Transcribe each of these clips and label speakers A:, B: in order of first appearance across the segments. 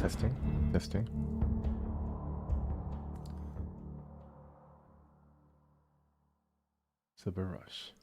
A: Testing, testing. Silver Rush.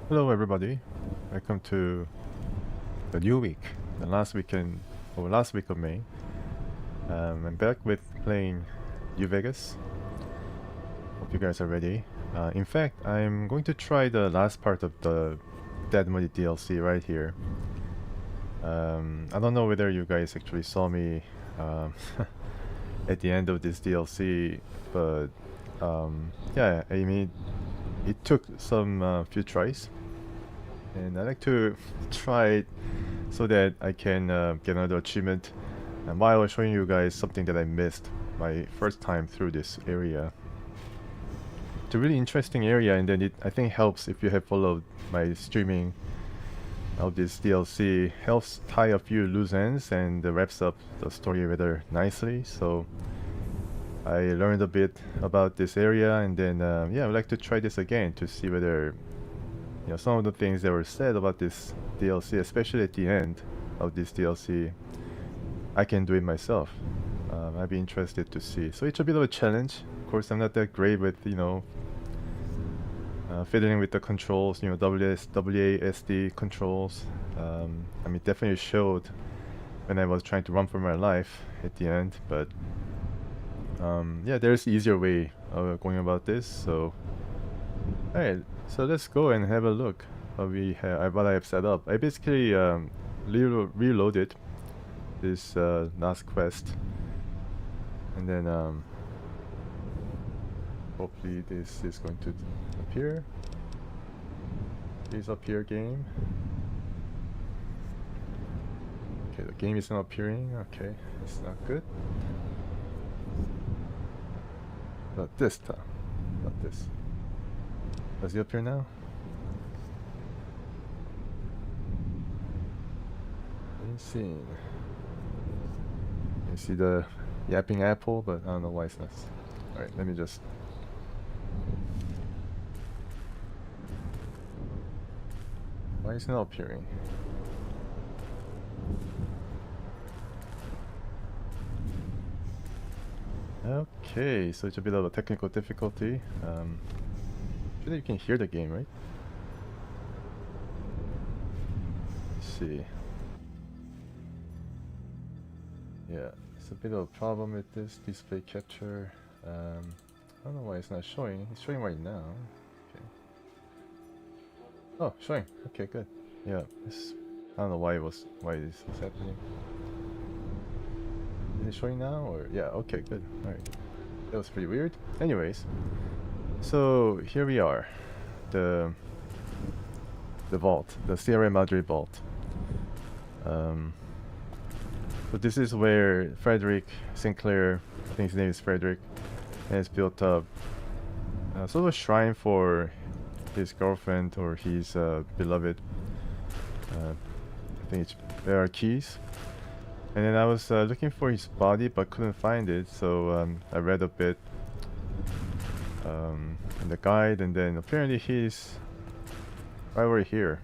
A: Hello, everybody. Welcome to the new week, the last weekend or last week of May. I'm back with playing New Vegas. Hope you guys are ready. In fact, I'm going to try the last part of the Dead Money DLC right here. I don't know whether you guys actually saw me at the end of this DLC, but yeah, I mean, it took some few tries, and I like to try it so that I can get another achievement, and while showing you guys something that I missed my first time through this area. It's a really interesting area, and then it I think helps if you have followed my streaming of this DLC. Helps tie a few loose ends and wraps up the story rather nicely. So I learned a bit about this area, and then yeah, I would like to try this again to see whether some of the things that were said about this DLC, especially at the end of this DLC, I can do it myself. I'd be interested to see. So it's a bit of a challenge. Of course, I'm not that great with fiddling with the controls, WASD controls. I mean, definitely showed when I was trying to run for my life at the end, but yeah, there's easier way of going about this. So, alright, so let's go and have a look what I have set up. I basically reloaded this last quest, and then hopefully this is going to appear. Please appear, game. Okay, the game is not appearing. Okay, it's not good. Not this time. Not this. Does it appear now? Insane. You see the yapping apple, but I don't know why it's not. Alright, let me just. Why is it not appearing? Okay, so it's a bit of a technical difficulty. Surely you can hear the game, right? Let's see. Yeah, it's a bit of a problem with this display capture. I don't know why it's not showing. It's showing right now. Okay. Oh, showing. Okay, good. Yeah, I don't know why this was happening. Is it showing now or yeah? Okay, good. All right. That was pretty weird. Anyways, so here we are, the vault, the Sierra Madre vault. So this is where Frederick Sinclair, I think his name is Frederick, has built up sort of a shrine for his girlfriend or his beloved. I think there are keys. And then I was looking for his body but couldn't find it, so I read a bit in the guide, and then apparently he's right over here.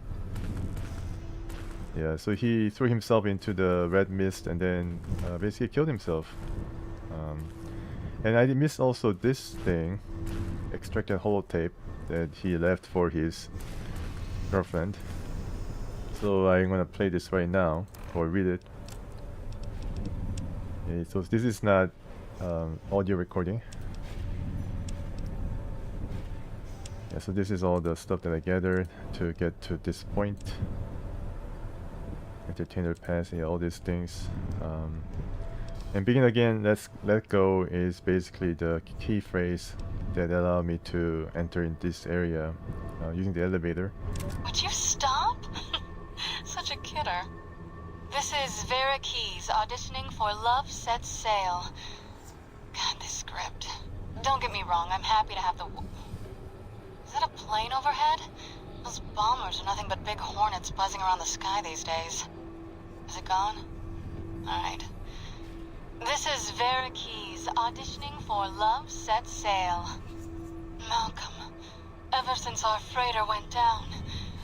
A: Yeah, so he threw himself into the red mist and then basically killed himself. And I missed also this thing, extracted holotape that he left for his girlfriend. So I'm gonna play this right now, or read it. Okay, so this is not audio recording. Yeah, so this is all the stuff that I gathered to get to this point. Entertainer pass, yeah, all these things. And begin again, let's let go is basically the key phrase that allowed me to enter in this area using the elevator.
B: Would you stop? Such a kidder. This is Vera Keys auditioning for Love Sets Sail. God, this script. Don't get me wrong, I'm happy to have the... Is that a plane overhead? Those bombers are nothing but big hornets buzzing around the sky these days. Is it gone? Alright. This is Vera Keys auditioning for Love Sets Sail. Malcolm, ever since our freighter went down,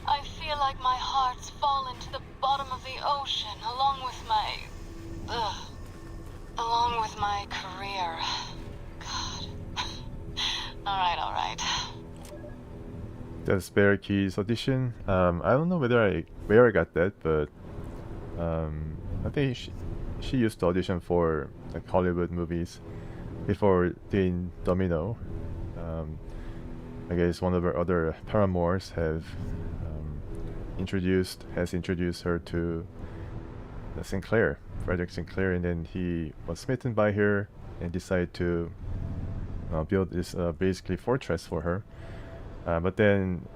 B: I feel like my heart's fallen to the bottom of the ocean along with my career. God. Alright.
A: the Spare Keys audition. I don't know where I got that, but I think she used to audition for like Hollywood movies before Dean Domino. I guess one of her other paramours has introduced her to Sinclair, Frederick Sinclair, and then he was smitten by her and decided to build this basically fortress for her. But then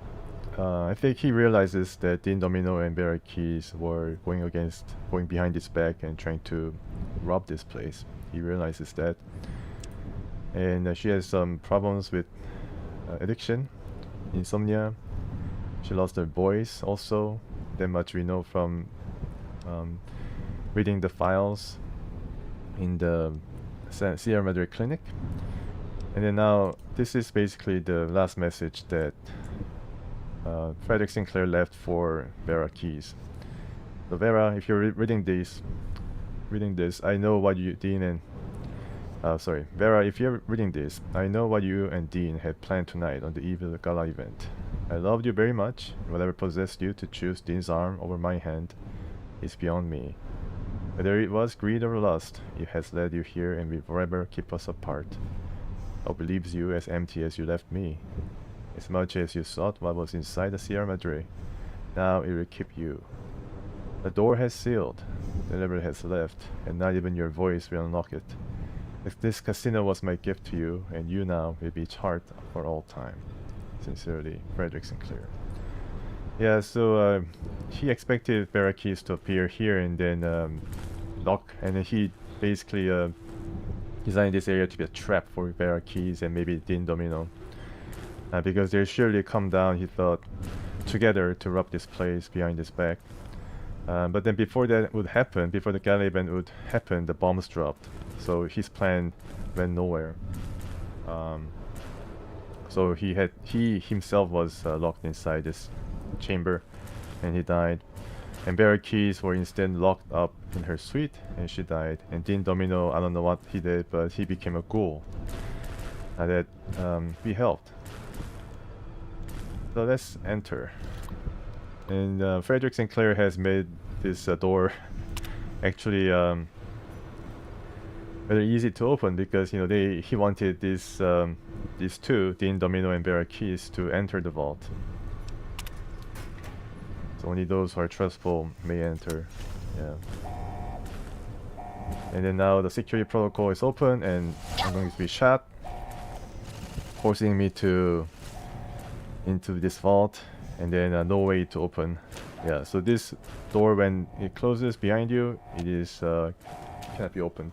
A: I think he realizes that Dean Domino and Barrack Keys were going behind his back and trying to rob this place. He realizes that, and she has some problems with addiction, insomnia. She lost her voice also. That much we know from reading the files in the Sierra Madre clinic. And then now this is basically the last message that Frederick Sinclair left for Vera Keys. So Vera, if you're reading this, I know what you, Dean, and Vera, if you're reading this, I know what you and Dean had planned tonight on the eve of the gala event. I loved you very much. Whatever possessed you to choose Dean's arm over my hand is beyond me. Whether it was greed or lust, it has led you here and will forever keep us apart. Hope leaves you as empty as you left me. As much as you sought what was inside the Sierra Madre, now it will keep you. The door has sealed, the lever has left, and not even your voice will unlock it. If this casino was my gift to you, and you now will be charred for all time. Sincerely, Frederick Sinclair. Yeah, so he expected Barrack Keys to appear here and then lock, and then he basically designed this area to be a trap for Barrack Keys and maybe Dean Domino. Because they'll surely come down, he thought, together to rob this place behind his back. But then before that would happen, before the gala event would happen, the bombs dropped. So his plan went nowhere. So he himself was locked inside this chamber, and he died. And Barrack Keys were instead locked up in her suite, and she died. And Dean Domino, I don't know what he did, but he became a ghoul that we helped. So let's enter. And Frederick Sinclair has made this door actually very easy to open, because he wanted these two, Dean Domino and Barrack Keys, to enter the vault. So only those who are trustful may enter. Yeah. And then now the security protocol is open, and I'm going to be shot, forcing me into this vault, and then no way to open. Yeah, so this door, when it closes behind you, it is cannot be opened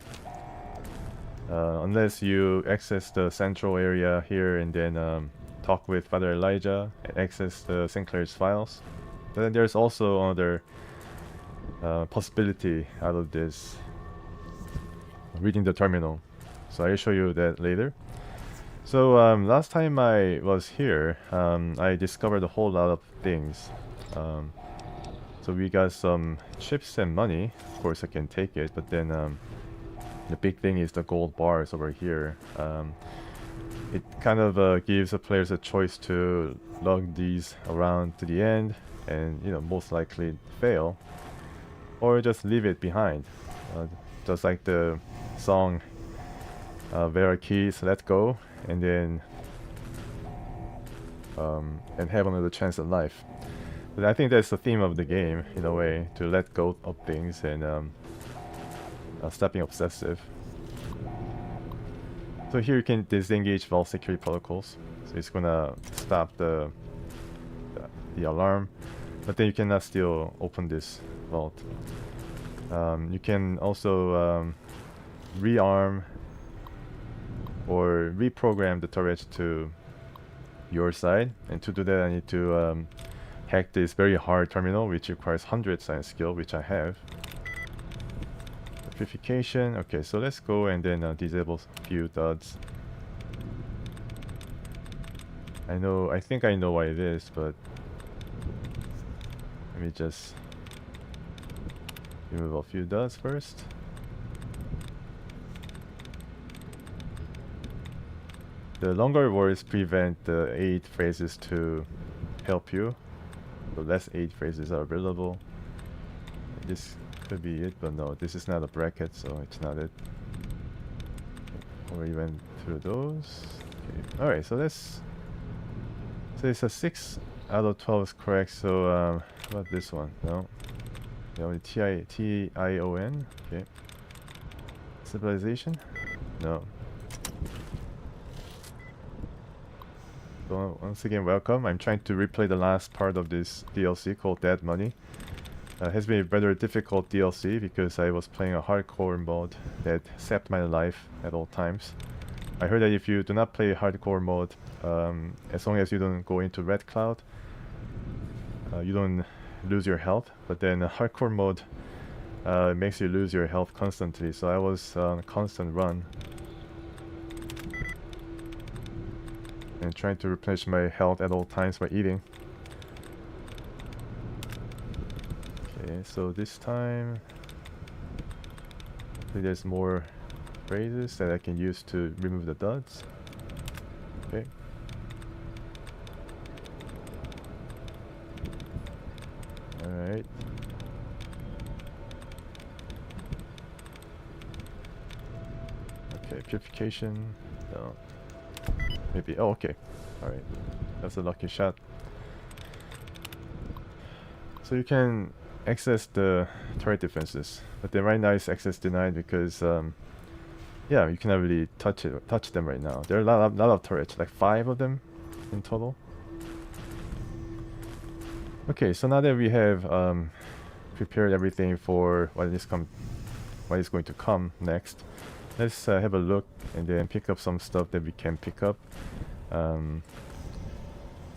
A: unless you access the central area here and then talk with Father Elijah and access the Sinclair's files. But then there's also another possibility out of this, reading the terminal. So I'll show you that later. So last time I was here, I discovered a whole lot of things. So we got some chips and money. Of course I can take it, but then the big thing is the gold bars over here. It kind of gives the players a choice to lug these around to the end and most likely fail, or just leave it behind, just like the song Barrack Keys, Let Go, and then and have another chance at life. But I think that's the theme of the game, in a way, to let go of things and stop being obsessive. So here you can disengage vault security protocols, so it's gonna stop the alarm, but then you cannot still open this vault. You can also rearm or reprogram the turret to your side, and to do that I need to hack this very hard terminal, which requires 100 science skill, which I have. Purification. Okay, so let's go and then disable a few duds. I think I know why it is, but let me just remove a few duds first. The longer words prevent the 8 phrases to help you. So less 8 phrases are available. This could be it, but no, this is not a bracket, so it's not it. Already went through those. Okay. Alright, so let's... So it's a 6 out of 12 is correct, so how about this one? No. The only T-I-O-N? Okay. Civilization? No. So once again, welcome. I'm trying to replay the last part of this DLC called Dead Money. It has been a rather difficult DLC because I was playing a hardcore mode that sapped my life at all times. I heard that if you do not play hardcore mode, as long as you don't go into Red Cloud, you don't lose your health. But then hardcore mode makes you lose your health constantly. So I was on a constant run and trying to replenish my health at all times by eating. Okay, so this time I think there's more phrases that I can use to remove the duds. Okay. Alright. Okay, purification. No. Maybe. Oh, okay. Alright. That's a lucky shot. So you can access the turret defenses, but then right now it's access denied because yeah, you cannot really touch them right now. There are a lot of turrets, like 5 of them in total. Okay, so now that we have prepared everything for what is going to come next, let's have a look and then pick up some stuff that we can pick up. So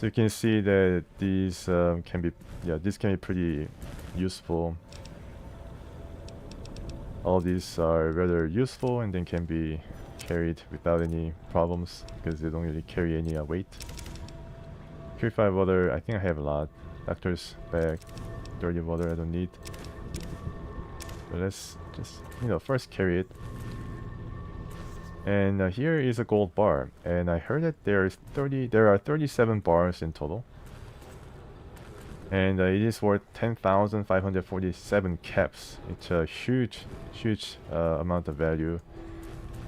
A: you can see that these can be pretty useful. All these are rather useful and then can be carried without any problems because they don't really carry any weight. Purified water, I think I have a lot. Doctor's bag, dirty water I don't need. But let's just, first carry it. And here is a gold bar, and I heard that there are 37 bars in total. And it is worth 10,547 caps. It's a huge amount of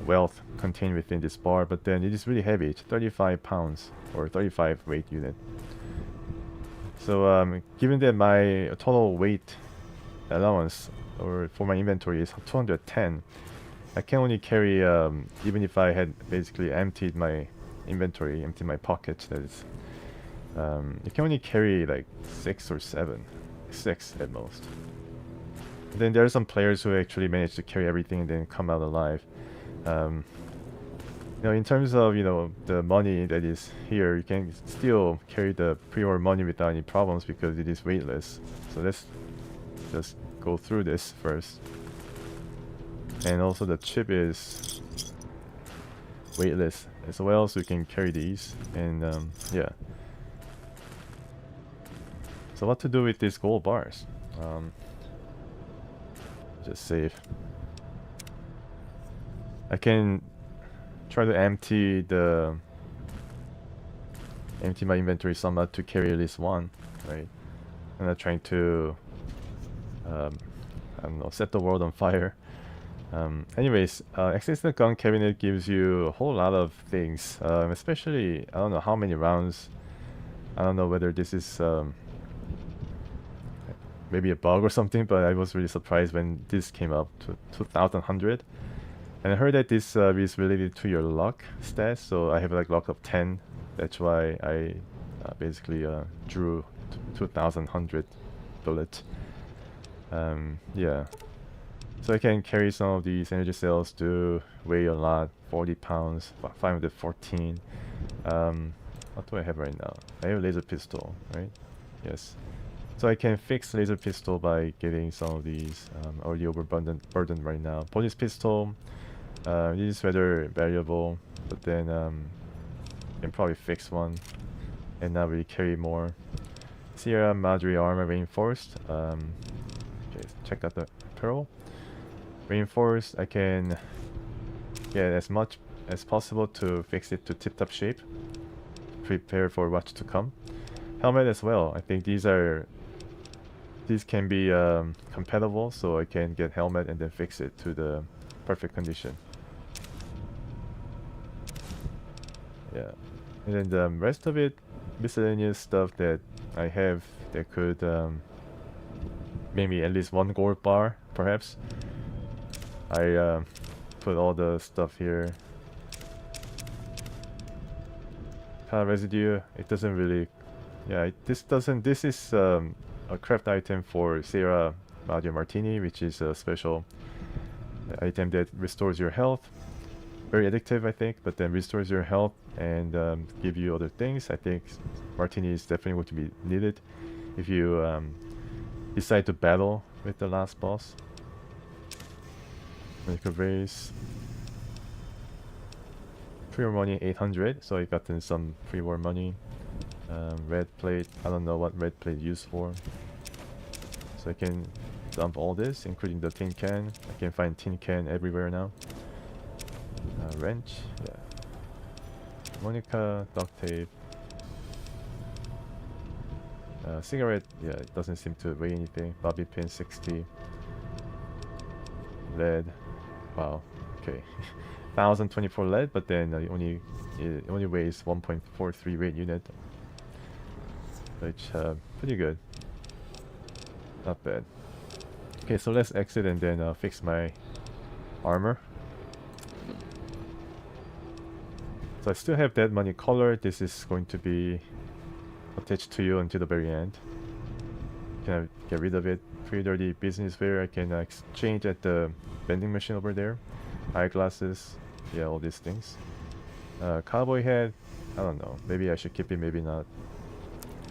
A: wealth contained within this bar, but then it is really heavy. It's 35 pounds, or 35 weight unit. So given that my total weight allowance or for my inventory is 210, I can only carry, even if I had basically emptied my inventory, emptied my pockets, that is, you can only carry like 6 or 7, 6 at most. Then there are some players who actually manage to carry everything and then come out alive. In terms of the money that is here, you can still carry the pre-war money without any problems because it is weightless. So let's just go through this first. And also the chip is weightless as well, so you can carry these. And yeah. So what to do with these gold bars? Just save. I can try to empty my inventory somewhat to carry at least one, right? I'm not trying to I don't know, set the world on fire. Anyways, access the gun cabinet gives you a whole lot of things, especially, I don't know how many rounds. I don't know whether this is maybe a bug or something, but I was really surprised when this came up to 2100. And I heard that this is related to your luck stats, so I have like luck of 10. That's why I basically drew 2100 bullets. Yeah. So I can carry some of these energy cells to weigh a lot, 40 pounds, 514. What do I have right now? I have a laser pistol, right? Yes. So I can fix laser pistol by getting some of these already overburdened right now. Police pistol, it is rather variable, but then can probably fix one and not really carry more. Sierra Madre armor reinforced. Okay, check out the apparel. Reinforced, I can get as much as possible to fix it to tip-top shape. Prepare for what's to come. helmet as well. I think these can be compatible, so I can get helmet and then fix it to the perfect condition. Yeah, and then the rest of it, miscellaneous stuff that I have that could maybe at least one gold bar, perhaps. I put all the stuff here. Color residue, it doesn't really, yeah, this is a craft item for Sarah Madre Martini, which is a special item that restores your health. Very addictive, I think, but then restores your health and give you other things. I think Martini is definitely going to be needed if you decide to battle with the last boss. Medical raise. Pre-war money 800, so I gotten some pre-war money. Red plate, I don't know what red plate used for. So I can dump all this, including the tin can. I can find tin can everywhere now. Wrench, yeah. Monica, duct tape. Cigarette, yeah, it doesn't seem to weigh anything. Bobby pin 60. Lead, wow, okay. 1024 lead, but then it only weighs 1.43 weight unit, which pretty good, not bad. Okay, so let's exit and then fix my armor. So I still have that money color. This is going to be attached to you until the very end. Can I get rid of it? Pretty dirty business wear. I can exchange at the vending machine over there. Eyeglasses, yeah, all these things. Cowboy hat, I don't know. Maybe I should keep it, maybe not.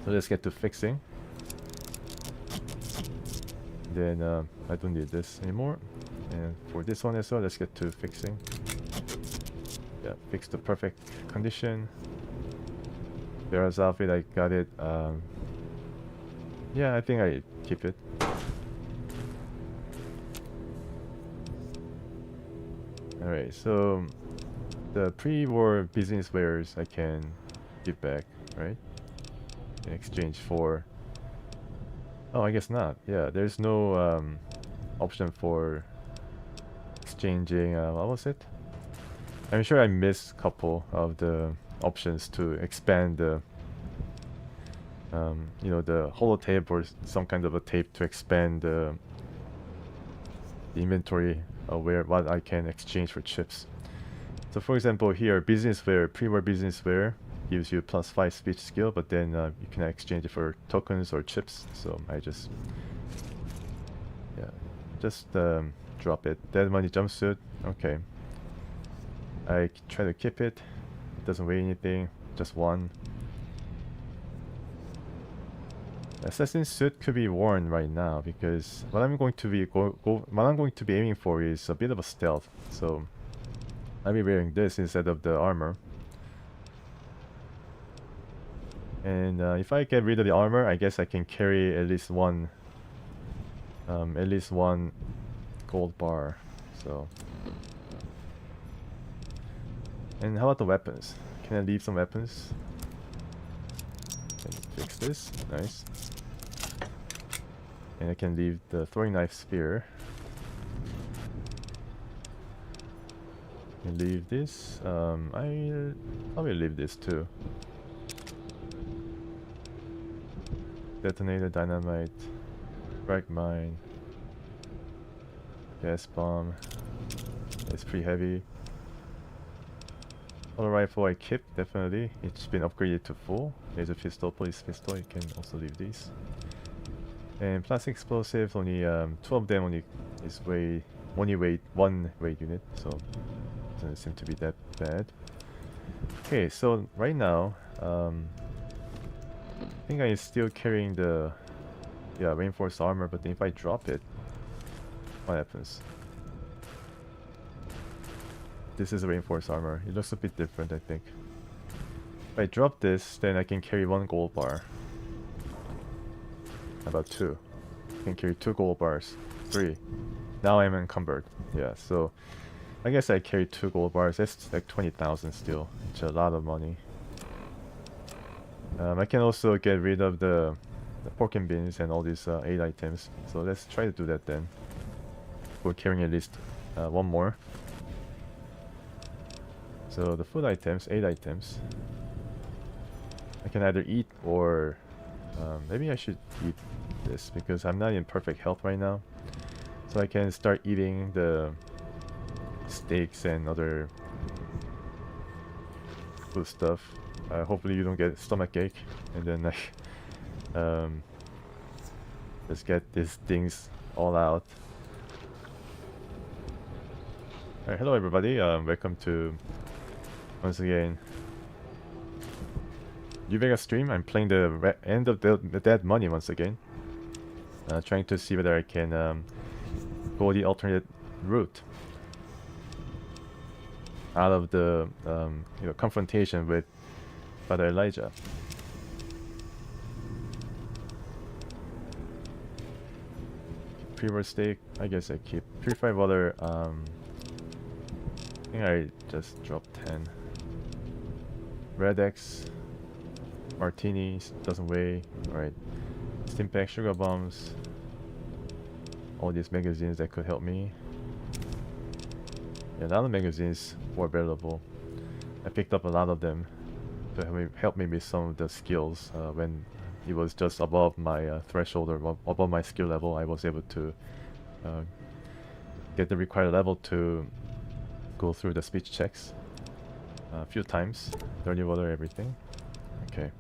A: So let's get to fixing. Then I don't need this anymore. And for this one as well, let's get to fixing. Yeah, fix the perfect condition. Vera's outfit, I got it. Yeah, I think I keep it. Alright, so the pre-war business wares I can give back, right? In exchange for... Oh, I guess not. Yeah, there's no option for exchanging... what was it? I'm sure I missed a couple of the options to expand the... you know, the holotape or some kind of a tape to expand the inventory where what I can exchange for chips. So for example here, business wear, pre-war business wear gives you +5 speech skill, but then you can exchange it for tokens or chips. So I just drop it. Dead money jumpsuit, okay. I try to keep it. It doesn't weigh anything, just one. Assassin's suit could be worn right now because what I'm going to be aiming for is a bit of a stealth. So I'll be wearing this instead of the armor. And if I get rid of the armor, I guess I can carry at least one gold bar. So, and how about the weapons? Can I leave some weapons? Can fix this, nice. And I can leave the throwing knife spear. And leave this. I'll probably leave this too. Detonator, dynamite, frag mine, gas bomb. It's pretty heavy. Auto rifle I keep, definitely. It's been upgraded to full. Laser pistol, police pistol, you can also leave these. And plastic explosives, only 2 of them only weigh 1 weight unit, so doesn't seem to be that bad. Okay, so right now, I think I'm still carrying the reinforced armor, but then if I drop it, what happens? This is a reinforced armor. It looks a bit different, I think. If I drop this, then I can carry 1 gold bar. How about 2? I can carry 2 gold bars. 3. Now I'm encumbered. Yeah, so I guess I carry 2 gold bars. That's like 20,000 still. It's a lot of money. I can also get rid of the pork and beans and all these 8 items. So let's try to do that then. We're carrying at least one more. So the food items, 8 items. I can either eat or maybe I should eat this because I'm not in perfect health right now. So I can start eating the steaks and other food stuff. Hopefully you don't get stomach ache, and then like just get these things all out. Alright, hello everybody. Welcome to once again New Vegas stream. I'm playing the end of the Dead Money once again. Trying to see whether I can go the alternate route out of the confrontation with Father Elijah. Pre-war steak, I guess I keep. Purified water, I think I just dropped 10. Red X, martinis, doesn't weigh. Alright. Steam pack, sugar bombs. All these magazines that could help me. Yeah, a lot of magazines were available. I picked up a lot of them to help me with some of the skills. When it was just above my threshold or above my skill level, I was able to get the required level to go through the speech checks a few times. Dirty water, everything. Okay.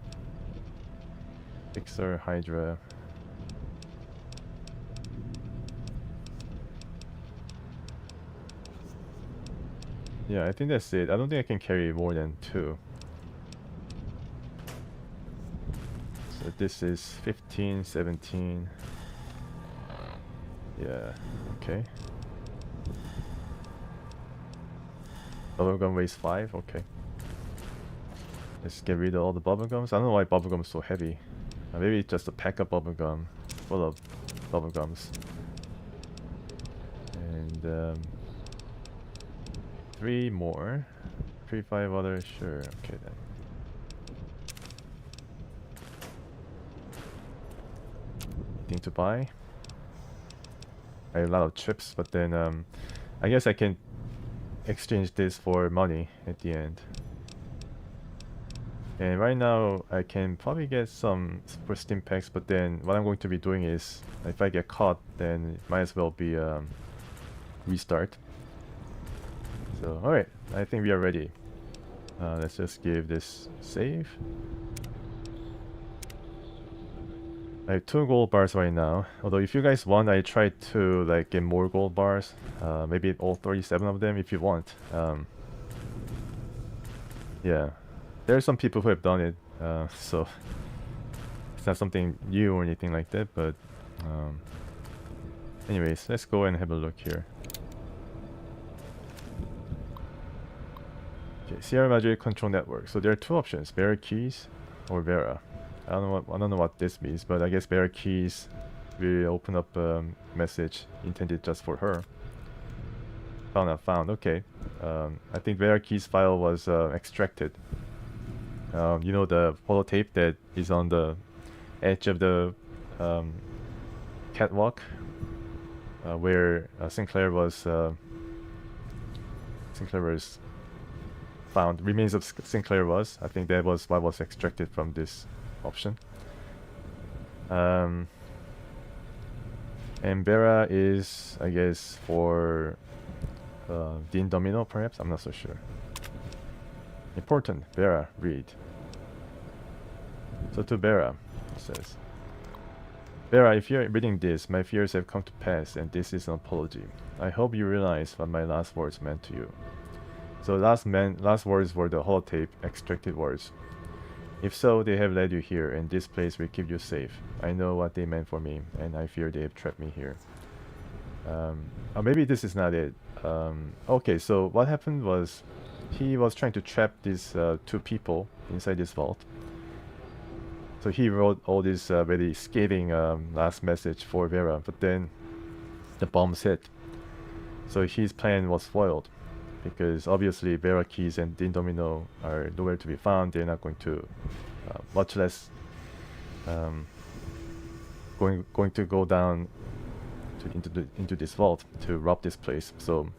A: Fixer, Hydra. Yeah, I think that's it. I don't think I can carry more than 2. So this is 15, 17. Yeah, okay. Bubblegum weighs 5, okay. Let's get rid of all the bubblegums. I don't know why bubblegum is so heavy. Maybe it's just a pack of bubblegum full of bubblegums. And 3 more. 3, 5 others, sure, okay then. Thing to buy. I have a lot of chips, but then I guess I can exchange this for money at the end. And right now I can probably get some for Steam packs, but then what I'm going to be doing is if I get caught, then it might as well be restart. So alright, I think we are ready. Let's just give this save. I have 2 gold bars right now. Although if you guys want, I try to like get more gold bars. Maybe all 37 of them if you want. Yeah, there are some people who have done it, so it's not something new or anything like that. But anyways, let's go and have a look here. Okay, Sierra Madre Control Network. So there are 2 options: Vera Keys or Vera. I don't know what this means, but I guess Vera Keys will open up a message intended just for her. Found. Okay. I think Vera Keys file was extracted. You know the holotape that is on the edge of the catwalk, where Sinclair was found. Remains of Sinclair was. I think that was what was extracted from this option. And Vera is, I guess, for Dean Domino, perhaps? I'm not so sure. Important. Vera, read. So to Vera, it says, Vera, if you're reading this, my fears have come to pass, and this is an apology. I hope you realize what my last words meant to you. So last words were the holotape extracted words. If so, they have led you here, and this place will keep you safe. I know what they meant for me, and I fear they have trapped me here. Or maybe this is not it. Okay, so what happened was he was trying to trap these 2 people inside this vault. So he wrote all this very scathing last message for Vera, but then the bombs hit. So his plan was foiled, because obviously Vera Keys and Dean Domino are nowhere to be found. They're not going to much less going to go down into this vault to rob this place. So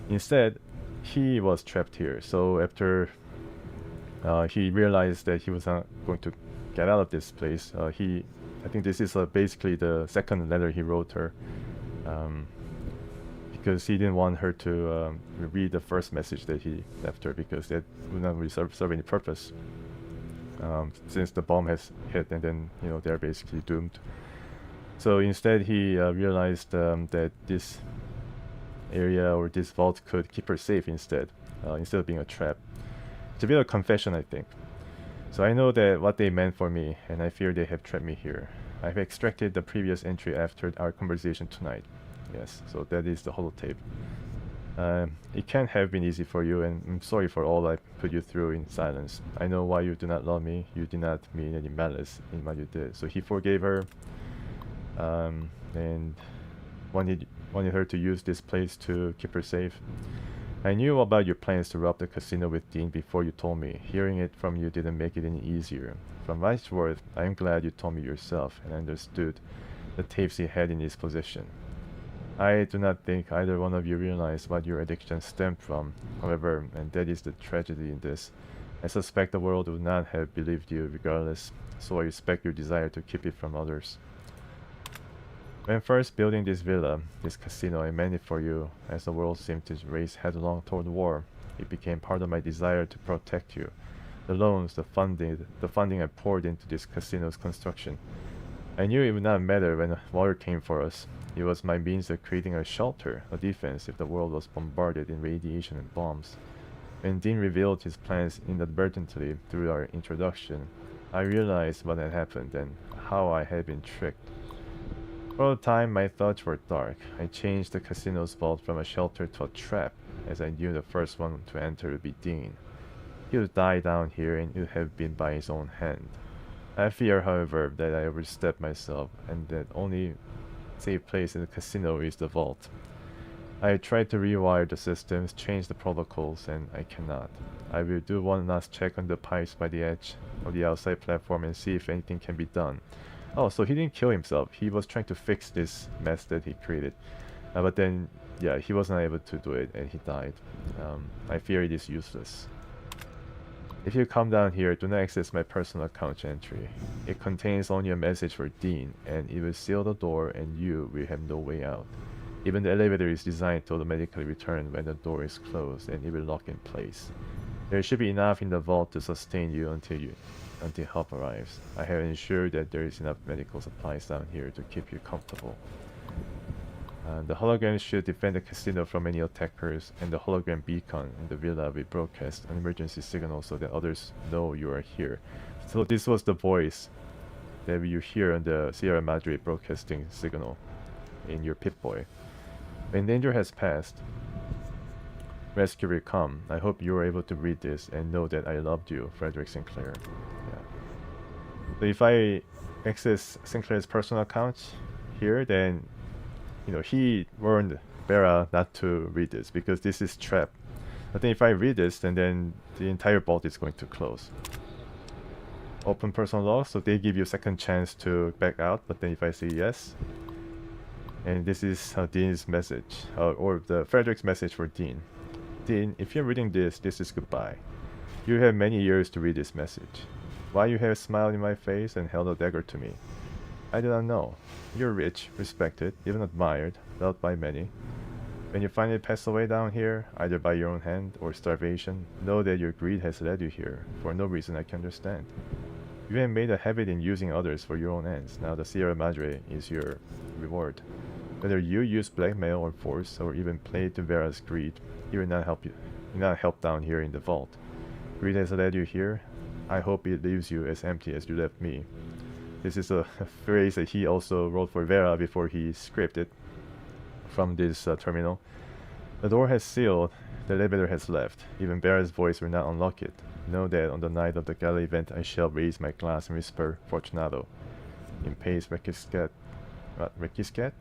A: instead, he was trapped here. So after he realized that he was not going to get out of this place, I think this is basically the second letter he wrote her, because he didn't want her to read the first message that he left her, because that would not really serve any purpose, since the bomb has hit, and then they're basically doomed. So instead, he realized that this area or this vault could keep her safe instead of being a trap. It's a bit of a confession, I think. So I know that what they meant for me, and I fear they have trapped me here. I've extracted the previous entry after our conversation tonight. Yes, so that is the holotape. It can't have been easy for you, and I'm sorry for all I put you through in silence. I know why you do not love me. You did not mean any malice in what you did. So he forgave her, and wanted her to use this place to keep her safe. I knew about your plans to rob the casino with Dean before you told me. Hearing it from you didn't make it any easier. From what it's worth, I am glad you told me yourself and understood the tapes he had in his possession. I do not think either one of you realized what your addiction stemmed from. However, and that is the tragedy in this, I suspect the world would not have believed you regardless, so I respect your desire to keep it from others. When first building this villa, this casino, I meant it for you. As the world seemed to race headlong toward war, it became part of my desire to protect you. The loans, the funding I poured into this casino's construction. I knew it would not matter when water came for us. It was my means of creating a shelter, a defense if the world was bombarded in radiation and bombs. When Dean revealed his plans inadvertently through our introduction, I realized what had happened and how I had been tricked. For a time, my thoughts were dark. I changed the casino's vault from a shelter to a trap, as I knew the first one to enter would be Dean. He would die down here, and it would have been by his own hand. I fear, however, that I overstepped myself, and that only safe place in the casino is the vault. I tried to rewire the systems, change the protocols, and I cannot. I will do one last check on the pipes by the edge of the outside platform and see if anything can be done. Oh, so he didn't kill himself. He was trying to fix this mess that he created. But then, yeah, he was not able to do it and he died. I fear it is useless. If you come down here, do not access my personal account entry. It contains only a message for Dean, and it will seal the door and you will have no way out. Even the elevator is designed to automatically return when the door is closed, and it will lock in place. There should be enough in the vault to sustain you until help arrives. I have ensured that there is enough medical supplies down here to keep you comfortable. The hologram should defend the casino from any attackers, and the hologram beacon in the villa will broadcast an emergency signal so that others know you are here. So this was the voice that you hear on the Sierra Madre broadcasting signal in your Pip-Boy. When danger has passed, rescue will come. I hope you are able to read this and know that I loved you, Frederick Sinclair. Yeah. So if I access Sinclair's personal account here, then he warned Vera not to read this because this is trap. I think if I read this, then the entire vault is going to close. Open personal log, so they give you a second chance to back out, but then if I say yes, and this is Dean's message, or the Frederick's message for Dean. Dean, if you're reading this, this is goodbye. You have many years to read this message. Why you have smiled in my face and held a dagger to me? I do not know. You're rich, respected, even admired, loved by many. When you finally pass away down here, either by your own hand or starvation, know that your greed has led you here, for no reason I can understand. You have made a habit in using others for your own ends. Now the Sierra Madre is your reward. Whether you use blackmail or force, or even play to Vera's greed, he will not help you. He will not help down here in the vault. Greed has led you here. I hope it leaves you as empty as you left me. This is a phrase that he also wrote for Vera before he scraped it from this terminal. The door has sealed. The elevator has left. Even Vera's voice will not unlock it. Know that on the night of the gala event, I shall raise my glass and whisper, Fortunato. In pace requiscat. What? Requiscat?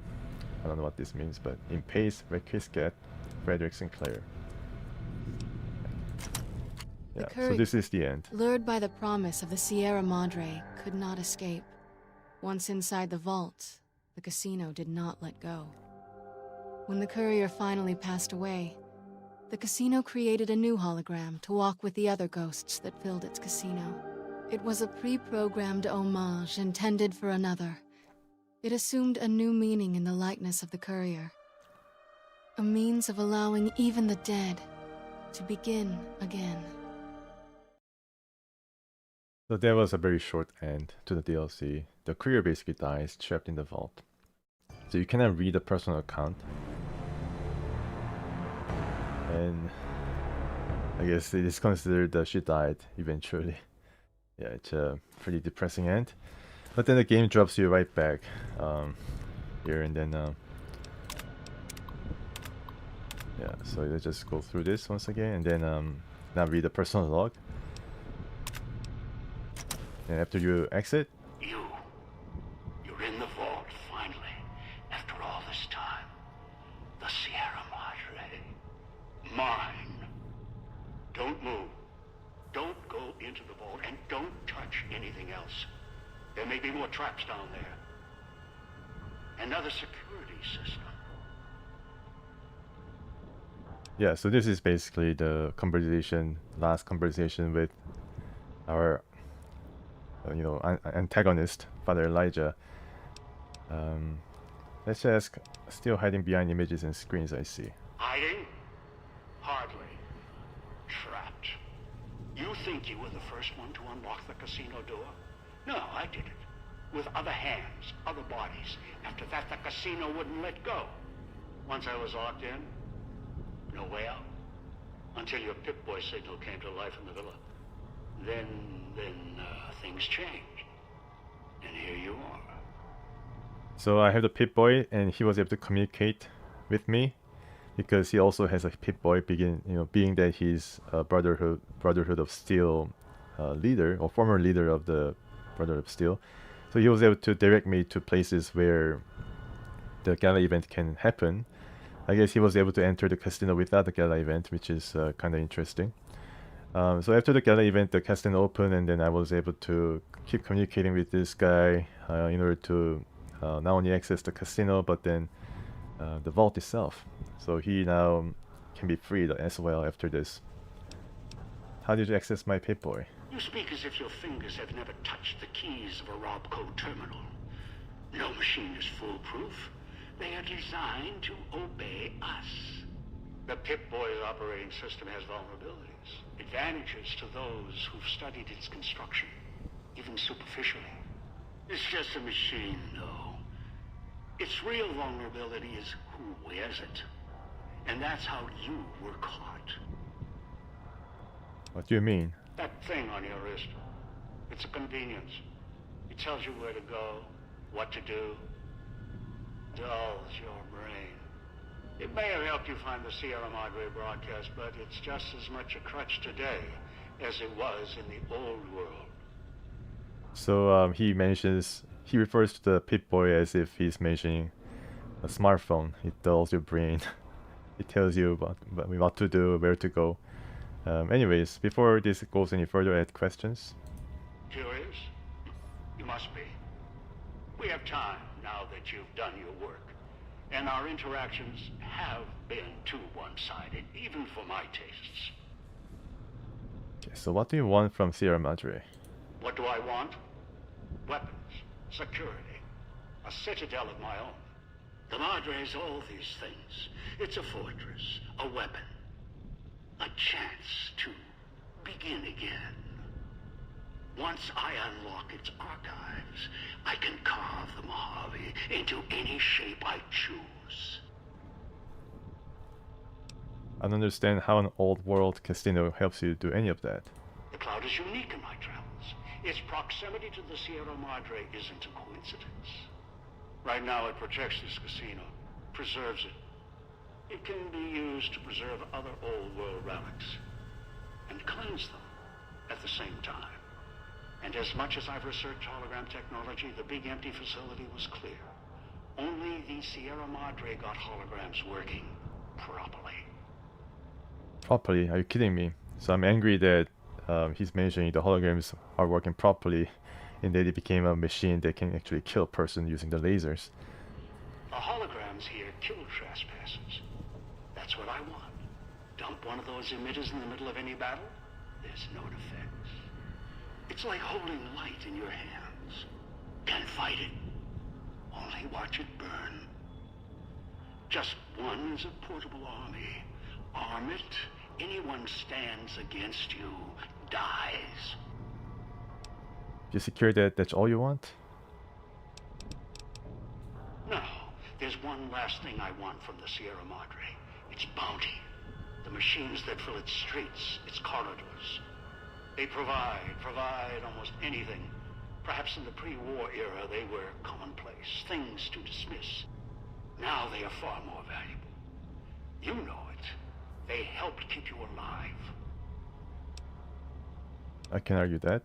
A: I don't know what this means, but in pace requiscat, Frederick Sinclair. Yeah,
B: The
A: so
B: courier,
A: this is the end.
B: lured by the promise of the Sierra Madre, could not escape. Once inside the vault, the casino did not let go. When the courier finally passed away, the casino created a new hologram to walk with the other ghosts that filled its casino. It was a pre-programmed homage intended for another. It assumed a new meaning in the likeness of the courier. A means of allowing even the dead to begin again.
A: So there was a very short end to the DLC. The courier basically dies trapped in the vault. So you cannot read the personal account. And I guess it is considered that she died eventually. Yeah, it's a pretty depressing end. But then the game drops you right back here, and then yeah, so let's just go through this once again, and then now read the personal log. And after you exit,
C: You're in the vault finally, after all this time. The Sierra Madre. Mine. Don't move. Don't go into the vault, and don't touch anything else. There may be more traps down there. Another security system.
A: yeah, so this is basically the last conversation with our antagonist, Father Elijah. Let's ask, still hiding behind images and screens, I see.
C: Hiding? Hardly. Trapped. You think you were the first one to unlock the casino door? No, I did it. With other hands, other bodies. After that, the casino wouldn't let go. Once I was locked in, no way out. Until your Pip-Boy signal came to life in the villa. Then things changed. And here you are.
A: So I have the Pip-Boy, and he was able to communicate with me because he also has a Pip-Boy, being that he's a Brotherhood of Steel leader, or former leader of the Brotherhood of Steel. So he was able to direct me to places where the gala event can happen. I guess he was able to enter the casino without the gala event, which is kind of interesting. So after the gala event, the casino opened, and then I was able to keep communicating with this guy in order to not only access the casino, but then the vault itself. So he now can be freed as well after this. How did you access my Pip-Boy?
C: You speak as if your fingers have never touched the keys of a Robco terminal. No machine is foolproof. They are designed to obey us. The Pip-Boy's operating system has vulnerabilities, advantages to those who've studied its construction, even superficially. It's just a machine, though. Its real vulnerability is who wears it. And that's how you were caught.
A: What do you mean?
C: That thing on your wrist. It's a convenience. It tells you where to go, what to do. Dulls your brain. It may have helped you find the Sierra Madre broadcast, but it's just as much a crutch today as it was in the old world.
A: So he refers to the Pip-Boy as if he's mentioning a smartphone. It dulls your brain. It tells you what to do, where to go. Anyways, before this goes any further, I had questions.
C: Curious? You must be. We have time now that you've done your work. And our interactions have been too one-sided, even for my tastes.
A: Okay, so what do you want from Sierra Madre?
C: What do I want? Weapons, security, a citadel of my own. The Madre is all these things. It's a fortress, a weapon, a chance to begin again. Once I unlock its archives, I can carve the Mojave into any shape I choose.
A: I don't understand how an old world casino helps you do any of that.
C: The cloud is unique in my travels. Its proximity to the Sierra Madre isn't a coincidence. Right now it protects this casino, preserves it. It can be used to preserve other old world relics and cleanse them at the same time. And as much as I've researched hologram technology, the big empty facility was clear. Only the Sierra Madre got holograms working properly.
A: Properly? Are you kidding me? So I'm angry that he's mentioning the holograms are working properly, and that it became a machine that can actually kill a person using the lasers.
C: The holograms here kill trespassers. That's what I want. Dump one of those emitters in the middle of any battle, there's no defense. It's like holding light in your hands. Can't fight it. Only watch it burn. Just one is a portable army. Arm it. Anyone stands against you dies.
A: You secure that that's all you want?
C: No, there's one last thing I want from the Sierra Madre. Its bounty. The machines that fill its streets, its corridors. They provide almost anything. Perhaps in the pre-war era they were commonplace, things to dismiss. Now they are far more valuable. You know it. They helped keep you alive.
A: I can argue that.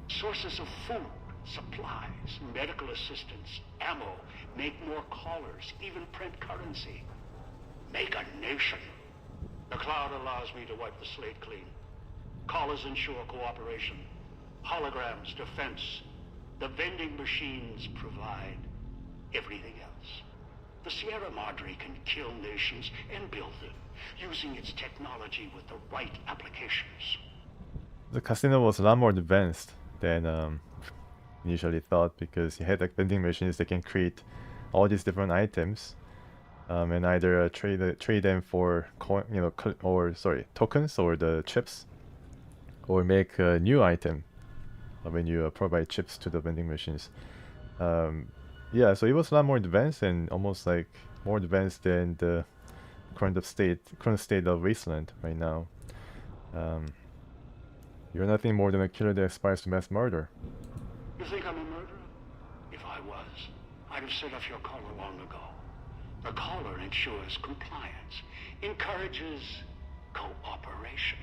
C: Sources of food, supplies, medical assistance, ammo, make more callers, even print currency. Make a nation. The cloud allows me to wipe the slate clean. Callers ensure cooperation. Holograms, defense. The vending machines provide everything else. The Sierra Madre can kill nations and build them, using its technology with the right applications.
A: The casino was a lot more advanced than initially thought, because you had like vending machines that can create all these different items, and either trade them for tokens or the chips, or make a new item when you provide chips to the vending machines. Yeah, so it was a lot more advanced, and almost like more advanced than the current state of Wasteland right now. You're nothing more than a killer that aspires to mass murder.
C: You think I'm a murderer? If I was, I'd have set off your collar long ago. The collar ensures compliance, encourages cooperation.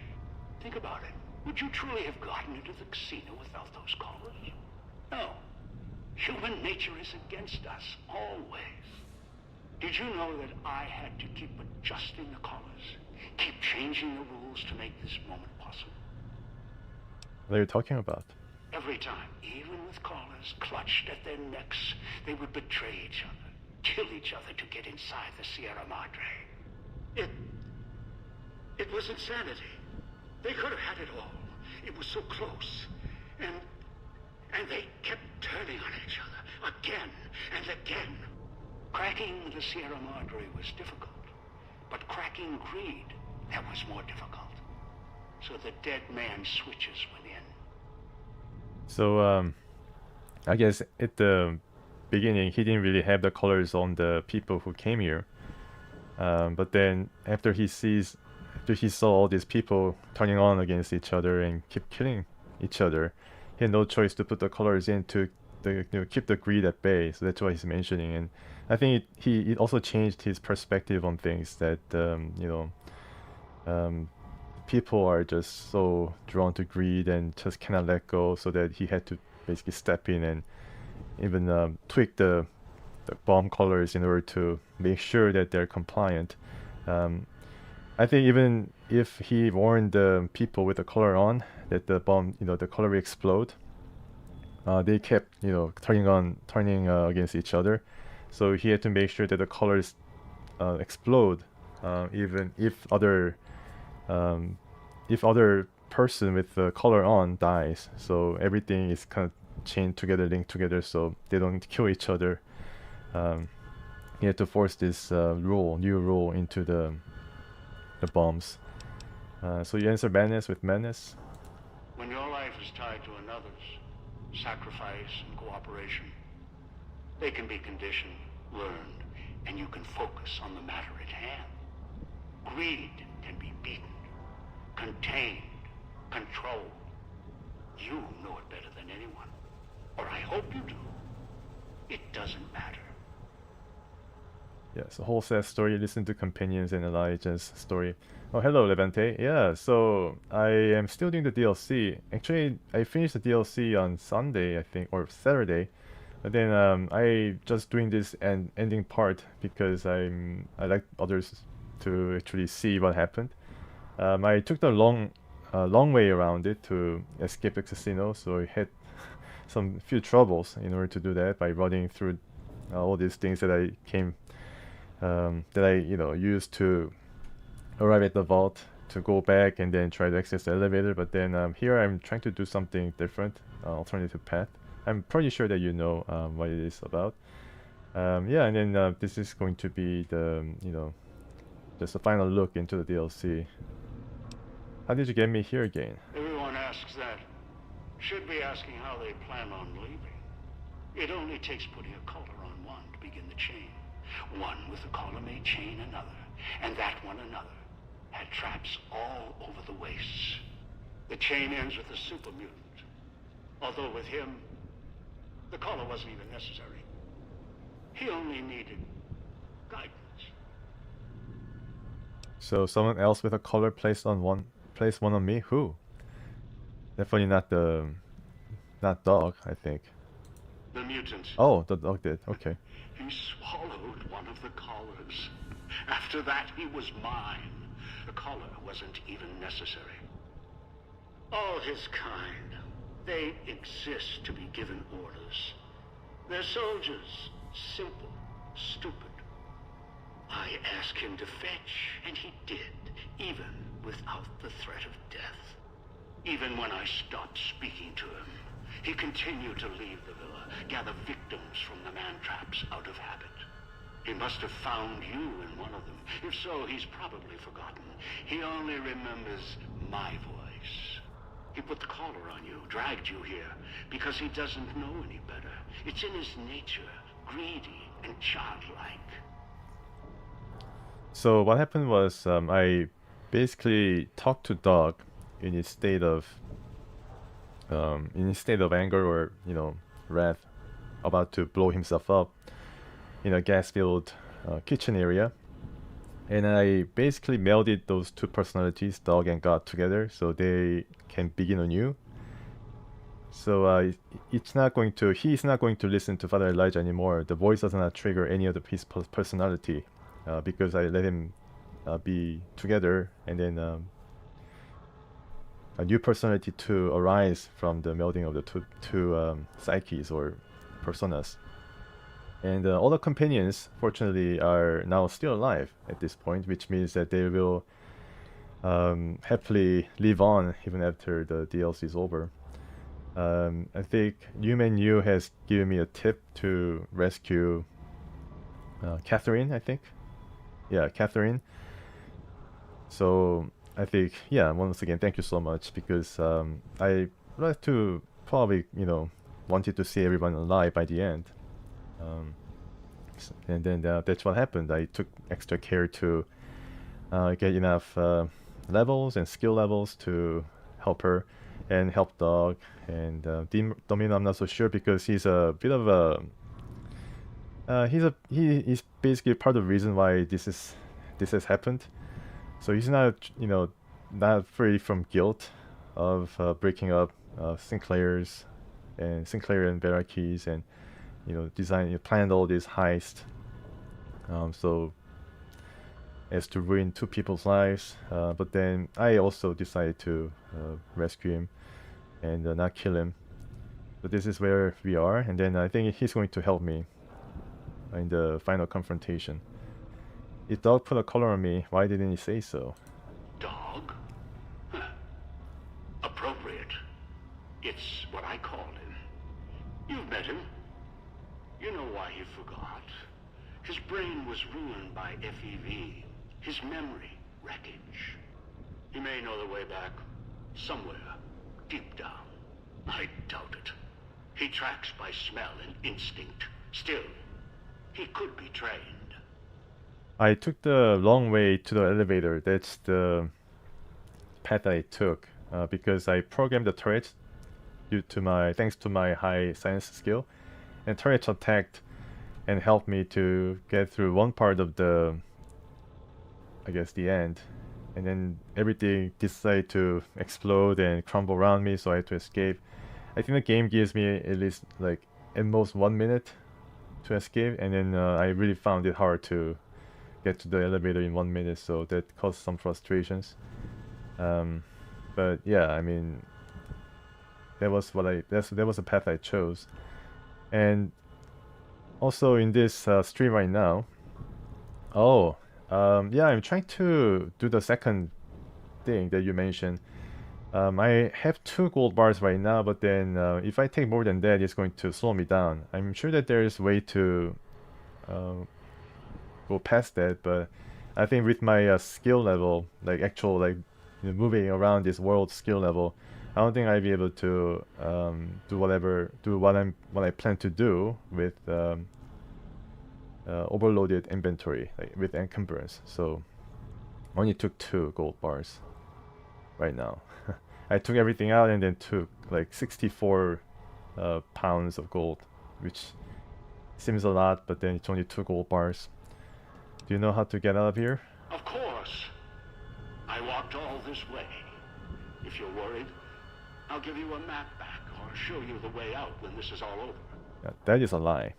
C: Think about it. Would you truly have gotten into the casino without those collars? No. Human nature is against us, always. Did you know that I had to keep adjusting the collars? Keep changing the rules to make this moment possible?
A: What are you talking about?
C: Every time, even with collars clutched at their necks, they would betray each other, kill each other to get inside the Sierra Madre. It was insanity. They could have had it all. It was so close. And they kept turning on each other, again and again. Cracking the Sierra Madre was difficult, but cracking greed, that was more difficult. So the dead man switches within.
A: So I guess at the beginning he didn't really have the colors on the people who came here, but then after he saw all these people turning on against each other and keep killing each other, he had no choice to put the colors in to keep the greed at bay. So that's what he's mentioning, and I think it also changed his perspective on things, that people are just so drawn to greed and just cannot let go, so that he had to basically step in and even tweak the bomb colors in order to make sure that they're compliant. I think even if he warned the people with the color on that the bomb, the color will explode, they kept, turning against each other. So he had to make sure that the colors explode, even if other person with the color on dies. So everything is kind of chained together, linked together, so they don't kill each other. He had to force this new rule into the bombs. So you answer madness with madness.
C: When your life is tied to another's, sacrifice and cooperation, they can be conditioned, learned, and you can focus on the matter at hand. Greed can be beaten, contained, controlled. You know it better than anyone, or I hope you do. It doesn't matter.
A: Yes, a whole sad story. Listen to Companions and Elijah's story. Oh, hello, Levante. Yeah, so I am still doing the DLC. Actually, I finished the DLC on Sunday, I think, or Saturday. But then I just doing this ending part because I like others to actually see what happened. I took the long a long way around it to escape the casino. So I had some few troubles in order to do that by running through all these things that I used to arrive at the vault to go back and then try to access the elevator. But then here I'm trying to do something different, alternative path. I'm pretty sure that you know what it is about. Yeah, and then this is going to be the just a final look into the DLC. How did you get me here again?
C: Everyone asks that. Should be asking how they plan on leaving. It only takes putting a collar on one to begin the chain. One with the collar may chain another, and that one another. Had traps all over the wastes. The chain ends with the super mutant. Although with him, the collar wasn't even necessary. He only needed guidance.
A: So someone else with a collar placed one on me? Who? Definitely not dog, I think.
C: The mutant.
A: Oh, the dog did. Okay.
C: He swallowed one of the collars. After that, he was mine. The collar wasn't even necessary. All his kind, they exist to be given orders. They're soldiers, simple, stupid. I asked him to fetch, and he did, even without the threat of death. Even when I stopped speaking to him, he continued to leave the villa, gather victims from the man-traps out of habit. He must have found you in one of them. If so, he's probably forgotten. He only remembers my voice. He put the collar on you, dragged you here, because he doesn't know any better. It's in his nature, greedy and childlike.
A: So what happened was I basically talked to Dog in his state of anger or wrath, about to blow himself up in a gas-filled kitchen area, and I basically melded those two personalities, Dog and God, together so they can begin anew. So he's not going to listen to Father Elijah anymore. The voice does not trigger any of his personality because I let him be together, and then a new personality to arise from the melding of the two psyches or personas. And all the companions, fortunately, are now still alive at this point, which means that they will happily live on even after the DLC is over. I think Yu has given me a tip to rescue Catherine, I think. Yeah, Catherine. So I think, yeah, once again, thank you so much, because I like to probably, wanted to see everyone alive by the end. And then that's what happened. I took extra care to get enough levels and skill levels to help her and help Dog. And Domino, I'm not so sure, because he's a bit of a he's basically part of the reason why this has happened. So he's not not free from guilt of breaking up Sinclair and Vera Keys, and planned all this heist, so as to ruin two people's lives. But then I also decided to rescue him and not kill him. But this is where we are, and then I think he's going to help me in the final confrontation. If Dog put a collar on me, why didn't he say so?
C: Dog? Huh. Appropriate. It's what I called him. You've met him. You know why he forgot. His brain was ruined by FEV. His memory, wreckage. He may know the way back. Somewhere. Deep down. I doubt it. He tracks by smell and instinct. Still, he could be trained.
A: I took the long way to the elevator. That's the path I took because I programmed the turret thanks to my high science skill, and turrets attacked and helped me to get through one part of the end, and then everything decided to explode and crumble around me, so I had to escape. I think the game gives me at least at most 1 minute to escape, and then I really found it hard to get to the elevator in 1 minute, so that caused some frustrations. But But yeah, I mean, that was a path I chose. And also in this stream right now, yeah, I'm trying to do the second thing that you mentioned. I have 2 gold bars right now, but then if I take more than that, it's going to slow me down. I'm sure that there is a way to go past that, but I think with my skill level, like actual moving around this world skill level, I don't think I'd be able to do what I plan to do with overloaded inventory, like with encumbrance. So I only took 2 gold bars right now. I took everything out and then took like 64 pounds of gold, which seems a lot, but then it's only 2 gold bars. Do you know how to get out of here?
C: Of course. I walked all this way. If you're worried, I'll give you a map back or show you the way out when this is all over.
A: Yeah, that is a lie.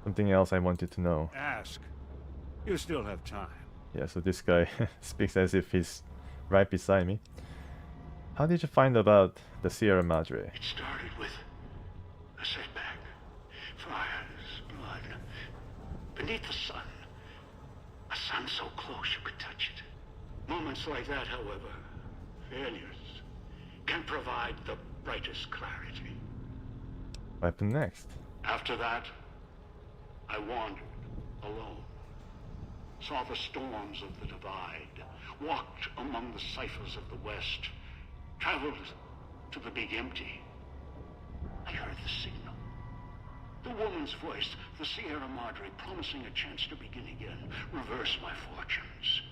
A: Something else I wanted to know.
D: Ask. You still have time.
A: Yeah, so this guy speaks as if he's right beside me. How did you find about the Sierra Madre?
C: It started with a setback, fires, blood. Beneath the sun. A sun so close you could touch it. Moments like that, however, failures, can provide the brightest clarity.
A: What happened next?
C: After that, I wandered alone. Saw the storms of the divide, walked among the ciphers of the West, traveled to the Big Empty. I heard the signal. The woman's voice, the Sierra Madre, promising a chance to begin again, reverse my fortunes.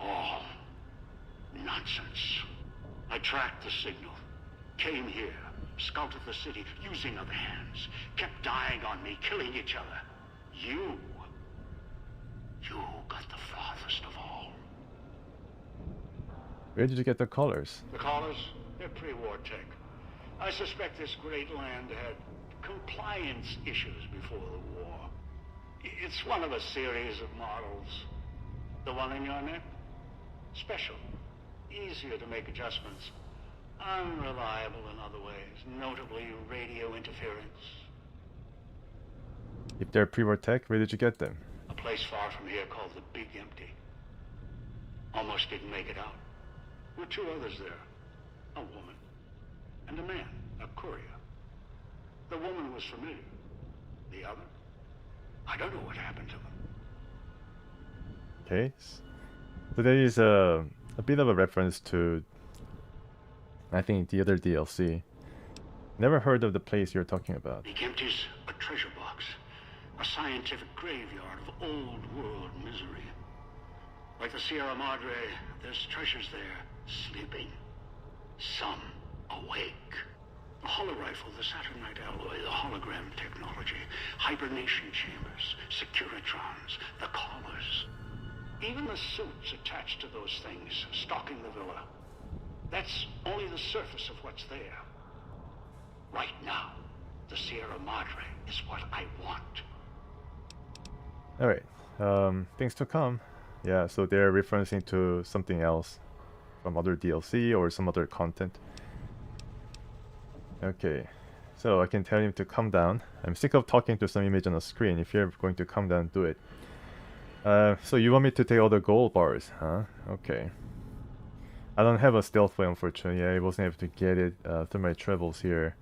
C: All nonsense. I tracked the signal, came here, scouted the city, using other hands, kept dying on me, killing each other. You got the farthest of all.
A: Where did you get the colors?
C: The collars, they're pre-war tech. I suspect this great land had compliance issues before the war. It's one of a series of models. The one in your neck? Special. Easier to make adjustments. Unreliable in other ways, notably radio interference.
A: If they're pre-war tech, where did you get them?
C: A place far from here called the Big Empty. Almost didn't make it out. Were 2 others there. A woman and a man, a courier. The woman was familiar. The other? I don't know what happened to them.
A: Okay. So there is a bit of a reference to, I think, the other DLC. Never heard of the place you're talking about.
C: Big Empty's a treasure box. A scientific graveyard of old world misery. Like the Sierra Madre, there's treasures there, sleeping. Some awake. The holorifle, the Saturnite alloy, the hologram technology, hibernation chambers, securitrons, the collars. Even the suits attached to those things, stalking the villa. That's only the surface of what's there. Right now, the Sierra Madre is what I want.
A: Alright, things to come. Yeah, so they're referencing to something else from other DLC or some other content. Okay, so I can tell him to calm down. I'm sick of talking to some image on the screen. If you're going to calm down, do it. So you want me to take all the gold bars, huh? Okay. I don't have a stealth way, unfortunately. I wasn't able to get it through my travels here.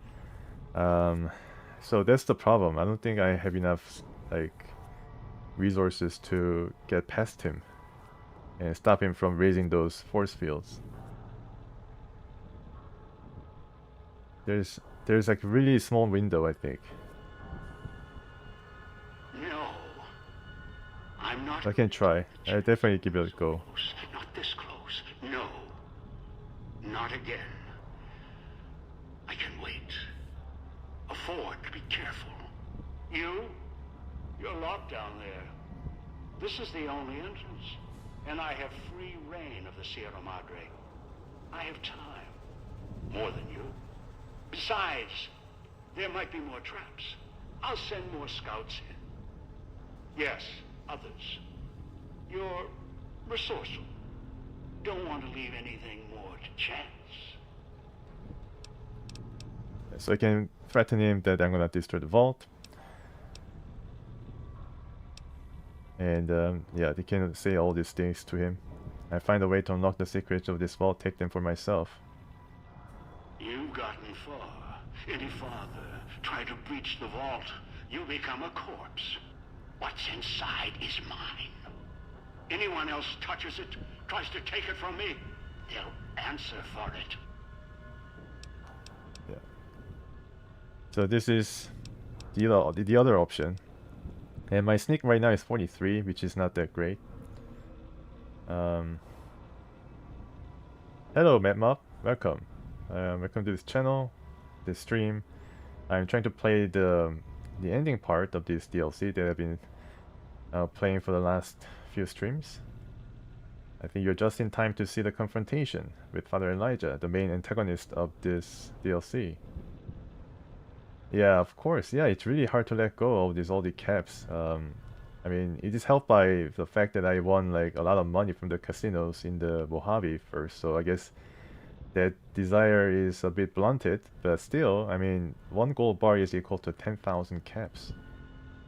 A: So that's the problem. I don't think I have enough, like, resources to get past him and stop him from raising those force fields. There's like a really small window, I think.
C: No. I'm not...
A: I can try. I'll definitely give it a go.
C: Close. Not this close. No. Not again. I can wait. Afford to be careful. You're locked down there. This is the only entrance. And I have free reign of the Sierra Madre. I have time. More than you. Besides, there might be more traps. I'll send more scouts in. Yes, others. You're Resourceful. Don't want to leave anything more to chance.
A: So I can threaten him that I'm gonna destroy the vault. And yeah, they can say all these things to him. I find a way to unlock the secrets of this vault, take them for myself.
C: You've gotten far. Any farther, try to breach the vault, you become a corpse. What's inside is mine. Anyone else touches it, tries to take it from me, they'll answer for it.
A: Yeah. So this is the other option. And my sneak right now is 43, which is not that great. Hello, MapMap. Welcome. Welcome to this channel, this stream. I'm trying to play the ending part of this DLC that I've been playing for the last few streams. I think you're just in time to see the confrontation with Father Elijah, the main antagonist of this DLC. Yeah, of course. Yeah, it's really hard to let go of all the caps. I mean, it is helped by the fact that I won like a lot of money from the casinos in the Mojave first, so I guess that desire is a bit blunted, but still, I mean, 1 gold bar is equal to 10,000 caps.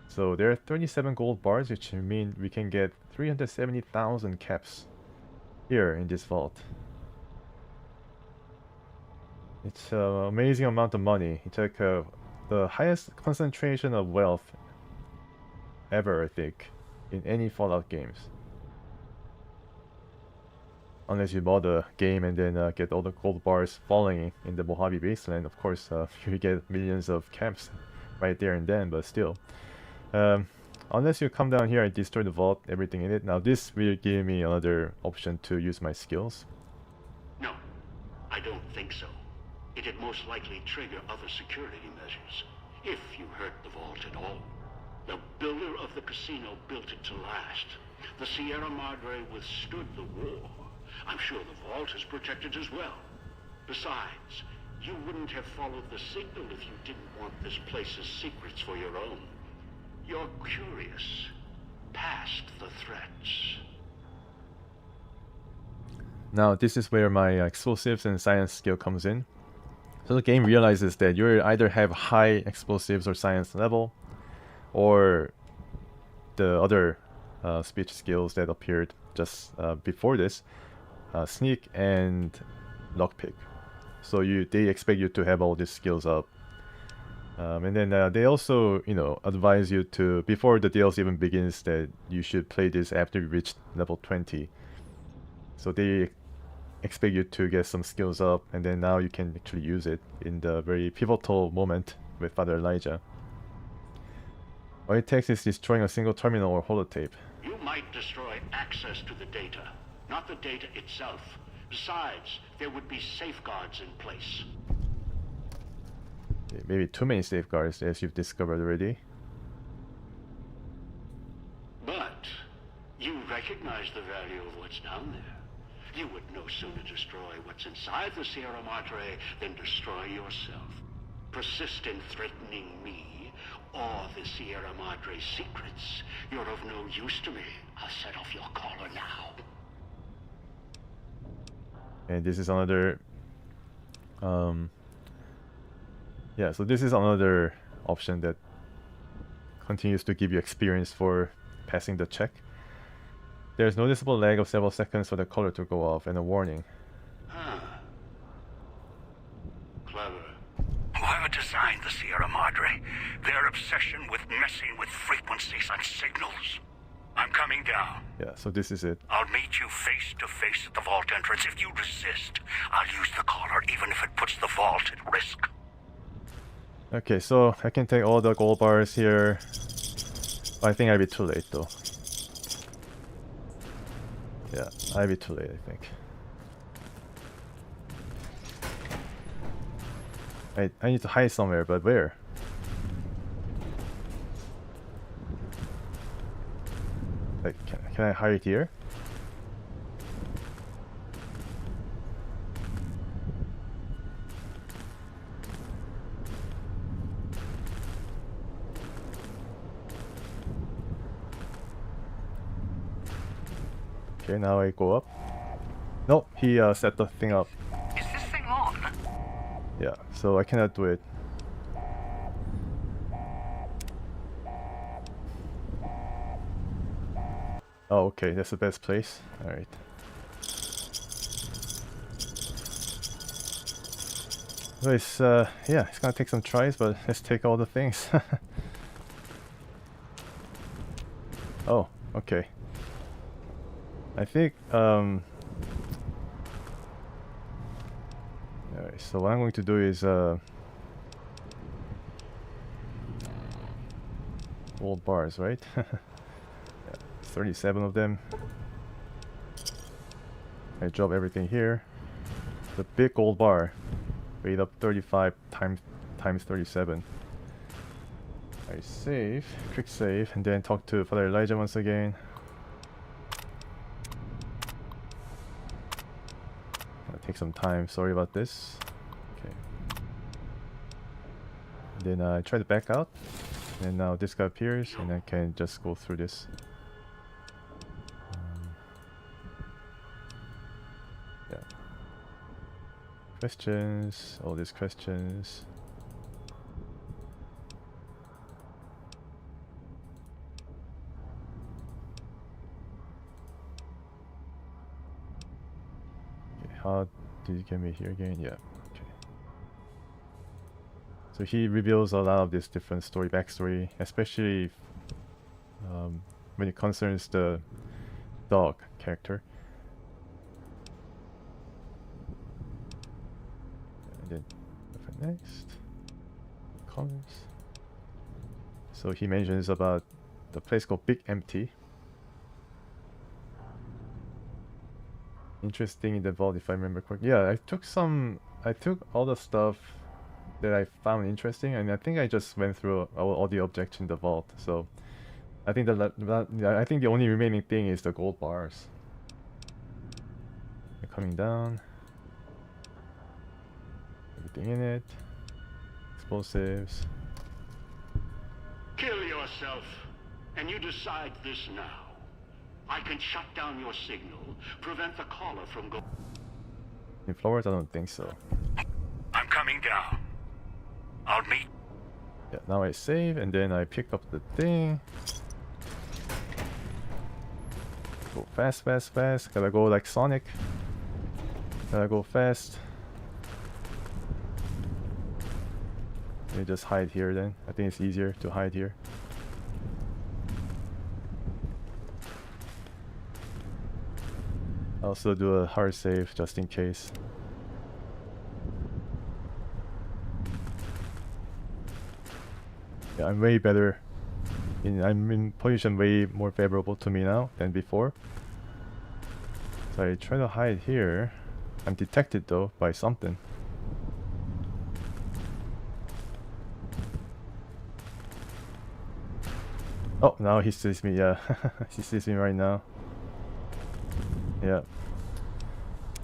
A: So there are 37 gold bars, which mean we can get 370,000 caps here in this vault. It's an amazing amount of money. It's like the highest concentration of wealth ever, I think, in any Fallout games. Unless you bought the game and then get all the gold bars falling in the Mojave Wasteland, of course, you get millions of caps right there and then, but still. Unless you come down here and destroy the vault, everything in it. Now this will give me another option to use my skills.
C: No, I don't think so. It'd most likely trigger other security measures, if you hurt the vault at all. The builder of the casino built it to last. The Sierra Madre withstood the war. I'm sure the vault is protected as well. Besides, you wouldn't have followed the signal if you didn't want this place's secrets for your own. You're curious, past the threats.
A: Now this is where my explosives and science skill comes in. So the game realizes that you either have high explosives or science level, or the other speech skills that appeared just before this, sneak and lockpick. So they expect you to have all these skills up. And then they also, advise you to, before the DLC even begins, that you should play this after you reach level 20. So they expect you to get some skills up, and then now you can actually use it in the very pivotal moment with Father Elijah. All it takes is destroying a single terminal or holotape.
C: You might destroy access to the data, not the data itself. Besides, there would be safeguards in place.
A: Maybe too many safeguards, as you've discovered already.
C: But you recognize the value of what's down there. You would no sooner destroy what's inside the Sierra Madre than destroy yourself. Persist in threatening me or the Sierra Madre's secrets. You're of no use to me. I'll set off your collar now.
A: And this is another yeah, so this is another option that continues to give you experience for passing the check. There's noticeable lag of several seconds for the color to go off, and a warning.
C: Clever.
E: Whoever designed the Sierra Madre, their obsession with messing with frequencies and signals. I'm coming down.
A: Yeah, so this is it.
E: I'll meet you face to face at the vault entrance. If you resist, I'll use the collar, even if it puts the vault at risk.
A: Okay, so I can take all the gold bars here. I think I'll be too late though. Yeah, I'll be too late, I think. I need to hide somewhere, but where? Like, can I hide here? Okay, now I go up. Nope, he set the thing up.
E: Is this thing on?
A: Yeah, so I cannot do it. Oh, okay, that's the best place. Alright. So it's, yeah, it's gonna take some tries, but let's take all the things. Oh, okay. I think, alright, so what I'm going to do is, gold bars, right? Yeah, 37 of them. I drop everything here. The big gold bar, weight up 35 times 37. I save, quick save, and then talk to Father Elijah once again. Gonna take some time, sorry about this. Okay. Then I try to back out, and now this guy appears, and I can just go through this. Yeah. Questions, all these questions. How did you get me here again? Yeah, okay. So he reveals a lot of this different story, backstory, especially when it concerns the dog character. And then next, colors. So he mentions about the place called Big Empty. Interesting in the vault, if I remember correctly. Yeah, I took all the stuff that I found interesting, and I think I just went through all the objects in the vault. So I think I think the only remaining thing is the gold bars. They're coming down. Everything in it. Explosives.
C: Kill yourself, and you decide this now. I can shut down your signal, prevent the caller from going.
A: In Flowers, I don't think so.
E: I'm coming down. I'll meet.
A: Yeah, now I save, and then I pick up the thing. Go fast, fast, fast. Gotta go like Sonic. Gotta go fast. Let me just hide here then. I think it's easier to hide here. I'll also do a hard save just in case. Yeah, I'm way better. I'm in position way more favorable to me now than before. So I try to hide here. I'm detected though by something. Oh, now he sees me, yeah. He sees me right now. Yeah.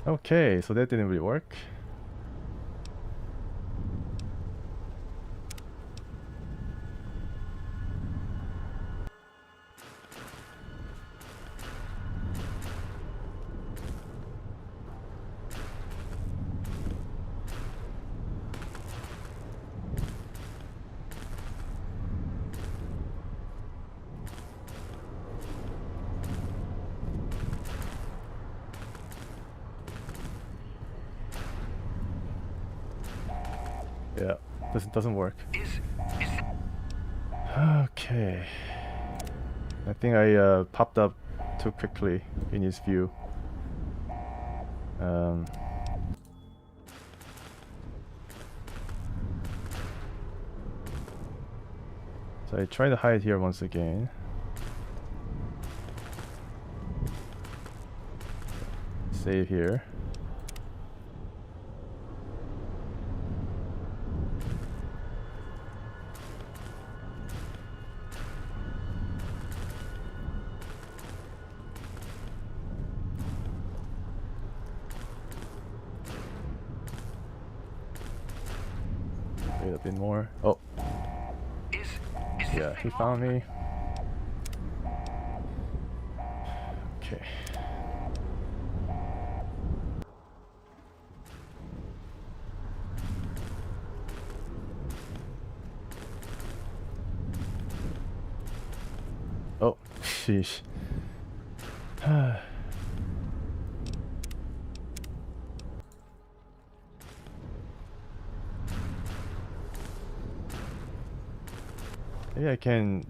A: Okay, so that didn't really work. Yeah, doesn't work. Okay. I think I popped up too quickly in his view. So I try to hide here once again. Save here. Wait a bit more. Oh. Yeah, he found me. Okay. Sheesh. Maybe I can,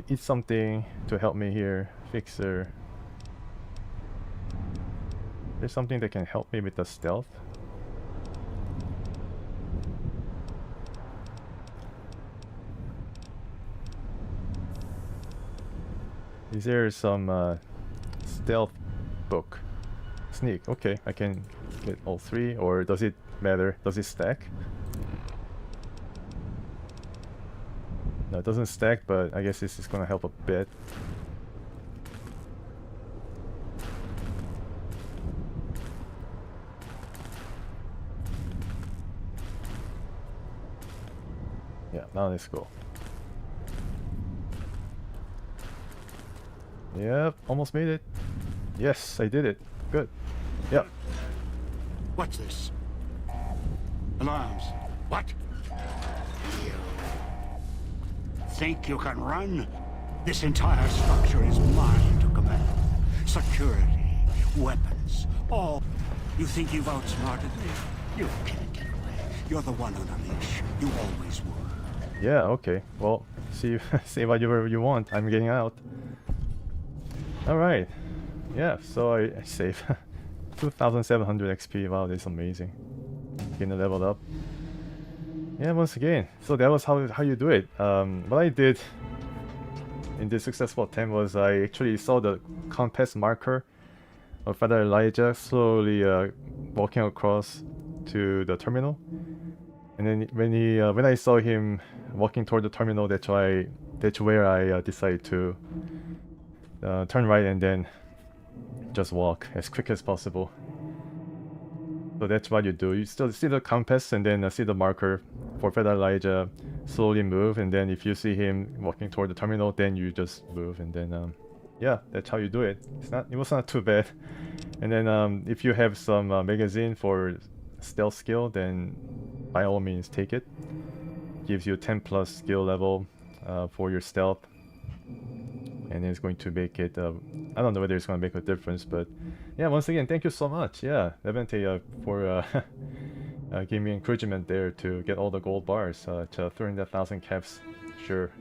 A: eat something to help me here. Fixer. There's something that can help me with the stealth. Is there some stealth book? Sneak. Okay, I can get all three, or does it matter? Does it stack? No, it doesn't stack, but I guess this is gonna help a bit. Yeah, now let's go. Yep, almost made it. Yes, I did it. Good. Yep.
C: What's this? Alarms. What? You think you can run? This entire structure is mine to command. Security, weapons, all. You think you've outsmarted me? You can't get away. You're the one on a leash. You always were.
A: Yeah, okay. Well, see see whatever you want. I'm getting out. Alright. Yeah, so I save 2700 XP. Wow, that's amazing. Getting leveled up. Yeah, once again. So that was how you do it. What I did in this successful attempt was I actually saw the compass marker of Father Elijah slowly walking across to the terminal. And then when I saw him walking toward the terminal, that's where I decided to turn right and then just walk as quick as possible. So that's what you do. You still see the compass and then see the marker for Father Elijah, slowly move, and then if you see him walking toward the terminal, then you just move, and then yeah, that's how you do it. It was not too bad. And then if you have some magazine for stealth skill, then by all means take it. Gives you 10 plus skill level for your stealth, and it's going to make it I don't know whether it's going to make a difference, but yeah, once again, thank you so much. Yeah, Levante for giving me encouragement there to get all the gold bars to 300,000 caps. Sure,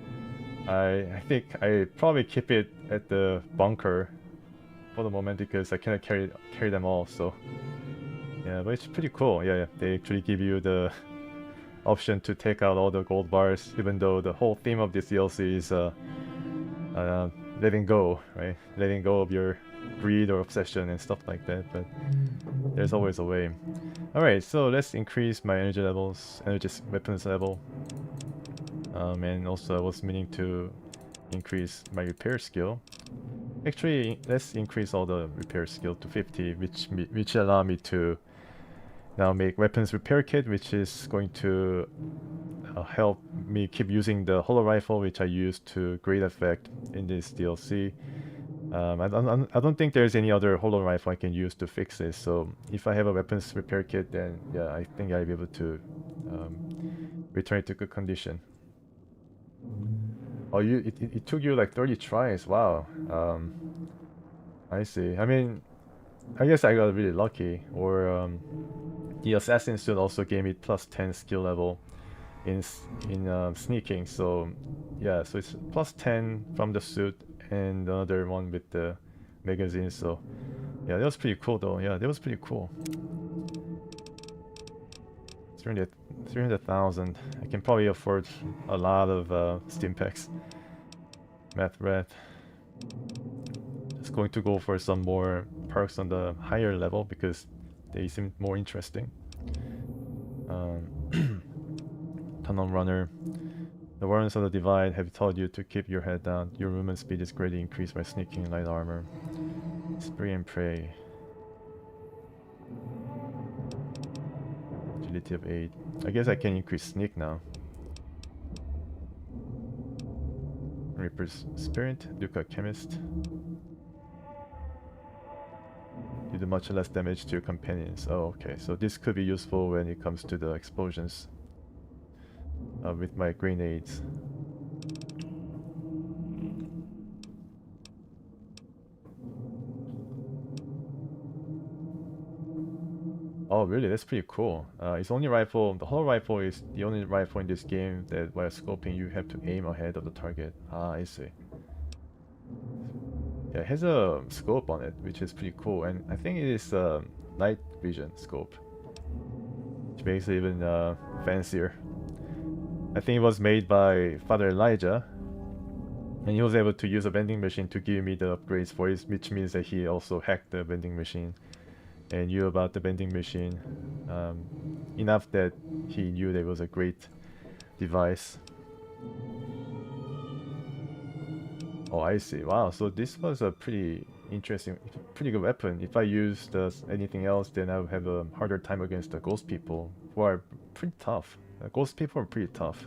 A: I think I probably keep it at the bunker for the moment because I cannot carry them all. So yeah, but it's pretty cool. Yeah, they actually give you the option to take out all the gold bars, even though the whole theme of this DLC is letting go, right? Letting go of your greed or obsession and stuff like that, but there's always a way. Alright, so let's increase my energy levels, weapons level. And also I was meaning to increase my repair skill. Actually, let's increase all the repair skill to 50, which allow me to now make weapons repair kit, which is going to help me keep using the holo rifle, which I used to great effect in this DLC. I don't think there's any other holo rifle I can use to fix this, so if I have a weapons repair kit, then yeah, I think I'll be able to return it to good condition. Oh, it took you like 30 tries. Wow. I see. I mean, I guess I got really lucky, or the assassin suit also gave me plus 10 skill level in sneaking, so yeah, so it's plus 10 from the suit and another one with the magazine. So yeah, that was pretty cool though. Yeah, that was pretty cool. 300,000. I can probably afford a lot of Steam packs. Math red. Just going to go for some more perks on the higher level because they seem more interesting. Tunnel runner. The warriors of the divide have told you to keep your head down. Your movement speed is greatly increased by sneaking light armor. Spray and pray. Agility of 8. I guess I can increase sneak now. Reaper's Spirit, Duca Chemist. You do much less damage to your companions. Oh, okay. So this could be useful when it comes to the explosions. With my grenades. Oh, really? That's pretty cool. It's only rifle. The whole rifle is the only rifle in this game that while scoping you have to aim ahead of the target. Ah, I see. Yeah, it has a scope on it, which is pretty cool, and I think it is night vision scope, which makes it even fancier. I think it was made by Father Elijah, and he was able to use a vending machine to give me the upgrades for it, which means that he also hacked the vending machine and knew about the vending machine enough that he knew that it was a great device. Oh, I see. Wow, so this was a pretty interesting, pretty good weapon. If I used anything else, then I would have a harder time against the ghost people, who are pretty tough. Ghost people are pretty tough.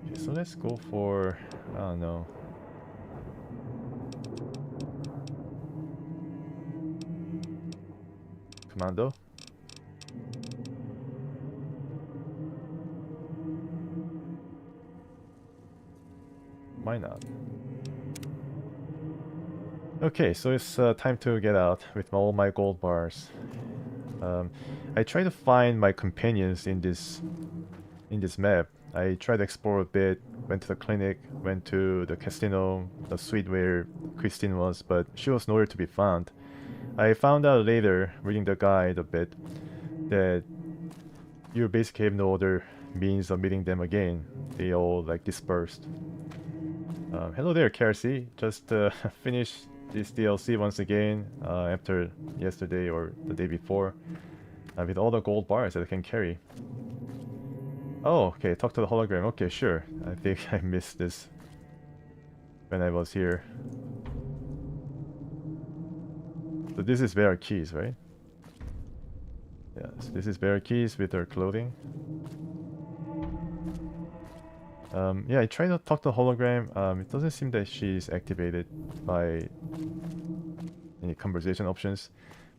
A: Okay, so let's go for, I don't know. Commando? Why not? Okay, so it's time to get out with all my gold bars. I try to find my companions in this map. I tried to explore a bit, went to the clinic, went to the casino, the suite where Christine was, but she was nowhere to be found. I found out later, reading the guide a bit, that you basically have no other means of meeting them again. They all like dispersed. Hello there, Kelsey. Just finished this DLC once again after yesterday or the day before with all the gold bars that I can carry. Oh, okay, talk to the hologram. Okay, sure. I think I missed this when I was here. So this is Vera Keys, right? Yes, this is Vera Keys with her clothing. Yeah, I tried to talk to the hologram. It doesn't seem that she's activated by any conversation options.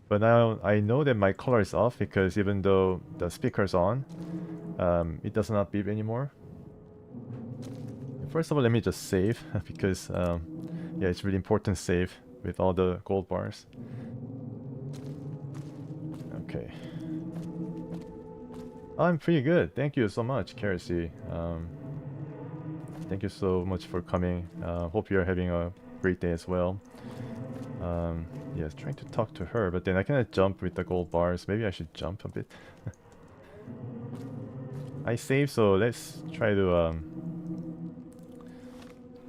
A: But now I know that my color is off because even though the speaker's on, it does not beep anymore. First of all, let me just save because yeah, it's really important to save with all the gold bars. Okay. I'm pretty good. Thank you so much, Kelsey. Thank you so much for coming. Hope you're having a great day as well. Yes, trying to talk to her, but then I cannot jump with the gold bars. Maybe I should jump a bit. I saved, so let's try to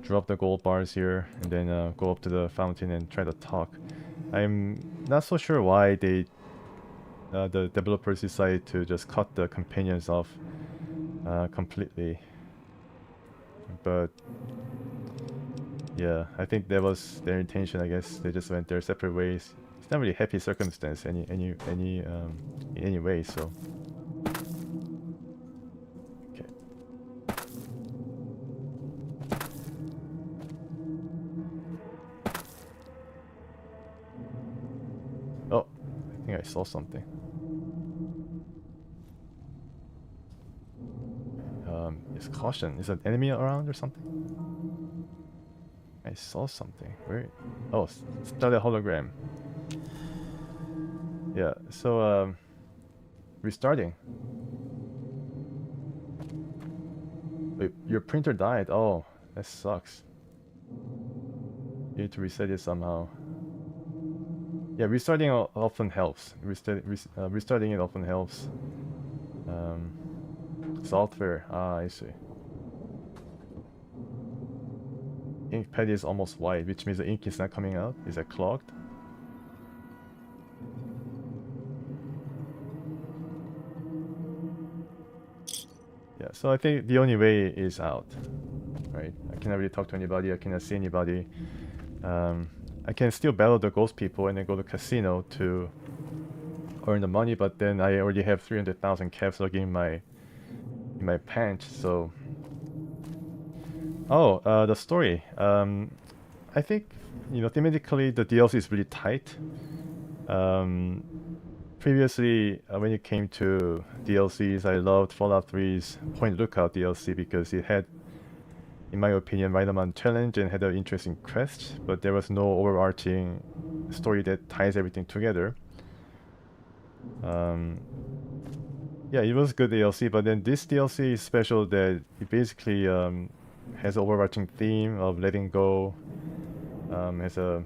A: drop the gold bars here and then go up to the fountain and try to talk. I'm not so sure why they the developers decided to just cut the companions off completely, but yeah, I think that was their intention. I guess they just went their separate ways. It's not really happy circumstance in any way. So okay. Oh, I think I saw something. Is caution. Is an enemy around or something? I saw something. Where? Oh, start a hologram. Yeah, so restarting. Wait, your printer died. Oh, that sucks. You need to reset it somehow. Yeah, restarting often helps. Restarting it often helps. Software. Ah, I see. Ink pad is almost white, which means the ink is not coming out. Is that clogged? Yeah, so I think the only way is out, right? I cannot really talk to anybody, I cannot see anybody. I can still battle the ghost people and then go to casino to earn the money, but then I already have 300,000 caps looking in my pants, so... Oh, the story. I think, thematically the DLC is really tight. Previously, when it came to DLCs, I loved Fallout 3's Point Lookout DLC because it had, in my opinion, right amount challenge and had an interesting quest, but there was no overarching story that ties everything together. Yeah, it was good DLC, but then this DLC is special that it basically has an overarching theme of letting go. Has a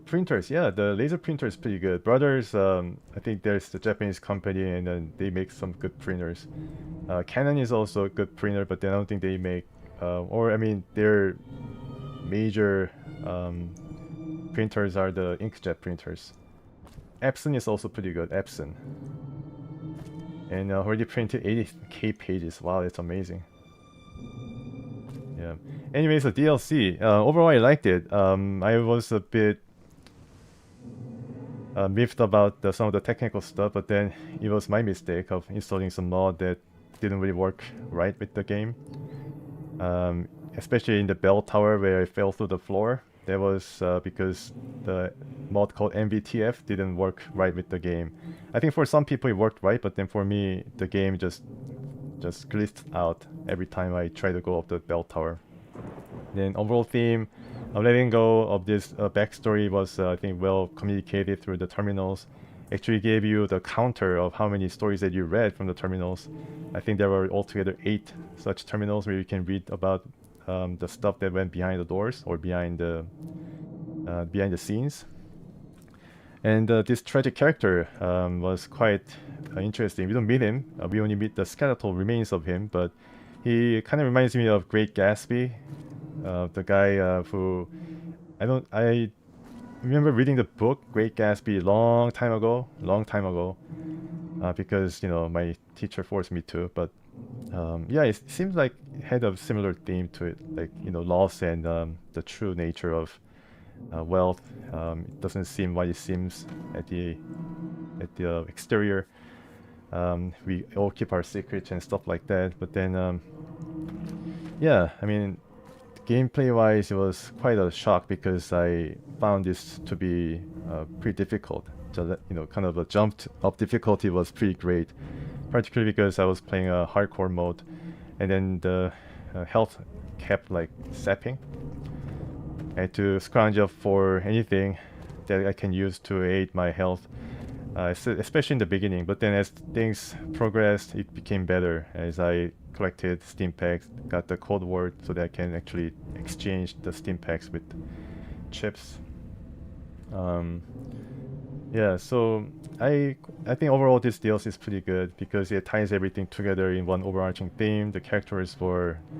A: printers. Yeah, the laser printer is pretty good. Brothers, I think there's the Japanese company, and then they make some good printers. Canon is also a good printer, but then I don't think they make, or I mean, their major printers are the inkjet printers. Epson is also pretty good. Epson, and already printed 80k pages. Wow, that's amazing. Yeah. Anyways, the DLC. Overall, I liked it. I was a bit miffed about some of the technical stuff, but then it was my mistake of installing some mod that didn't really work right with the game. Especially in the bell tower where I fell through the floor. That was because the mod called MVTF didn't work right with the game. I think for some people it worked right, but then for me the game just glitched out every time I try to go up the bell tower. Then overall theme of letting go of this backstory was I think well communicated through the terminals. Actually gave you the counter of how many stories that you read from the terminals. I think there were altogether 8 such terminals where you can read about the stuff that went behind the doors or behind the scenes. And this tragic character was quite interesting. We don't meet him. We only meet the skeletal remains of him, but he kind of reminds me of Great Gatsby, the guy who I remember reading the book Great Gatsby long time ago, because my teacher forced me to. But yeah, it seems like it had a similar theme to it, like loss and the true nature of wealth. It doesn't seem what it seems at the exterior. We all keep our secrets and stuff like that. But then, yeah, I mean, gameplay-wise, it was quite a shock because I found this to be pretty difficult. So that, kind of a jumped up difficulty was pretty great, particularly because I was playing a hardcore mode, and then the health kept like sapping. I had to scrounge up for anything that I can use to aid my health, especially in the beginning. But then as things progressed, it became better as I collected Steam packs, got the code word so that I can actually exchange the Steam packs with chips. Yeah, so I think overall this DLC is pretty good because it ties everything together in one overarching theme. The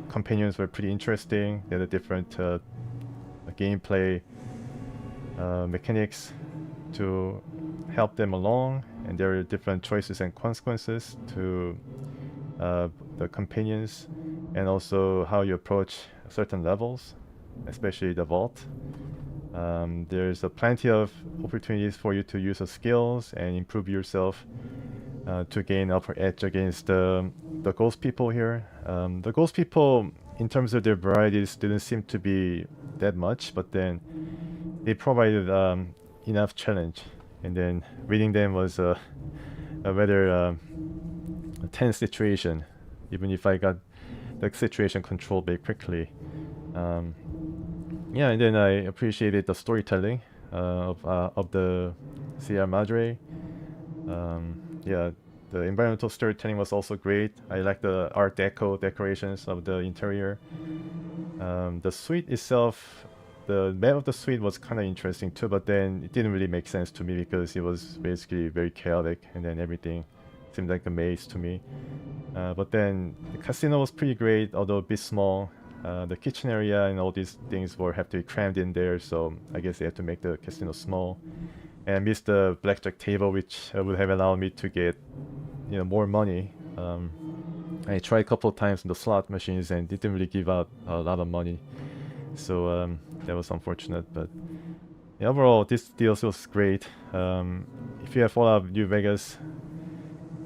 A: companions were pretty interesting. They had a different gameplay mechanics to help them along, and there are different choices and consequences to the companions, and also how you approach certain levels, especially the vault. There's plenty of opportunities for you to use the skills and improve yourself to gain upper edge against the ghost people here. The ghost people, in terms of their varieties, didn't seem to be that much, but then they provided enough challenge, and then reading them was a rather tense situation, even if I got the situation controlled very quickly. Yeah, and then I appreciated the storytelling of the Sierra Madre. Yeah, the environmental storytelling was also great. I like the Art Deco decorations of the interior. The suite itself, the map of the suite was kind of interesting too, but then it didn't really make sense to me because it was basically very chaotic, and then everything seemed like a maze to me. But then the casino was pretty great, although a bit small. The kitchen area and all these things have to be crammed in there, so I guess they had to make the casino small. And I missed the blackjack table, which would have allowed me to get more money. I tried a couple of times on the slot machines and didn't really give out a lot of money, so that was unfortunate. But yeah, overall this DLC was great. If you have Fallout New Vegas,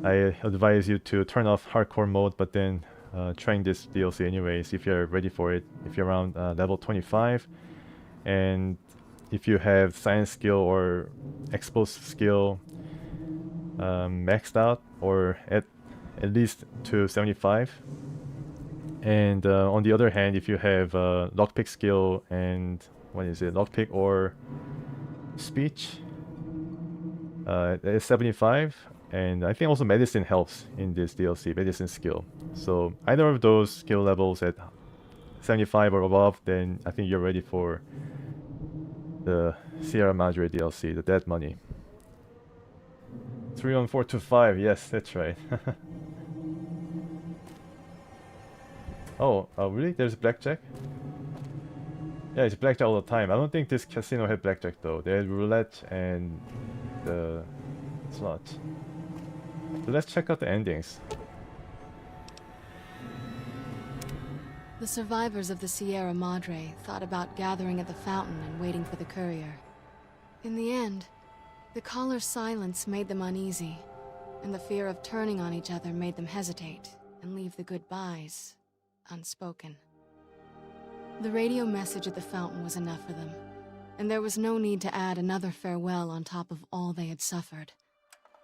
A: I advise you to turn off hardcore mode, but then trying this DLC anyways if you're ready for it. If you're around level 25, and if you have science skill or explosive skill maxed out or at least to 75, and on the other hand, if you have lockpick skill and lockpick or speech is 75, and I think also medicine helps in this DLC, medicine skill. So either of those skill levels at 75 or above, then I think you're ready for the Sierra Madre DLC, the Dead Money. 31425, yes, that's right. Oh, really? There's blackjack? Yeah, it's blackjack all the time. I don't think this casino had blackjack though. They had roulette and the slot. So let's check out the endings.
B: The survivors of the Sierra Madre thought about gathering at the fountain and waiting for the courier. In the end, the caller's silence made them uneasy, and the fear of turning on each other made them hesitate and leave the goodbyes unspoken. The radio message at the fountain was enough for them, and there was no need to add another farewell on top of all they had suffered.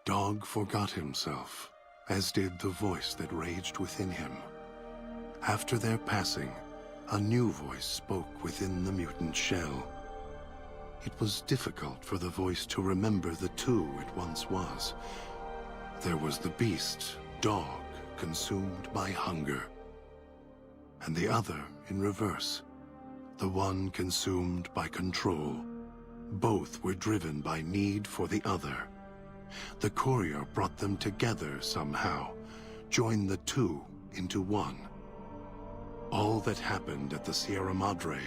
F: Dog forgot himself, as did the voice that raged within him. After their passing, a new voice spoke within the mutant shell. It was difficult for the voice to remember the two it once was. There was the beast, Dog, consumed by hunger. And the other in reverse, the one consumed by control. Both were driven by need for the other. The courier brought them together somehow, joined the two into one. All that happened at the Sierra Madre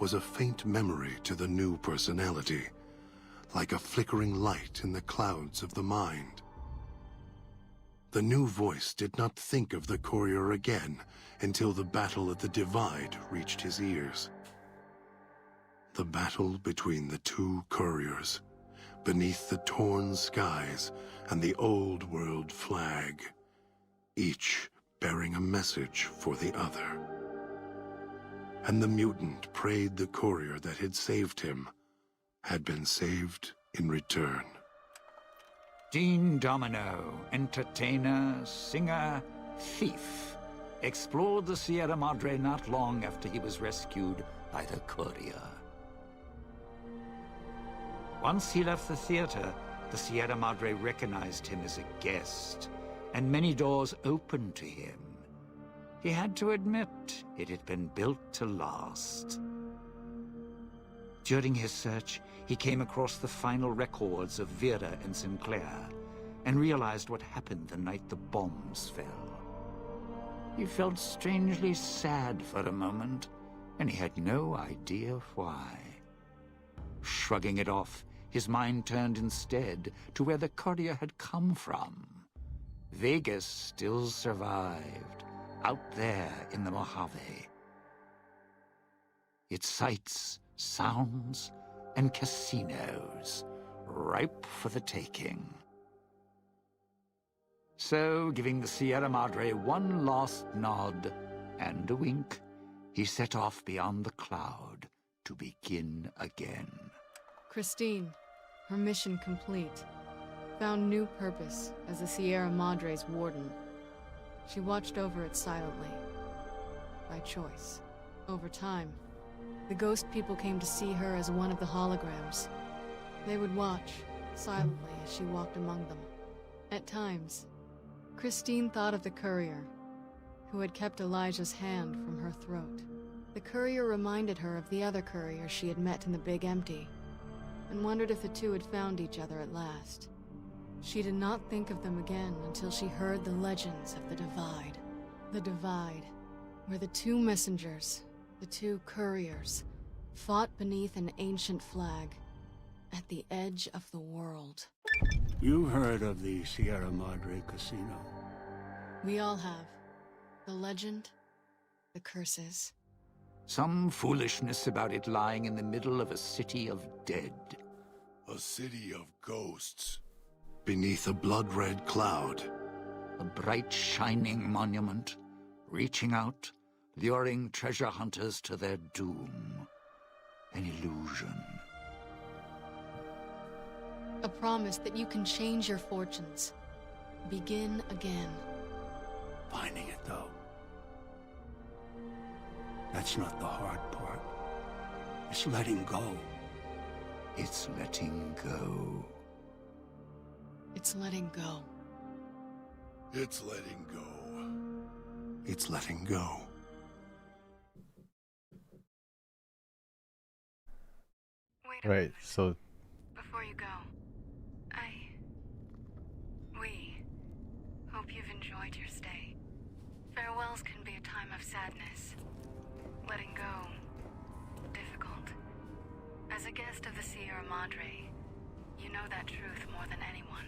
F: was a faint memory to the new personality, like a flickering light in the clouds of the mind. The new voice did not think of the courier again until the battle at the Divide reached his ears. The battle between the two couriers, beneath the torn skies and the old world flag, each bearing a message for the other. And the mutant prayed the courier that had saved him had been saved in return.
E: Dean Domino, entertainer, singer, thief, explored the Sierra Madre not long after he was rescued by the courier. Once he left the theater, the Sierra Madre recognized him as a guest, and many doors opened to him. He had to admit it had been built to last. During his search, he came across the final records of Vera and Sinclair, and realized what happened the night the bombs fell. He felt strangely sad for a moment, and he had no idea why. Shrugging it off, his mind turned instead to where the courier had come from. Vegas still survived, out there in the Mojave. Its sights, sounds, and casinos, ripe for the taking. So, giving the Sierra Madre one last nod and a wink, he set off beyond the cloud to begin again.
B: Christine, her mission complete, found new purpose as the Sierra Madre's warden. She watched over it silently, by choice. Over time, the ghost people came to see her as one of the holograms. They would watch, silently, as she walked among them. At times, Christine thought of the courier, who had kept Elijah's hand from her throat. The courier reminded her of the other courier she had met in the Big Empty, and wondered if the two had found each other at last. She did not think of them again until she heard the legends of the Divide. The Divide, where the two messengers, the two couriers, fought beneath an ancient flag, at the edge of the world.
D: You heard of the Sierra Madre Casino?
B: We all have. The legend, the curses.
E: Some foolishness about it lying in the middle of a city of dead.
F: A city of ghosts. Beneath a blood-red cloud.
E: A bright, shining monument, reaching out, luring treasure hunters to their doom. An illusion.
B: A promise that you can change your fortunes. Begin again.
D: Finding it, though. That's not the hard part. It's letting go.
E: It's letting go.
B: It's letting go.
F: It's letting go. It's letting go.
B: Wait a
A: Right,
B: moment.
A: so
B: Before you go, we hope you've enjoyed your stay. Farewells can be a time of sadness. Letting go, difficult. As a guest of the Sierra Madre, you know that truth more than anyone.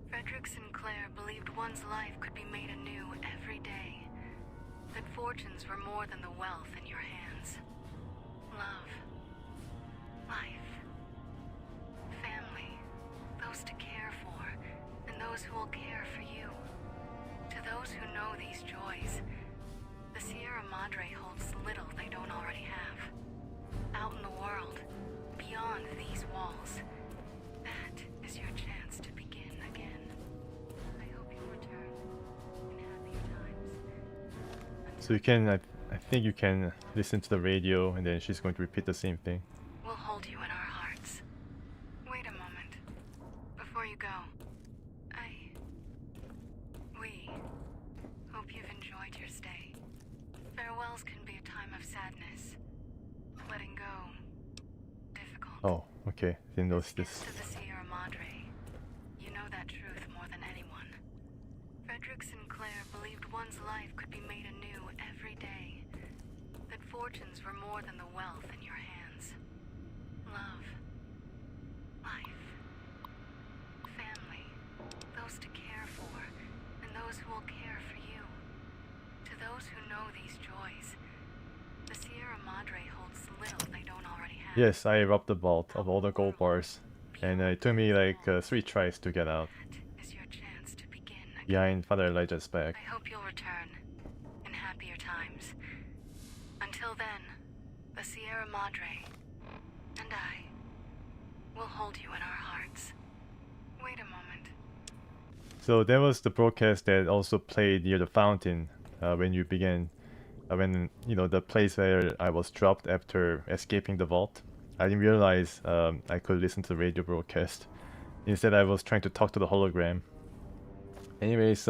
B: Frederick Sinclair believed one's life could be made anew every day. That fortunes were more than the wealth in your hands. Love. Life. Family. Those to care for, and those who will care for you. To those who know these joys, the Sierra Madre holds little they don't already have. Out in the world, beyond these walls, that is your chance to begin again. I hope you'll return in happier times.
A: you can, I think you can listen to the radio, and then she's going to repeat the same thing.
B: We'll hold you in our hearts. Wait a moment. Before you go, we hope you've enjoyed your stay. Farewells can be a time of sadness. Letting go, difficult.
A: Oh, okay, didn't notice this.
B: To the Sierra Madre, you know that truth more than anyone. Frederick Sinclair believed one's life could be made anew every day. That fortunes were more than the wealth in your hands. Love. Life. Family. Those to care for, and those who will care for you. To those who know these joys, the Sierra Madre holds little they don't already have.
A: Yes, I robbed the vault of all the gold bars, and it took me like 3 tries to get out.
B: That is your chance to begin again.
A: Behind Father Elijah's back.
B: I hope you'll return in happier times. Until then, the Sierra Madre and I will hold you in our hearts. Wait a moment.
A: So that was the broadcast that also played near the fountain when you began, when, you know, the place where I was dropped after escaping the vault. I didn't realize I could listen to the radio broadcast. Instead, I was trying to talk to the hologram. Anyways,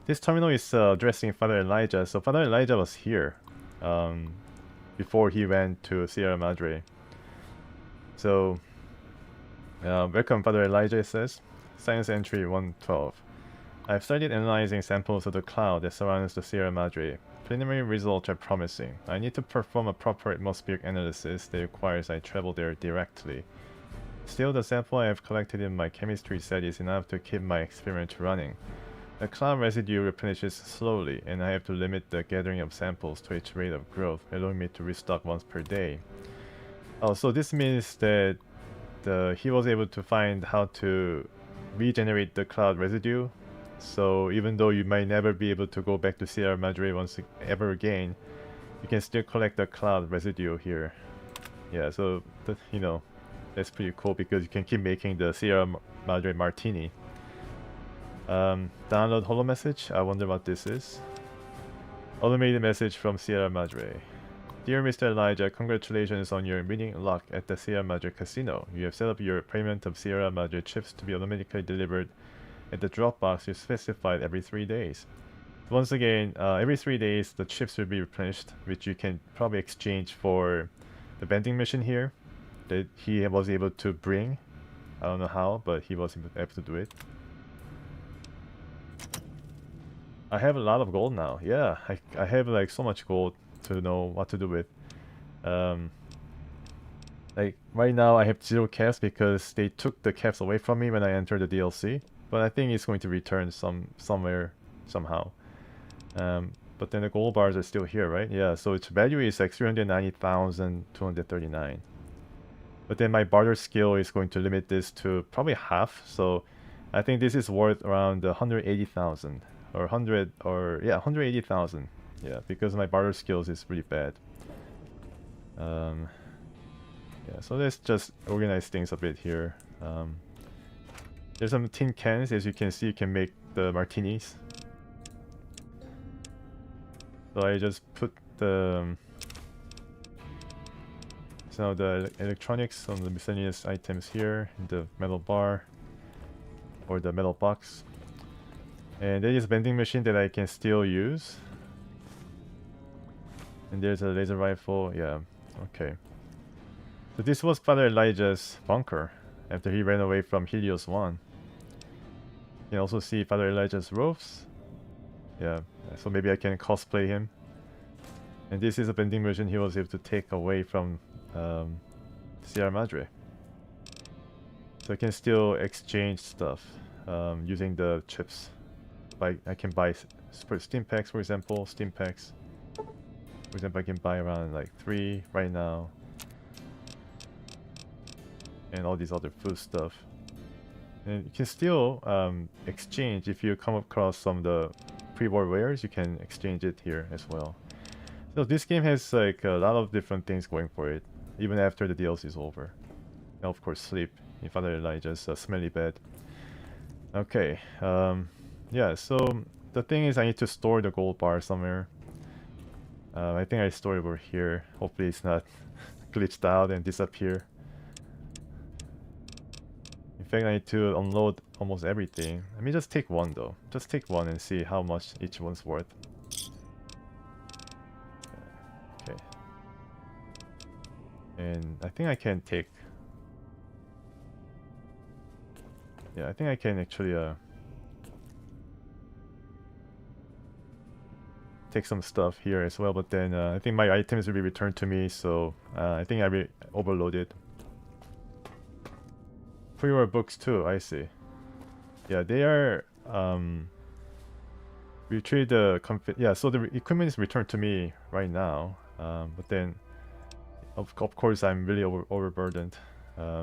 A: this terminal is addressing Father Elijah. So Father Elijah was here before he went to Sierra Madre. So, welcome Father Elijah, it says. Science entry 112. I've started analyzing samples of the cloud that surrounds the Sierra Madre. Preliminary results are promising. I need to perform a proper atmospheric analysis that requires I travel there directly. Still, the sample I have collected in my chemistry set is enough to keep my experiment running. The cloud residue replenishes slowly, and I have to limit the gathering of samples to its rate of growth, allowing me to restock once per day. Oh, so this means that he was able to find how to regenerate the cloud residue. So even though you might never be able to go back to Sierra Madre once ever again, you can still collect the cloud residue here. Yeah, so you know, that's pretty cool because you can keep making the Sierra Madre martini. Download holo message. I wonder what this is. Automated message from Sierra Madre. Dear Mr. Elijah, congratulations on your winning luck at the Sierra Madre Casino. You have set up your payment of Sierra Madre chips to be automatically delivered at the drop box you specified every 3 days. Once again, every 3 days the chips will be replenished, which you can probably exchange for the vending machine here that he was able to bring. I don't know how, but he was able to do it. I have a lot of gold now. Yeah, I have like so much gold to know what to do with. Like right now I have 0 caps because they took the caps away from me when I entered the DLC. But I think it's going to return somewhere somehow. But then the gold bars are still here, right? Yeah, so its value is like 390,239. But then my barter skill is going to limit this to probably half. So I think this is worth around 180,000 or 100 or yeah, 180,000. Yeah, because my barter skills is really bad. Yeah, so let's just organize things a bit here. There's some tin cans, as you can see. You can make the martinis. So I just put the So the electronics on the miscellaneous items here in the metal bar or the metal box. And there is a vending machine that I can still use. And there's a laser rifle. Yeah, okay. So this was Father Elijah's bunker after he ran away from Helios 1. You can also see Father Elijah's robes. Yeah, so maybe I can cosplay him. And this is a vending machine he was able to take away from Sierra Madre. So I can still exchange stuff using the chips. I can buy Steam packs, for example. Steam packs. For example, I can buy around like 3 right now. And all these other food stuff. And you can still exchange if you come across some of the pre-war wares. You can exchange it here as well. So this game has like a lot of different things going for it, even after the DLC is over. And of course, sleep in Father Elijah's smelly bed. Okay, yeah. So the thing is, I need to store the gold bar somewhere. I think I store it over here. Hopefully, it's not glitched out and disappear. In fact, I need to unload almost everything. Let me just take one though. Just take one and see how much each one's worth. Okay. And I think I can take... Yeah, I think I can actually take some stuff here as well, but then I think my items will be returned to me, so I think I overloaded. Pre-war books too, I see. Yeah, they are retrieve the yeah, so the equipment is returned to me right now, but then of course I'm really overburdened,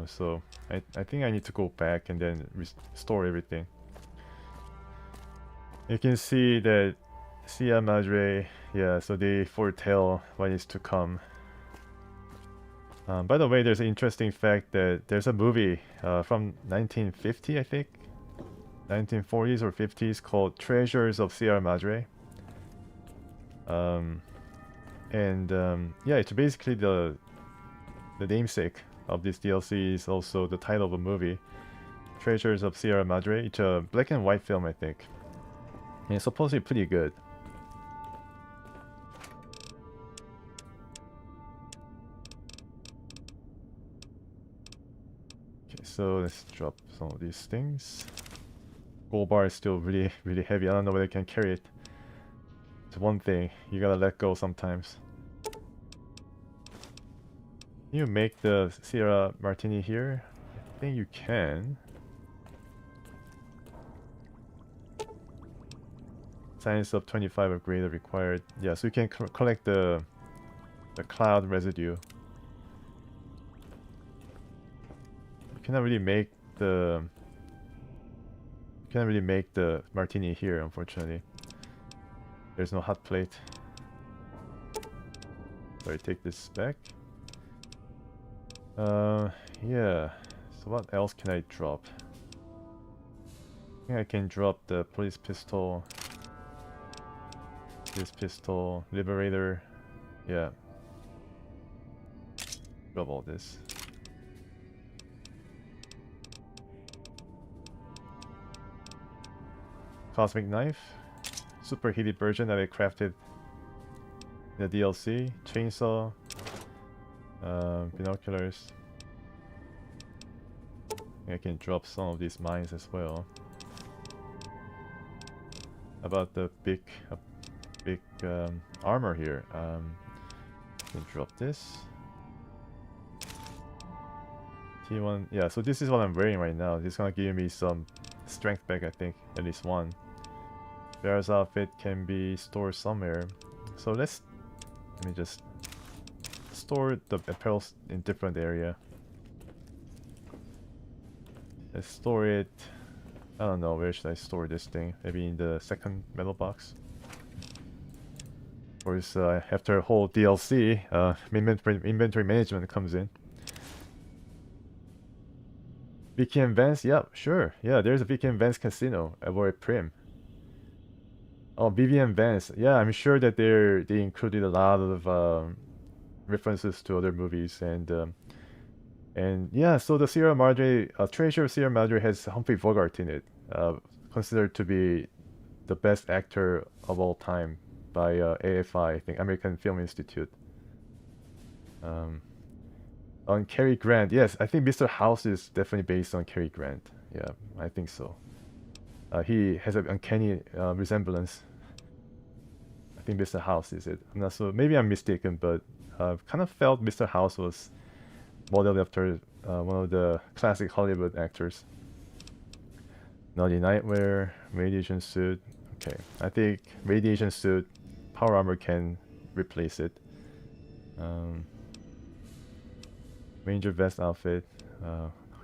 A: so I think I need to go back and then restore everything. You can see that Sierra Madre, yeah, so they foretell what is to come. By the way, there's an interesting fact that there's a movie from 1950, I think, 1940s or 50s, called Treasures of Sierra Madre. Yeah, it's basically the namesake of this DLC is also the title of a movie, Treasures of Sierra Madre. It's a black and white film, I think. And it's supposedly pretty good. So let's drop some of these things. Gold bar is still really heavy. I don't know whether I can carry it. It's one thing, you gotta let go sometimes. Can you make the Sierra Martini here? I think you can. Science of 25 or greater required. Yeah, so you can collect the cloud residue. Cannot really make the martini here, unfortunately. There's no hot plate. So I take this back. Yeah. So what else can I drop? I think I can drop the police pistol. This pistol, liberator. Yeah. Drop all this. Cosmic knife, superheated version that I crafted in the DLC, chainsaw, binoculars. I can drop some of these mines as well. About the big armor here, can drop this. T1, yeah. So this is what I'm wearing right now. This is gonna give me some strength back, I think, at least one. Bear's outfit can be stored somewhere. So let me just store the apparel in different area. Let's store it. I don't know, where should I store this thing? Maybe in the second metal box. Of course, after a whole DLC, inventory management comes in. VKM Vance, yeah, sure. Yeah, there's a VKM Vance casino at Prim. Oh, BVM Vance. Yeah, I'm sure that they included a lot of references to other movies, and yeah. So the Sierra Madre, Treasure of Sierra Madre has Humphrey Bogart in it, considered to be the best actor of all time by AFI, I think, American Film Institute. On Cary Grant, yes, I think Mr. House is definitely based on Cary Grant. Yeah, I think so. He has an uncanny resemblance. I think Mr. House is it. I'm not so. Maybe I'm mistaken, but kind of felt Mr. House was modeled after one of the classic Hollywood actors. Naughty Nightmare, Radiation Suit. Okay, I think Radiation Suit, Power Armor can replace it. Ranger Vest outfit,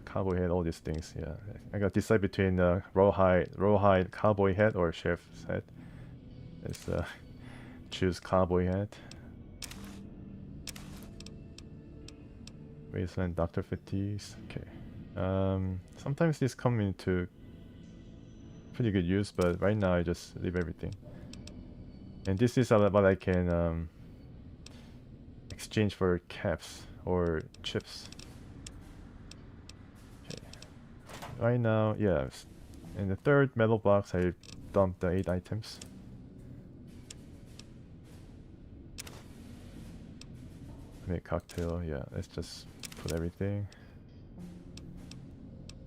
A: cowboy hat, all these things. Yeah, I got to decide between rawhide cowboy hat or chef's hat. Let's choose cowboy hat. Wasteland Doctor Fatigues. Okay. Sometimes these come into pretty good use, but right now I just leave everything. And this is what I can exchange for caps or chips. Okay. Right now, yeah. In the third metal box, I dumped the 8 items. Make cocktail, yeah. Let's just put everything.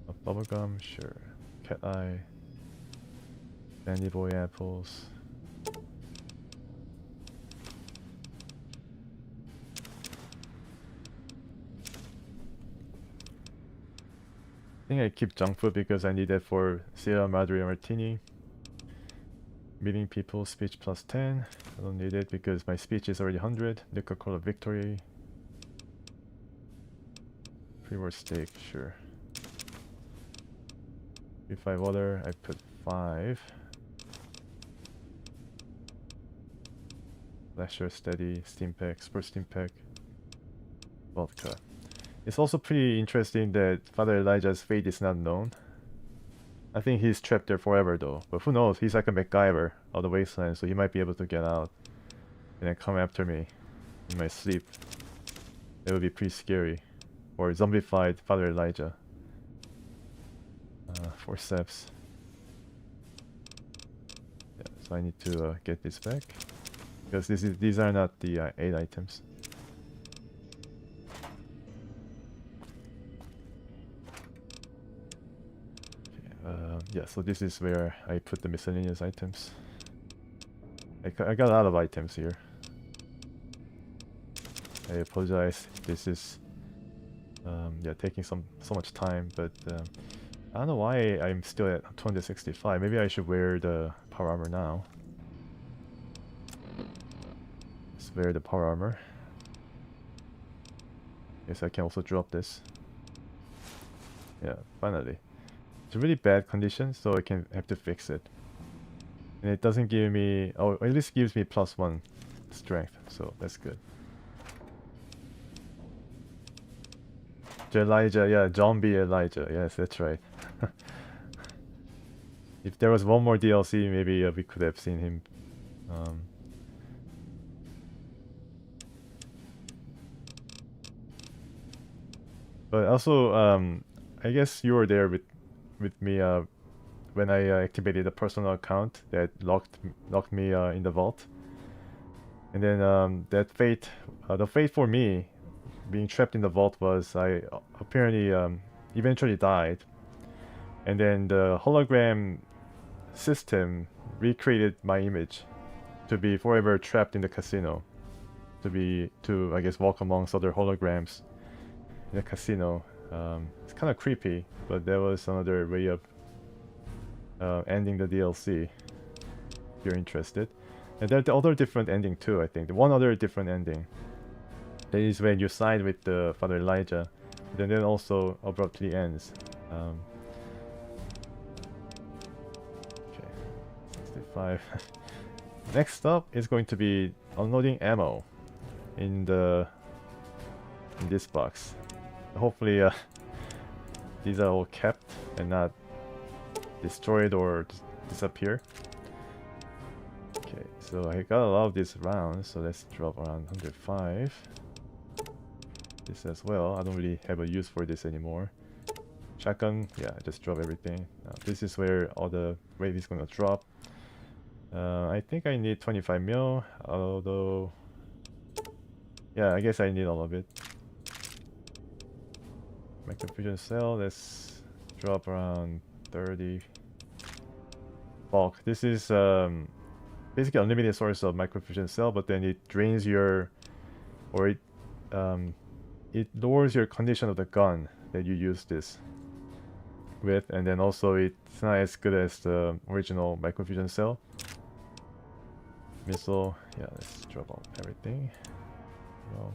A: A bubblegum, sure. Cat eye. Dandy boy apples. I think I keep junk food because I need it for Sierra Madre Martini. Meeting people, speech plus 10. I don't need it because my speech is already 100. Liquor Cola Victory. Pre-war steak, sure. 5 water, I put 5. Lasher, steady, steam pack, spur steam pack. Vodka. It's also pretty interesting that Father Elijah's fate is not known. I think he's trapped there forever though, but who knows, he's like a MacGyver of the wasteland, so he might be able to get out and then come after me in my sleep. It would be pretty scary. Or zombified Father Elijah. Forceps. Yeah, so I need to get this back. Because these are not the 8 items. Yeah, so this is where I put the miscellaneous items. I got a lot of items here. I apologize. This is yeah, taking so much time, but I don't know why I'm still at 265. Maybe I should wear the power armor now. Let's wear the power armor. Yes, I can also drop this. Yeah, finally. It's a really bad condition, so I can have to fix it. And it doesn't give me, oh, at least gives me +1 strength, so that's good. Elijah, yeah, zombie Elijah, yes, that's right. If there was one more DLC, maybe we could have seen him. But also, I guess you were there with me when I activated the personal account that locked me in the vault. And then that fate, the fate for me being trapped in the vault was I apparently eventually died, and then the hologram system recreated my image to be forever trapped in the casino, to I guess walk amongst other holograms in the casino. It's kind of creepy, but there was another way of ending the DLC if you're interested. And there's the other different ending too, I think. One other different ending. That is when you side with the Father Elijah, then also abruptly ends. Okay, 65. Next up is going to be unloading ammo in this box. Hopefully these are all kept and not destroyed or disappear. Okay, so I got a lot of these rounds, so let's drop around 105. this as well. I don't really have a use for this anymore. Shotgun, yeah, I just drop everything. This is where all the weight is gonna drop. I think I need 25 mil, although yeah, I guess I need all of it. Microfusion cell, let's drop around 30. Bulk. This is basically unlimited source of microfusion cell, but then it drains your, or it lowers your condition of the gun that you use this with, and then also it's not as good as the original microfusion cell. Missile, yeah, let's drop off everything. Well,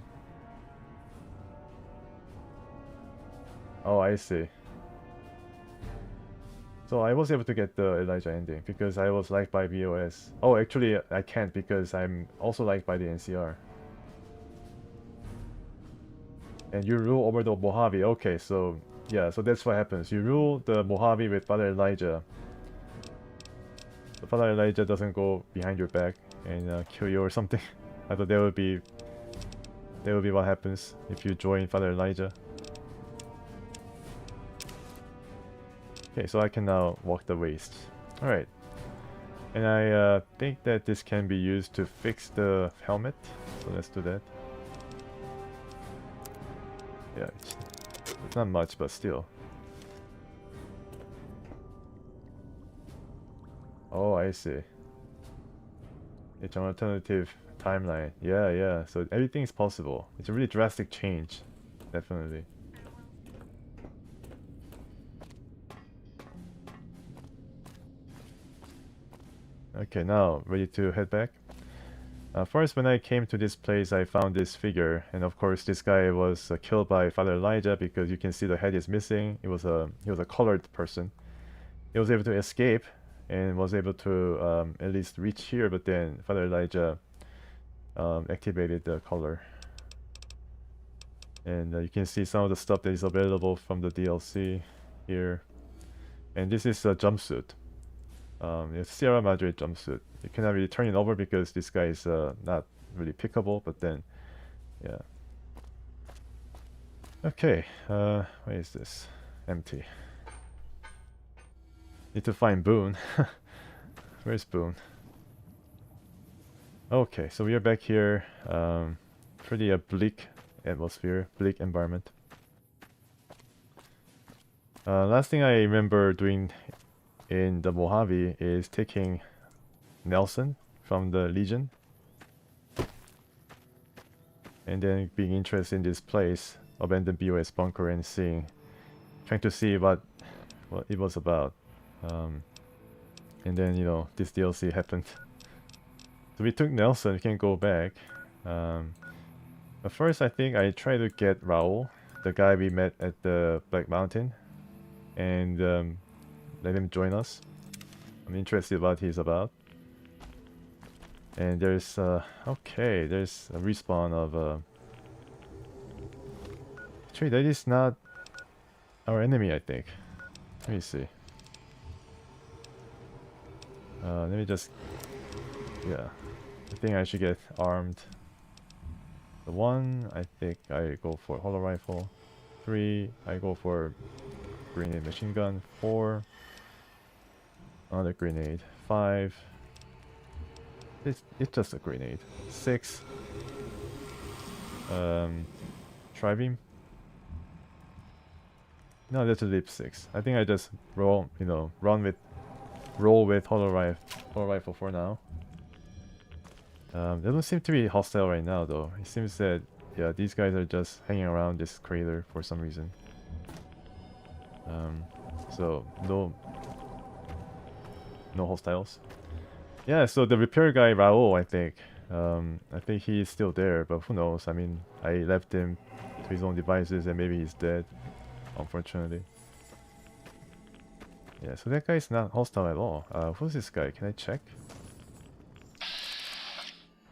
A: oh, I see. So I was able to get the Elijah ending because I was liked by BOS. Oh, actually I can't because I'm also liked by the NCR. And you rule over the Mojave. Okay, so yeah, so that's what happens. You rule the Mojave with Father Elijah. So Father Elijah doesn't go behind your back and kill you or something. I thought that would be what happens if you join Father Elijah. Okay, so I can now walk the waste. Alright. And I think that this can be used to fix the helmet. So let's do that. Yeah, it's not much, but still. Oh, I see. It's an alternative timeline. Yeah, yeah. So everything is possible. It's a really drastic change. Definitely. Okay, now ready to head back. First, when I came to this place, I found this figure, and of course, this guy was killed by Father Elijah because you can see the head is missing. He was a colored person. He was able to escape and was able to at least reach here, but then Father Elijah activated the color, and you can see some of the stuff that is available from the DLC here. And this is a jumpsuit. It's Sierra Madre jumpsuit. You cannot really turn it over because this guy is not really pickable, but then, yeah. Okay, where is this? Empty. Need to find Boone. Where's Boone? Okay, so we are back here. Pretty bleak atmosphere, bleak environment. Last thing I remember doing in the Mojave is taking Nelson from the Legion and then being interested in this place, abandoned BOS bunker, and trying to see what it was about. And then, you know, this DLC happened. So we took Nelson. We can go back. But first, I think I tried to get Raul, the guy we met at the Black Mountain, and let him join us. I'm interested what he's about. And there's okay, there's a respawn of actually that is not our enemy, I think. Let me see. Let me just, yeah, I think I should get armed. The 1, I think I go for hollow rifle. 3, I go for grenade machine gun. 4, another grenade. 5, it's just a grenade. 6, tri-beam. No, that's a lip 6. I think I just roll with hollow rifle for now. They don't seem to be hostile right now, though. It seems that, yeah, these guys are just hanging around this crater for some reason. So no hostiles. Yeah, so the repair guy Raul, I think he's still there, but who knows? I mean, I left him to his own devices, and maybe he's dead, unfortunately. Yeah, so that guy's not hostile at all. Who's this guy? Can I check?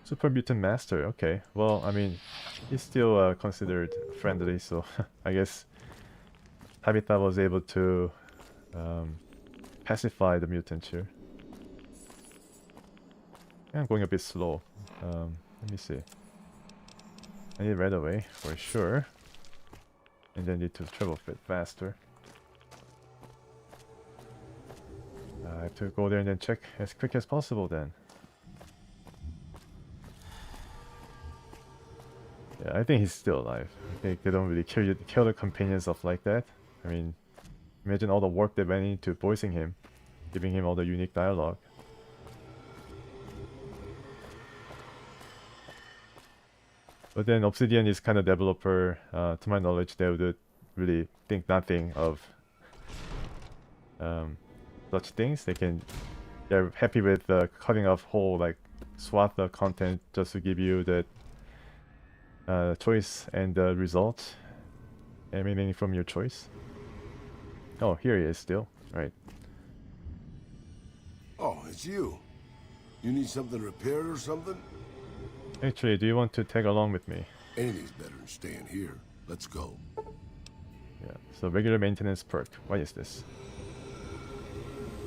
A: Super Mutant Master. Okay, well, I mean, he's still considered friendly, so I guess Habitat was able to pacify the mutant here. Yeah, I'm going a bit slow. Let me see. I need right away for sure. and then need to travel a bit faster. I have to go there and then check as quick as possible then. Yeah, I think he's still alive. They don't really kill the companions off like that. I mean, imagine all the work they went into voicing him, giving him all the unique dialogue. But then Obsidian is kind of developer, to my knowledge, they would really think nothing of such things. They're happy with cutting off whole like swath of content just to give you the choice and the result, emanating from your choice. Oh, here he is still. Right.
G: Oh, it's you. You need something repaired or something?
A: Actually, do you want to tag along with me?
G: Anything's better than staying here. Let's go.
A: Yeah, so regular maintenance perk. What is this?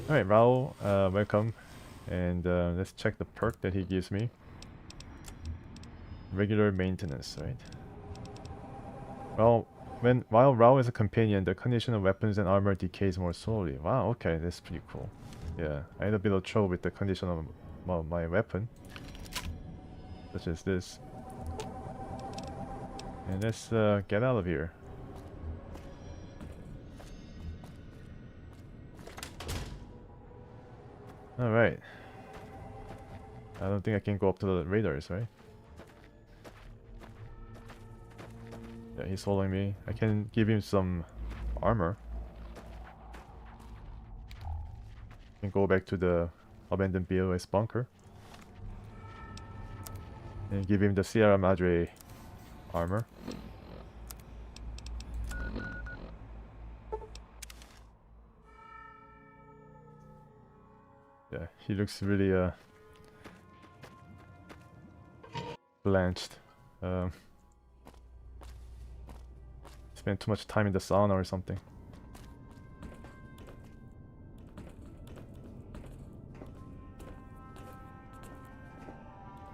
A: Alright, Raul, welcome. And let's check the perk that he gives me. Regular maintenance, right? Well, while Raul is a companion, the condition of weapons and armor decays more slowly. Wow, okay, that's pretty cool. Yeah, I had a bit of trouble with the condition of my weapon. Such as this. And let's get out of here. Alright. I don't think I can go up to the radars, right? Yeah, he's following me. I can give him some armor. I can go back to the abandoned BOS bunker. And give him the Sierra Madre armor. Yeah, he looks really blanched. Spent too much time in the sauna or something.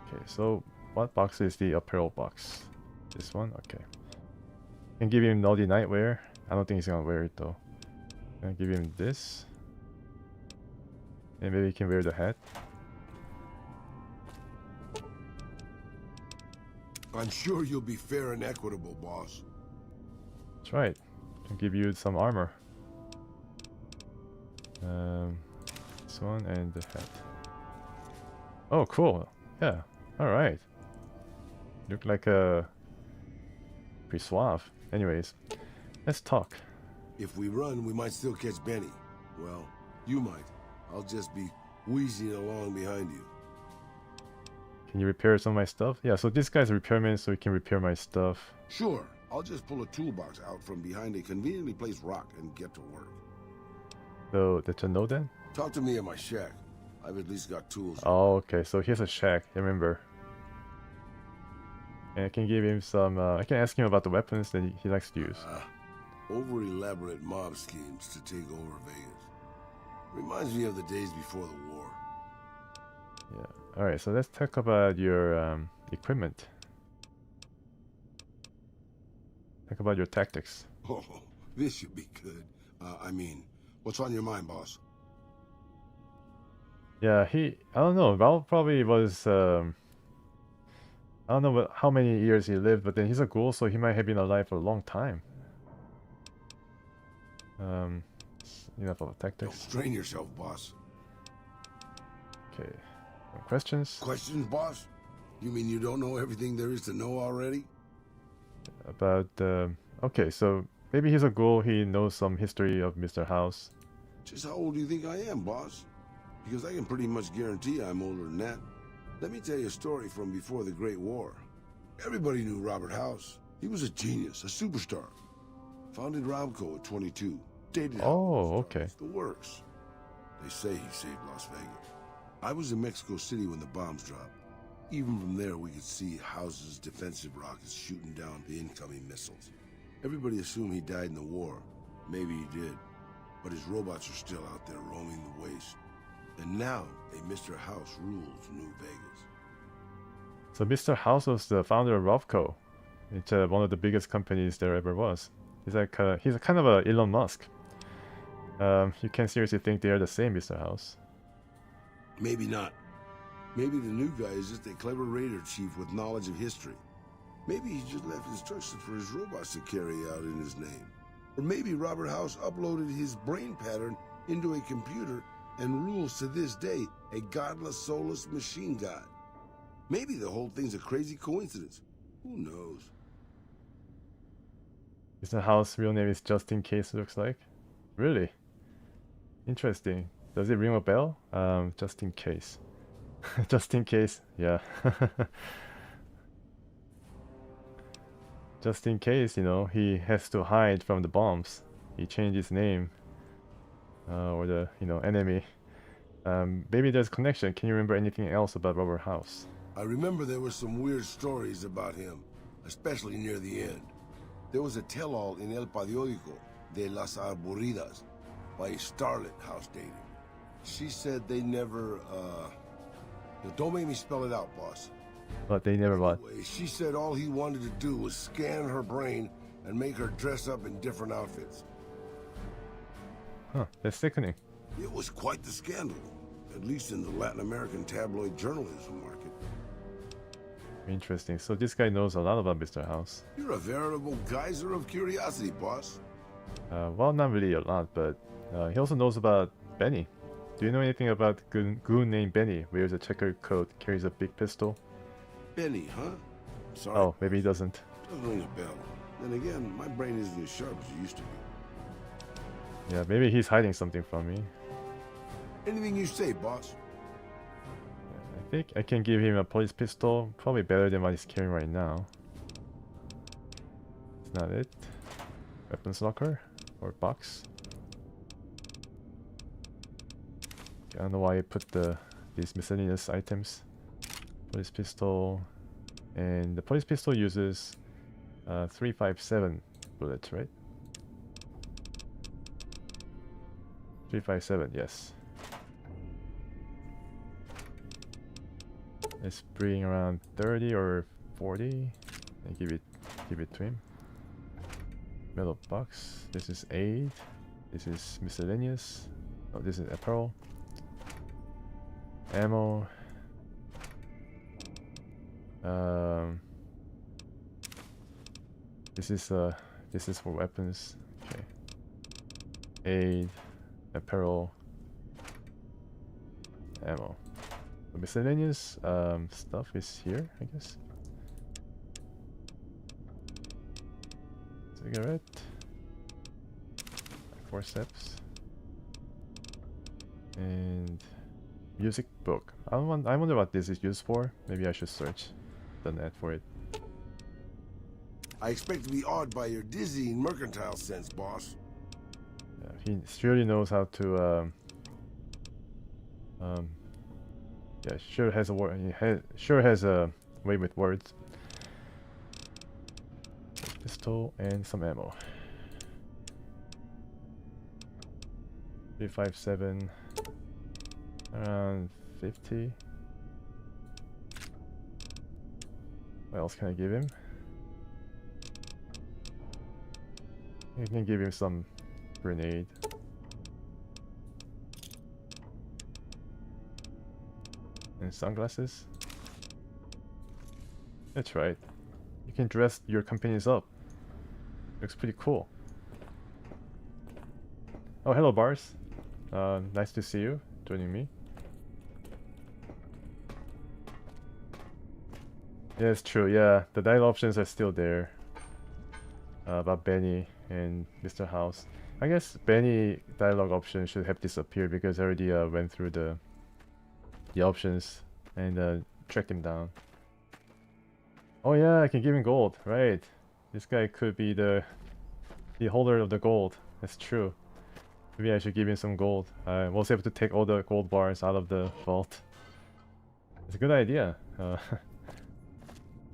A: Okay, so what box is the apparel box? This one? Okay. Can give him naughty nightwear. I don't think he's gonna wear it though. Gonna give him this. And maybe he can wear the hat.
G: I'm sure you'll be fair and equitable, boss.
A: That's right. Can give you some armor. This one and the hat. Oh, cool. Yeah. All right. Look like a pretty suave. Anyways, let's talk.
G: If we run, we might still catch Benny. Well, you might. I'll just be wheezing along behind you.
A: Can you repair some of my stuff? Yeah, so this guy's a repairman, so he can repair my stuff.
G: Sure. I'll just pull a toolbox out from behind a conveniently placed rock and get to work.
A: So, that's a no then?
G: Talk to me at my shack. I've at least got tools.
A: Oh, okay, so he has a shack, remember. And I can give him some, I can ask him about the weapons that he likes to use.
G: Over-elaborate mob schemes to take over Vegas. Reminds me of the days before the war.
A: Yeah, alright, so let's talk about your equipment. Talk about your tactics.
G: Oh, this should be good. I mean, what's on your mind, boss?
A: Yeah, I don't know, Raul probably was, I don't know how many years he lived, but then he's a ghoul, so he might have been alive for a long time. Enough of tactics.
G: Don't strain yourself, boss.
A: Okay. Questions?
G: Questions, boss? You mean you don't know everything there is to know already?
A: About, okay, so maybe he's a ghoul, he knows some history of Mr. House.
G: Just how old do you think I am, boss? Because I can pretty much guarantee I'm older than that. Let me tell you a story from before the Great War. Everybody knew Robert House. He was a genius, a superstar. Founded Robco at 22. Dated
A: okay.
G: The works. They say he saved Las Vegas. I was in Mexico City when the bombs dropped. Even from there, we could see House's defensive rockets shooting down the incoming missiles. Everybody assumed he died in the war. Maybe he did. But his robots are still out there roaming the waste. And now, a Mr. House rules New Vegas.
A: So Mr. House was the founder of Robco. It's one of the biggest companies there ever was. He's a kind of a Elon Musk. You can't seriously think they are the same, Mr. House.
G: Maybe not. Maybe the new guy is just a clever raider chief with knowledge of history. Maybe he just left instructions for his robots to carry out in his name. Or maybe Robert House uploaded his brain pattern into a computer and rules to this day a godless, soulless machine god. Maybe the whole thing's a crazy coincidence. Who knows?
A: Mr. House real name is Just In Case, looks like. Really? Interesting. Does it ring a bell? Just in case. Just in case, yeah. Just in case, you know, he has to hide from the bombs. He changed his name. Or the, you know, enemy. Maybe there's connection. Can you remember anything else about Robert House?
G: I remember there were some weird stories about him, especially near the end. There was a tell-all in El Periódico de las Aburridas by a starlet House dated. She said they never, don't make me spell it out, boss.
A: But they never what?
G: Anyway, she said all he wanted to do was scan her brain and make her dress up in different outfits.
A: Huh, that's sickening.
G: It was quite the scandal, at least in the Latin American tabloid journalism market.
A: Interesting. So this guy knows a lot about Mr. House.
G: You're a veritable geyser of curiosity, boss.
A: Well, not really a lot, but he also knows about Benny. Do you know anything about goon named Benny? Wears a checkered coat, carries a big pistol.
G: Benny, huh? Sorry.
A: Oh, maybe he doesn't.
G: Doesn't ring a bell. Then again, my brain isn't as sharp as it used to be.
A: Yeah, maybe he's hiding something from me.
G: Anything you say, boss.
A: I think I can give him a police pistol, probably better than what he's carrying right now. It's not it. Weapons locker or box. I don't know why I put these miscellaneous items. Police pistol, and the police pistol uses 357 bullets, right? 357, yes. Let's bring around 30 or 40 and give it to him. Metal box. This is aid. This is miscellaneous. Oh, this is apparel. Ammo. This is for weapons. Okay. Aid, apparel, ammo. The miscellaneous stuff is here, I guess. Cigarette. Forceps. And music book. I wonder what this is used for. Maybe I should search the net for it.
G: I expect to be awed by your dizzying mercantile sense, boss.
A: Yeah, he surely knows how to yeah, sure has a word. Sure has a way with words. Pistol and some ammo. 357. Around 50. What else can I give him? I can give him some grenade. And sunglasses. That's right. You can dress your companions up. Looks pretty cool. Oh, hello, Bars. Nice to see you joining me. Yeah, it's true. Yeah, the dialogue options are still there. About Benny and Mr. House. I guess Benny dialogue option should have disappeared because I already went through the options and tracked him down. Oh yeah, I can give him gold, right? This guy could be the holder of the gold. That's true. Maybe I should give him some gold. I was able to take all the gold bars out of the vault. It's a good idea.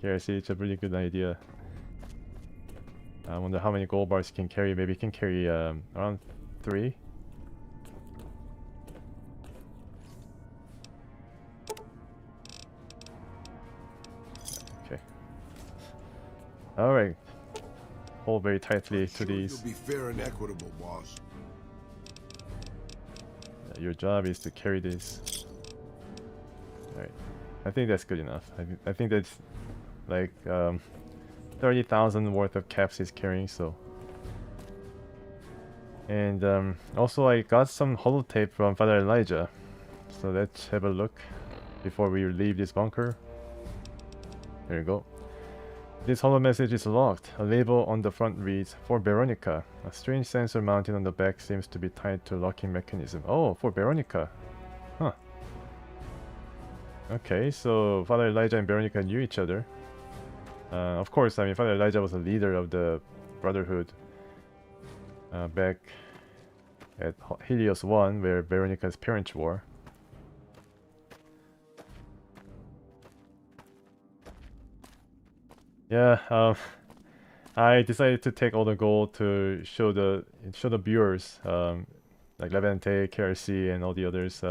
A: Garrison, it's a really good idea. I wonder how many gold bars he can carry. Maybe he can carry around 3. Okay. Alright. hold very tightly
G: I'm
A: to
G: sure
A: these.
G: You'll be fair and equitable, boss.
A: Your job is to carry this. Alright. I think that's good enough. I think that's like 30,000 worth of caps he's carrying, so. And also I got some holotape from Father Elijah. So let's have a look before we leave this bunker. There you go. This holo message is locked. A label on the front reads, "For Veronica." A strange sensor mounted on the back seems to be tied to a locking mechanism. Oh, for Veronica. Huh. Okay, so Father Elijah and Veronica knew each other. Of course, I mean, Father Elijah was a leader of the Brotherhood back at Helios 1, where Veronica's parents were. Yeah, I decided to take all the gold to show the viewers, like Levante, KRC, and all the others.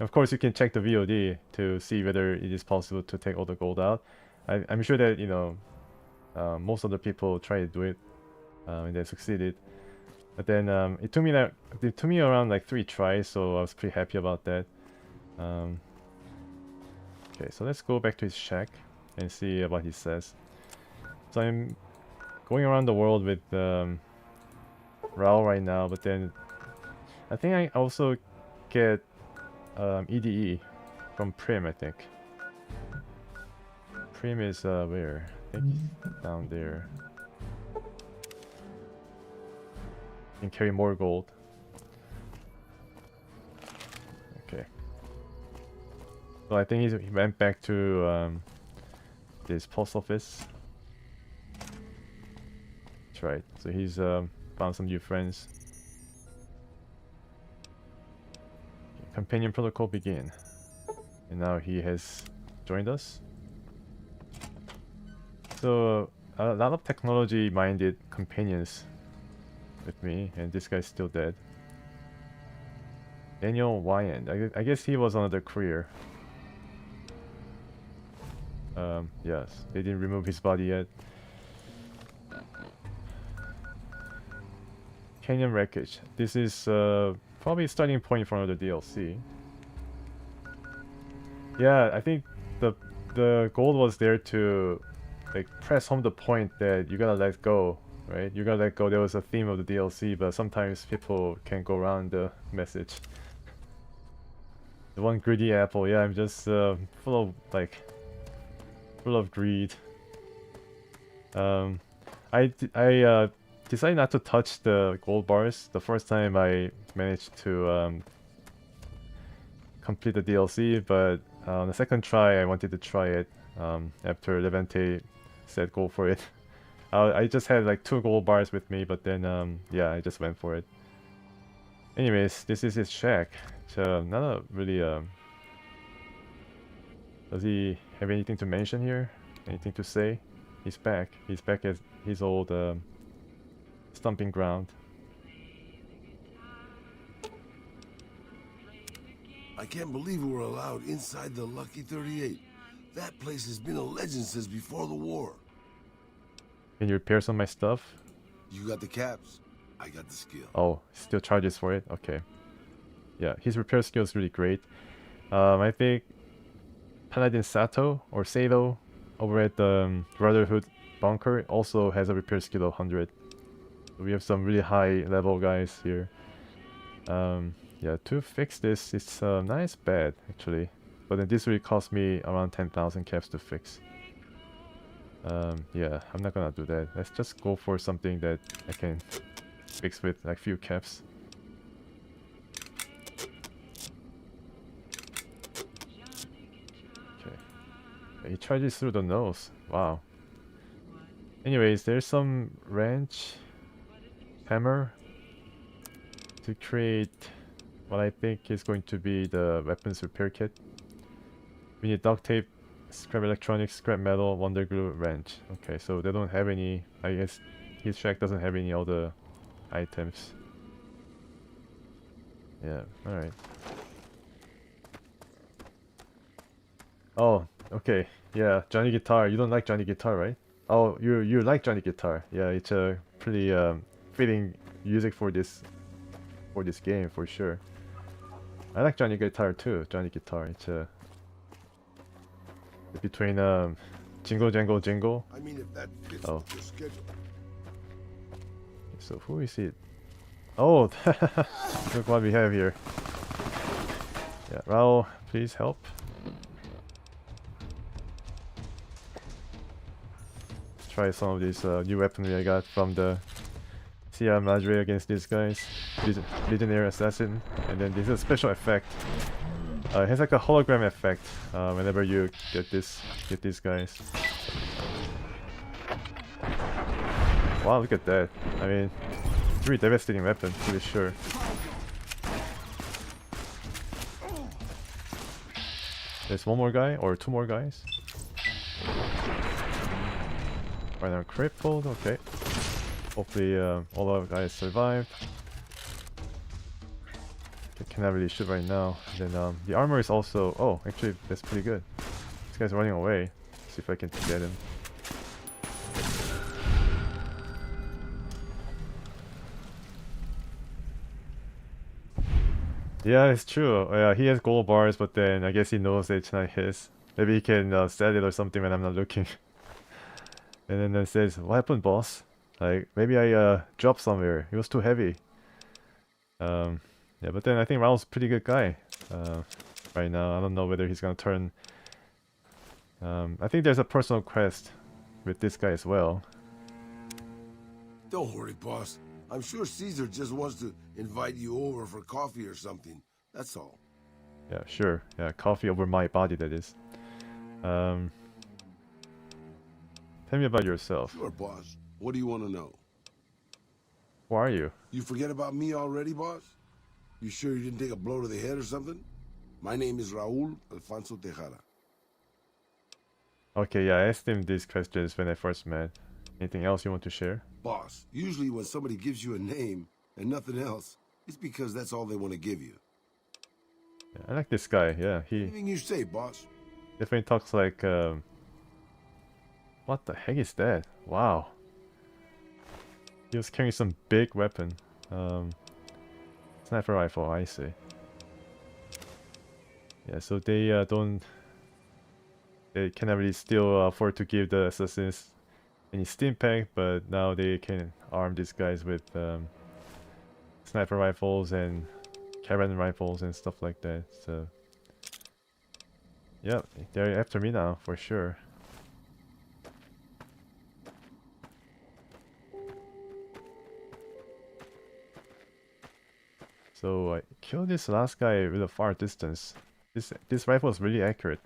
A: Of course, you can check the VOD to see whether it is possible to take all the gold out. I'm sure that, you know, most other people try to do it, and they succeeded. But then it took me around like 3 tries, so I was pretty happy about that. Okay, so let's go back to his shack and see what he says. So I'm going around the world with Raul right now, but then I think I also get EDE from Prim, I think. Prim is where? I think he's down there. Can carry more gold. Okay. So I think he went back to this post office. That's right. So he's found some new friends. Okay, companion protocol begin. And now he has joined us. So a lot of technology-minded companions with me, and this guy's still dead. Daniel Wyand. I guess he was another career. Yes, they didn't remove his body yet. Canyon Wreckage. This is probably a starting point for another DLC. Yeah, I think the goal was there to like press home the point that you gotta let go, right? You gotta let go. There was a theme of the DLC, but sometimes people can't go around the message. The one greedy apple. Yeah, I'm just full of greed. I decided not to touch the gold bars the first time I managed to complete the DLC, but on the second try I wanted to try it after Levante said go for it. I just had like 2 gold bars with me, but then yeah, I just went for it. Anyways, this is his shack. So not a really does he have anything to mention here? Anything to say? He's back. He's back at his old stomping ground.
G: I can't believe we were allowed inside the Lucky 38. That place has been a legend since before the war.
A: Can you repair some of my stuff?
G: You got the caps, I got the skill.
A: Oh, still charges for it? Okay. Yeah, his repair skill is really great. I think Paladin Sato or Sato over at the Brotherhood bunker also has a repair skill of 100. We have some really high level guys here. Yeah, to fix this, it's not as bad actually, but then this will cost me around 10,000 caps to fix. Yeah, I'm not gonna do that. Let's just go for something that I can fix with like few caps. Okay, he charges through the nose. Wow. Anyways, there's some wrench, hammer to create what I think is going to be the weapons repair kit. We need duct tape, scrap electronics, scrap metal, wonder glue, wrench. Okay, so they don't have any. I guess his shack doesn't have any other items. Yeah, alright. Oh, okay. Yeah, Johnny Guitar. You don't like Johnny Guitar, right? Oh, you like Johnny Guitar? Yeah, it's a pretty fitting music for this game for sure. I like Johnny Guitar too. Johnny Guitar. It's between Jingle Jangle Jingle.
G: I mean, if that fits
A: Oh.
G: with your schedule.
A: So who is it? Oh, look what we have here. Yeah, Raul, please help. Let's try some of these new weaponry I got from the Sierra Madre against these guys. Legionnaire Assassin. And then this is a special effect. It has like a hologram effect whenever you get these guys. Wow, look at that. I mean, it's a really devastating weapon, to be sure. There's one more guy, or two more guys. Right now, crippled, okay. Hopefully all our guys survived. I cannot really shoot right now. Then the armor is also... Oh, actually that's pretty good. This guy's running away. See if I can get him. Yeah, it's true. Yeah, he has gold bars, but then I guess he knows it's not his. Maybe he can sell it or something when I'm not looking. And then it says, "What happened, boss? Like, maybe I dropped somewhere. It was too heavy." Yeah, but then I think Raul's a pretty good guy right now. I don't know whether he's gonna turn... I think there's a personal quest with this guy as well.
G: Don't worry, boss. I'm sure Caesar just wants to invite you over for coffee or something. That's all.
A: Yeah, sure. Yeah, coffee over my body, that is. Tell me about yourself.
G: Sure, boss. What do you want to know?
A: Who are you?
G: You forget about me already, boss? You sure you didn't take a blow to the head or something? My name is Raul Alfonso Tejada.
A: Okay, yeah, I asked him these questions when I first met. Anything else you want to share?
G: Boss, usually when somebody gives you a name and nothing else, it's because that's all they want to give you.
A: Yeah, I like this guy, yeah, he
G: Anything you say, boss.
A: definitely talks like... What the heck is that? Wow. He was carrying some big weapon. Sniper rifle, I see. Yeah, so they they cannot really still afford to give the assassins any stim pack, but now they can arm these guys with sniper rifles and carbine rifles and stuff like that. So yeah, they're after me now for sure. So I killed this last guy with a far distance. This rifle is really accurate.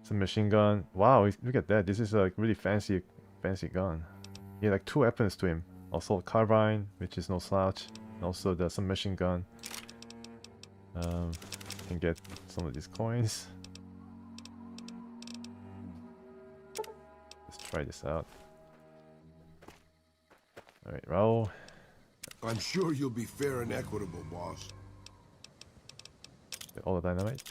A: It's a machine gun. Wow, look at that. This is a really fancy gun. He had like two weapons to him. Also a carbine, which is no slouch, and also the submachine gun. Can get some of these coins. Let's try this out. Alright, Raul.
G: I'm sure you'll be fair and equitable, boss.
A: Get all the dynamite.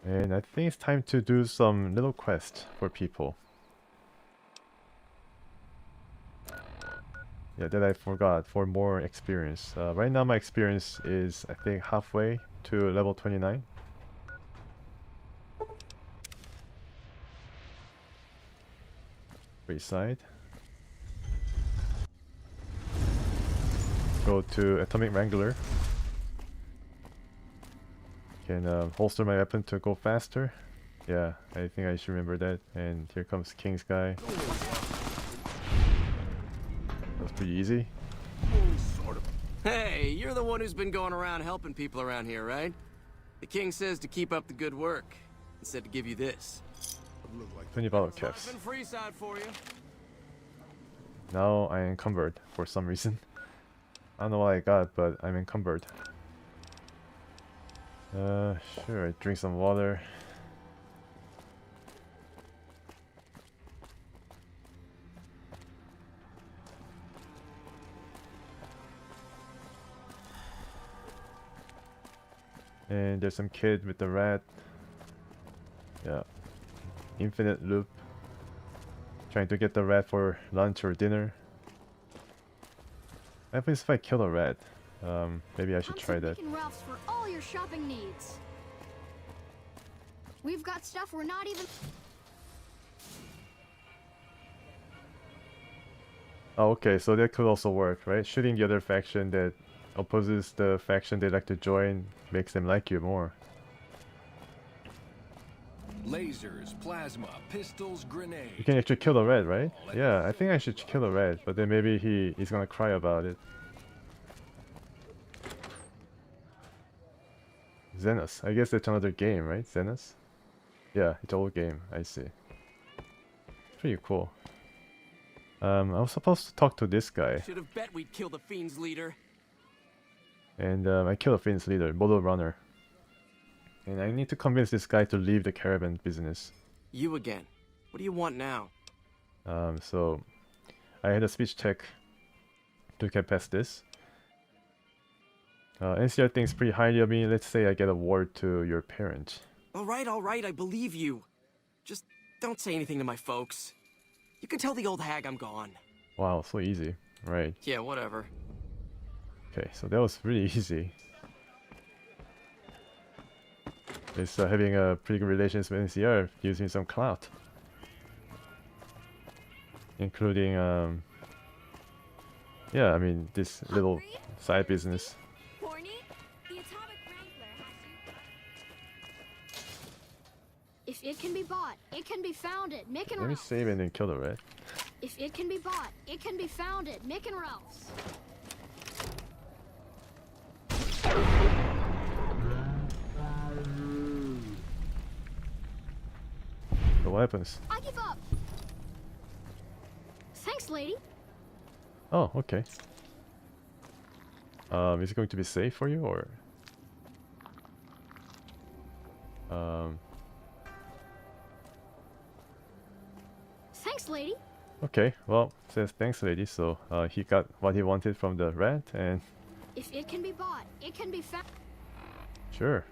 A: And I think it's time to do some little quest for people. Yeah, that I forgot for more experience. Right now my experience is, I think, halfway to level 29. Side. Go to Atomic Wrangler. Can holster my weapon to go faster. Yeah, I think I should remember that. And here comes King's guy. That's pretty easy.
G: Sort of.
H: Hey, you're the one who's been going around helping people around here, right? The king says to keep up the good work. He said to give you this.
G: Look like
A: 20 bottle caps.
H: Been free side for you.
A: Now I am encumbered for some reason. I don't know what I got, but I'm encumbered. Sure, I drink some water. And there's some kid with the rat. Yeah. Infinite loop. Trying to get the rat for lunch or dinner. What happens if I kill a rat? Maybe I should try that.
I: Mick and Ralph's for all your shopping needs. We've got stuff we're not even...
A: Oh, okay, so that could also work, right? Shooting the other faction that opposes the faction they like to join makes them like you more.
J: Lasers, plasma, pistols, grenades.
A: You can actually kill the rat, right? Yeah, I think I should kill the rat, but then maybe he's gonna cry about it. Xenos. I guess that's another game, right? Xenos? Yeah, it's an old game. I see. Pretty cool. I was supposed to talk to this guy.
H: Should have bet we'd kill the Fiend's leader.
A: And I killed the Fiend's leader, Model Runner. And I need to convince this guy to leave the caravan business.
H: You again. What do you want now?
A: So I had a speech check to get past this. NCR thinks pretty highly of me. Let's say I get a word to your parents.
H: Alright, I believe you. Just don't say anything to my folks. You can tell the old hag I'm gone.
A: Wow, so easy. Right.
H: Yeah, whatever.
A: Okay, so that was really easy. It's having a pretty good relations with NCR, using some clout. Including, yeah, I mean, this little side business.
I: Horny? The atomic wrangler has you... If it can be bought, it can be found at Mick and
A: Let me
I: Ralph's.
A: save and then kill the rat.
I: If it can be bought, it can be found at Mick and Ralph's.
A: So what happens?
I: I give up. Thanks, lady.
A: Oh, okay. Is it going to be safe for you, or?
I: Thanks, lady.
A: Okay, well, says thanks, lady. So he got what he wanted from the rat, and
I: If it can be bought, it can be found
A: sure.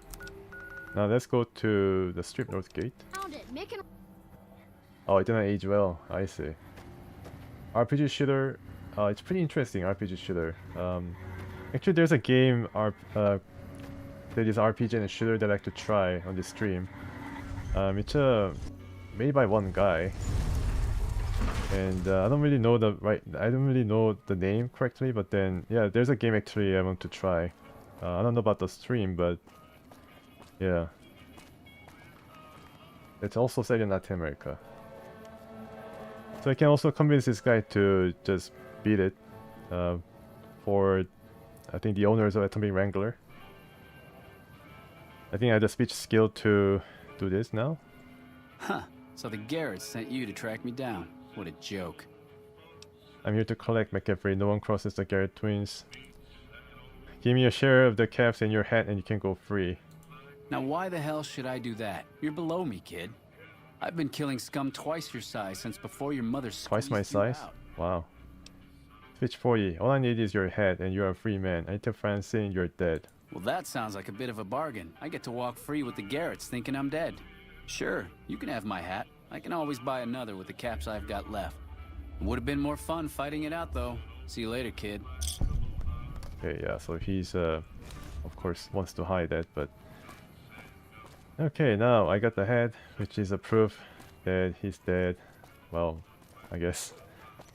A: Now let's go to the Strip North Gate.
I: at Mick and...
A: Oh, it didn't age well. I see. RPG shooter. It's pretty interesting. RPG shooter. Actually, there's a game that is RPG and a shooter that I like to try on this stream. It's made by one guy, and I don't really know the name correctly. But then, yeah, there's a game actually I want to try. I don't know about the stream, but yeah, it's also set in Latin America. So I can also convince this guy to just beat it for, I think, the owners of Atomic Wrangler. I think I have the speech skill to do this now.
K: Huh. So the Garretts sent you to track me down. What a joke.
A: I'm here to collect McCaffrey. No one crosses the Garrett twins. Give me a share of the caps and your hat and you can go free.
K: Now why the hell should I do that? You're below me, kid. I've been killing scum twice your size since before your mother
A: Twice my
K: squeezed you
A: size?
K: out.
A: Wow. Switch 40. All I need is your head and you're a free man. I tell Francine you're dead.
K: Well, that sounds like a bit of a bargain. I get to walk free with the Garretts thinking I'm dead. Sure, you can have my hat. I can always buy another with the caps I've got left. Would have been more fun fighting it out, though. See you later, kid.
A: Okay, yeah, so he's, of course, wants to hide that, but... Okay, now I got the head, which is a proof that he's dead. Well, I guess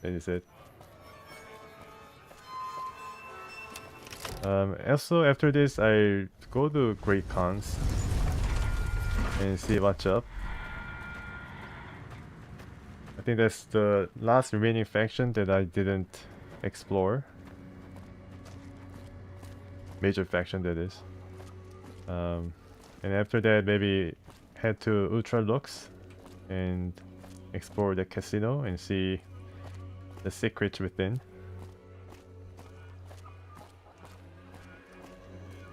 A: that is it. Also, after this, I go to Great Khans and see what's up. I think that's the last remaining faction that I didn't explore. Major faction, that is. And after that, maybe head to Ultra Lux and explore the casino and see the secrets within.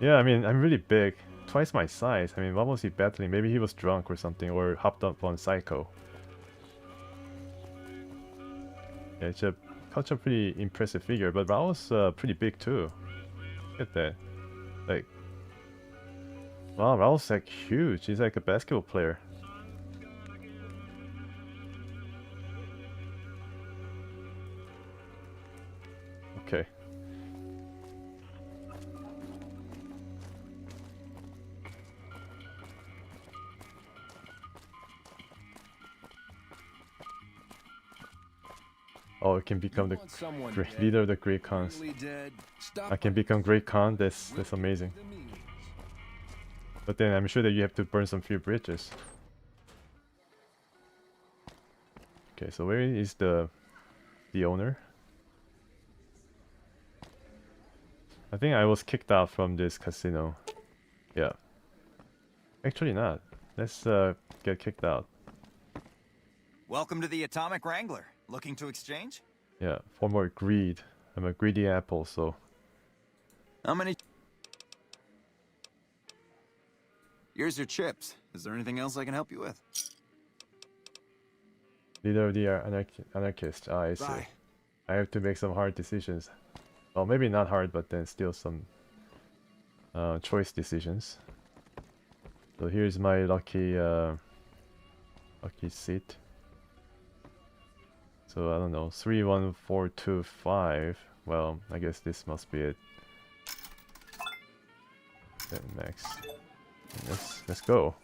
A: Yeah, I mean, I'm really big. Twice my size. I mean, what was he battling? Maybe he was drunk or something, or hopped up on Psycho. Yeah, it's such a pretty impressive figure, but Rao's pretty big too. Look at that. Like, Wow, Raul's like huge. He's like a basketball player. Okay. Oh, it can become the leader of the Great Khans. I can become Great Khan. That's amazing. But then I'm sure that you have to burn some few bridges. Okay, so where is the owner? I think I was kicked out from this casino. Yeah. Actually not. Let's get kicked out.
L: Welcome to the Atomic Wrangler. Looking to exchange?
A: Yeah, for more greed. I'm a greedy apple, so...
L: How many? Here's your chips. Is there anything else I can help you with?
A: Leader of the anarchist. Ah, I see.
L: Bye.
A: I have to make some hard decisions. Well, maybe not hard, but then still some choice decisions. So here's my lucky seat. So I don't know, 31425. Well, I guess this must be it. Then max. Let's go.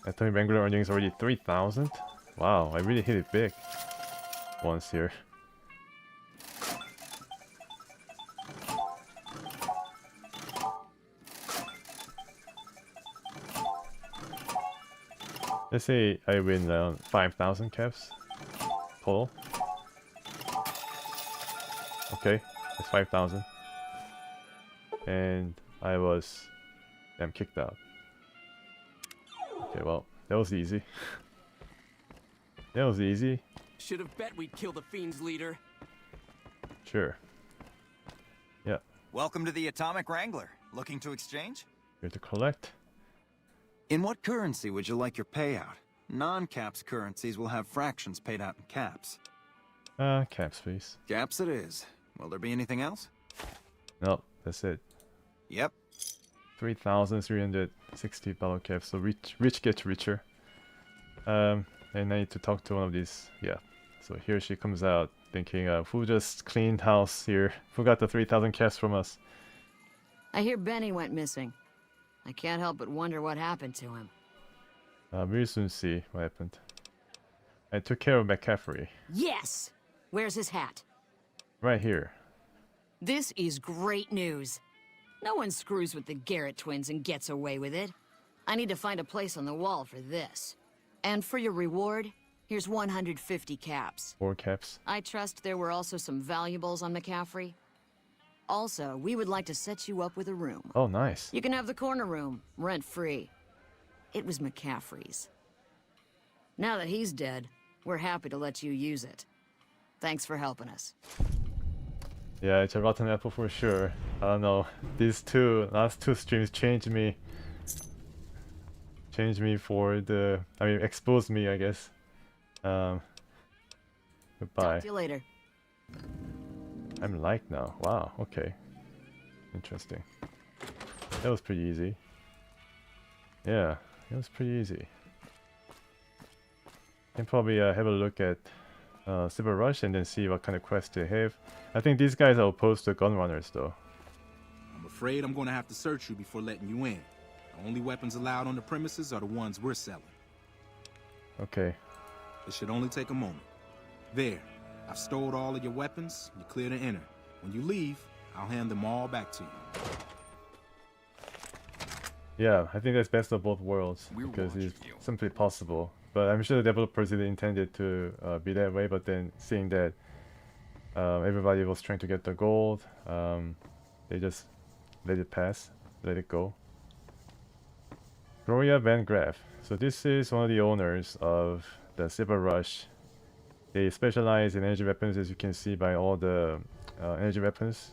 A: Atomic Wrangler earnings already 3,000. Wow, I really hit it big once here. Let's say I win 5,000 caps total. Okay, it's 5,000. And I'm kicked out. Okay, well, that was easy. That was easy.
H: Should have bet we'd kill the Fiend's leader.
A: Sure. Yeah.
L: Welcome to the Atomic Wrangler. Looking to exchange?
A: Here to collect.
L: In what currency would you like your payout? Non-caps currencies will have fractions paid out in caps.
A: Caps, please.
L: Caps it is. Will there be anything else?
A: No, that's it.
L: Yep.
A: 3,360 battle caps, so rich gets richer. And I need to talk to one of these. Yeah. So here she comes out, thinking, who just cleaned house here? Who got the 3,000 caps from us?
M: I hear Benny went missing. I can't help but wonder what happened to him.
A: We'll soon see what happened. I took care of McCaffrey.
M: Yes! Where's his hat?
A: Right here.
M: This is great news. No one screws with the Garrett twins and gets away with it. I need to find a place on the wall for this. And for your reward, here's 150 caps.
A: 4 caps.
M: I trust there were also some valuables on McCaffrey. Also, we would like to set you up with a room.
A: Oh, nice.
M: You can have the corner room, rent-free. It was McCaffrey's. Now that he's dead, we're happy to let you use it. Thanks for helping us.
A: Yeah, it's a rotten apple for sure. I don't know. These last two streams changed me. Changed me for the... I mean, exposed me, I guess. Goodbye.
M: Talk to you later.
A: I'm liked now. Wow, okay. Interesting. That was pretty easy. Yeah, it was pretty easy. Can probably have a look at Silver Rush and then see what kind of quests they have. I think these guys are opposed to gun runners though.
N: I'm afraid I'm going to have to search you before letting you in. The only weapons allowed on the premises are the ones we're selling.
A: Okay.
N: It should only take a moment. There. I've stored all of your weapons. You're clear to enter. When you leave, I'll hand them all back to you.
A: Yeah, I think that's best of both worlds because it's simply possible. But I'm sure the developers didn't intend it to be that way. But then seeing that everybody was trying to get the gold, they just let it pass, let it go. Gloria Van Graff. So this is one of the owners of the Silver Rush. They specialize in energy weapons, as you can see by all the energy weapons.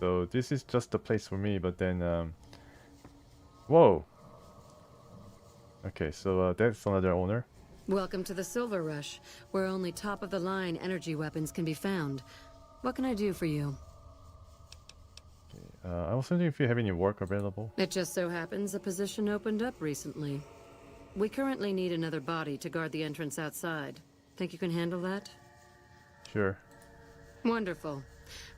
A: So this is just the place for me, but then... whoa! Okay, so that's another owner.
O: Welcome to the Silver Rush, where only top-of-the-line energy weapons can be found. What can I do for you?
A: I was wondering if you have any work available.
O: It just so happens a position opened up recently. We currently need another body to guard the entrance outside. Think you can handle that?
A: Sure.
O: Wonderful.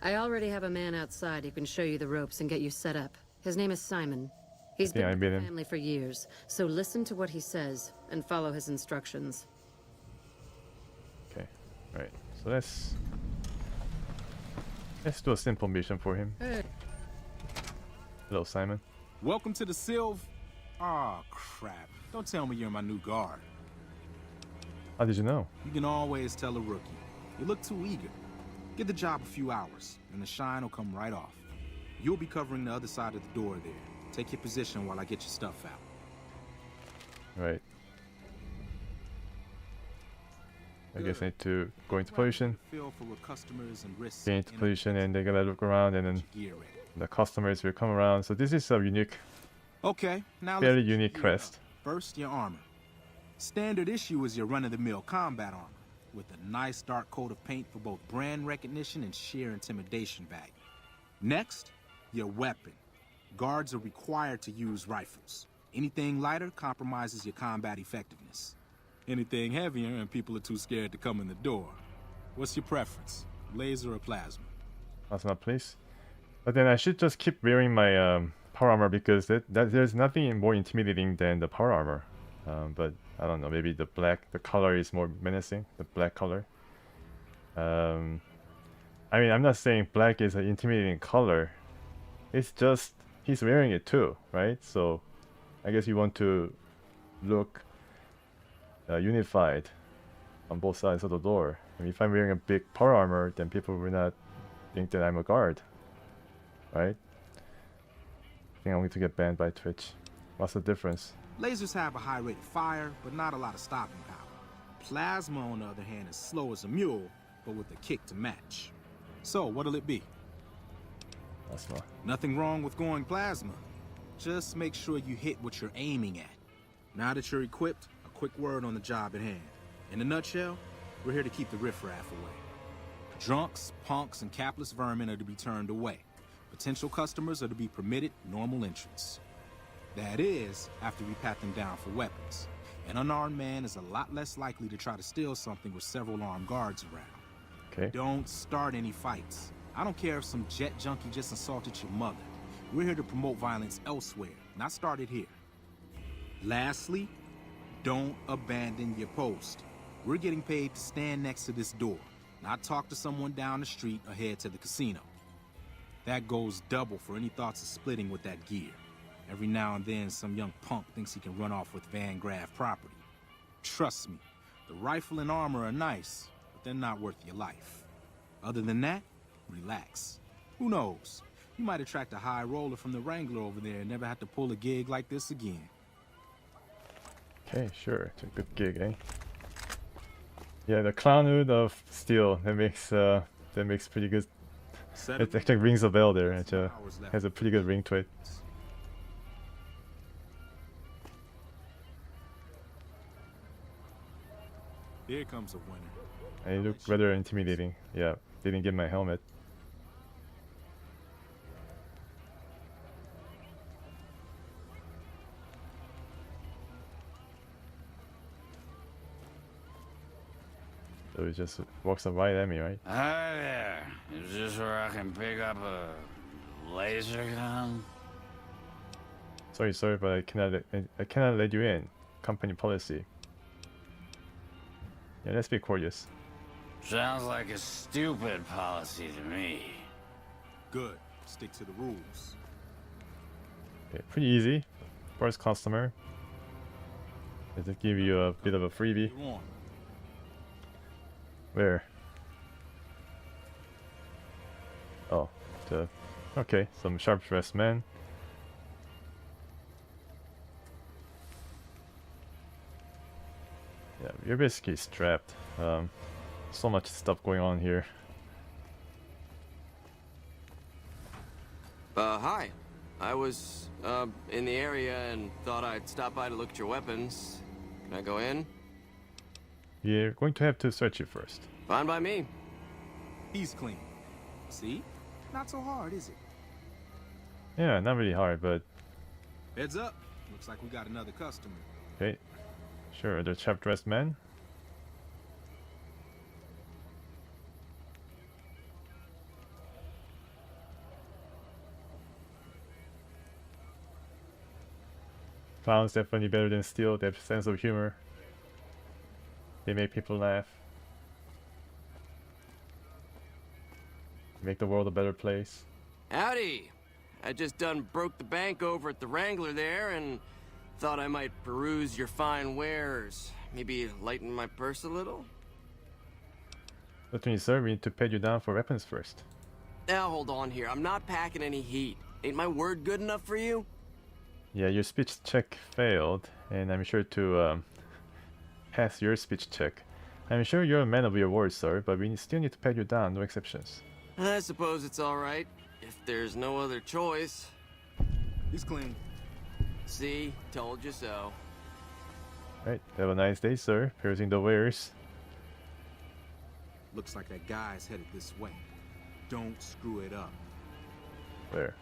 O: I already have a man outside who can show you the ropes and get you set up. His name is Simon. He's been with the family for years, so listen to what he says and follow his instructions.
A: Okay, right. So let's do a simple mission for him.
N: Hey.
A: Hello, Simon.
N: Welcome to the Sylv. Aw, crap. Don't tell me you're my new guard.
A: How did you know?
N: You can always tell a rookie. You look too eager. Give the job a few hours, and the shine will come right off. You'll be covering the other side of the door there. Take your position while I get your stuff out.
A: Right. I guess I need to go into pollution.
N: Feel for what customers and risks.
A: Get into pollution, and they're gonna look around, and then the customers will come around. So this is a unique, very unique quest.
N: First, your armor. Standard issue is your run-of-the-mill combat armor, with a nice dark coat of paint for both brand recognition and sheer intimidation value. Next, your weapon. Guards are required to use rifles. Anything lighter compromises your combat effectiveness. Anything heavier and people are too scared to come in the door. What's your preference, laser or plasma?
A: Plasma, please. But then I should just keep wearing my power armor because there's nothing more intimidating than the power armor. But I don't know, maybe the color is more menacing, the black color. I mean, I'm not saying black is an intimidating color. It's just he's wearing it too, right? So I guess you want to look unified on both sides of the door. I mean, if I'm wearing a big power armor, then people will not think that I'm a guard, right? I think I'm going to get banned by Twitch. What's the difference?
N: Lasers have a high rate of fire, but not a lot of stopping power. Plasma, on the other hand, is slow as a mule, but with a kick to match. So, what'll it be?
A: Plasma.
N: Nothing wrong with going plasma. Just make sure you hit what you're aiming at. Now that you're equipped, a quick word on the job at hand. In a nutshell, we're here to keep the riffraff away. Drunks, punks, and capless vermin are to be turned away. Potential customers are to be permitted normal entrance. That is, after we pat them down for weapons. An unarmed man is a lot less likely to try to steal something with several armed guards around.
A: Okay.
N: Don't start any fights. I don't care if some jet junkie just assaulted your mother. We're here to promote violence elsewhere, not start it here. Lastly, don't abandon your post. We're getting paid to stand next to this door, not talk to someone down the street or head to the casino. That goes double for any thoughts of splitting with that gear. Every now and then, some young punk thinks he can run off with Van Graff property. Trust me, the rifle and armor are nice, but they're not worth your life. Other than that, relax. Who knows? You might attract a high roller from the Wrangler over there and never have to pull a gig like this again.
A: Okay, sure. It's a good gig, eh? Yeah, the clown hood of steel, that makes pretty good. It actually rings a bell there. It has a pretty good ring to it.
N: Here comes a winner.
A: And it looked rather intimidating. Yeah, didn't get my helmet. So he just walks up right at me, right?
K: Hi there. Is this where I can pick up a laser gun?
A: Sorry, but I cannot let you in. Company policy. Yeah, let's be courteous.
K: Sounds like a stupid policy to me.
N: Good. Stick to the rules.
A: Okay, pretty easy. First customer. Does it give you a bit of a freebie? Where? Oh, okay, some sharp dressed man. Yeah, you're basically strapped. So much stuff going on here.
H: Hi. I was, in the area and thought I'd stop by to look at your weapons. Can I go in?
A: You're going to have to search it first.
H: Fine by me.
N: He's clean. See? Not so hard, is it?
A: Yeah, not really hard, but...
N: Heads up. Looks like we got another customer.
A: Okay. Sure, the sharp-dressed man. Clowns definitely better than steel. They have a sense of humor. They make people laugh. Make the world a better place.
H: Howdy! I just done broke the bank over at the Wrangler there and thought I might peruse your fine wares. Maybe lighten my purse a little?
A: Certainly, sir, we need to pay you down for weapons first.
H: Now hold on here. I'm not packing any heat. Ain't my word good enough for you?
A: Yeah, your speech check failed, and I'm sure to pass your speech check. I'm sure you're a man of your word, sir, but we still need to pay you down, no exceptions.
H: I suppose it's alright, if there's no other choice.
N: He's clean.
H: See? Told you so.
A: Right, have a nice day, sir. Piercing the wares.
N: Looks like that guy's headed this way. Don't screw it up.
A: Where?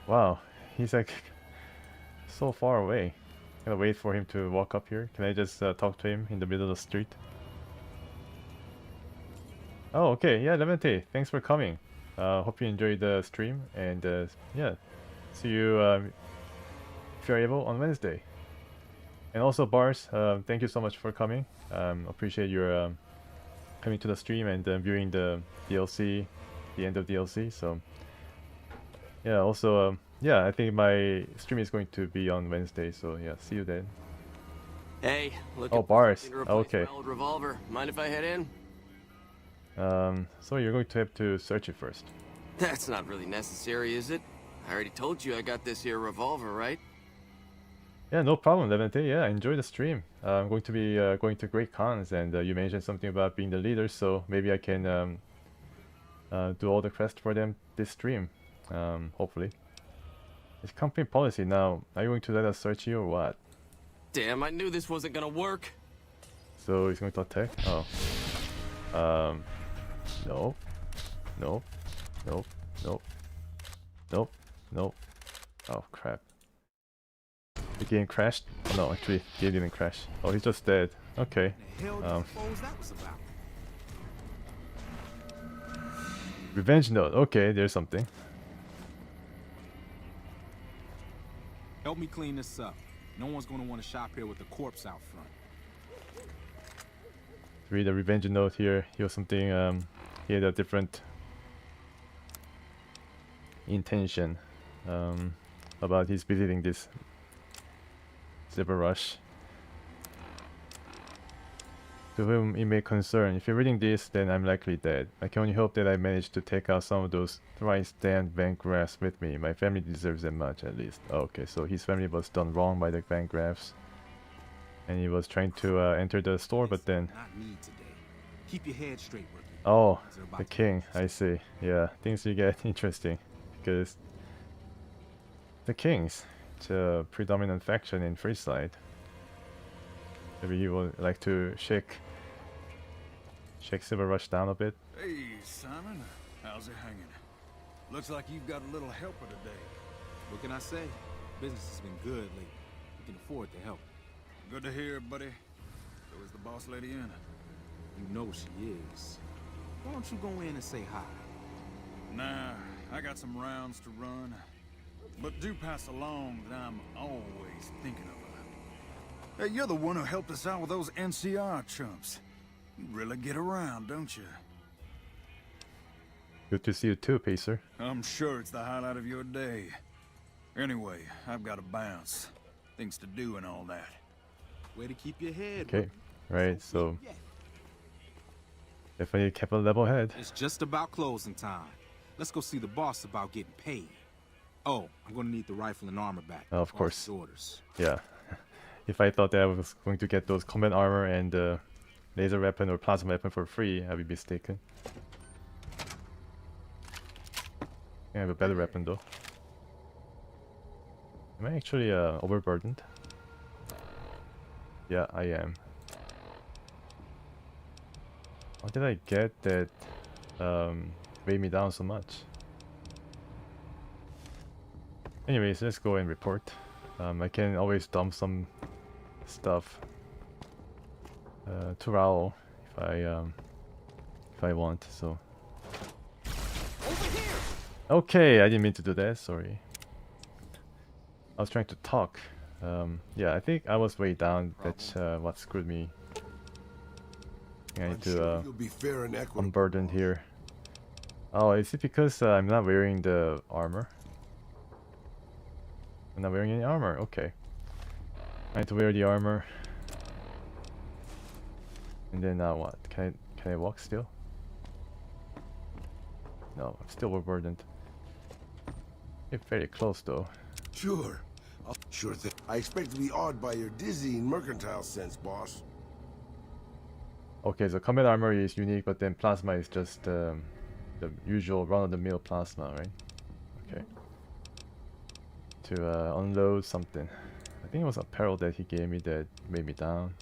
A: Wow, he's like so far away. Gotta wait for him to walk up here. Can I just talk to him in the middle of the street? Oh, okay. Yeah, Levante, thanks for coming. Hope you enjoyed the stream, and yeah, see you if you're able on Wednesday. And also, Bars, thank you so much for coming. Appreciate your coming to the stream and viewing the DLC, the end of DLC. So yeah, also yeah, I think my stream is going to be on Wednesday. So yeah, see you then.
H: Hey, look.
A: Oh, Bars. Okay.
H: My old revolver. Mind if I head in?
A: So you're going to have to search it first.
H: That's not really necessary, is it? I already told you I got this here revolver, right?
A: Yeah, no problem, Levante. Yeah, enjoy the stream. I'm going to be going to Great Cons, and you mentioned something about being the leader, so maybe I can do all the quests for them this stream, hopefully. It's company policy now. Are you going to let us search you or what?
H: Damn, I knew this wasn't gonna work.
A: So he's going to attack? Oh. No. No. Nope. Nope. Nope. Nope. Oh, crap. The game crashed? Oh, no, actually, the game didn't crash. Oh, he's just dead. Okay. Revenge note. Okay, there's something.
N: Help me clean this up. No one's gonna want to shop here with a corpse out front.
A: Read the revenge note here. He was something. He had a different intention about his visiting this Silver Rush. To whom it may concern, if you're reading this, then I'm likely dead. I can only hope that I managed to take out some of those thrice damned bank grafts with me. My family deserves that much, at least. Okay, so his family was done wrong by the bank grafts. And he was trying to enter the store, but then...
N: Keep your head straight, rookie.
A: Oh, the king, I see. Yeah, things you get interesting. Because... the kings, it's a predominant faction in Freeside. Maybe you would like to shake Silver Rush down a bit.
J: Hey, Simon. How's it hanging? Looks like you've got a little helper today.
N: What can I say? Business has been good lately. We can afford to help.
J: Good to hear, buddy. So is the boss lady in?
N: You know she is. Why don't you go in and say hi?
J: Nah, I got some rounds to run. But do pass along that I'm always thinking of her. Hey, you're the one who helped us out with those NCR chumps. You really get around, don't you?
A: Good to see you too, Pacer.
J: I'm sure it's the highlight of your day. Anyway, I've got to bounce. Things to do and all that.
N: Way to keep your head.
A: Okay, right, so... definitely kept a level head.
N: It's just about closing time. Let's go see the boss about getting paid. Oh, I'm gonna need the rifle and armor back.
A: Of course.
N: Orders.
A: Yeah. If I thought that I was going to get those combat armor and laser weapon or plasma weapon for free, I'd be mistaken. I have a better weapon though. Am I actually overburdened? Yeah, I am. How did I get that weigh me down so much? Anyways, let's go and report. I can always dump some stuff to Raoul if I want. So. Okay, I didn't mean to do that. Sorry. I was trying to talk. Yeah, I think I was way down. That's what screwed me. I need to unburden here. Oh, is it because I'm not wearing the armor? I'm not wearing any armor. Okay. I need to wear the armor. And then now what? Can I walk still? No, I'm still overburdened. You're very close though.
G: Sure. Sure thing. I expect to be awed by your dizzying mercantile sense, boss.
A: Okay, so combat armor is unique, but then plasma is just the usual run-of-the-mill plasma, right? Okay. To unload something. I think it was apparel that he gave me that made me down.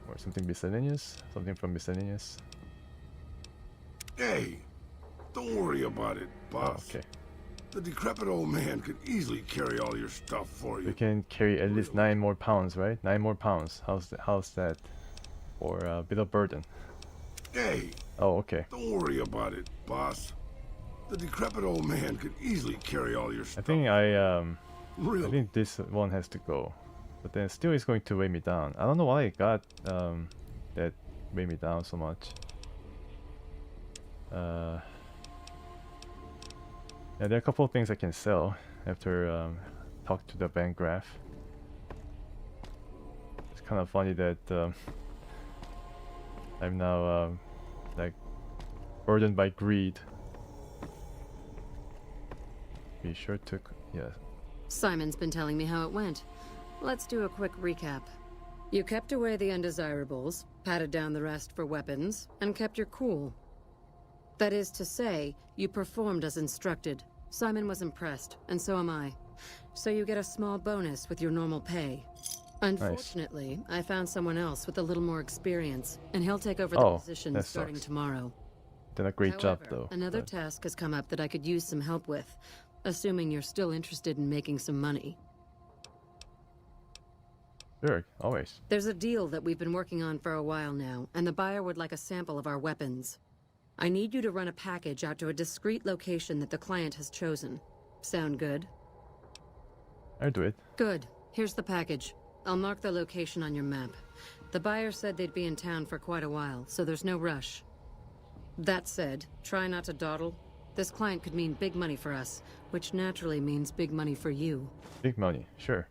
A: Or something miscellaneous? Something from miscellaneous?
G: Hey! Don't worry about it, boss.
A: Oh, okay.
G: The decrepit old man could easily carry all your stuff for you.
A: We can carry at least 9 more pounds, right? 9 more pounds. How's that? For a bit of burden.
G: Hey!
A: Oh, okay.
G: Don't worry about it, boss. The decrepit old man could easily carry all your stuff.
A: I think I think this one has to go. But then still it's going to weigh me down. I don't know why it got that weighed me down so much. Yeah, there are a couple of things I can sell after talk to the bank graph. It's kind of funny that I'm now like burdened by greed. Be sure to yeah.
O: Simon's been telling me how it went. Let's do a quick recap. You kept away the undesirables, patted down the rest for weapons, and kept your cool. That is to say, you performed as instructed. Simon was impressed, and so am I. So you get a small bonus with your normal pay. Unfortunately, nice. I found someone else with a little more experience, and he'll take over the position starting tomorrow.
A: Did a great job, though.
O: Another task has come up that I could use some help with, assuming you're still interested in making some money.
A: Sure, always.
O: There's a deal that we've been working on for a while now, and the buyer would like a sample of our weapons. I need you to run a package out to a discreet location that the client has chosen. Sound good?
A: I'll do it.
O: Good. Here's the package. I'll mark the location on your map. The buyer said they'd be in town for quite a while, so there's no rush. That said, try not to dawdle. This client could mean big money for us, which naturally means big money for you.
A: Big money, sure.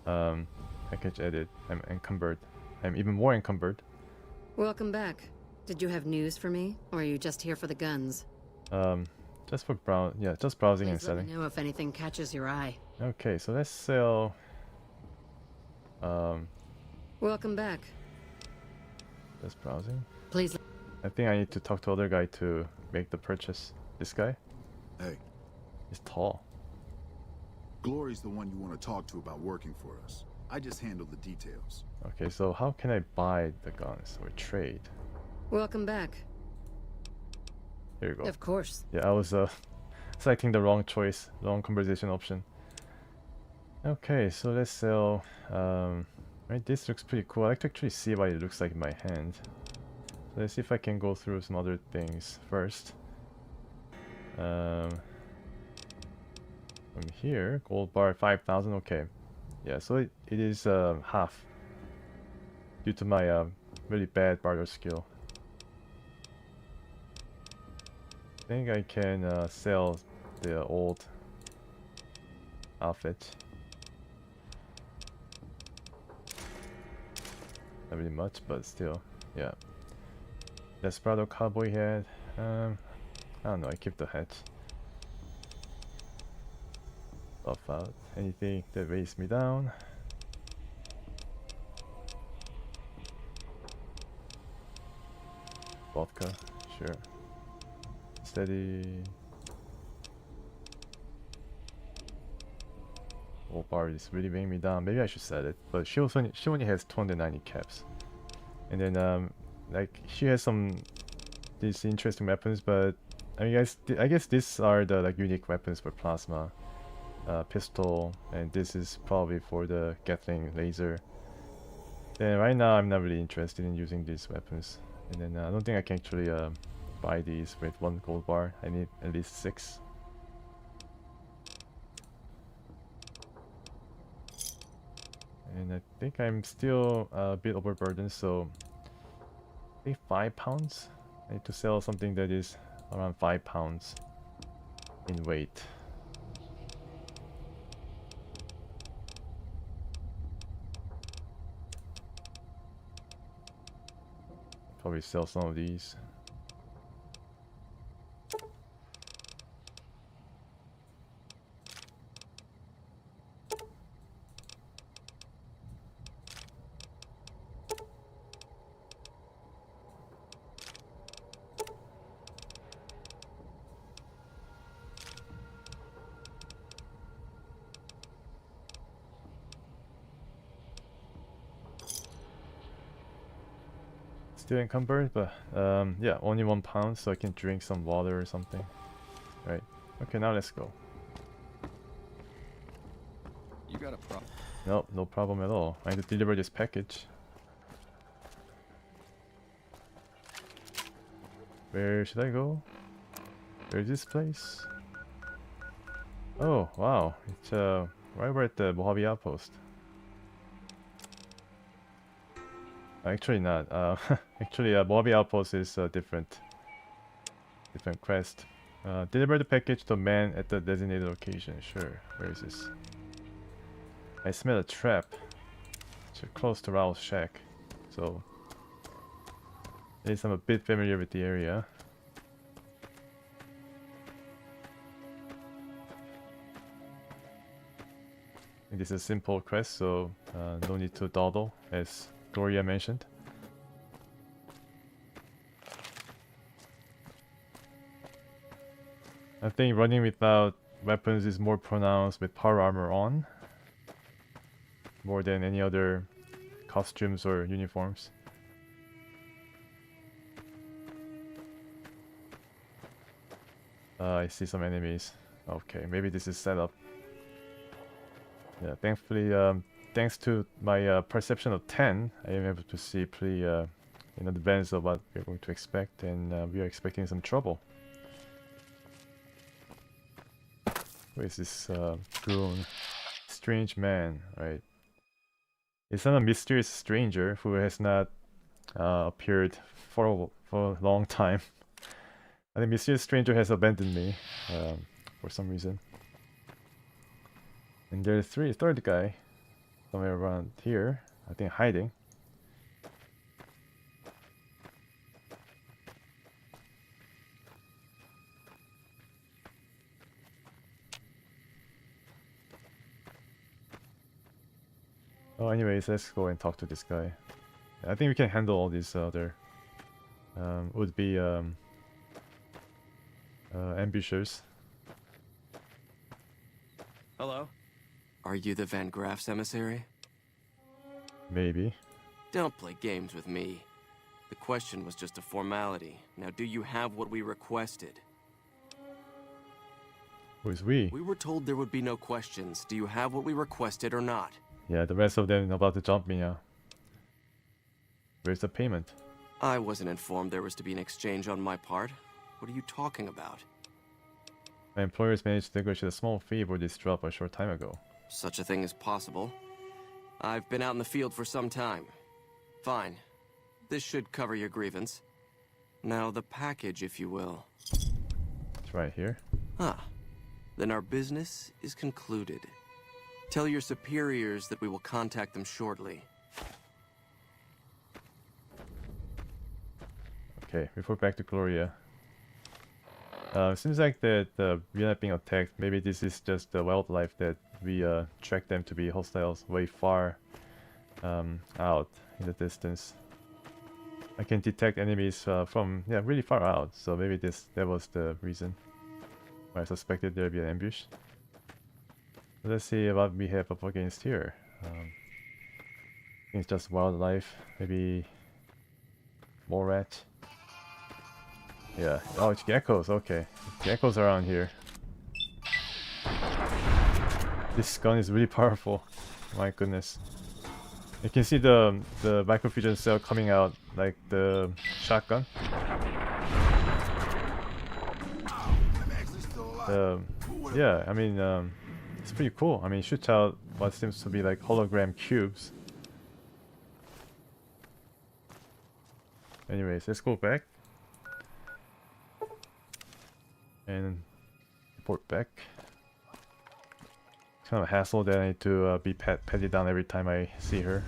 A: Package edit. I'm encumbered. I'm even more encumbered.
O: Welcome back. Did you have news for me, or are you just here for the guns?
A: Just for just browsing and selling.
O: Let me know if anything catches your eye.
A: Okay, so let's sell.
O: Welcome back.
A: Just browsing.
O: Please.
A: I think I need to talk to other guy to make the purchase. This guy?
P: Hey.
A: He's tall.
P: Glory's the one you want to talk to about working for us. I just handle the details.
A: Okay, so how can I buy the guns or trade?
O: Welcome back.
A: Here you go.
O: Of course.
A: Yeah, I was selecting the wrong choice, wrong conversation option. Okay, so let's sell. Right, this looks pretty cool. I like to actually see what it looks like in my hand. So let's see if I can go through some other things first. From here, gold bar 5,000. Okay, yeah. So it is half due to my really bad barter skill. I think I can sell the old outfit. Not really much, but still, yeah. Desperado cowboy hat. I don't know. I keep the hat. Buff out anything that weighs me down. Vodka, sure. Steady. Gold bar is really weighing me down. Maybe I should sell it, but she only has 290 caps, and then like she has some these interesting weapons, but I mean, I guess these are the like unique weapons for plasma, pistol, and this is probably for the Gatling laser. And right now, I'm not really interested in using these weapons. And then I don't think I can actually buy these with 1 gold bar. I need at least 6. And I think I'm still a bit overburdened, so I think 5 pounds. I need to sell something that is around 5 pounds in weight. Probably sell some of these. Still encumbered, but yeah, only 1 pound, so I can drink some water or something. Right. Okay, now let's go.
K: You got a problem?
A: Nope, no problem at all. I need to deliver this package. Where should I go? Where's this place? Oh, wow. It's right over at the Mojave Outpost. Actually not. Actually, Mojave Outpost is a different quest. Deliver the package to man at the designated location. Sure. Where is this? I smell a trap. It's close to Raoul's shack. So, at least I'm a bit familiar with the area. And this is a simple quest, so no need to dawdle, as Gloria mentioned. I think running without weapons is more pronounced with power armor on, more than any other costumes or uniforms. I see some enemies. Okay, maybe this is set up. Yeah, thankfully, thanks to my perception of 10, I am able to see pretty in advance of what we're going to expect, and we are expecting some trouble. Who is this goon? Strange man, right? It's not a mysterious stranger who has not appeared for a long time. I think mysterious stranger has abandoned me for some reason. And there's third guy somewhere around here, I think hiding. Oh, anyways, let's go and talk to this guy. I think we can handle all these other would-be ambushers.
H: Hello? Are you the Van Graff's emissary?
A: Maybe.
H: Don't play games with me. The question was just a formality. Now, do you have what we requested?
A: Who is we?
H: We were told there would be no questions. Do you have what we requested or not?
A: Yeah, the rest of them are about to jump me now. Where's the payment?
H: I wasn't informed there was to be an exchange on my part. What are you talking about?
A: My employers managed to negotiate a small fee for this drop a short time ago.
H: Such a thing is possible. I've been out in the field for some time. Fine. This should cover your grievance. Now the package, if you will.
A: It's right here.
H: Ah. Then our business is concluded. Tell your superiors that we will contact them shortly.
A: Okay, report back to Gloria. Seems like that we're not being attacked. Maybe this is just the wildlife that we track them to be hostiles way far out in the distance. I can detect enemies from really far out, so maybe that was the reason why I suspected there'd be an ambush. Let's see what we have up against here. I think it's just wildlife, maybe more rats. Yeah. Oh, it's geckos. Okay. Geckos around here. This gun is really powerful. My goodness. You can see the microfusion cell coming out like the shotgun. Yeah, I mean, it's pretty cool. I mean, it shoots out what seems to be like hologram cubes. Anyways, let's go back and report back. It's kind of a hassle that I need to be patted down every time I see her.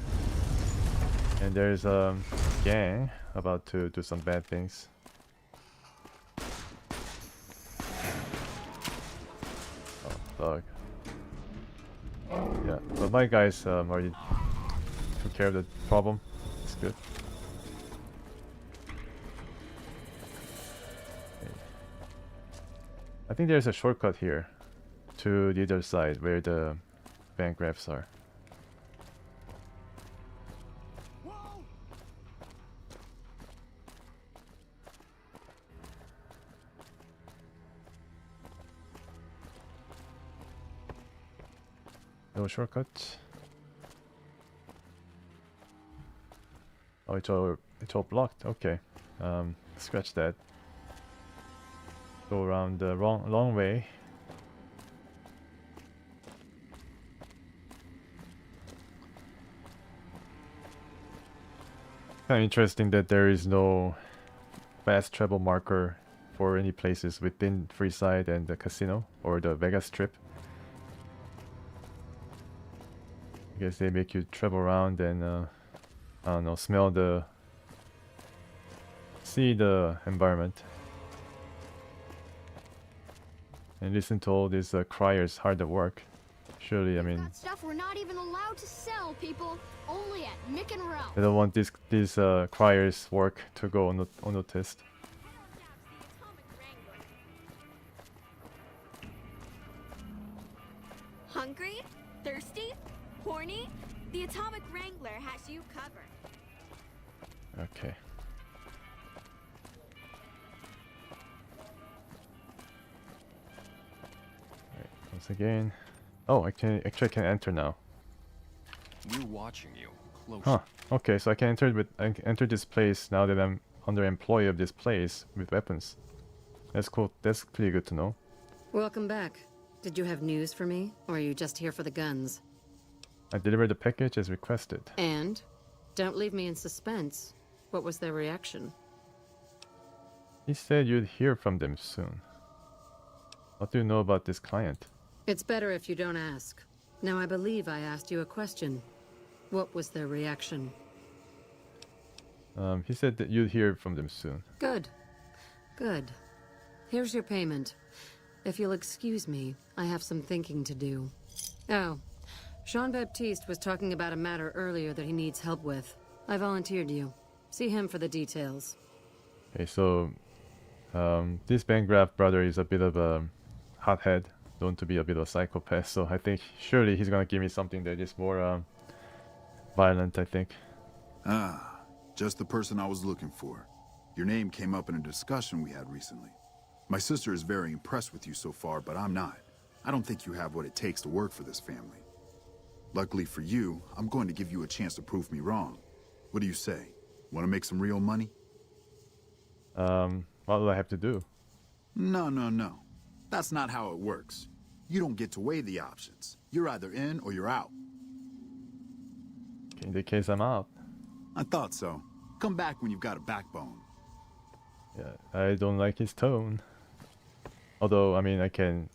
A: And there's a gang about to do some bad things. Oh, dog. Yeah, but my guys already took care of the problem. It's good. Okay. I think there's a shortcut here to the other side where the bank rafts are. No shortcut. Oh, it's all blocked. Okay, scratch that. Go around the long way. Kind of interesting that there is no fast travel marker for any places within Freeside and the casino or the Vegas Strip. I guess they make you travel around and I don't know, see the environment and listen to all these criers hard at work. Surely, I mean,
I: that stuff we're not even allowed to sell, people. Only at Mick and Ralph.
A: they don't want these criers' work to go unnoticed.
Q: Hungry? Thirsty? Horny? The Atomic Wrangler has you covered.
A: Okay. Alright, once again. Oh, I can enter now.
R: We're watching you closely.
A: Huh. Okay, so I can enter this place now that I'm under employee of this place with weapons. That's cool. That's pretty good to know.
O: Welcome back. Did you have news for me, or are you just here for the guns?
A: I delivered the package as requested.
O: And? Don't leave me in suspense. What was their reaction?
A: He said you'd hear from them soon. What do you know about this client?
O: It's better if you don't ask. Now I believe I asked you a question. What was their reaction?
A: He said that you'd hear from them soon.
O: Good. Good. Here's your payment. If you'll excuse me, I have some thinking to do. Oh, Jean-Baptiste was talking about a matter earlier that he needs help with. I volunteered you. See him for the details.
A: Okay, so this Bancroft brother is a bit of a hothead, known to be a bit of a psychopath, so I think surely he's gonna give me something that is more violent, I think.
P: Ah, just the person I was looking for. Your name came up in a discussion we had recently. My sister is very impressed with you so far, but I'm not. I don't think you have what it takes to work for this family. Luckily for you, I'm going to give you a chance to prove me wrong. What do you say? Want to make some real money?
A: What do I have to do?
P: No. That's not how it works. You don't get to weigh the options. You're either in or you're out.
A: In the case I'm out.
P: I thought so. Come back when you've got a backbone.
A: Yeah, I don't like his tone. Although, I mean, I can...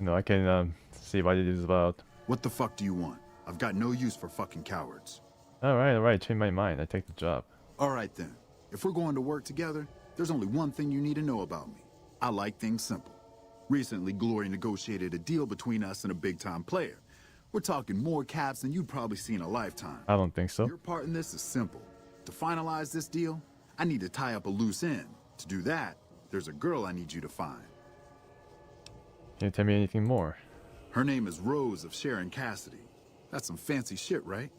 A: I can see what it is about.
P: What the fuck do you want? I've got no use for fucking cowards.
A: Alright, change my mind. I take the job.
P: Alright then. If we're going to work together, there's only one thing you need to know about me. I like things simple. Recently, Glory negotiated a deal between us and a big-time player. We're talking more caps than you'd probably see in a lifetime.
A: I don't think so.
P: Your part in this is simple. To finalize this deal, I need to tie up a loose end. To do that, there's a girl I need you to find.
A: Can you tell me anything more?
P: Her name is Rose of Sharon Cassidy. That's some fancy shit, right?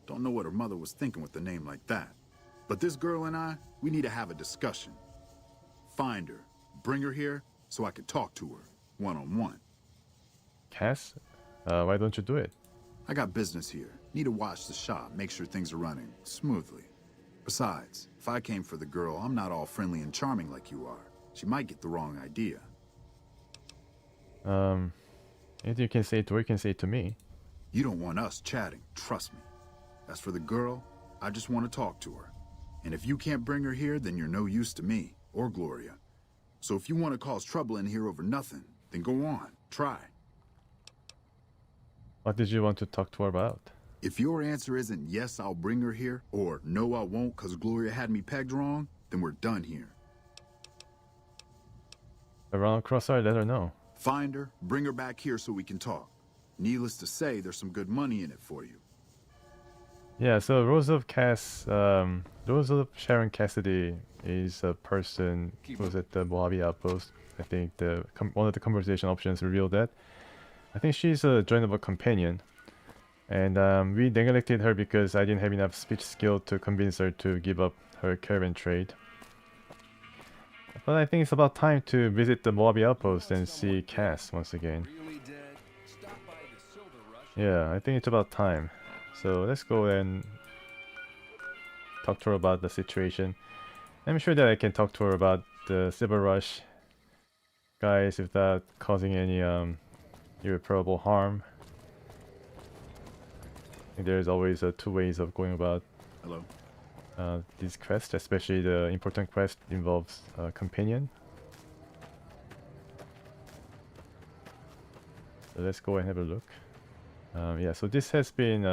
P: Don't know what her mother was thinking with a name like that. But this girl and I, we need to have a discussion. Find her, bring her here, so I can talk to her, one-on-one.
A: Cass? Why don't you do it?
P: I got business here. Need to watch the shop, make sure things are running smoothly. Besides, if I came for the girl, I'm not all friendly and charming like you are. She might get the wrong idea.
A: Anything you can say to her, you can say to me.
P: You don't want us chatting, trust me. As for the girl, I just want to talk to her. And if you can't bring her here, then you're no use to me, or Gloria. So if you want to cause trouble in here over nothing, then go on, try.
A: What did you want to talk to her about?
P: If your answer isn't yes, I'll bring her here, or no, I won't because Gloria had me pegged wrong, then we're done here.
A: Around Crossfire, let her know.
P: Find her, bring her back here so we can talk. Needless to say, there's some good money in it for you.
A: Yeah, so Rose of Sharon Cassidy is a person who was at the Mojave Outpost. I think one of the conversation options revealed that. I think she's a joinable companion. And we neglected her because I didn't have enough speech skill to convince her to give up her caravan trade. But I think it's about time to visit the Mojave Outpost and see Cass once again. Yeah, I think it's about time. So let's go and talk to her about the situation. I'm sure that I can talk to her about the Silver Rush guys without causing any irreparable harm. I think there's always two ways of going about these quests, especially the important quest involves a companion. So let's go and have a look. Yeah, so this has been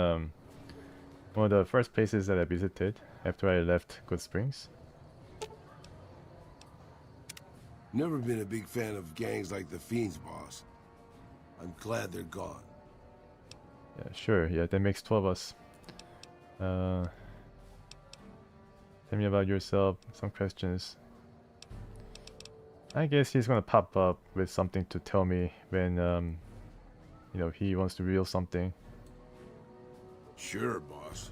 A: one of the first places that I visited after I left Good Springs.
G: Never been a big fan of gangs like the Fiends, boss. I'm glad they're gone.
A: Yeah, sure. Yeah, that makes 2 of us. Tell me about yourself. Some questions. I guess he's gonna pop up with something to tell me when, you know, he wants to reveal something.
G: Sure, boss.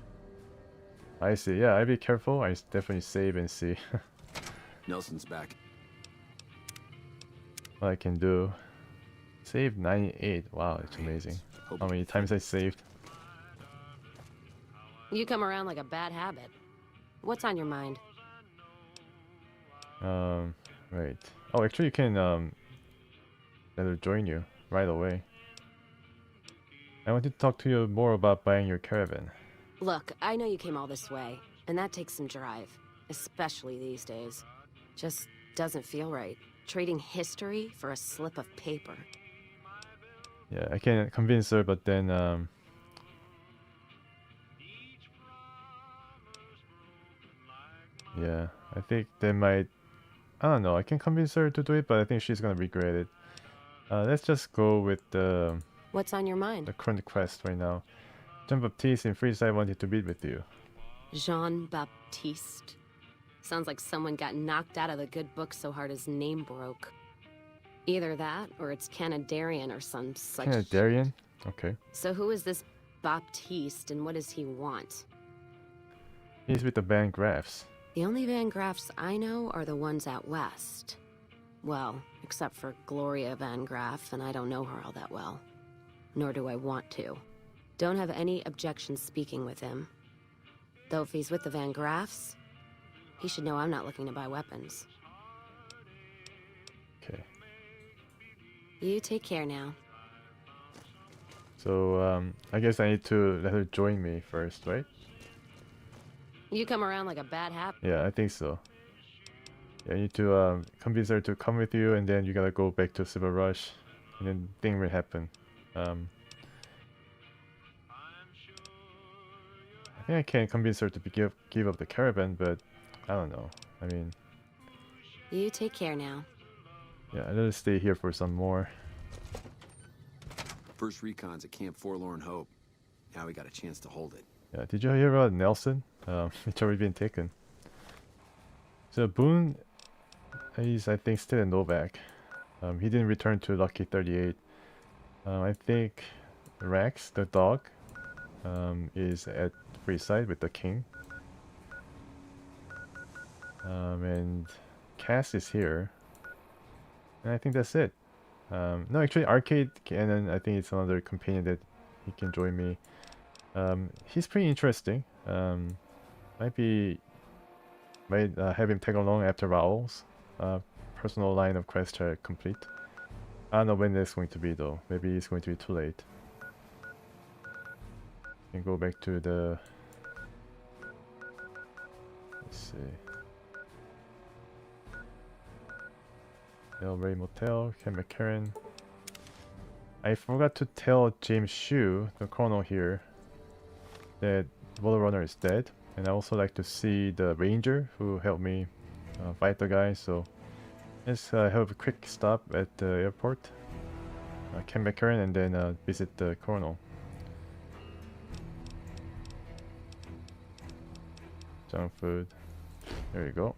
A: I see. Yeah, I'd be careful. I definitely save and see
R: Nelson's back.
A: what I can do. Save 98. Wow, it's amazing. How many times I saved.
O: You come around like a bad habit. What's on your mind?
A: Right. Oh, actually you can let her join you right away. I wanted to talk to you more about buying your caravan.
S: Look, I know you came all this way, and that takes some drive, especially these days. Just doesn't feel right. Trading history for a slip of paper.
A: Yeah, I can convince her, but then yeah, I think they might. I don't know. I can convince her to do it, but I think she's gonna regret it. Let's just go with the.
S: What's on your mind?
A: The current quest right now. Jean-Baptiste in Freeside wanted to meet with you.
S: Jean-Baptiste. Sounds like someone got knocked out of the good book so hard his name broke. Either that, or it's Canadarian or some such.
A: Canadarian? Okay.
S: So who is this Baptiste, and what does he want?
A: He's with the Van Graffs.
S: The only Van Graffs I know are the ones out west. Well, except for Gloria Van Graff, and I don't know her all that well. Nor do I want to. Don't have any objection speaking with him. Though if he's with the Van Graffs, he should know I'm not looking to buy weapons.
A: Okay.
S: You take care now.
A: So, I guess I need to let her join me first, right?
O: You come around like a bad habit.
A: Yeah, I think so. Yeah, you need to convince her to come with you, and then you gotta go back to Silver Rush, and then thing will happen. I think I can convince her to give up the caravan, but I don't know. I mean,
S: You take care now.
A: yeah, I'd rather stay here for some more.
R: First recon's at Camp Forlorn Hope. Now we got a chance to hold it.
A: Yeah, did you hear about Nelson? It's already been taken. So Boone is, I think, still in Novak. He didn't return to Lucky 38. I think Rex, the dog, is at Freeside with the king. And Cass is here. And I think that's it. No, actually, Arcade Cannon, I think it's another companion that he can join me. He's pretty interesting. Might have him tag along after Raoul's personal line of quests are complete. I don't know when that's going to be though. Maybe it's going to be too late. Can go back to the. Let's see. El Rey Motel, Ken McCarran. I forgot to tell James Shue, the colonel here, that Water Runner is dead. And I also like to see the ranger who helped me fight the guy. So let's have a quick stop at the airport. Ken McCarran, and then visit the colonel. Junk food. There you go.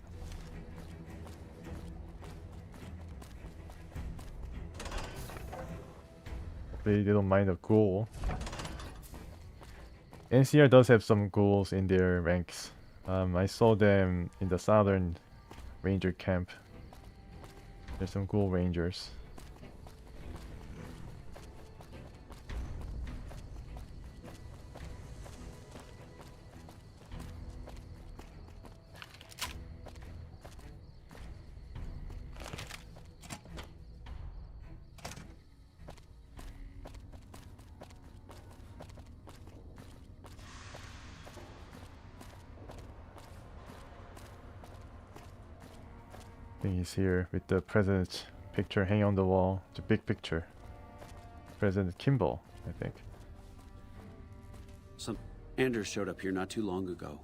A: Hopefully they don't mind a ghoul. NCR does have some ghouls in their ranks. I saw them in the southern ranger camp. There's some ghoul rangers. I think he's here with the president's picture hanging on the wall. It's a big picture. President Kimball, I think.
T: Anders showed up here not too long ago.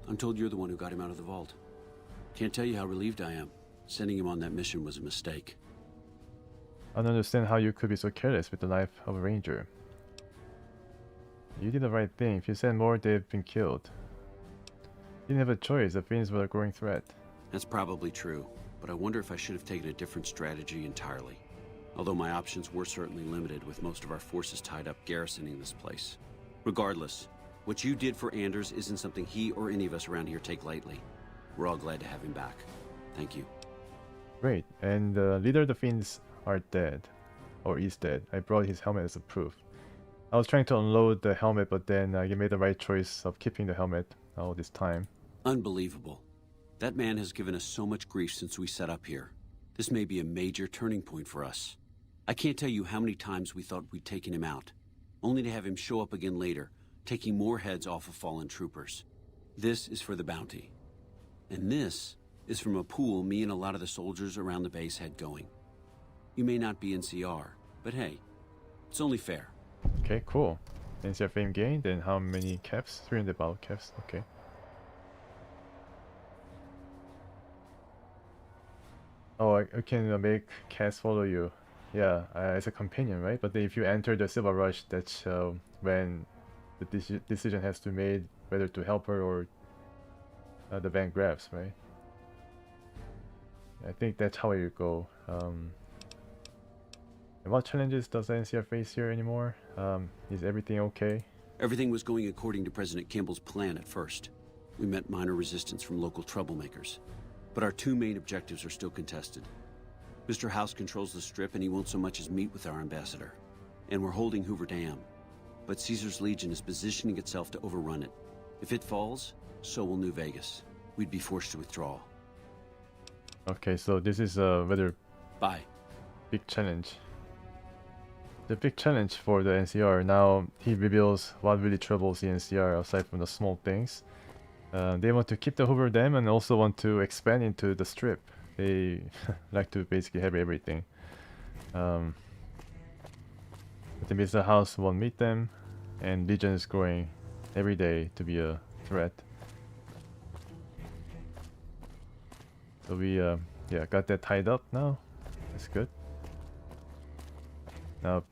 T: I'm told you're the one who got him out of the vault. Can't tell you how relieved I am. Sending him on that mission was a mistake.
A: I don't understand how you could be so careless with the life of a ranger. You did the right thing. If you send more, they've been killed. You didn't have a choice. The Finns were a growing threat.
T: That's probably true, but I wonder if I should have taken a different strategy entirely. Although my options were certainly limited, with most of our forces tied up garrisoning this place. Regardless, what you did for Anders isn't something he or any of us around here take lightly. We're all glad to have him back. Thank you.
A: Great, and the leader of the Finns are dead. Or is dead. I brought his helmet as a proof. I was trying to unload the helmet, but then you made the right choice of keeping the helmet all this time.
T: Unbelievable. That man has given us so much grief since we set up here. This may be a major turning point for us. I can't tell you how many times we thought we'd taken him out, only to have him show up again later, taking more heads off of fallen troopers. This is for the bounty. And this is from a pool me and a lot of the soldiers around the base had going. You may not be NCR, but hey, it's only fair.
A: Okay, cool. NCR fame gained, and how many caps? 300 battle caps, okay. Oh, I can make Cass follow you. Yeah, as a companion, right? But then if you enter the Silver Rush, that's when the decision has to be made whether to help her or the bank grabs, right? I think that's how you go. And what challenges does NCR face here anymore? Is everything okay?
T: Everything was going according to President Kimball's plan at first. We met minor resistance from local troublemakers. But our two main objectives are still contested. Mr. House controls the Strip and he won't so much as meet with our ambassador. And we're holding Hoover Dam. But Caesar's Legion is positioning itself to overrun it. If it falls, so will New Vegas. We'd be forced to withdraw.
A: Okay, so this is a rather big challenge. The big challenge for the NCR. Now he reveals what really troubles the NCR aside from the small things. They want to keep the Hoover Dam and also want to expand into the Strip. They like to basically have everything. But the Mr. House won't meet them, and Legion is growing every day to be a threat. So we got that tied up now. That's good. Now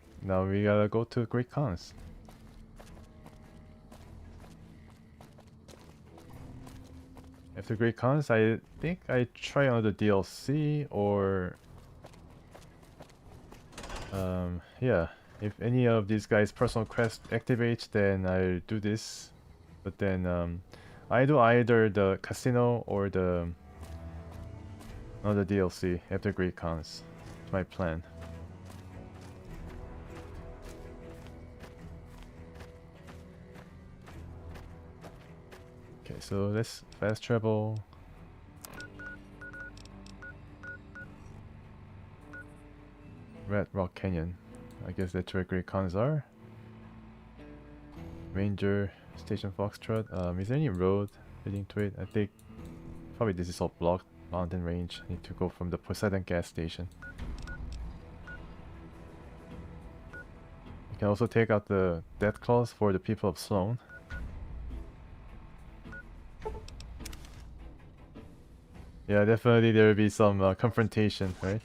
A: we gotta go to Great Khans. After Great Khans, I think I try another DLC or yeah, if any of these guys' personal quest activates, then I do this. But then I do either the casino or the Another DLC after Great Cons. It's my plan. Okay, so let's fast travel. Red Rock Canyon. I guess that's where Great Cons are. Ranger Station Foxtrot. Is there any road leading to it? I think probably this is all blocked. Mountain range. I need to go from the Poseidon gas station. You can also take out the death claws for the people of Sloan. Yeah, definitely there will be some confrontation, right?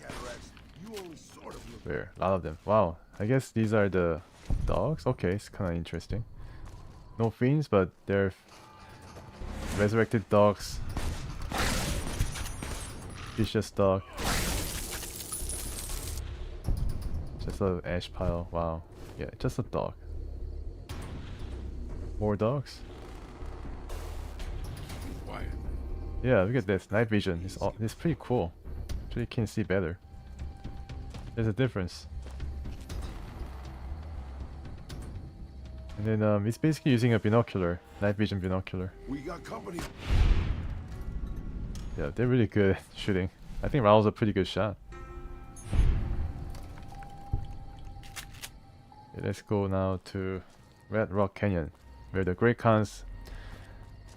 A: Where? A lot of them. Wow. I guess these are the dogs? Okay, it's kind of interesting. No fiends, but they're resurrected dogs. Vicious dog. Just a ash pile. Wow. Yeah, just a dog. More dogs? Yeah, look at this. Night vision. It's pretty cool. So you can see better. There's a difference. And then it's basically using a binocular. Night vision binocular.
G: We got company.
A: Yeah, they're really good at shooting. I think Raul's a pretty good shot. Okay, let's go now to Red Rock Canyon, where the Great Khans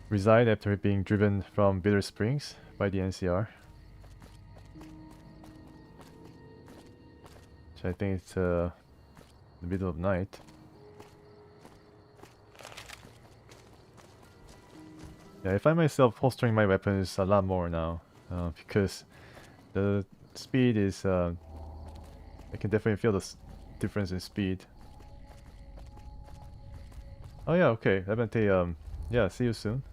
A: reside after being driven from Bitter Springs by the NCR. Which I think it's the middle of night. Yeah, I find myself holstering my weapons a lot more now because the speed is. I can definitely feel the difference in speed. Oh yeah, okay. Levante, yeah, see you soon.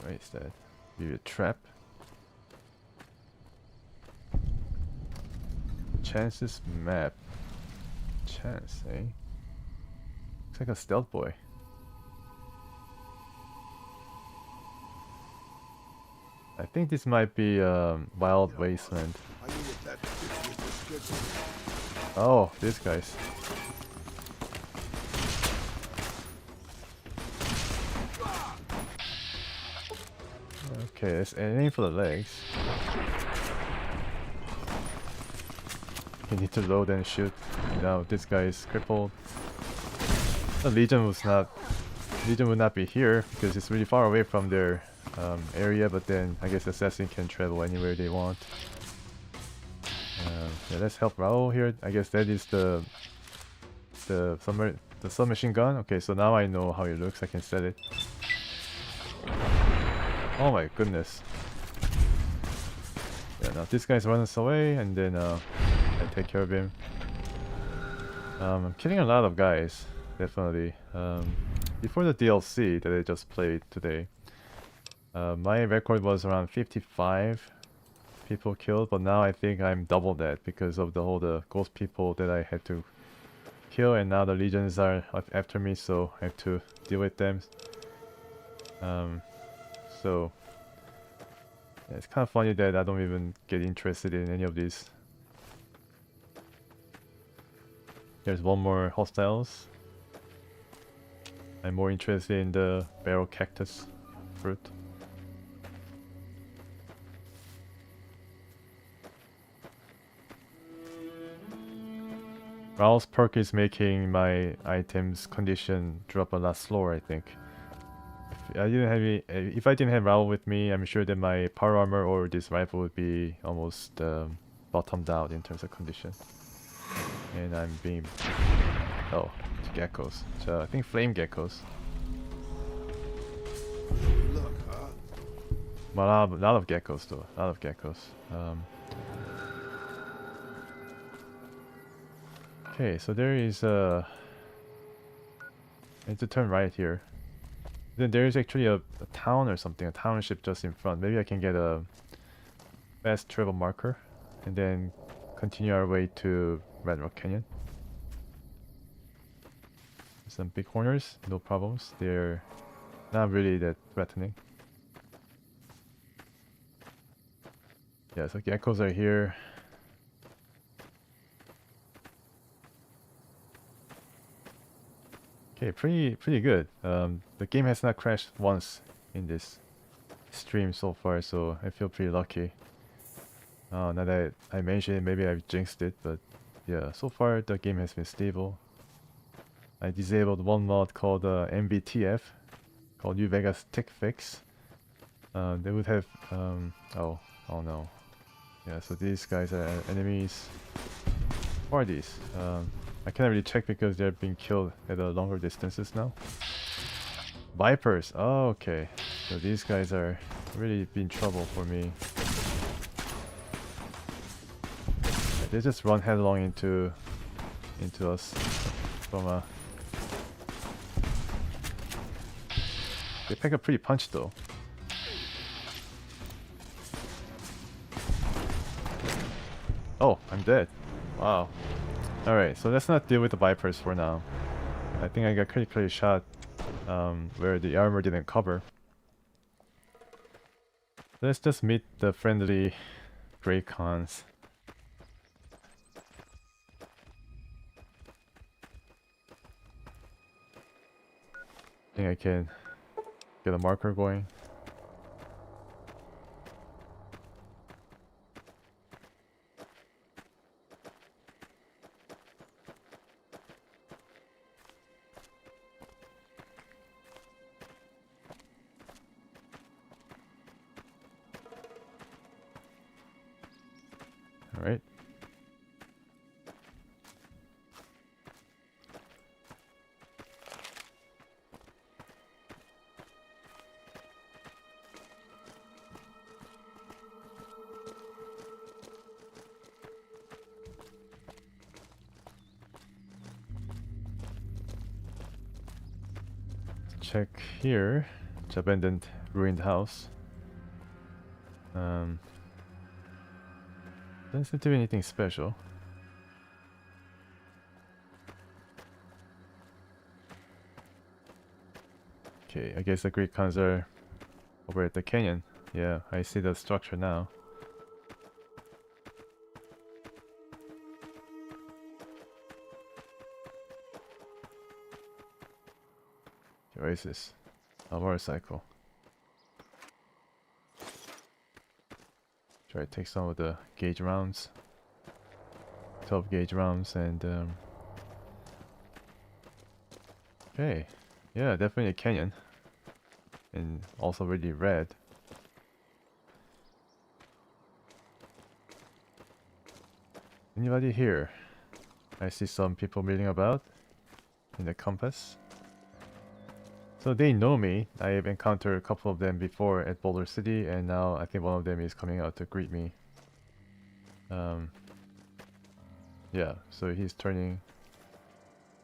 A: Wait, is that? Maybe a trap? Chances map. Chance, eh? Looks like a stealth boy. I think this might be Wild Wasteland. Oh, these guys. Okay, let's aim for the legs. You need to load and shoot. Now this guy is crippled. The Legion would not be here because it's really far away from their area, but then I guess assassin can travel anywhere they want. Yeah, let's help Raul here. I guess that is the submachine gun. Okay, so now I know how it looks. I can set it. Oh my goodness. Yeah, now this guy's running away, and then I take care of him. I'm killing a lot of guys, definitely. Before the DLC that I just played today, my record was around 55 people killed, but now I think I'm double that because of the ghost people that I had to kill, and now the legions are after me, so I have to deal with them. So yeah, it's kind of funny that I don't even get interested in any of these. There's one more hostiles. I'm more interested in the barrel cactus fruit. Raul's perk is making my items condition drop a lot slower, I think. If I didn't have Raul with me, I'm sure that my power armor or this rifle would be almost bottomed out in terms of condition. And I'm being... Oh, it's geckos. So I think flame geckos. A lot of geckos though. A lot of geckos. Okay, so there is I need to turn right here. Then there is actually a town or something, a township just in front. Maybe I can get a fast travel marker and then continue our way to Red Rock Canyon. some big horners, no problems. They're not really that threatening. Yeah, so geckos are here. Okay, pretty good. The game has not crashed once in this stream so far, so I feel pretty lucky. Now that I mentioned it, maybe I've jinxed it, but yeah, so far the game has been stable. I disabled one mod called MVTF, called New Vegas Tick Fix. They would have oh no. Yeah, so these guys are enemies. What are these? I can't really check because they're being killed at longer distances now. Vipers. Oh, okay. So these guys are really been trouble for me. They just run headlong into us from a. They pack a pretty punch though. Oh, I'm dead. Wow. Alright, so let's not deal with the Vipers for now. I think I got critically shot where the armor didn't cover. Let's just meet the friendly Grey Cons. I think I can get a marker going. All right. Check here. It's abandoned, ruined house. Doesn't seem to be anything special. Okay, I guess the Greek cons are over at the canyon. Yeah, I see the structure now. Okay, what is this? A motorcycle. Try to take some of the gauge rounds. 12 gauge rounds and okay. Yeah, definitely a canyon. And also really red. Anybody here? I see some people milling about in the compass. So they know me. I've encountered a couple of them before at Boulder City, and now I think one of them is coming out to greet me. Yeah, so he's turning.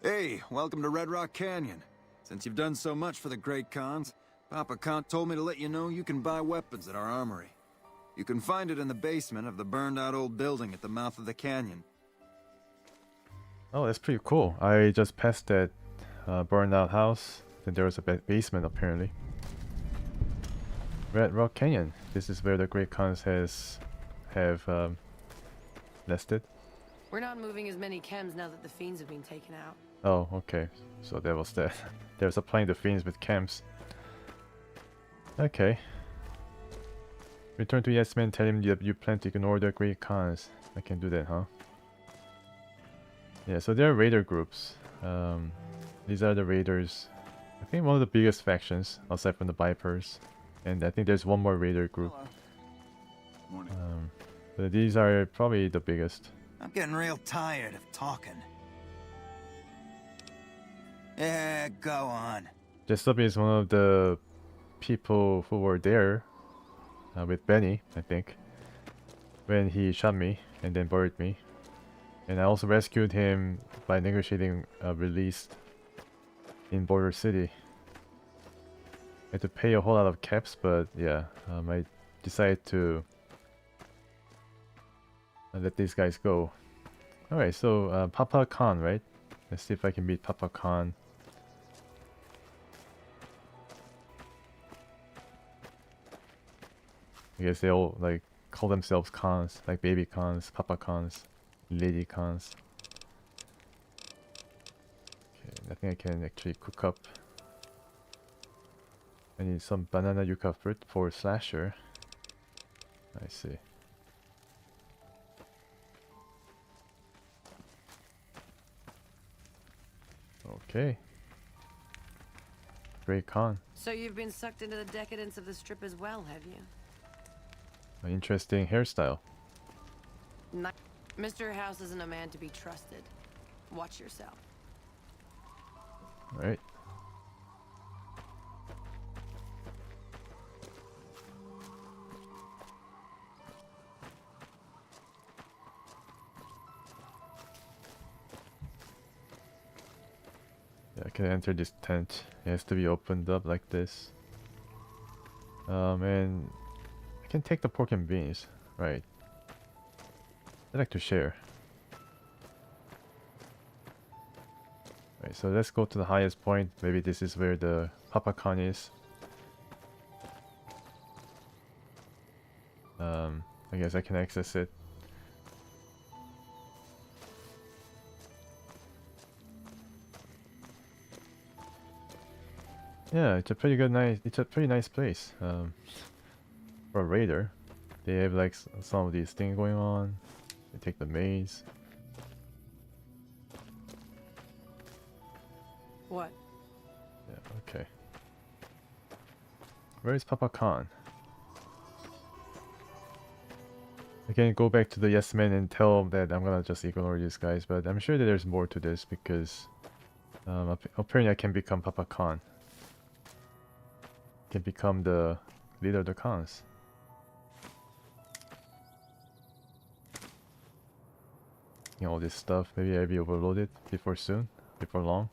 L: Hey, welcome to Red Rock Canyon. Since you've done so much for the Great Khans, Papa Kant told me to let you know you can buy weapons at our armory. You can find it in the basement of the burned-out old building at the mouth of the canyon.
A: Oh, that's pretty cool. I just passed that burned-out house. Then there was a basement apparently. Red Rock Canyon. This is where the Great Khans have nested.
U: We're not moving as many chems now that the fiends have been taken out.
A: Oh, okay. So that was that. They're supplying the fiends with camps. Okay. Return to Yesman, tell him that you plan to ignore the Great Khans. I can do that, huh? Yeah, so there are raider groups. These are the raiders. I think one of the biggest factions, aside from the Vipers. And I think there's one more raider group. But these are probably the biggest.
L: I'm getting real tired of talking. Yeah, go on.
A: Jessup is one of the people who were there with Benny, I think, when he shot me and then buried me. And I also rescued him by negotiating a release in Border City. I had to pay a whole lot of caps, but yeah, I decided to let these guys go. Alright, so Papa Khan, right? Let's see if I can meet Papa Khan. I guess they all like call themselves cons, like baby cons, papa cons, lady cons. Okay, I think I can actually cook up. I need some banana yucca fruit for slasher. I see. Okay. Great con.
U: So you've been sucked into the decadence of the strip as well, have you?
A: An interesting hairstyle.
U: Mr. House isn't a man to be trusted. Watch yourself.
A: Alright. Yeah, I can enter this tent. It has to be opened up like this. And I can take the pork and beans. Right. I like to share. Right, so let's go to the highest point. Maybe this is where the Papa Khan is. I guess I can access it. Yeah, it's a pretty nice place. For a raider. They have like some of these things going on. They take the maze.
U: What?
A: Yeah, okay. Where is Papa Khan? I can go back to the yes man and tell him that I'm gonna just ignore these guys, but I'm sure that there's more to this because apparently I can become Papa Khan. Can become the leader of the cons. You know, all this stuff. Maybe I'll be overloaded before long.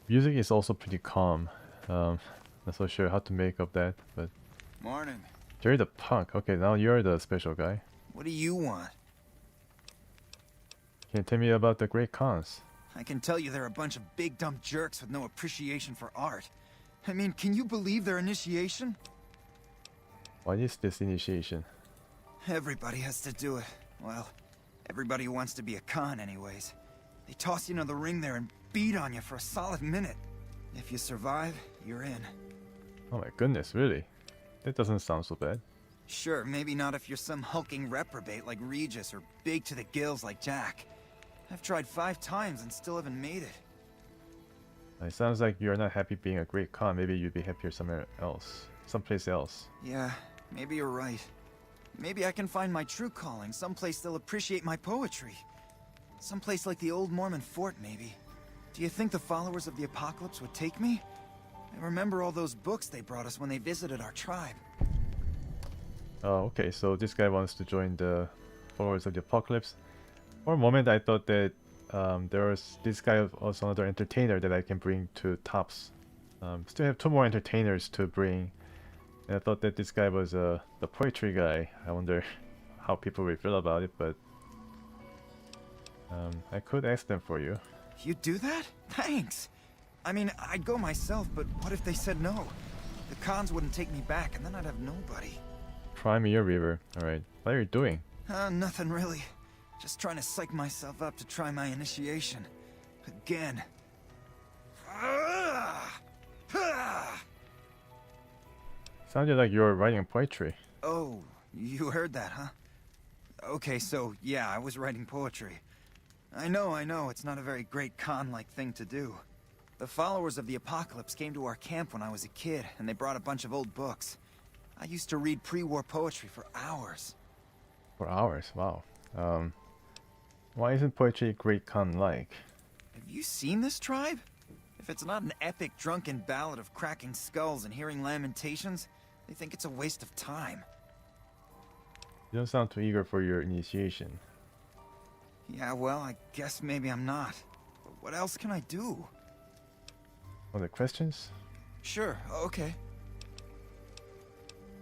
A: Music is also pretty calm. Not so sure how to make up that, but...
L: Morning.
A: Jerry the punk. Okay, now you're the special guy.
L: What do you want?
A: Can you tell me about the great cons?
L: I can tell you they're a bunch of big dumb jerks with no appreciation for art. I mean, can you believe their initiation?
A: What is this initiation?
L: Everybody has to do it. Well, everybody who wants to be a con anyways. They toss you into the ring there and beat on you for a solid minute. If you survive, you're in.
A: Oh my goodness, really? That doesn't sound so bad.
L: Sure, maybe not if you're some hulking reprobate like Regis or big to the gills like Jack. I've tried 5 times and still haven't made it.
A: It sounds like you're not happy being a great con. Maybe you'd be happier somewhere else. Someplace else.
L: Yeah, maybe you're right. Maybe I can find my true calling, someplace they'll appreciate my poetry. Someplace like the old Mormon fort, maybe. Do you think the followers of the apocalypse would take me? I remember all those books they brought us when they visited our tribe.
A: Oh, okay, so this guy wants to join the followers of the apocalypse. For a moment I thought that there was this guy also another entertainer that I can bring to Tops. Still have 2 more entertainers to bring. And I thought that this guy was the poetry guy. I wonder how people will feel about it, but I could ask them for you.
L: You do that? Thanks! I mean, I'd go myself, but what if they said no? The cons wouldn't take me back, and then I'd have nobody.
A: Cry me a river. Alright. What are you doing?
L: Nothing really. Just trying to psych myself up to try my initiation. Again.
A: Sounded like you were writing poetry.
L: Oh, you heard that, huh? Okay, so, yeah, I was writing poetry. I know, it's not a very great con-like thing to do. The followers of the apocalypse came to our camp when I was a kid, and they brought a bunch of old books. I used to read pre-war poetry for hours.
A: For hours? Wow. Why isn't poetry great con-like?
L: Have you seen this tribe? If it's not an epic drunken ballad of cracking skulls and hearing lamentations, they think it's a waste of time.
A: You don't sound too eager for your initiation.
L: Yeah, well, I guess maybe I'm not. But what else can I do?
A: Other questions?
L: Sure, okay.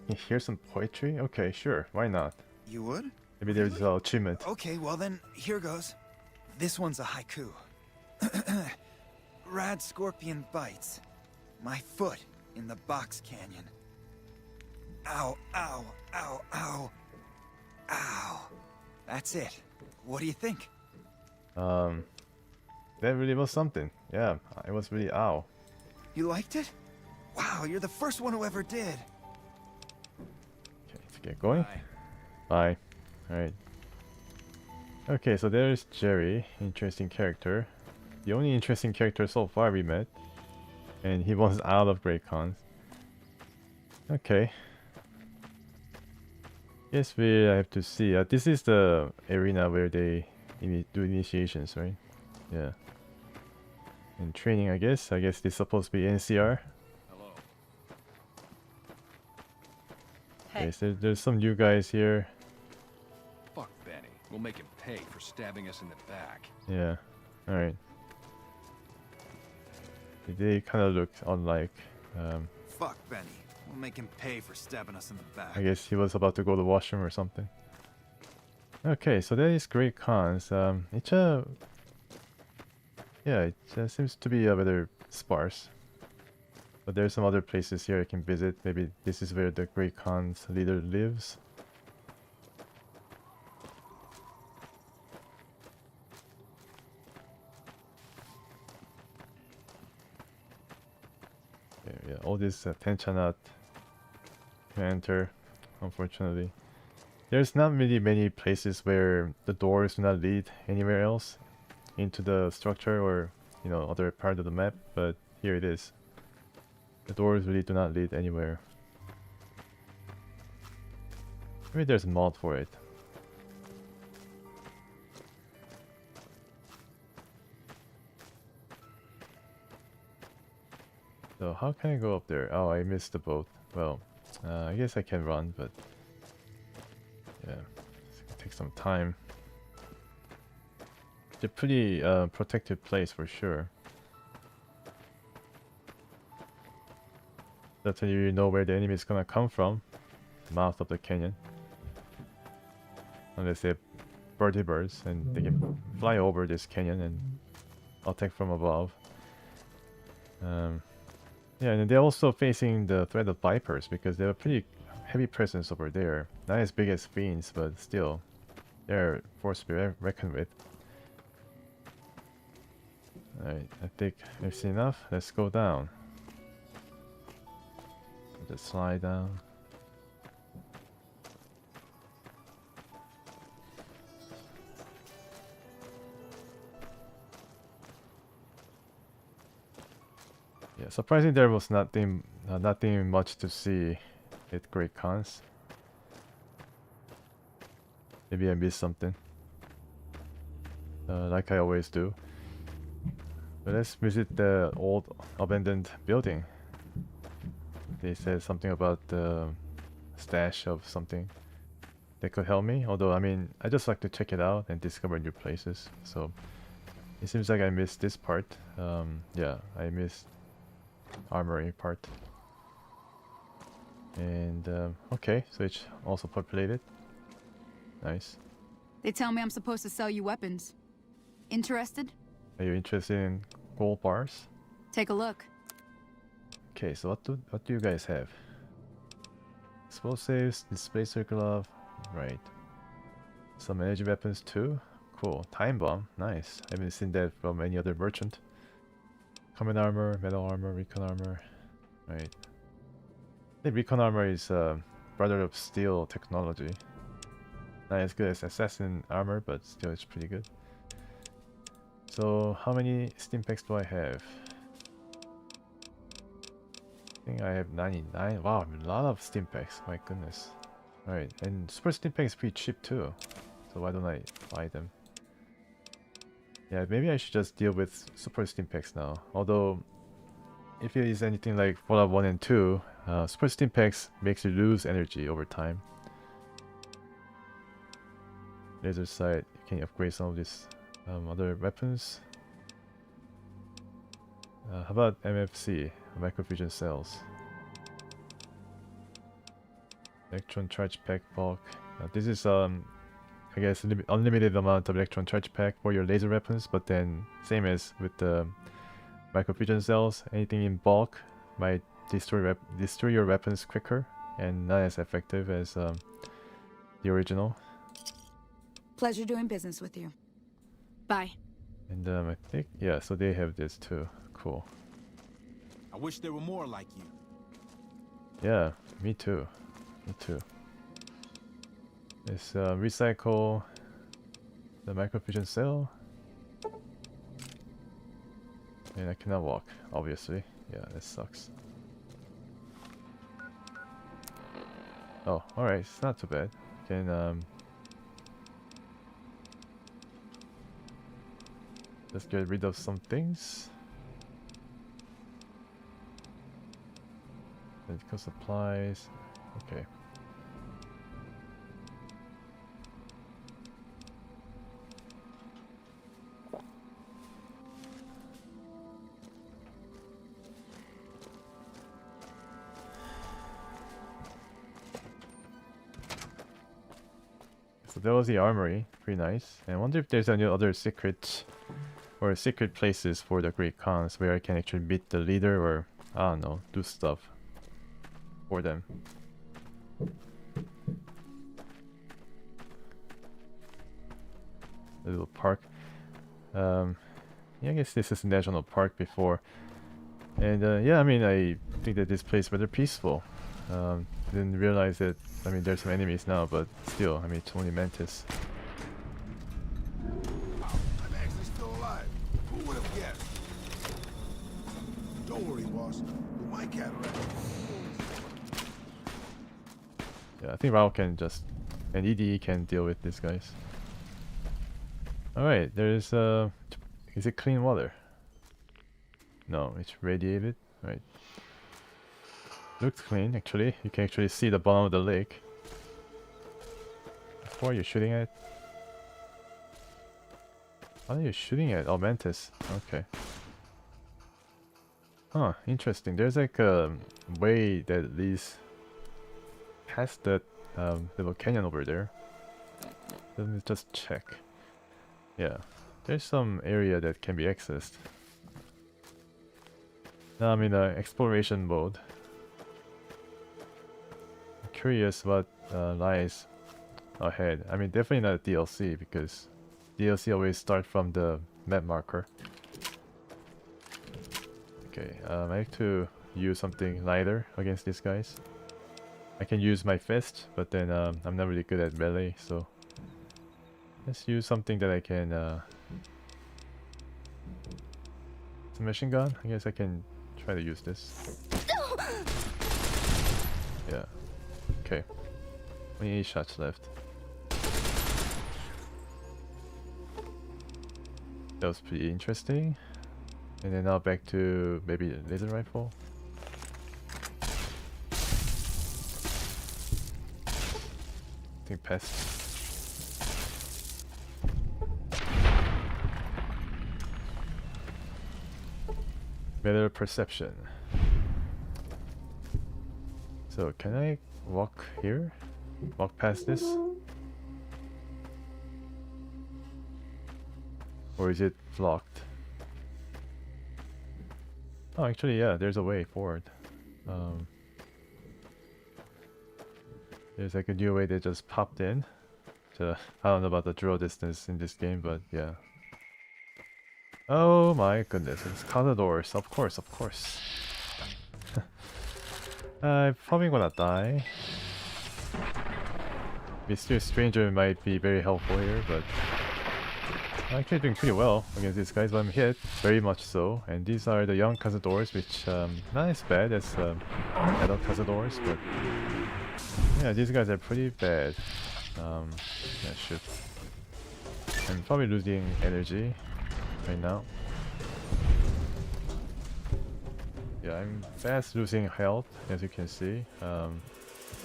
A: Can you hear some poetry? Okay, sure. Why not?
L: You would?
A: Maybe there's an achievement.
L: Okay, well then, here goes. This one's a haiku. Rad scorpion bites. My foot in the box canyon. Ow, ow, ow, ow. Ow. That's it. What do you think?
A: That really was something. Yeah, it was really ow.
L: You liked it? Wow, you're the first one who ever did.
A: Okay, let's get going. Bye. Alright. Okay, so there's Jerry. Interesting character. The only interesting character so far we met. And he was out of Great Khans. Okay. Guess we have to see. This is the arena where they do initiations, right? Yeah. And training, I guess. I guess this is supposed to be NCR.
C: Hello.
A: Okay, so there's some new guys here.
C: Fuck Benny. We'll make him pay for stabbing us in the back.
A: Yeah. Alright. They kind of look unlike.
L: Fuck Benny. We'll make him pay for stabbing us in the back.
A: I guess he was about to go to the washroom or something. Okay, so that is Great Khans. It's a... Yeah, it seems to be rather sparse. But there's some other places here I can visit. Maybe this is where the Great Khans leader lives. Yeah, all this Tenchanat can enter, unfortunately. There's not really many places where the doors do not lead anywhere else into the structure or, you know, other part of the map, but here it is. The doors really do not lead anywhere. Maybe there's a mod for it. So how can I go up there? Oh, I missed the boat. Well, I guess I can run, but yeah, it's gonna take some time. It's a pretty protected place for sure. That's when you know where the enemy is gonna come from. Mouth of the canyon. Unless they have birdie birds and they can fly over this canyon and attack from above. Yeah, and they're also facing the threat of vipers because they have a pretty heavy presence over there. Not as big as fiends, but still, they're a force to be reckoned with. Alright, I think we've seen enough. Let's go down. Just slide down. Yeah, surprisingly there was nothing much to see at Great Khans. Maybe I missed something. Like I always do. But let's visit the old abandoned building. They said something about the stash of something that could help me. Although, I mean, I just like to check it out and discover new places. So, it seems like I missed this part. Yeah, I missed armory part. And, okay, so it's also populated. Nice.
V: They tell me I'm supposed to sell you weapons. Interested?
A: Are you interested in gold bars?
V: Take a look.
A: Okay, so what do you guys have? Explosives, displacer glove, right. Some energy weapons too? Cool. Time bomb, nice. I haven't seen that from any other merchant. Common armor, metal armor, recon armor. Right. I think recon armor is brother of steel technology. Not as good as assassin armor, but still it's pretty good. So how many steam packs do I have? I think I have 99. Wow, a lot of steam packs, my goodness. Alright, and super steam pack is pretty cheap too. So why don't I buy them? Yeah, maybe I should just deal with super steam packs now. Although, if it is anything like Fallout 1 and 2, super steam packs makes you lose energy over time. Laser sight, you can upgrade some of these other weapons. How about MFC, microfusion cells? Electron charge pack bulk. This is I guess unlimited amount of electron charge pack for your laser weapons, but then same as with the microfusion cells. Anything in bulk might destroy your weapons quicker and not as effective as the original.
V: Pleasure doing business with you. Bye.
A: And I think, yeah, so they have this too. Cool.
N: I wish there were more like you.
A: Yeah, me too. Me too. Let's recycle the microfusion cell. And I cannot walk, obviously. Yeah, that sucks. Oh, alright, it's not too bad. Can let's get rid of some things. Medical supplies. Okay. So that was the armory. Pretty nice. And I wonder if there's any other secret places for the Great Khans where I can actually meet the leader or, I don't know, do stuff for them. A little park. Yeah, I guess this is a national park before. And yeah, I mean, I think that this place is rather peaceful. Didn't realize that, I mean, there's some enemies now, but still, I mean, it's only Mantis.
G: I'm actually still alive. Who would have guessed? Don't worry, boss. With my cataract.
A: Yeah, I think Rao can just, and EDE can deal with these guys. Alright, there's is it clean water? No, it's radiated. Right. Looks clean, actually. You can actually see the bottom of the lake. What are you shooting at? What are you shooting at? Oh, Mantis. Okay. Huh, interesting. There's like a way that leads past that little canyon over there. Let me just check. Yeah, there's some area that can be accessed. Now I'm in exploration mode. I'm curious what lies ahead. I mean, definitely not DLC because DLC always start from the map marker. Okay, I have to use something lighter against these guys. I can use my fist, but then I'm not really good at melee, so let's use something that I can. It's a machine gun. I guess I can try to use this. Yeah. Okay. 28 shots left. That was pretty interesting. And then now back to maybe a laser rifle. I think pest. Better perception. So can I walk here? Walk past this? Or is it blocked? Oh, actually, yeah, there's a way forward. There's like a new way that just popped in. So, I don't know about the draw distance in this game, but yeah. Oh my goodness, it's Cazadors, of course, of course. I'm probably gonna die. Mysterious Stranger might be very helpful here, but I'm actually doing pretty well against these guys, but I'm hit, very much so. And these are the young Cazadors, which not as bad as adult Cazadors, but yeah, these guys are pretty bad. Yeah, shoot. I'm probably losing energy right now. Yeah, I'm fast losing health, as you can see. I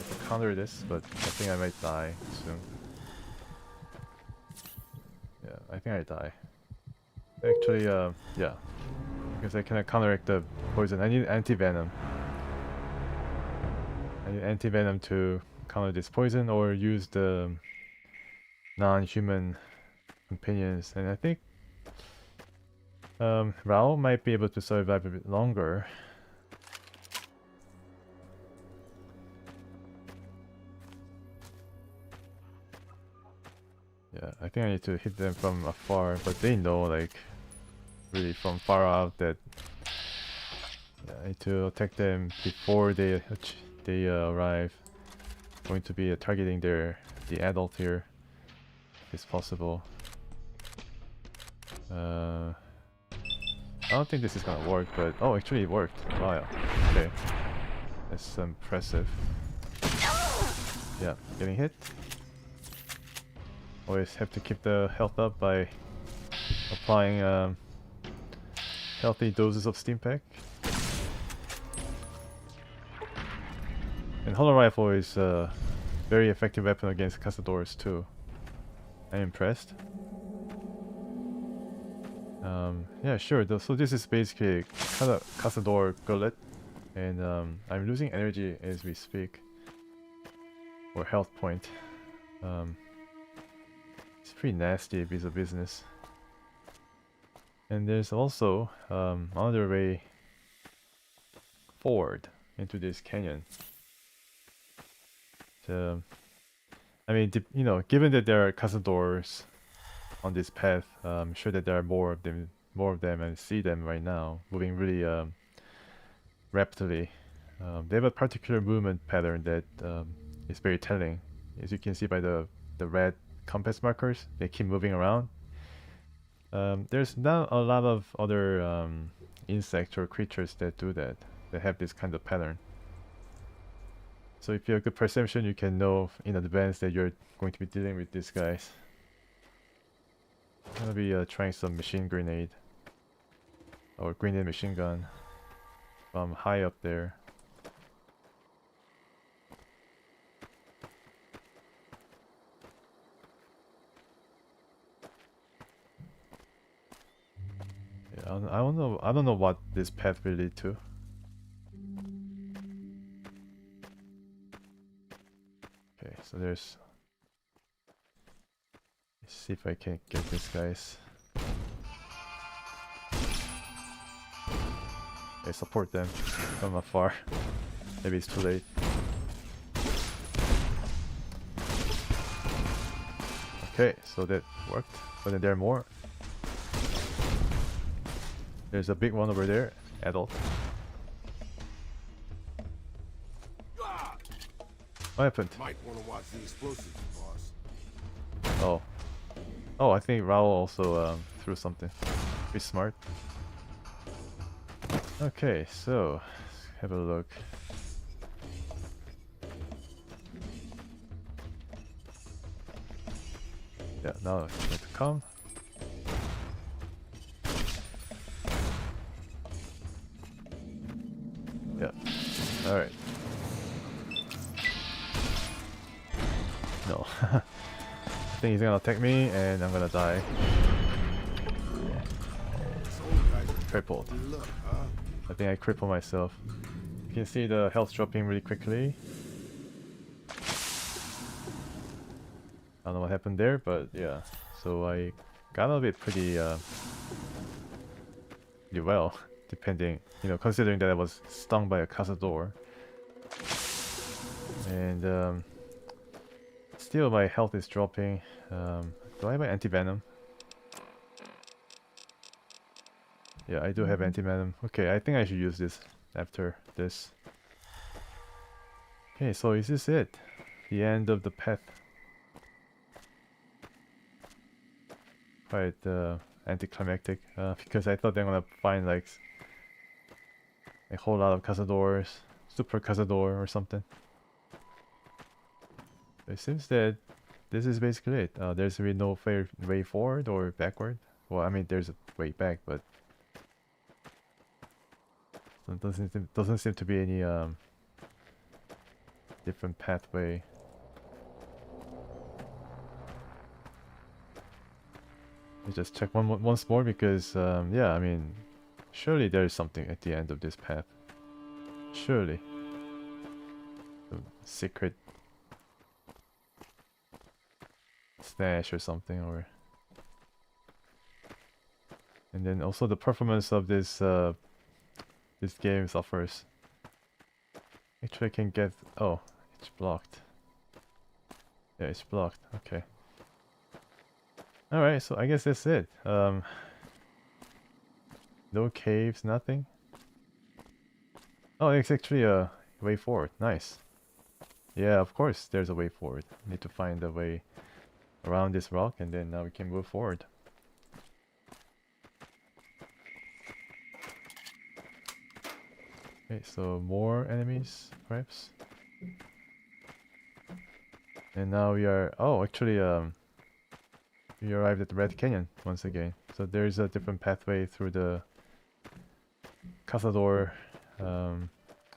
A: can counter this, but I think I might die soon. Yeah, I think I die. Actually, yeah. Because I cannot counteract the poison. I need anti-venom. I need anti-venom to counter this poison or use the non-human companions. And I think Rao might be able to survive a bit longer. Yeah, I think I need to hit them from afar, but they know, like, really from far out that I need to attack them before they arrive. Going to be targeting the adult here, if it's possible. I don't think this is gonna work, but oh, actually it worked. Wow. Okay, that's impressive. Yeah, getting hit. Always have to keep the health up by applying healthy doses of steam pack. And Hollow Rifle is a very effective weapon against Cazadors too. I'm impressed. Yeah, sure. So this is basically Cazador Gullet, and I'm losing energy as we speak, or health point. It's pretty nasty piece of business. And there's also another way forward into this canyon. So, I mean, you know, given that there are Cazadors on this path, I'm sure that there are more of them, and see them right now, moving really rapidly. They have a particular movement pattern that is very telling, as you can see by the red compass markers. They keep moving around. There's not a lot of other insects or creatures that do that, that have this kind of pattern. So if you have good perception, you can know in advance that you're going to be dealing with these guys. I'm gonna be trying some machine grenade or grenade machine gun from high up there. Yeah, I don't know what this path will lead to. Okay, so there's. Let's see if I can get these guys. Okay, support them from afar. Maybe it's too late. Okay, so that worked. But then there are more. There's a big one over there, adult. What happened?
G: Might want to watch the explosives, boss.
A: Oh. Oh, I think Raul also threw something. Pretty smart. Okay, so let's have a look. Yeah, now it's going to come. Yeah. Alright. No. I think he's gonna attack me and I'm gonna die. Crippled. I think I crippled myself. You can see the health dropping really quickly. I don't know what happened there, but yeah. So I got a bit pretty well, depending, you know, considering that I was stung by a Cazador. And still my health is dropping. Do I have an anti-venom? Yeah, I do have anti-venom. Okay, I think I should use this after this. Okay, so is this it? The end of the path. Quite anticlimactic, because I thought they're gonna find like a whole lot of Cazadors, Super Cazador or something. It seems that this is basically it. There's really no fair way forward or backward. Well, I mean, there's a way back, but it doesn't seem to be any different pathway. Let's just check once more because yeah, I mean, surely there is something at the end of this path. Surely, some secret stash or something, or And then also the performance of this this game suffers. Actually, I can get... Oh, it's blocked. Yeah, it's blocked. Okay. Alright, so I guess that's it. No caves, nothing. Oh, it's actually a way forward. Nice. Yeah, of course there's a way forward. Need to find a way around this rock and then now we can move forward. Okay, so more enemies, perhaps. And now we are... Oh, actually, we arrived at the Red Canyon once again. So there's a different pathway through the Cazador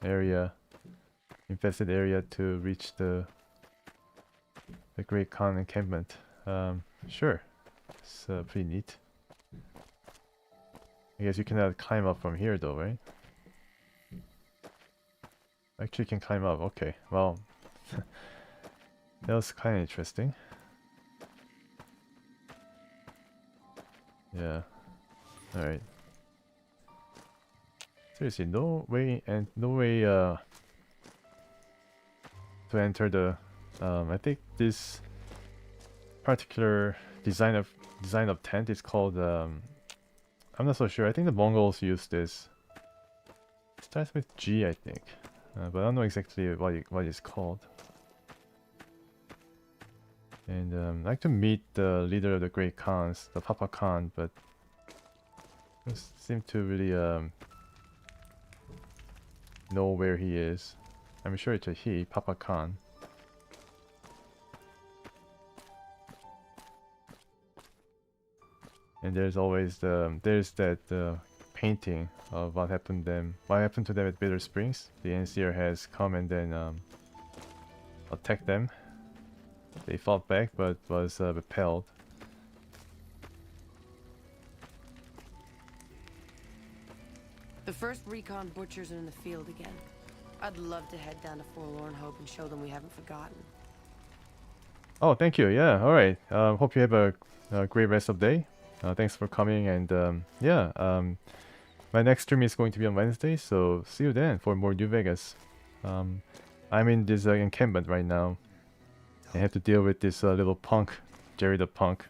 A: area, infested area, to reach the Great Khan encampment. Sure, it's pretty neat. I guess you cannot climb up from here though, right? Actually, you can climb up. Okay, well, that was kind of interesting. Yeah. All right. Seriously, no way to enter the. I think this particular design of tent is called. I'm not so sure. I think the Mongols use this. It starts with G, I think, but I don't know exactly what it's called. And I'd like to meet the leader of the Great Khans, the Papa Khan, but doesn't seem to really know where he is. I'm sure it's a he, Papa Khan. And there's always that painting of what happened to them at Bitter Springs. The NCR has come and then attacked them. They fought back but was repelled.
U: The first recon butchers are in the field again. I'd love to head down to Forlorn Hope and show them we haven't forgotten.
A: Oh, thank you. Yeah, alright. Hope you have a great rest of the day. Thanks for coming, and my next stream is going to be on Wednesday, so see you then for more New Vegas. I'm in this encampment right now. I have to deal with this little punk, Jerry the punk,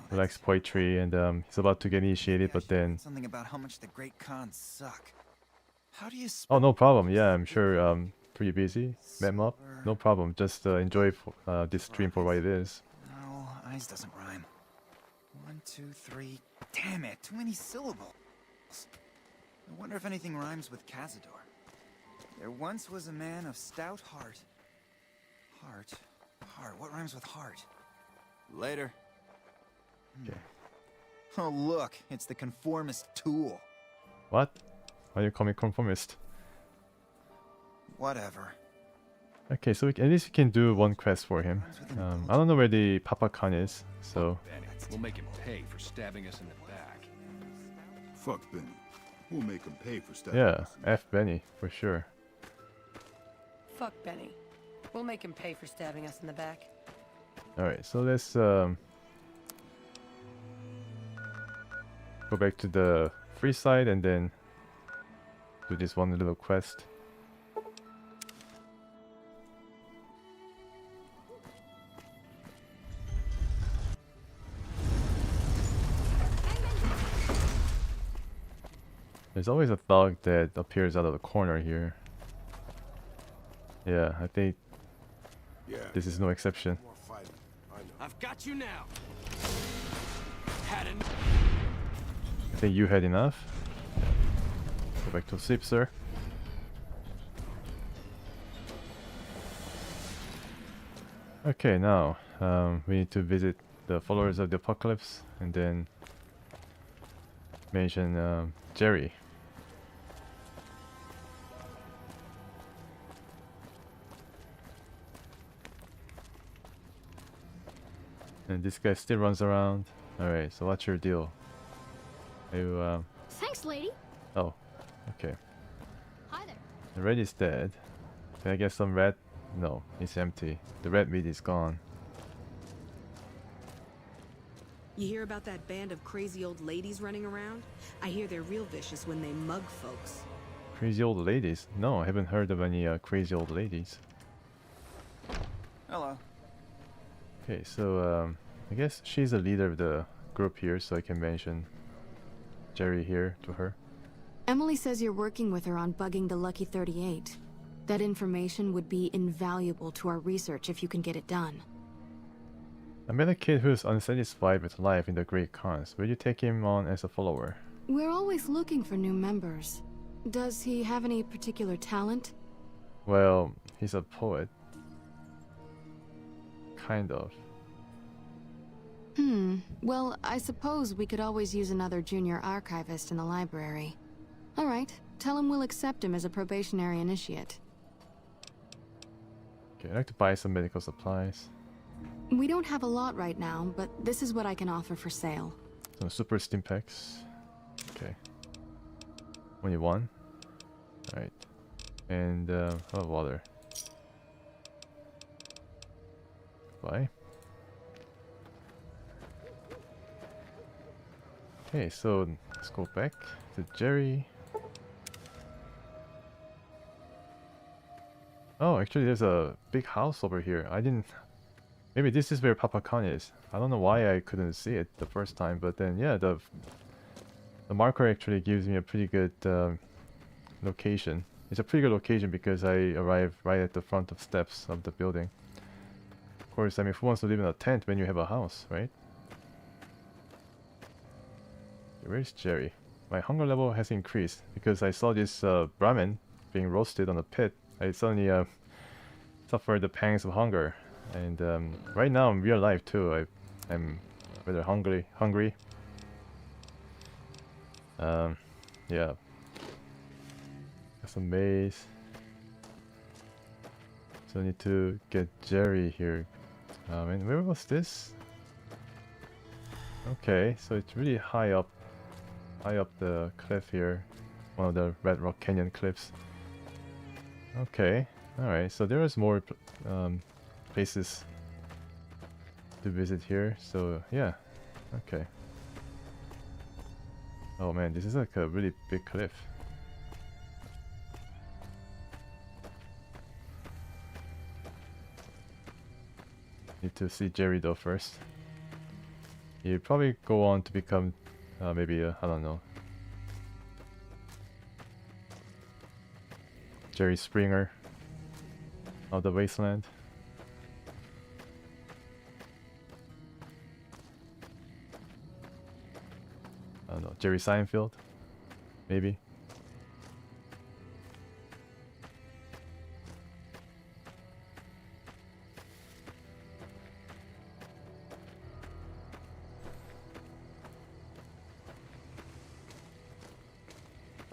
A: who likes poetry, and he's about to get initiated, but then...
L: Something about how much the Great Khans suck. How do you...
A: Oh, no problem. Yeah, I'm sure pretty busy. Met him up. No problem. Just enjoy this stream for what it is.
L: No, eyes doesn't rhyme. 1, 2, 3... Damn it, too many syllables. I wonder if anything rhymes with Cazador. There once was a man of stout heart. Heart? What rhymes with heart? Later.
A: Okay.
L: Oh look, it's the conformist tool.
A: What? Why are you calling me conformist?
L: Whatever.
A: Okay, so at least we can do one quest for him. I don't know where the Papa Khan is, so...
C: Benny, we'll make him pay for stabbing us in the back.
P: Fuck Benny. We'll make him pay for stabbing
A: Yeah,
P: us.
A: F Benny, for sure.
U: Fuck Benny. We'll make him pay for stabbing us in the back.
A: Alright, so let's go back to the free side and then do this one little quest. There's always a thug that appears out of the corner here. Yeah, I think this is no exception.
H: I've got you now. Had
A: I think you had enough. Go back to sleep, sir. Okay, now we need to visit the followers of the apocalypse and then mention Jerry. And this guy still runs around. Alright, so what's your deal? Are you,
I: Thanks, lady.
A: Oh, okay.
I: Hi there.
A: The red is dead. Can I get some red? No, it's empty. The red meat is gone.
D: You hear about that band of crazy old ladies running around? I hear they're real vicious when they mug folks.
A: Crazy old ladies? No, I haven't heard of any crazy old ladies.
L: Hello.
A: Okay, so I guess she's the leader of the group here, so I can mention Jerry here to her.
V: Emily says you're working with her on bugging the Lucky 38. That information would be invaluable to our research if you can get it done.
A: I met a kid who's unsatisfied with life in the Great Khans. Will you take him on as a follower?
V: We're always looking for new members. Does he have any particular talent?
A: Well, he's a poet. Kind of.
V: Well, I suppose we could always use another junior archivist in the library. Alright, tell him we'll accept him as a probationary initiate.
A: Okay, I'd like to buy some medical supplies.
V: We don't have a lot right now, but this is what I can offer for sale.
A: Some super stim packs. Okay. Only one. Alright. And oh, water. Bye. Okay, so let's go back to Jerry. Oh, actually there's a big house over here. I didn't... Maybe this is where Papa Khan is. I don't know why I couldn't see it the first time, but then yeah, the marker actually gives me a pretty good location. It's a pretty good location because I arrived right at the front of steps of the building. Of course, I mean, who wants to live in a tent when you have a house, right? Where's Jerry? My hunger level has increased because I saw this Brahmin being roasted on a pit. I suddenly suffered the pangs of hunger. And right now in real life too, I'm rather hungry. Yeah. Got some maize. So I need to get Jerry here. And where was this? Okay, so it's really high up the cliff here. One of the Red Rock Canyon cliffs. Okay, alright, so there is more places to visit here, so yeah, okay. Oh man, this is like a really big cliff. Need to see Jerry though first. He'll probably go on to become maybe I don't know, Jerry Springer of the Wasteland. I don't know, Jerry Seinfeld, maybe.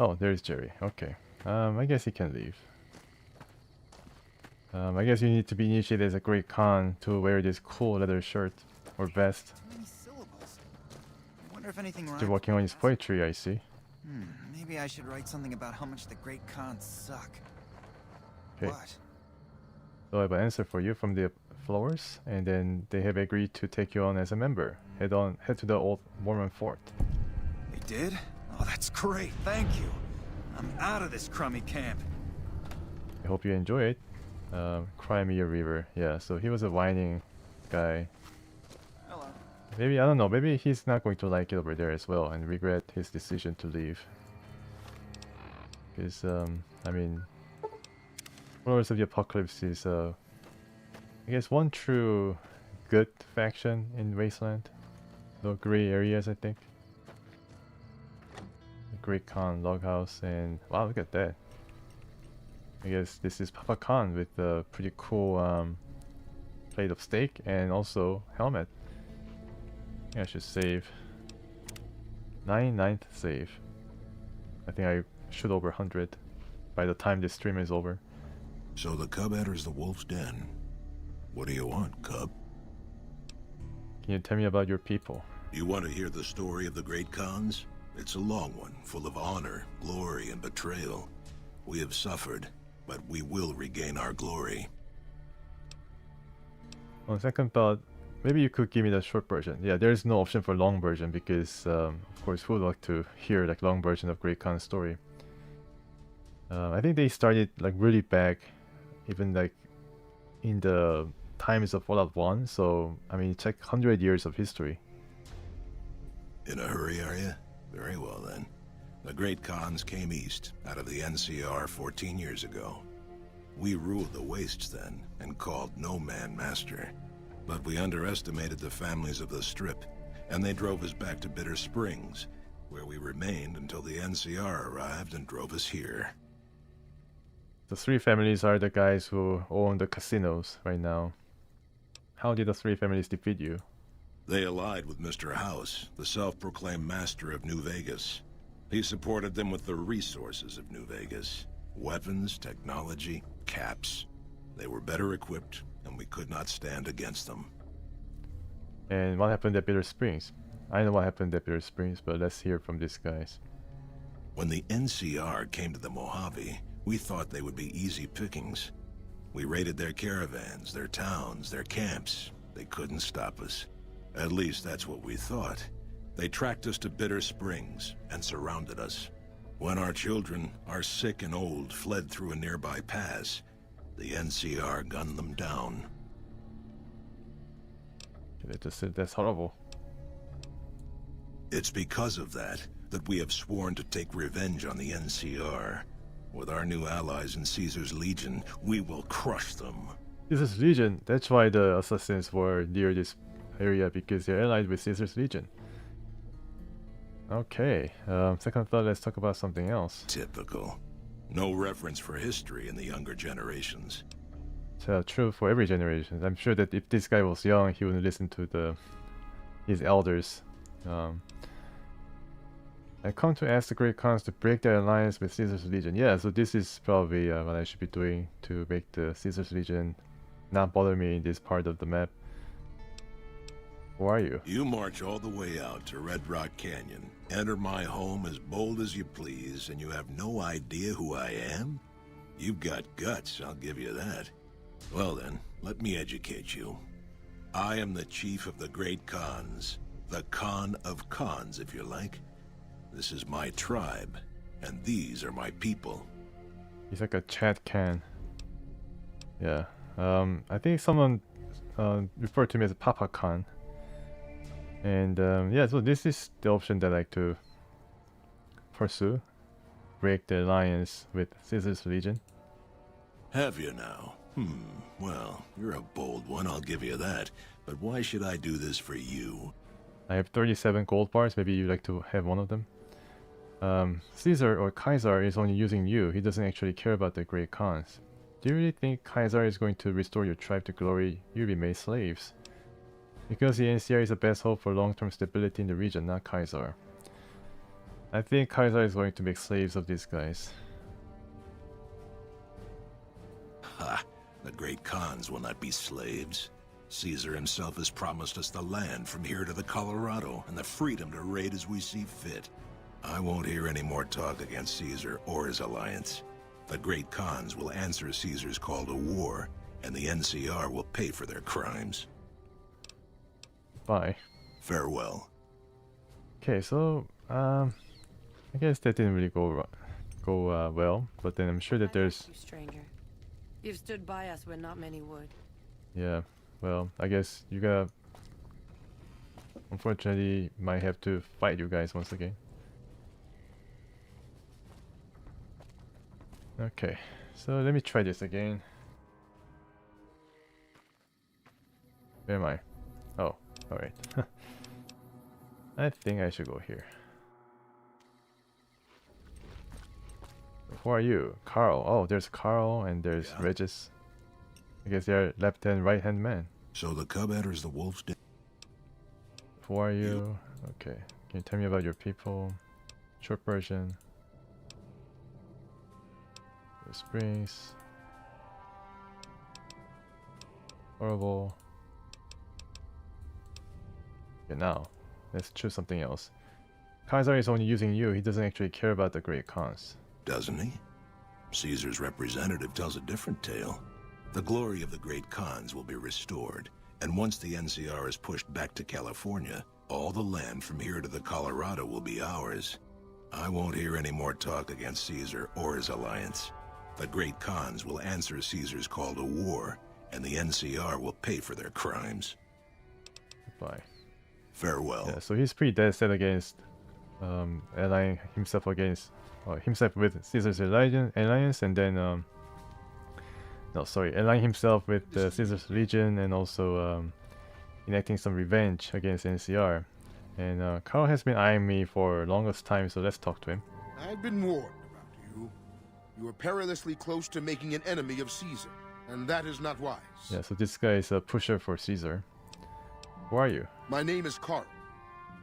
A: Oh, there's Jerry. Okay. I guess he can leave. I guess you need to be initiated as a Great Khan to wear this cool leather shirt or vest.
L: I wonder if anything
A: You're working on his poetry, I see.
L: Maybe I should write something about how much the Great Khans suck.
A: Okay.
L: What?
A: So I have an answer for you from the followers, and then they have agreed to take you on as a member. Head to the old Mormon fort.
L: They did? Oh, that's great. Thank you. I'm out of this crummy camp.
A: I hope you enjoy it. Crimea River. Yeah, so he was a whining guy.
L: Hello.
A: Maybe, I don't know, maybe he's not going to like it over there as well and regret his decision to leave. Because, I mean, Followers of the Apocalypse is, I guess, one true good faction in Wasteland. No gray areas, I think. Great Khan Loghouse, and wow, look at that. I guess this is Papa Khan with a pretty cool plate of steak and also helmet. I think I should save. 99th save. I think I should over 100 by the time this stream is over.
G: So the cub enters the wolf's den. What do you want, cub?
A: Can you tell me about your people?
G: You want to hear the story of the Great Khans? It's a long one, full of honor, glory, and betrayal. We have suffered, but we will regain our glory.
A: On second thought, maybe you could give me the short version. Yeah, there's no option for long version because, of course, who would like to hear like long version of Great Khan's story? I think they started like really back, even like in the times of Fallout 1. So I mean, it's like 100 years of history.
G: In a hurry, are you? Very well then. The Great Khans came east out of the NCR 14 years ago. We ruled the wastes then and called no man master. But we underestimated the families of the Strip, and they drove us back to Bitter Springs, where we remained until the NCR arrived and drove us here.
A: The three families are the guys who own the casinos right now. How did the three families defeat you?
G: They allied with Mr. House, the self-proclaimed master of New Vegas. He supported them with the resources of New Vegas. Weapons, technology, caps. They were better equipped, and we could not stand against them.
A: And what happened at Bitter Springs? I know what happened at Bitter Springs, but let's hear from these guys.
G: When the NCR came to the Mojave, we thought they would be easy pickings. We raided their caravans, their towns, their camps. They couldn't stop us. At least that's what we thought. They tracked us to Bitter Springs and surrounded us. When our children, our sick and old, fled through a nearby pass, the NCR gunned them down.
A: That's horrible.
G: It's because of that we have sworn to take revenge on the NCR. With our new allies in Caesar's Legion, we will crush them.
A: Caesar's Legion, that's why the assassins were near this area, because they're allied with Caesar's Legion. Okay, second thought, let's talk about something else.
G: Typical. No reference for history in the younger generations.
A: It's true for every generation. I'm sure that if this guy was young, he would listen to his elders. I come to ask the Great Khans to break their alliance with Caesar's Legion. Yeah, so this is probably what I should be doing to make the Caesar's Legion not bother me in this part of the map. Who are you?
G: You march all the way out to Red Rock Canyon, enter my home as bold as you please, and you have no idea who I am? You've got guts, I'll give you that. Well then, let me educate you. I am the chief of the Great Khans. The Khan of Khans, if you like. This is my tribe, and these are my people.
A: He's like a chat can. Yeah. I think someone referred to me as Papa Khan. And yeah, so this is the option that I like to pursue. Break the alliance with Caesar's Legion.
G: Have you now? Well, you're a bold one, I'll give you that. But why should I do this for you?
A: I have 37 gold bars, maybe you'd like to have one of them. Caesar or Kaiser is only using you, he doesn't actually care about the Great Khans. Do you really think Kaiser is going to restore your tribe to glory? You'll be made slaves. Because the NCR is the best hope for long-term stability in the region, not Kaiser. I think Kaiser is going to make slaves of these guys.
G: Ha! The Great Khans will not be slaves. Caesar himself has promised us the land from here to the Colorado and the freedom to raid as we see fit. I won't hear any more talk against Caesar or his alliance. The Great Khans will answer Caesar's call to war, and the NCR will pay for their crimes.
A: Bye.
G: Farewell.
A: Okay, so I guess that didn't really go well, but then I'm sure that there's...
U: You, stranger. You've stood by us when not many would.
A: Yeah, well, I guess you gotta... Unfortunately, might have to fight you guys once again. Okay, so let me try this again. Where am I? Oh, alright. I think I should go here. Who are you? Carl. Oh, there's Carl and there's Regis. I guess they're left and right hand man.
G: So the cub enters the wolf's den.
A: Who are you? Okay. Can you tell me about your people? Short version. The Springs. Horrible. Okay, now let's choose something else. Kaiser is only using you. He doesn't actually care about the Great Khans.
G: Doesn't he? Caesar's representative tells a different tale. The glory of the Great Khans will be restored,
E: And once the NCR is pushed back to California, all the land from here to the Colorado will be ours. I won't hear any more talk against Caesar or his alliance. The Great Khans will answer Caesar's call to war, and the NCR will pay for their crimes.
A: Goodbye.
E: Farewell.
A: Yeah, so he's pretty dead set against allying himself against himself with Caesar's alliance, and then allying himself with Caesar's legion, and also enacting some revenge against NCR. And Carl has been eyeing me for the longest time, so let's talk to him.
F: I've been warned about you. You are perilously close to making an enemy of Caesar, and that is not wise.
A: Yeah, so this guy is a pusher for Caesar. Who are you?
F: My name is Carl.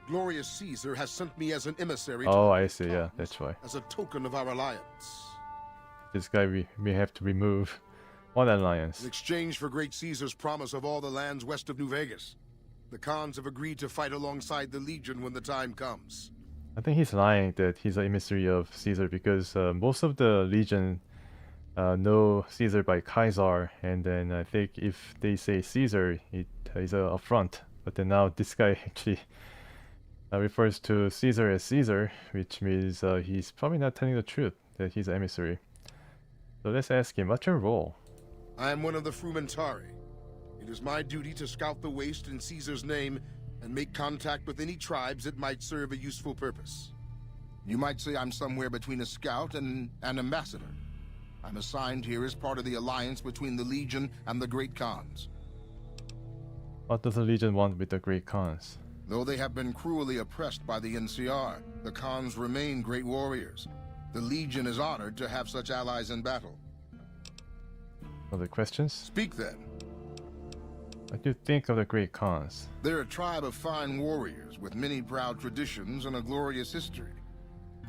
F: Glorious Caesar has sent me as an emissary.
A: Oh, I see. Yeah, that's why.
F: As a token of our alliance.
A: This guy we may have to remove. What alliance?
F: In exchange for Great Caesar's promise of all the lands west of New Vegas, the Khans have agreed to fight alongside the Legion when the time comes.
A: I think he's lying that he's an emissary of Caesar, because most of the Legion know Caesar by Kaiser, and then I think if they say Caesar, it is an affront. But then now this guy actually refers to Caesar as Caesar, which means he's probably not telling the truth that he's an emissary. So let's ask him, what's your role?
F: I am one of the Frumentari. It is my duty to scout the waste in Caesar's name and make contact with any tribes that might serve a useful purpose. You might say I'm somewhere between a scout and an ambassador. I'm assigned here as part of the alliance between the Legion and the Great Khans.
A: What does the Legion want with the Great Khans?
F: Though they have been cruelly oppressed by the NCR, the Khans remain great warriors. The Legion is honored to have such allies in battle.
A: Other questions?
F: Speak then.
A: What do you think of the Great Khans?
F: They're a tribe of fine warriors with many proud traditions and a glorious history.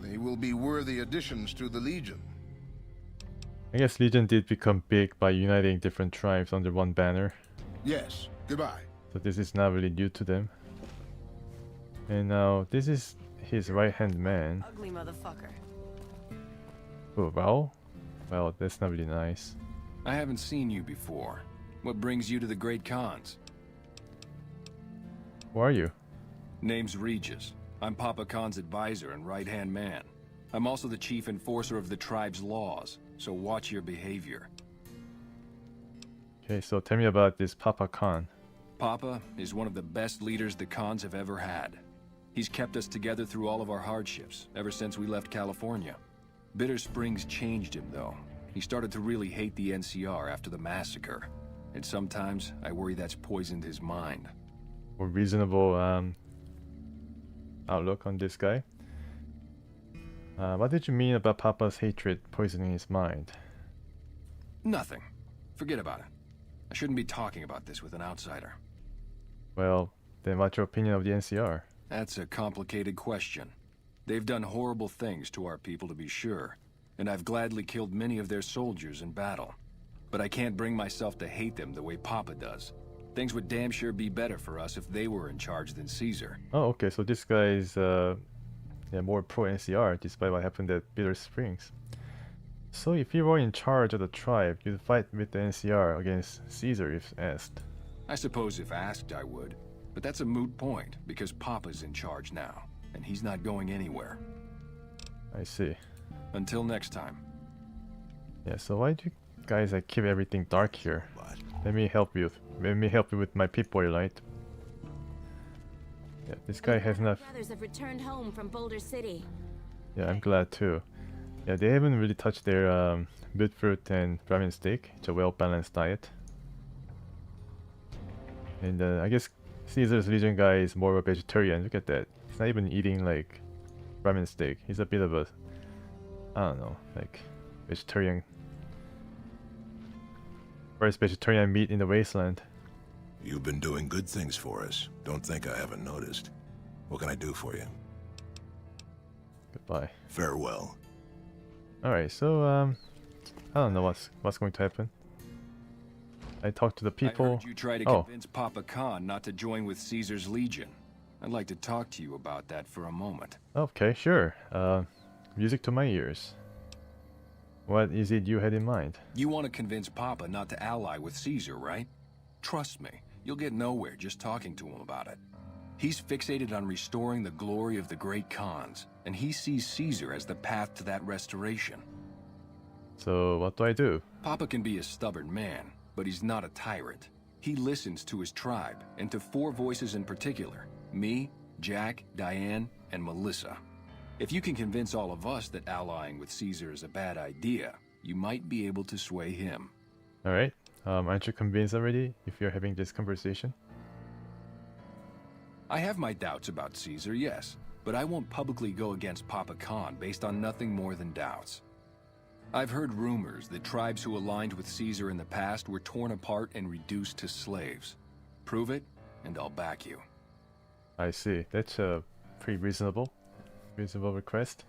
F: They will be worthy additions to the Legion.
A: I guess Legion did become big by uniting different tribes under one banner.
F: Yes, goodbye.
A: So this is not really new to them. And now this is his right-hand man.
U: Ugly motherfucker.
A: Oh, well, that's not really nice.
C: I haven't seen you before. What brings you to the Great Khans?
A: Who are you?
C: Name's Regis. I'm Papa Khan's advisor and right-hand man. I'm also the chief enforcer of the tribe's laws, so watch your behavior.
A: Okay, so tell me about this Papa Khan.
C: Papa is one of the best leaders the Khans have ever had. He's kept us together through all of our hardships, ever since we left California. Bitter Springs changed him, though. He started to really hate the NCR after the massacre. And sometimes, I worry that's poisoned his mind.
A: A reasonable outlook on this guy. What did you mean about Papa's hatred poisoning his mind?
C: Nothing. Forget about it. I shouldn't be talking about this with an outsider.
A: Well, then what's your opinion of the NCR?
C: That's a complicated question. They've done horrible things to our people, to be sure, and I've gladly killed many of their soldiers in battle. But I can't bring myself to hate them the way Papa does. Things would damn sure be better for us if they were in charge than Caesar.
A: Oh, okay, so this guy is more pro-NCR, despite what happened at Bitter Springs. So if you were in charge of the tribe, you'd fight with the NCR against Caesar if asked.
C: I suppose if asked I would, but that's a moot point, because Papa's in charge now, and he's not going anywhere.
A: I see.
C: Until next time.
A: Yeah, so why do you guys keep everything dark here? Let me help you. Let me help you with my Pip-Boy light. Yeah, this guy has enough.
Q: Brothers have returned home from Boulder City.
A: Yeah, I'm glad too. Yeah, they haven't really touched their good fruit and ramen steak. It's a well-balanced diet. And I guess Caesar's Legion guy is more of a vegetarian. Look at that. He's not even eating like ramen steak. He's a bit of a, I don't know, like vegetarian. First vegetarian meat in the wasteland.
E: You've been doing good things for us. Don't think I haven't noticed. What can I do for you?
A: Goodbye.
E: Farewell.
A: Alright, so I don't know what's going to happen. I talked to the people.
C: I heard you try to convince Papa Khan not to join with Caesar's Legion. I'd like to talk to you about that for a moment.
A: Okay, sure. Music to my ears. What is it you had in mind?
C: You want to convince Papa not to ally with Caesar, right? Trust me, You'll get nowhere just talking to him about it. He's fixated on restoring the glory of the great Khans, and he sees Caesar as the path to that restoration.
A: So what do I do?
C: Papa can be a stubborn man, but he's not a tyrant. He listens to his tribe, and to 4 voices in particular: me, Jack, Diane, and Melissa. If you can convince all of us that allying with Caesar is a bad idea, you might be able to sway him.
A: Alright, aren't you convinced already if you're having this conversation?
C: I have my doubts about Caesar, yes, but I won't publicly go against Papa Khan based on nothing more than doubts. I've heard rumors that tribes who aligned with Caesar in the past were torn apart and reduced to slaves. Prove it, and I'll back you.
A: I see. That's a pretty reasonable request.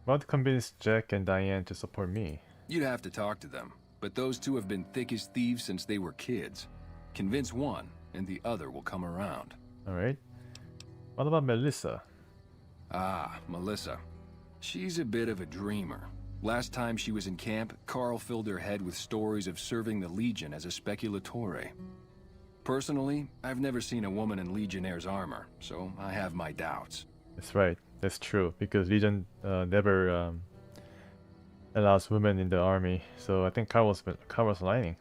A: What convinced Jack and Diane to support me?
C: You'd have to talk to them, but those 2 have been thick as thieves since they were kids. Convince one, and the other will come around.
A: Alright. What about Melissa?
C: Ah, Melissa. She's a bit of a dreamer. Last time she was in camp, Carl filled her head with stories of serving the Legion as a speculatore. Personally, I've never seen a woman in Legionnaire's armor, so I have my doubts.
A: That's right. That's true, because Legion never allows women in the army, so I think Carl was lying.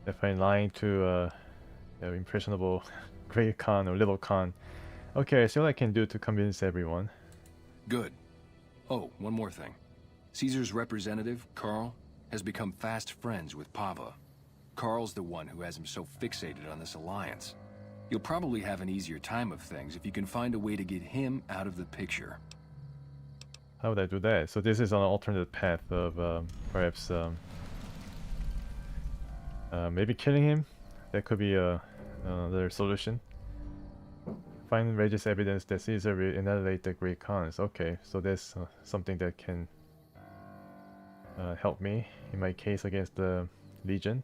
A: Definitely lying to impressionable Great Khan or Little Khan. Okay, I see what I can do to convince everyone.
C: Good. Oh, one more thing. Caesar's representative, Carl, has become fast friends with Papa. Carl's the one who has him so fixated on this alliance. You'll probably have an easier time of things if you can find a way to get him out of the picture.
A: How would I do that? So this is an alternate path of perhaps maybe killing him? That could be another solution. Find religious evidence that Caesar will annihilate the Great Khans. Okay, so that's something that can help me in my case against the Legion.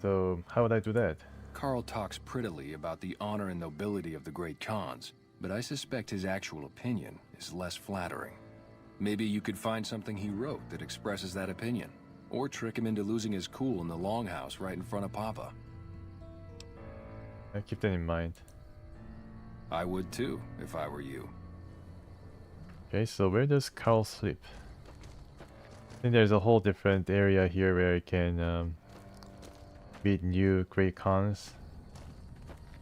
A: So how would I do that?
C: Carl talks prettily about the honor and nobility of the Great Khans, but I suspect his actual opinion is less flattering. Maybe you could find something he wrote that expresses that opinion, or trick him into losing his cool in the longhouse right in front of Papa.
A: I keep that in mind.
C: I would too, if I were you.
A: Okay, so where does Carl sleep? I think there's a whole different area here where I can meet new Great Khans.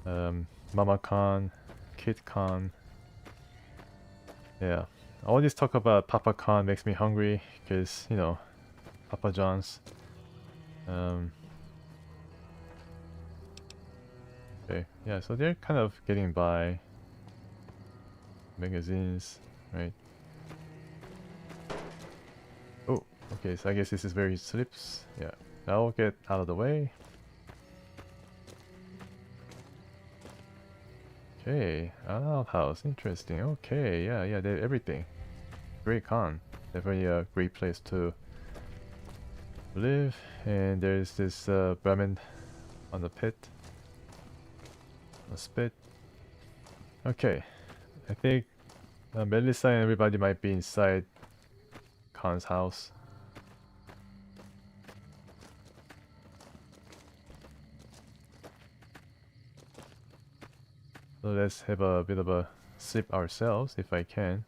A: Mama Khan, Kid Khan. Yeah, all this talk about Papa Khan makes me hungry because, you know, Papa John's. Okay, yeah, so they're kind of getting by. Magazines, right? Oh, okay, so I guess this is where he sleeps. Yeah, now we'll get out of the way. Okay, outhouse, interesting. Okay, yeah, they have everything. Great Khan, definitely a great place to live. And there's this Brahmin on the pit. A spit. Okay, I think Melissa and everybody might be inside Khan's house. So let's have a bit of a sleep ourselves if I can.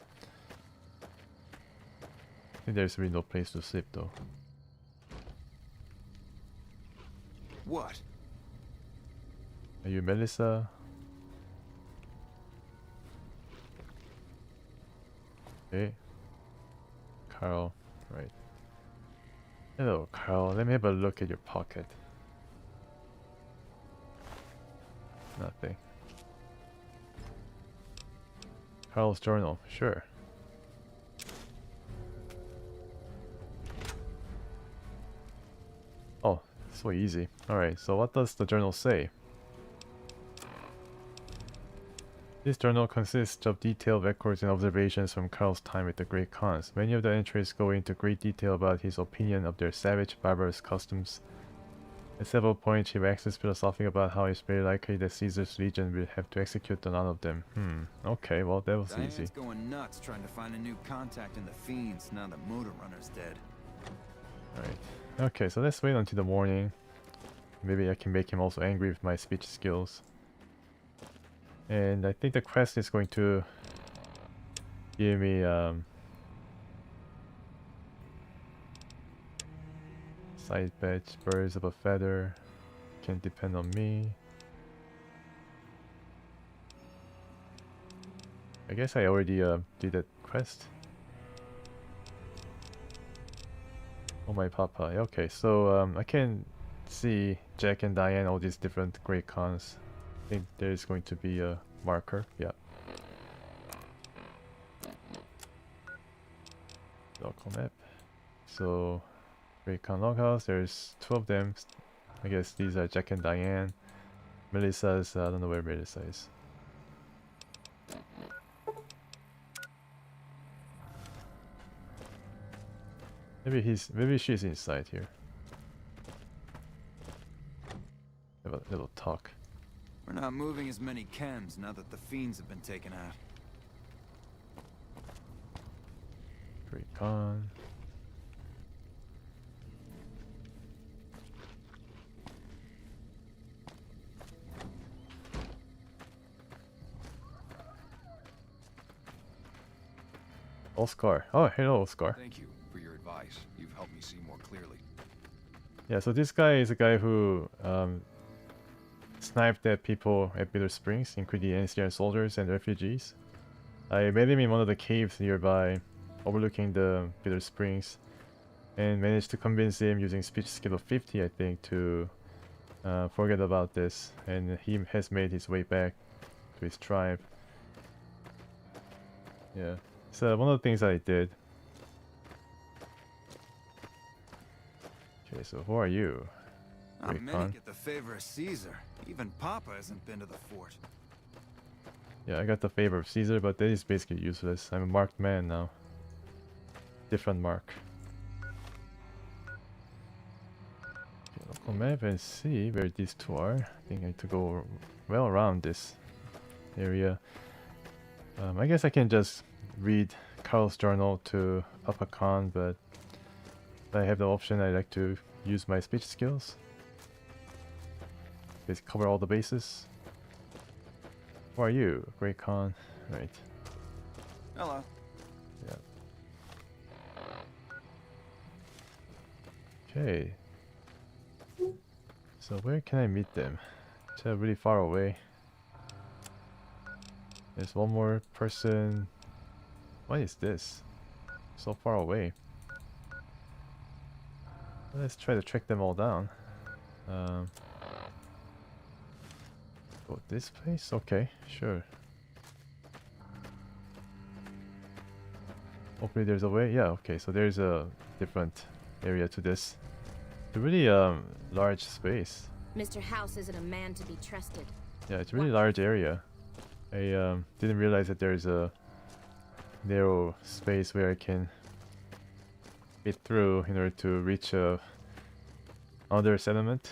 A: I think there's really no place to sleep though.
L: What?
A: Are you Melissa? Okay. Carl, right. Hello, Carl. Let me have a look at your pocket. Nothing. Carl's journal, sure. Oh, so easy. Alright, so what does the journal say? This journal consists of detailed records and observations from Carl's time with the Great Khans. Many of the entries go into great detail about his opinion of their savage, barbarous customs. At several points, he waxes philosophic about how it's very likely that Caesar's legion will have to execute a lot of them. Okay, well that was
L: Diane's
A: easy.
L: Going nuts trying to find a new contact in the Fiends now that Motor Runner's dead.
A: Alright. Okay, so let's wait until the morning. Maybe I can make him also angry with my speech skills. And I think the quest is going to give me side badge, birds of a feather, can depend on me. I guess I already did that quest. Oh my papa. Okay, so I can see Jack and Diane, all these different great cons. I think there's going to be a marker. Yeah. Local map. So Great Con Loghouse, there's 2 of them. I guess these are Jack and Diane. Melissa's, I don't know where Melissa is. Maybe she's inside here. Have a little talk.
L: We're not moving as many chems now that the fiends have been taken out.
A: Great Con. Oscar. Oh, hello, Oscar.
C: Thank you for your advice. You've helped me see more clearly.
A: Yeah, so this guy is a guy who sniped at people at Bitter Springs, including NCR soldiers and refugees. I met him in one of the caves nearby, overlooking the Bitter Springs, and managed to convince him using speech skill of 50, I think, to forget about this, and he has made his way back to his tribe. Yeah, so one of the things I did. Okay, so who are you?
L: Not many get the favor of Caesar. Even Papa hasn't been to the fort.
A: Yeah, I got the favor of Caesar, but that is basically useless. I'm a marked man now. Different mark. Okay, local map and see where these 2 are. I think I need to go well around this area. I guess I can just read Carl's journal to Papa Khan, but if I have the option, I like to use my speech skills. Just cover all the bases. Who are you? Great Khan. Right.
L: Hello.
A: Yeah. Okay. So where can I meet them? They're really far away. There's one more person. What is this? So far away. Let's try to track them all down. Go this place? Okay, sure. Hopefully there's a way. Yeah, okay, so there's a different area to this. It's a really large space.
B: Mr. House isn't a man to be trusted.
A: Yeah, it's a really large area. I didn't realize that there's a narrow space where I can fit through in order to reach another settlement.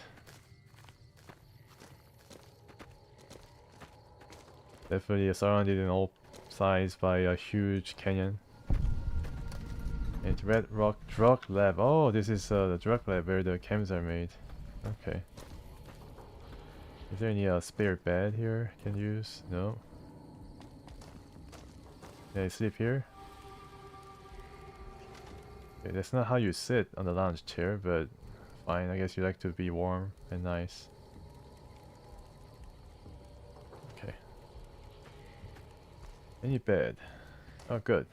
A: Definitely surrounded in all sides by a huge canyon. And Red Rock Drug Lab. Oh, this is the drug lab where the chems are made. Okay. Is there any spare bed here I can use? No. Can I sleep here? Okay, that's not how you sit on the lounge chair, but fine. I guess you like to be warm and nice. Okay. Any bed? Oh, good.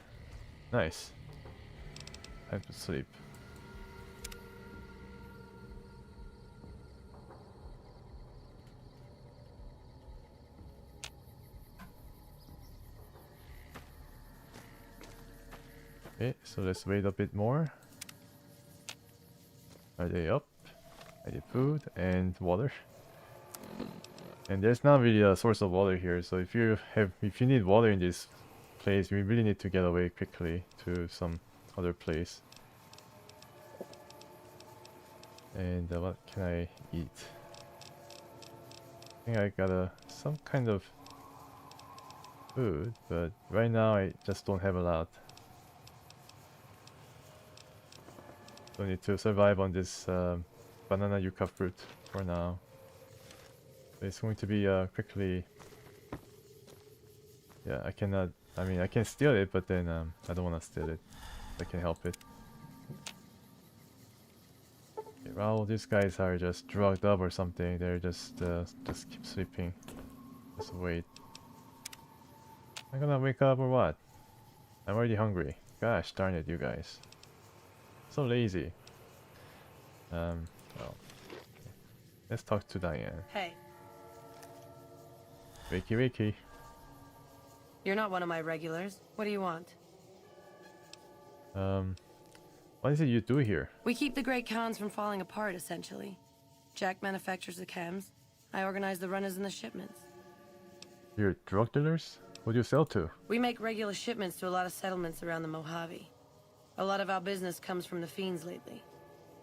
A: Nice. Time to sleep. Okay, so let's wait a bit more. Are they up? I need food and water. And there's not really a source of water here, so if you need water in this place, we really need to get away quickly to some other place. And what can I eat? I think I got some kind of food, but right now I just don't have a lot. So I need to survive on this banana yucca fruit. for now. It's going to be quickly. Yeah, I cannot. I mean, I can steal it, but then I don't want to steal it. I can help it. Okay, well, these guys are just drugged up or something. They're just keep sleeping. Just wait. Am I gonna wake up or what? I'm already hungry. Gosh darn it, you guys. So lazy. Well, let's talk to Diane.
U: Hey.
A: Wakey wakey.
U: You're not one of my regulars. What do you want?
A: What is it you do here?
U: We keep the Great Khans from falling apart, essentially. Jack manufactures the chems. I organize the runners and the shipments.
A: You're drug dealers? What do you sell to?
U: We make regular shipments to a lot of settlements around the Mojave. A lot of our business comes from the fiends lately.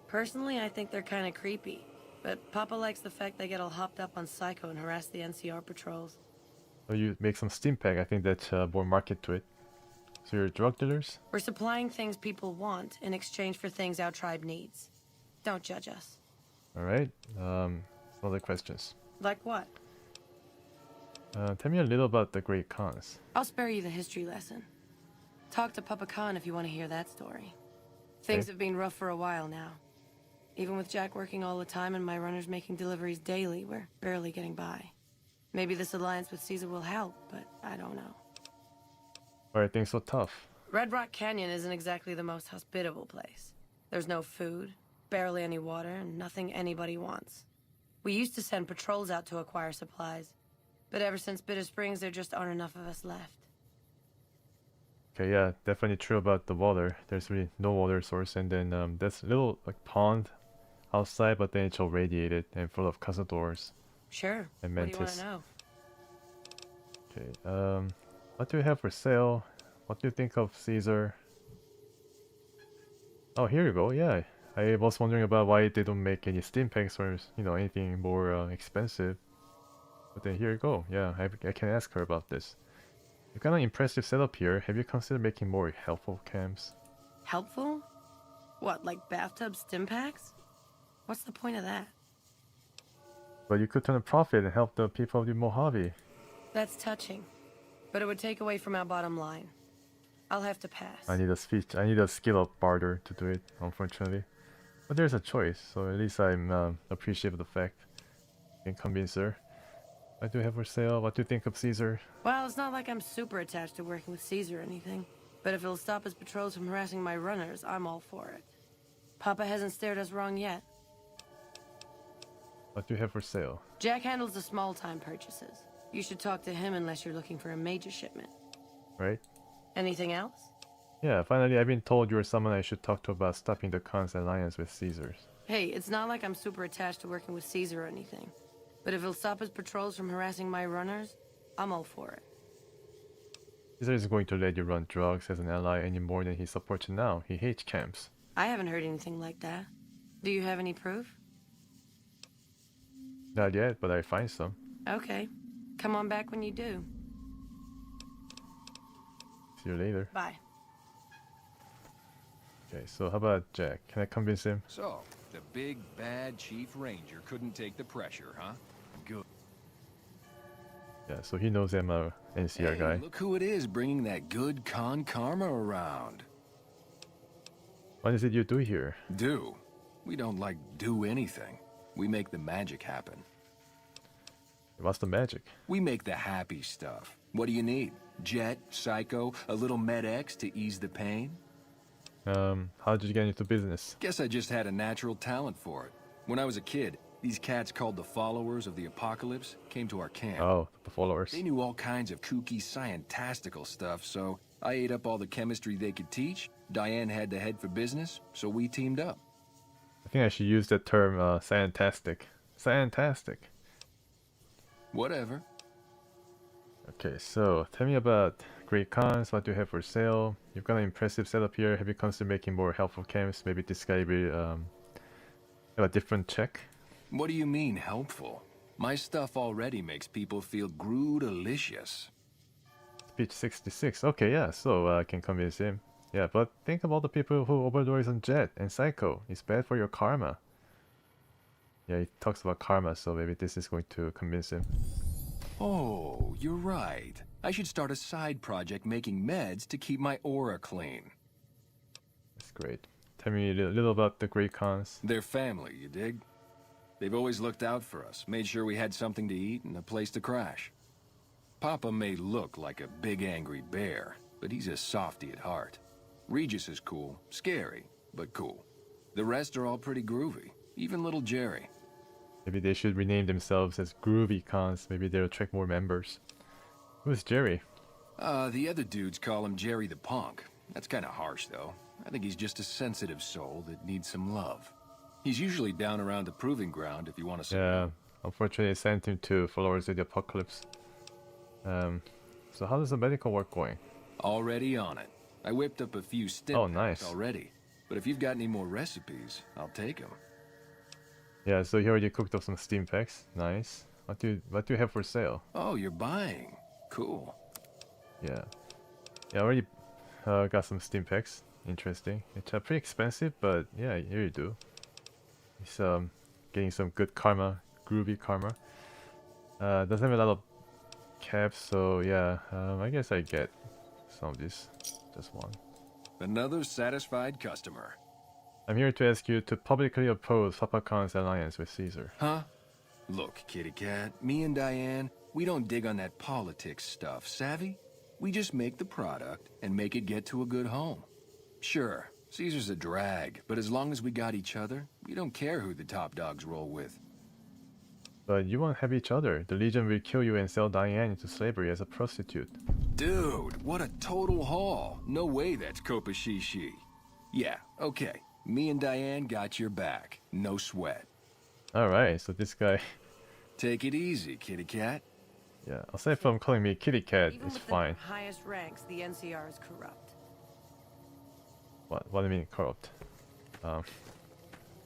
U: Personally, I think they're kind of creepy. But Papa likes the fact they get all hopped up on Psycho and harass the NCR patrols.
A: So you make some steam pack. I think that's more market to it. So you're drug dealers?
U: We're supplying things people want in exchange for things our tribe needs. Don't judge us.
A: Alright. Some other questions.
U: Like what?
A: Tell me a little about the Great Khans.
U: I'll spare you the history lesson. Talk to Papa Khan if you want to hear that story. Things have been rough for a while now. Even with Jack working all the time and my runners making deliveries daily, we're barely getting by. Maybe this alliance with Caesar will help, but I don't know.
A: Why are things so tough?
U: Red Rock Canyon isn't exactly the most hospitable place. There's no food, barely any water, and nothing anybody wants. We used to send patrols out to acquire supplies, but ever since Bitter Springs, there just aren't enough of us left.
A: Okay, yeah, definitely true about the water. There's really no water source, and then that's a little like pond outside, but then it's all radiated and full of cazadors.
U: Sure.
A: And
U: What do you want
A: mantis.
U: to know?
A: Okay, what do you have for sale? What do you think of Caesar? Oh, here you go. Yeah, I was wondering about why they don't make any steam packs or anything more expensive. But then here you go. Yeah, I can ask her about this. You've got an impressive setup here. Have you considered making more helpful camps?
U: Helpful? What, like bathtub stim packs? What's the point of that?
A: But you could turn a profit and help the people of the Mojave.
U: That's touching, but it would take away from our bottom line. I'll have to pass.
A: I need a speech. I need a skill up barter to do it, unfortunately. But there's a choice, so at least I'm appreciative of the fact I can convince her. What do you have for sale? What do you think of Caesar?
U: Well, it's not like I'm super attached to working with Caesar or anything, but if it'll stop his patrols from harassing my runners, I'm all for it. Papa hasn't steered us wrong yet.
A: What do you have for sale?
U: Jack handles the small-time purchases. You should talk to him unless you're looking for a major shipment.
A: Right?
U: Anything else?
A: Yeah, finally I've been told you're someone I should talk to about stopping the Khan's alliance with Caesar's.
U: Hey, it's not like I'm super attached to working with Caesar or anything. But if it'll stop his patrols from harassing my runners, I'm all for it.
A: Caesar isn't going to let you run drugs as an ally any more than he supports you now. He hates camps.
U: I haven't heard anything like that. Do you have any proof?
A: Not yet, but I find some.
U: Okay. Come on back when you do.
A: See you later.
U: Bye.
A: Okay, so how about Jack? Can I convince him?
C: So, the big bad Chief Ranger couldn't take the pressure, huh? Good.
A: Yeah, so he knows I'm a NCR guy.
C: Look who it is bringing that good con karma around.
A: What is it you do here?
C: Do? We don't do anything. We make the magic happen.
A: What's the magic?
C: We make the happy stuff. What do you need? Jet, Psycho, a little Med-X to ease the pain?
A: How did you get into business?
C: Guess I just had a natural talent for it. When I was a kid, these cats called the Followers of the Apocalypse came to our camp.
A: Oh, the Followers.
C: They knew all kinds of kooky, scientistical stuff, so I ate up all the chemistry they could teach. Diane had the head for business, so we teamed up.
A: I think I should use the term scientastic. Scientastic.
C: Whatever.
A: Okay, so tell me about Great Khans. What do you have for sale? You've got an impressive setup here. Have you considered making more helpful camps? Maybe this guy will have a different check?
C: What do you mean, helpful? My stuff already makes people feel groo-delicious.
A: Speech 66. Okay, yeah, so I can convince him. Yeah, but think of all the people who overdose on Jet and Psycho. It's bad for your karma. Yeah, he talks about karma, so maybe this is going to convince him.
C: Oh, you're right. I should start a side project making meds to keep my aura clean.
A: That's great. Tell me a little about the Great Khans.
C: They're family, you dig? They've always looked out for us, made sure we had something to eat and a place to crash. Papa may look like a big angry bear, but he's a softy at heart. Regis is cool, scary, but cool. The rest are all pretty groovy, even little Jerry.
A: Maybe they should rename themselves as Groovy Khans. Maybe they'll attract more members. Who's Jerry?
C: The other dudes call him Jerry the Punk. That's kind of harsh, though. I think he's just a sensitive soul that needs some love. He's usually down around the proving ground if you want to say.
A: Yeah, unfortunately I sent him to Followers of the Apocalypse. So how's the medical work going?
C: Already on it. I whipped up a few stim
A: Oh, nice.
C: already. But if you've got any more recipes, I'll take them.
A: Yeah, so you already cooked up some steam packs. Nice. What do you have for sale?
C: Oh, you're buying. Cool.
A: Yeah. Yeah, I already got some steam packs. Interesting. It's pretty expensive, but yeah, here you do. It's getting some good karma, groovy karma. Doesn't have a lot of caps, so yeah, I guess I get some of this. Just one.
C: Another satisfied customer.
A: I'm here to ask you to publicly oppose Papa Khan's alliance with Caesar.
C: Huh? Look, kitty cat, me and Diane, we don't dig on that politics stuff, savvy? We just make the product and make it get to a good home. Sure, Caesar's a drag, but as long as we got each other, we don't care who the top dogs roll with.
A: But you won't have each other. The Legion will kill you and sell Diane into slavery as a prostitute.
C: Dude, what a total haul. No way that's Kopashishi. Yeah, okay. Me and Diane got your back. No sweat.
A: Alright, so this guy...
C: Take it easy, kitty cat.
A: Yeah, aside from calling me kitty cat,
U: Even
A: it's
U: with
A: fine.
U: the highest ranks, the NCR is corrupt.
A: What do you mean corrupt? I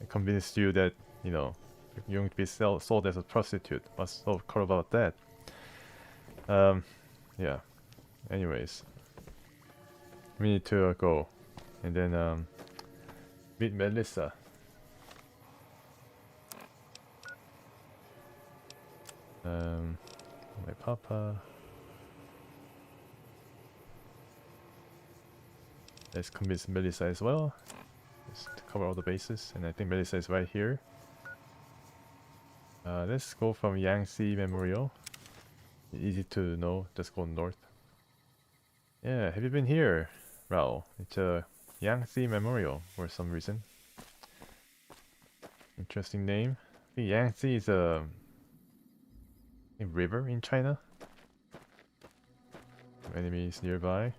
A: convinced you that, you know, you're going to be sold as a prostitute. What's so corrupt about that? Yeah. Anyways. We need to go. And then, meet Melissa. My papa. Let's convince Melissa as well. Just to cover all the bases. And I think Melissa is right here. Let's go from Yangtze Memorial. Easy to know, just go north. Yeah, have you been here, Rao? It's a Yangtze Memorial for some reason. Interesting name. I think Yangtze is a river in China. Enemies nearby.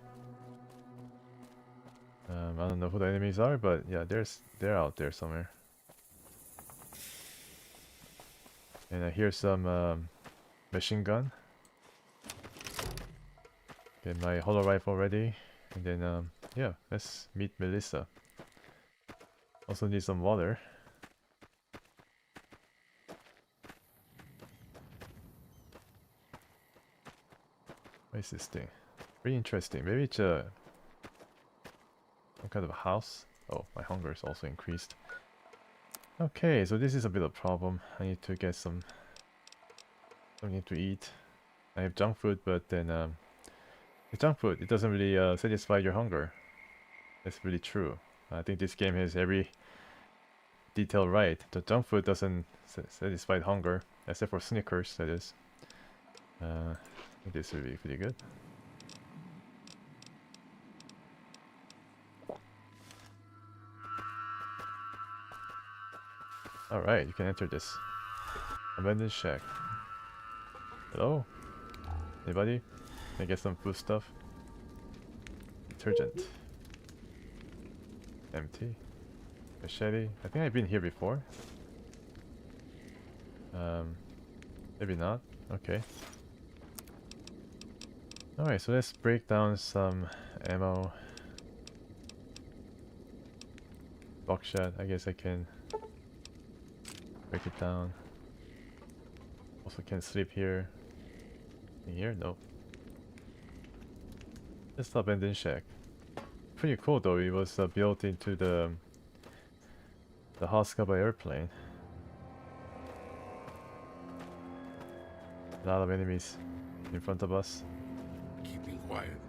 A: I don't know who the enemies are, but yeah, they're out there somewhere. And I hear some machine gun. Get my holo rifle ready, and then yeah, let's meet Melissa. Also need some water. What is this thing? Pretty interesting. Maybe it's some kind of a house. Oh, my hunger is also increased. Okay, so this is a bit of a problem. I need to get something to eat. I have junk food, but then the junk food, it doesn't really satisfy your hunger. That's really true. I think this game has every detail right. The junk food doesn't satisfy hunger, except for Snickers, that is. I think this will be pretty good. Alright, you can enter this. Abandoned shack. Hello? Anybody? Can I get some food stuff? Detergent. Empty. Machete. I think I've been here before. Maybe not. Okay. Alright, so let's break down some ammo. Buckshot. I guess I can break it down. Also can sleep here. In here? No. It's the abandoned shack. Pretty cool though, it was built into the Haskaba airplane. A lot of enemies in front of us.
G: Keeping quiet.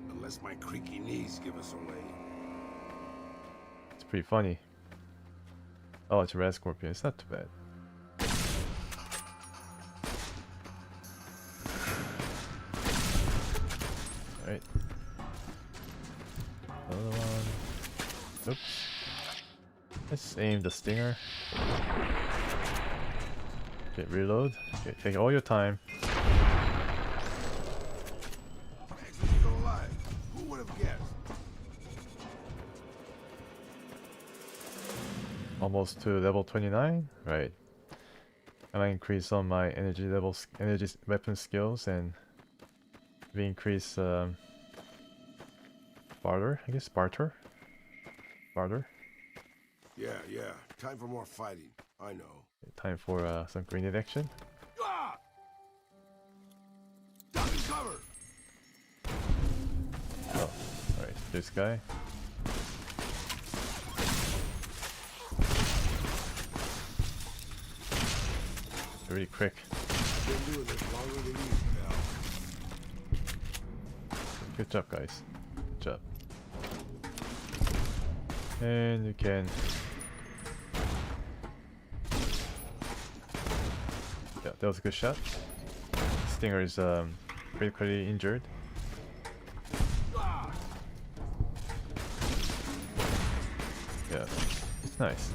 G: Unless my creaky knees give us away.
A: It's pretty funny. Oh, it's a red scorpion. It's not too bad. Alright. Another one. Oops. Let's aim the stinger. Okay, reload. Okay, take all your time.
G: Actually still alive. Who would have guessed?
A: Almost to level 29. Right. And I increase on my energy levels, energy weapon skills, and we increase barter. I guess barter. Barter.
G: Yeah. Time for more fighting. I know.
A: Time for some grenade action.
G: Ah! Duck and cover!
A: Oh, alright. This guy. Really quick.
G: Been doing this longer than you, pal.
A: Good job, guys. Good job. And you can... Yeah, that was a good shot. Stinger is critically injured. Yeah, it's nice.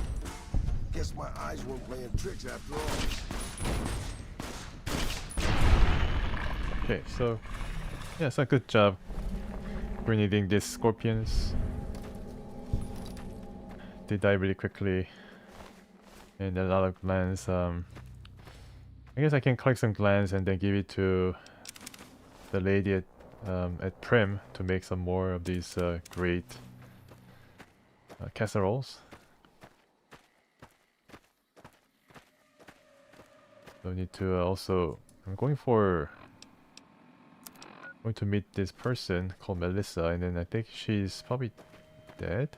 G: Guess my eyes weren't playing tricks after all.
A: Okay, so yeah, it's a good job grenading these scorpions. They die really quickly, and a lot of glands. I guess I can collect some glands and then give it to the lady at Prim to make some more of these great casseroles. So I need to also... I'm going to meet this person called Melissa, and then I think she's probably dead.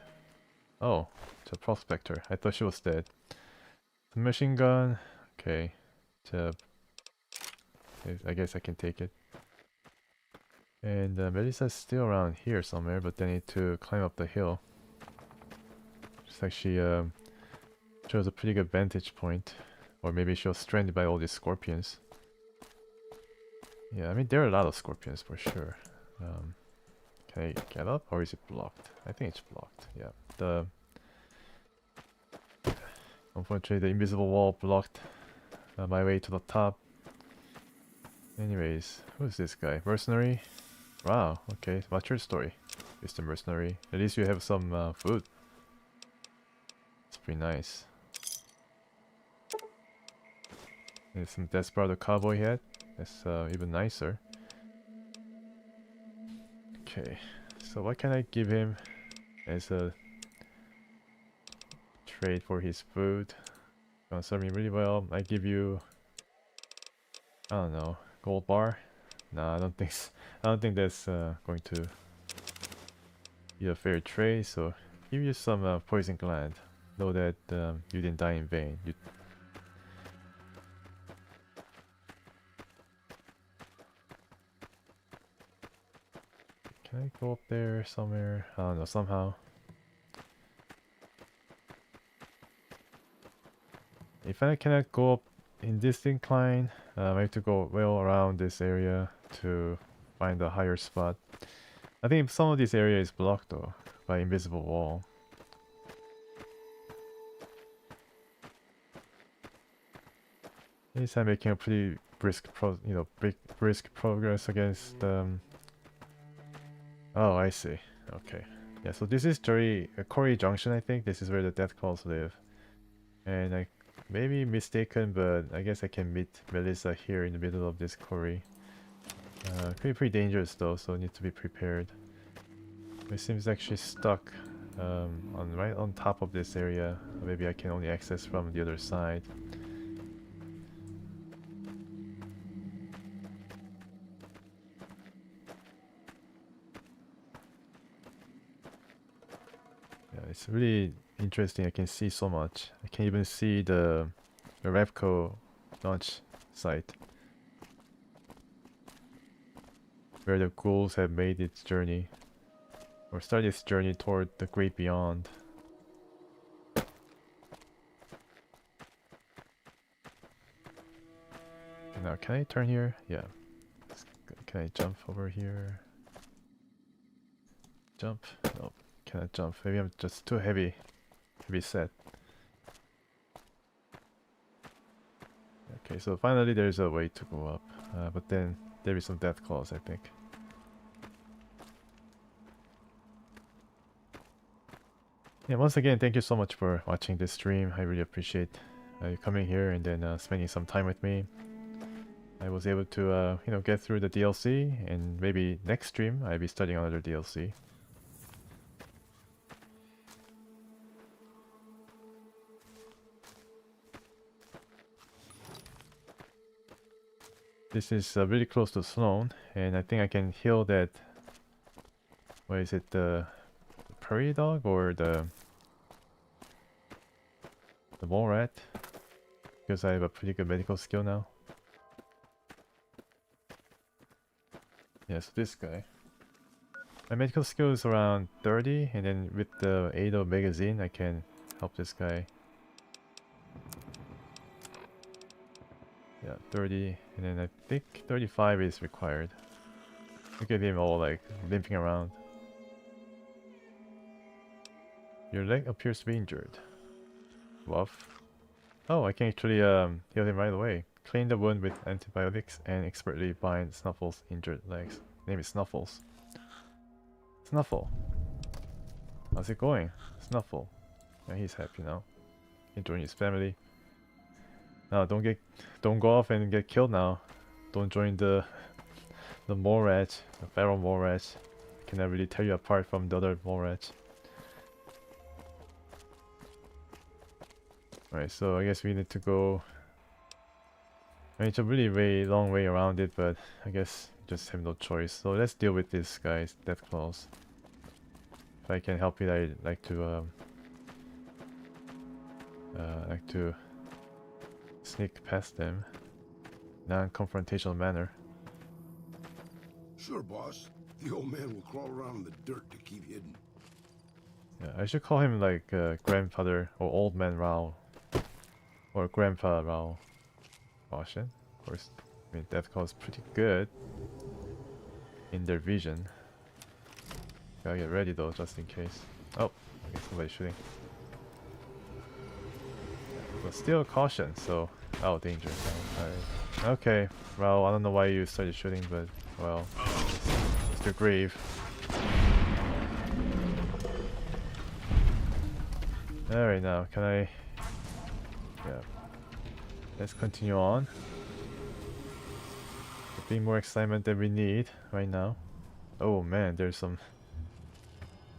A: Oh, it's a prospector. I thought she was dead. The machine gun. Okay. I guess I can take it. And Melissa's still around here somewhere, but I need to climb up the hill. Looks like she chose a pretty good vantage point. Or maybe she was stranded by all these scorpions. Yeah, I mean, there are a lot of scorpions for sure. Can I get up, or is it blocked? I think it's blocked. Yeah. Unfortunately, the invisible wall blocked my way to the top. Anyways, who's this guy? Mercenary? Wow, okay. What's your story, Mr. Mercenary? At least you have some food. It's pretty nice. There's some Desperado cowboy hat. That's even nicer. Okay, so what can I give him as a trade for his food? Gonna serve me really well. I give you, I don't know, gold bar. No, I don't think I don't think that's going to be a fair trade. So give you some poison gland. Know that you didn't die in vain. Can I go up there somewhere? I don't know, somehow. If I cannot go up in this incline, I have to go well around this area to find a higher spot. I think some of this area is blocked though by invisible wall. At least I'm making a pretty brisk progress against Oh, I see. Okay. Yeah, so this is Corey Junction, I think. This is where the Death Claws live. And I may be mistaken, but I guess I can meet Melissa here in the middle of this quarry. Could be pretty dangerous though, so I need to be prepared. It seems like she's stuck right on top of this area. Maybe I can only access from the other side. It's really interesting. I can see so much. I can even see the Repco launch site. where the ghouls have made its journey, or started its journey toward the great beyond. Now, can I turn here? Yeah. Can I jump over here? Jump? No, cannot jump. Maybe I'm just too heavy set. Okay, so finally there's a way to go up, but then there is some death claws, I think. Yeah, once again, thank you so much for watching this stream. I really appreciate you coming here and then spending some time with me. I was able to, you know, get through the DLC, and maybe next stream I'll be studying another DLC. This is really close to Sloan, and I think I can heal that. What is it, the prairie dog or the mole rat? Because I have a pretty good medical skill now. Yes, this guy. My medical skill is around 30, and then with the aid of magazine, I can help this guy. Yeah, 30, and then I think 35 is required. Look at him all like limping around. Your leg appears to be injured. Buff. Oh, I can actually heal him right away. Clean the wound with antibiotics and expertly bind Snuffle's injured legs. Name is Snuffles. Snuffle. How's it going? Snuffle. Yeah, he's happy now. Enjoying his family. Now don't go off and get killed now. Don't join the mole rat, the feral mole rat. Cannot really tear you apart from the other mole rats. Alright, so I guess we need to go. I mean, it's a really long way around it, but I guess just have no choice. So let's deal with this guy's death claws. If I can help it, I'd like to sneak past them, non-confrontational manner.
G: Sure, boss. The old man will crawl around in the dirt to keep hidden.
A: Yeah, I should call him like grandfather or old man Rao, or grandpa Rao. Caution, of course. I mean, death claw is pretty good in their vision. Gotta get ready though, just in case. Oh, I guess somebody's shooting. But still caution, so... Oh, danger. Alright. Okay, well, I don't know why you started shooting, but, well, it's the grave. Alright, now, can I... Yeah. Let's continue on. A bit more excitement than we need right now. Oh man, there's some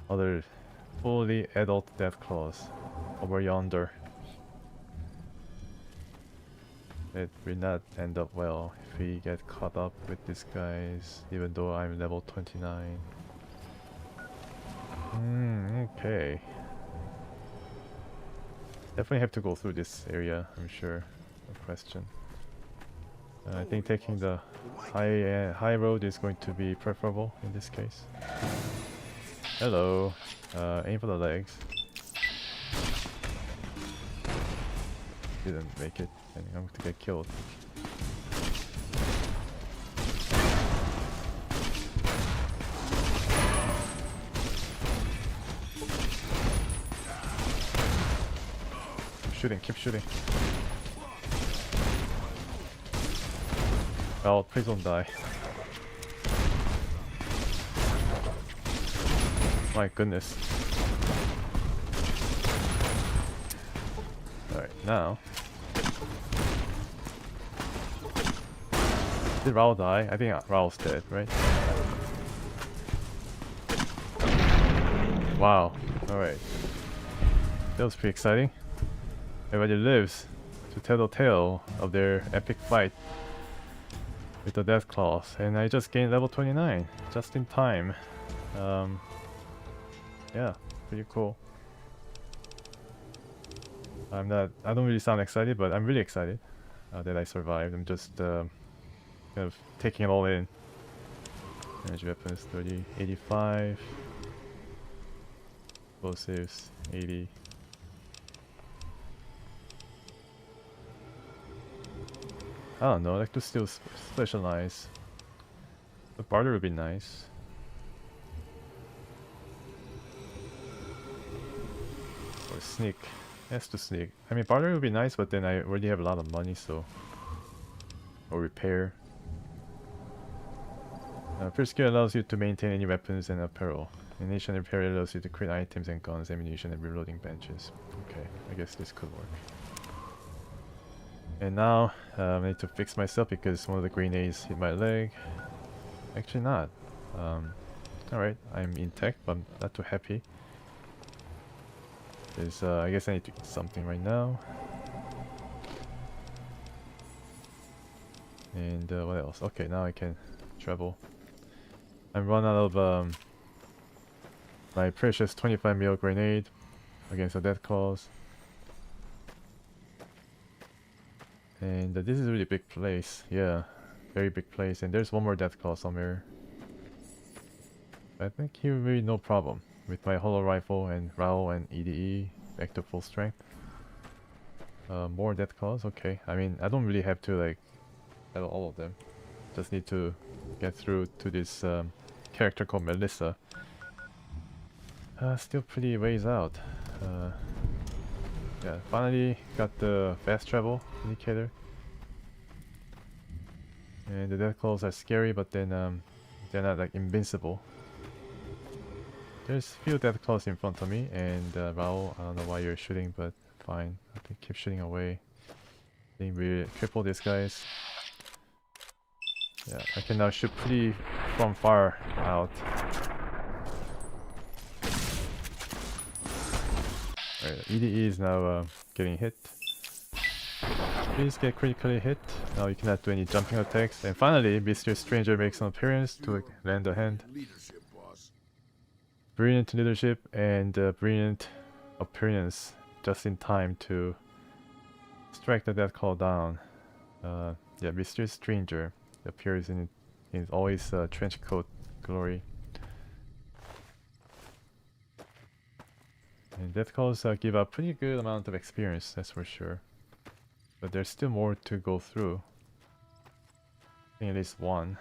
A: other fully adult death claws over yonder. It will not end up well if we get caught up with these guys, even though I'm level 29. Okay. Definitely have to go through this area, I'm sure. No question. I think taking the high road is going to be preferable in this case. Hello. Aim for the legs. Didn't make it. I think I'm going to get killed. Keep shooting, keep shooting. Oh, please don't die. My goodness. Alright, now. Did Raoul die? I think Raoul's dead, right? Wow. Alright. That was pretty exciting. Everybody lives to tell the tale of their epic fight with the death claws, and I just gained level 29 just in time. Yeah, pretty cool. I don't really sound excited, but I'm really excited that I survived. I'm just kind of taking it all in. Energy weapons 30, 85. Explosives 80. I don't know, I like to still specialize. The barter would be nice. Or sneak. Has to sneak. I mean, barter would be nice, but then I already have a lot of money, so. Or repair. First skill allows you to maintain any weapons and apparel. Ammunition repair allows you to create items and guns, ammunition, and reloading benches. Okay, I guess this could work. And now I need to fix myself because one of the grenades hit my leg. Actually not. Alright, I'm intact, but I'm not too happy. Because I guess I need to eat something right now. And what else? Okay, now I can travel. I'm run out of my precious 25mm grenade against the death claws. And this is a really big place. Yeah, very big place. And there's one more death claw somewhere. I think here will be no problem with my hollow rifle and RAO and EDE back to full strength. More death claws. Okay. I mean, I don't really have to like battle all of them. Just need to get through to this character called Melissa. Still pretty ways out. Yeah, finally got the fast travel indicator. And the death claws are scary, but then they're not like invincible. There's few death claws in front of me, and RAO, I don't know why you're shooting, but fine. I think keep shooting away. I think we cripple these guys. Yeah, I can now shoot pretty from far out. Alright, EDE is now getting hit. Please get critically hit. Now you cannot do any jumping attacks. And finally, Mr. Stranger makes an appearance to lend a hand. Brilliant leadership and brilliant appearance just in time to strike the death claw down. Yeah, Mr. Stranger appears in his always trench coat glory. And death claws give a pretty good amount of experience, that's for sure. But there's still more to go through. I think at least one.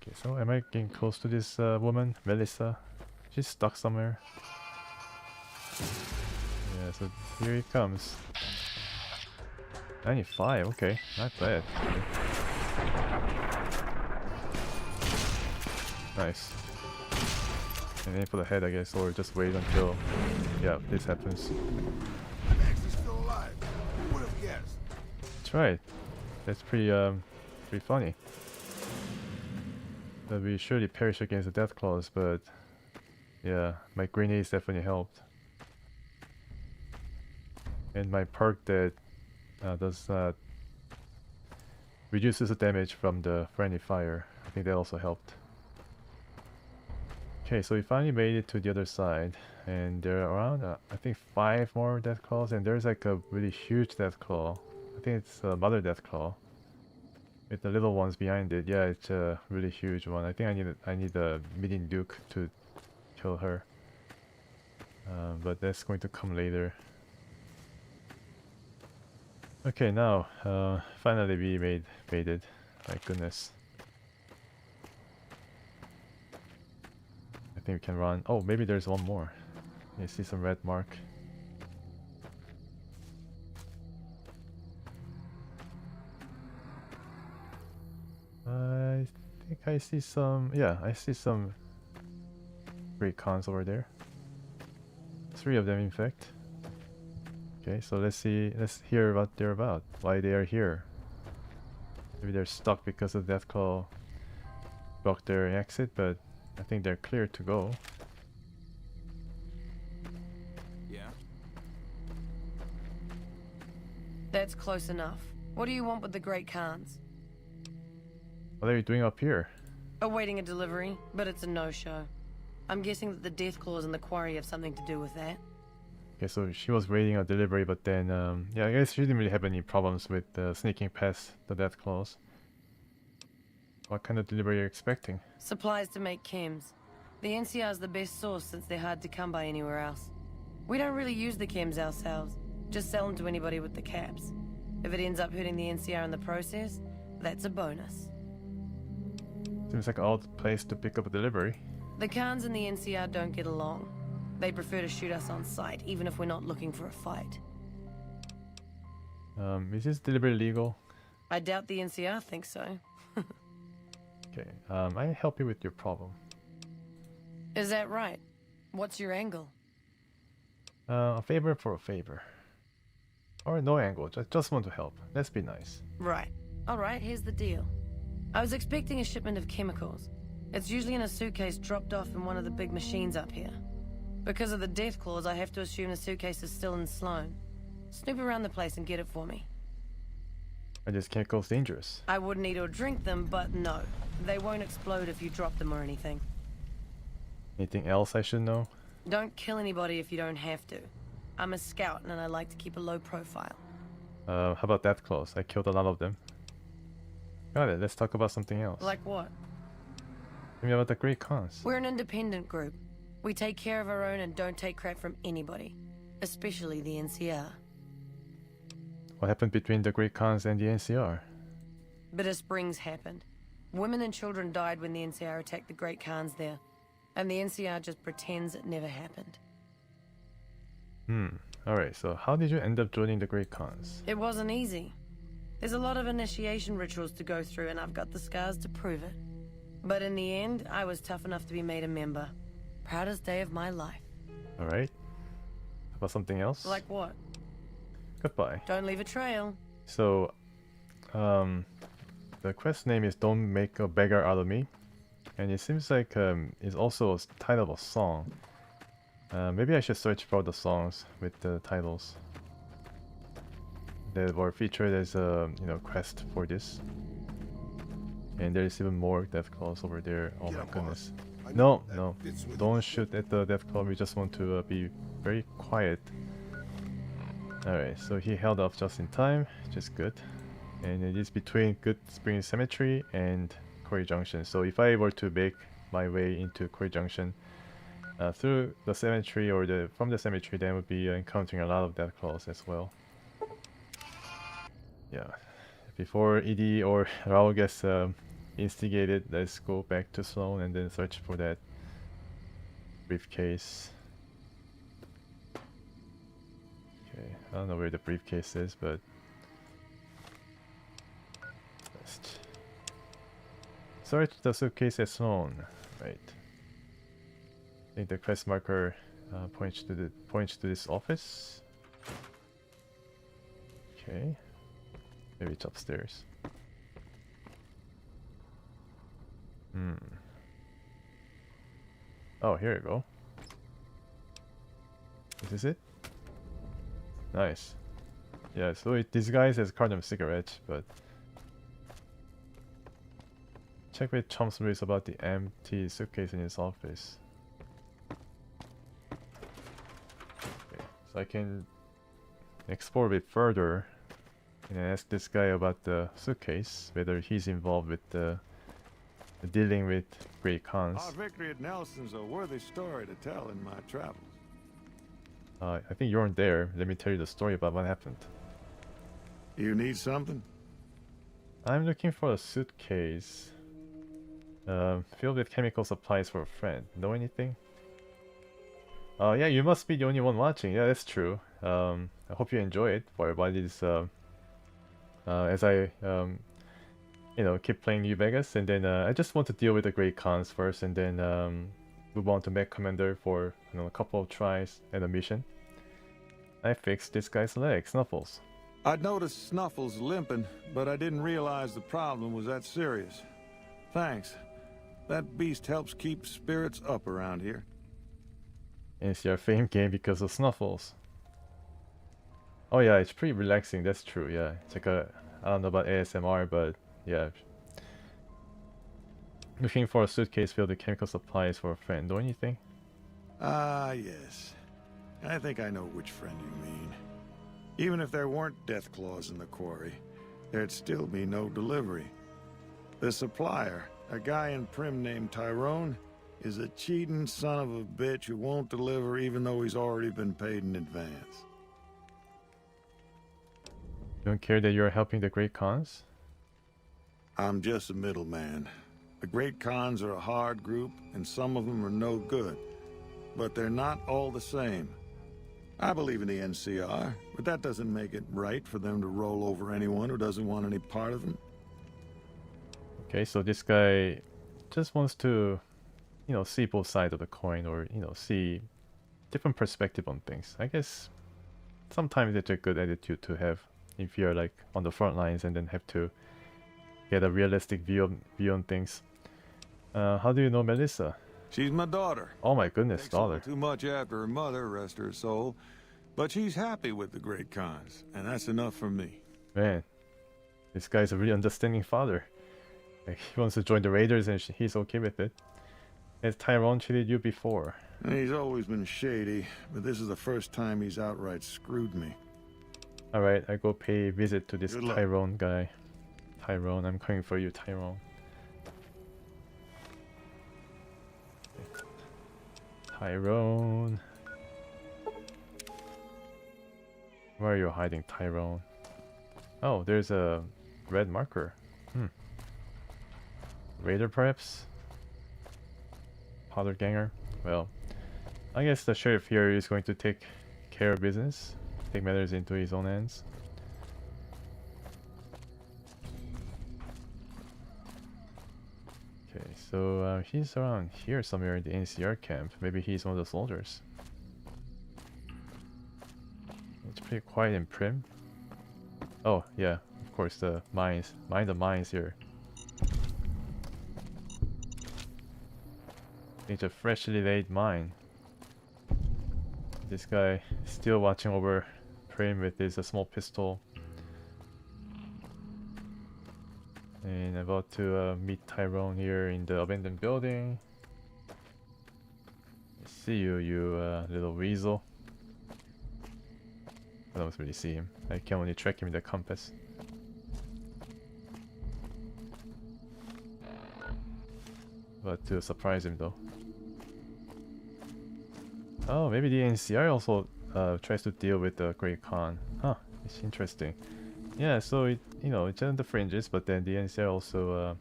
A: Okay, so am I getting close to this woman, Melissa? She's stuck somewhere. Yeah, so here he comes. 95, okay, not bad. Nice. And aim for the head, I guess, or just wait until, yeah, this happens.
G: Max is still alive. Would have guessed.
A: That's right. That's pretty funny. That we surely perish against the death claws, but yeah, my grenades definitely helped. And my perk that does reduces the damage from the friendly fire. I think that also helped. Okay, so we finally made it to the other side, and there are around I think 5 more death claws, and there's like a really huge death claw. I think it's a mother death claw with the little ones behind it. Yeah, it's a really huge one. I think I need a medium duke to kill her, but that's going to come later. Okay, now finally we made it. My goodness. I think we can run. Oh, maybe there's one more. You see some red mark. I think I see some. Yeah, I see some great cons over there. 3 of them, in fact. Okay, so let's hear what they're about. Why they are here. Maybe they're stuck because the death claw blocked their exit, but I think they're clear to go.
H: Yeah?
U: That's close enough. What do you want with the Great Khans?
A: What are you doing up here?
U: Awaiting a delivery, but it's a no-show. I'm guessing that the Death Claws and the Quarry have something to do with that.
A: Okay, so she was waiting a delivery, but then, yeah, I guess she didn't really have any problems with sneaking past the death clause. What kind of delivery are you expecting?
U: Supplies to make chems. The NCR is the best source since they're hard to come by anywhere else. We don't really use the chems ourselves, just sell them to anybody with the caps. If it ends up hurting the NCR in the process, that's a bonus.
A: Seems like an odd place to pick up a delivery.
U: The Khans and the NCR don't get along. They prefer to shoot us on sight, even if we're not looking for a fight.
A: Is this delivery legal?
U: I doubt the NCR thinks so.
A: Okay, I help you with your problem.
U: Is that right? What's your angle?
A: A favor for a favor. Or no angle, just want to help. Let's be nice.
U: Right. Alright, here's the deal. I was expecting a shipment of chemicals. It's usually in a suitcase dropped off in one of the big machines up here. Because of the death clause, I have to assume the suitcase is still in Sloan. Snoop around the place and get it for me.
A: Are these chemicals dangerous?
U: I wouldn't eat or drink them, but no. They won't explode if you drop them or anything.
A: Anything else I should know?
U: Don't kill anybody if you don't have to. I'm a scout and I like to keep a low profile.
A: How about that clause? I killed a lot of them. Got it, let's talk about something else.
U: Like what?
A: Tell me about the Great Khans.
U: We're an independent group. We take care of our own and don't take crap from anybody. Especially the NCR.
A: What happened between the Great Khans and the NCR?
U: Bitter Springs happened. Women and children died when the NCR attacked the Great Khans there. And the NCR just pretends it never happened.
A: Alright, so how did you end up joining the Great Khans?
U: It wasn't easy. There's a lot of initiation rituals to go through and I've got the scars to prove it. But in the end, I was tough enough to be made a member. Proudest day of my life.
A: Alright. How about something else?
U: Like what?
A: Goodbye.
U: Don't leave a trail.
A: So, the quest name is Don't Make a Beggar Out of Me. And it seems like it's also a title of a song. Maybe I should search for the songs with the titles that were featured as a quest for this. And there's even more death claws over there. Oh my goodness! No, don't shoot at the death claw. We just want to be very quiet. All right, so he held off just in time, which is good. And it is between Good Spring Cemetery and Quarry Junction. So if I were to make my way into Quarry Junction through the cemetery or from the cemetery, then I would be encountering a lot of death claws as well. Yeah, before ED or Raul gets instigated, let's go back to Sloan and then search for that briefcase. Okay, I don't know where the briefcase is, but just search the suitcase at Sloan. Right. I think the quest marker points to this office. Okay. Maybe it's upstairs. Oh, here we go. Is this it? Nice. Yeah, so it disguised as carton of cigarettes, but check with Chom's Lewis about the empty suitcase in his office. Okay, so I can explore a bit further and ask this guy about the suitcase, whether he's involved with the dealing with Great Khans.
J: Our victory at Nelson's a worthy story to tell in my travels.
A: I think you weren't there. Let me tell you the story about what happened.
J: You need something?
A: I'm looking for a suitcase filled with chemical supplies for a friend. Know anything? Yeah, you must be the only one watching. Yeah, that's true. I hope you enjoy it. For everybody is as I keep playing New Vegas, and then I just want to deal with the Great Khans first, and then move on to Mech Commander for a couple of tries and a mission. I fixed this guy's leg, Snuffles.
J: I'd noticed Snuffles limping, but I didn't realize the problem was that serious. Thanks. That beast helps keep spirits up around here.
A: And it's your fame game because of Snuffles. Oh yeah, it's pretty relaxing, that's true, yeah. It's like I don't know about ASMR, but yeah. Looking for a suitcase filled with chemical supplies for a friend, don't you think?
J: Ah, yes. I think I know which friend you mean. Even if there weren't death claws in the quarry, there'd still be no delivery. The supplier, a guy in Prim named Tyrone, is a cheating son of a bitch who won't deliver even though he's already been paid in advance.
A: You don't care that you're helping the Great Khans?
J: I'm just a middleman. The Great Khans are a hard group, and some of them are no good. But they're not all the same. I believe in the NCR, but that doesn't make it right for them to roll over anyone who doesn't want any part of them.
A: Okay, so this guy just wants to, you know, see both sides of the coin, or, you know, see different perspective on things. I guess sometimes it's a good attitude to have if you're like on the front lines and then have to get a realistic view on things. How do you know Melissa?
J: She's my daughter.
A: Oh my goodness,
J: Takes
A: daughter.
J: Too much after her mother, rest her soul. But she's happy with the Great Khans, and that's enough for me.
A: Man, this guy's a really understanding father. Like, he wants to join the Raiders and he's okay with it. Has Tyrone treated you before?
J: He's always been shady, but this is the first time he's outright screwed me.
A: Alright, I go pay a visit to this
J: Good luck.
A: Tyrone guy. Tyrone, I'm coming for you, Tyrone. Tyrone. Where are you hiding, Tyrone? Oh, there's a red marker. Raider, perhaps? Powder ganger? Well, I guess the sheriff here is going to take care of business. Take matters into his own hands. Okay, so he's around here somewhere in the NCR camp. Maybe he's one of the soldiers. It's pretty quiet and prim. Oh, yeah, of course, the mines. Mind the mines here. It's a freshly laid mine. This guy still watching over Prim with his small pistol. And about to meet Tyrone here in the abandoned building. I see you, you little weasel. I don't really see him. I can only track him with the compass. But to surprise him though. Oh, maybe the NCR also tries to deal with the Great Khan. Huh, it's interesting. Yeah, so it, you know, it's on the fringes, but then the NCR also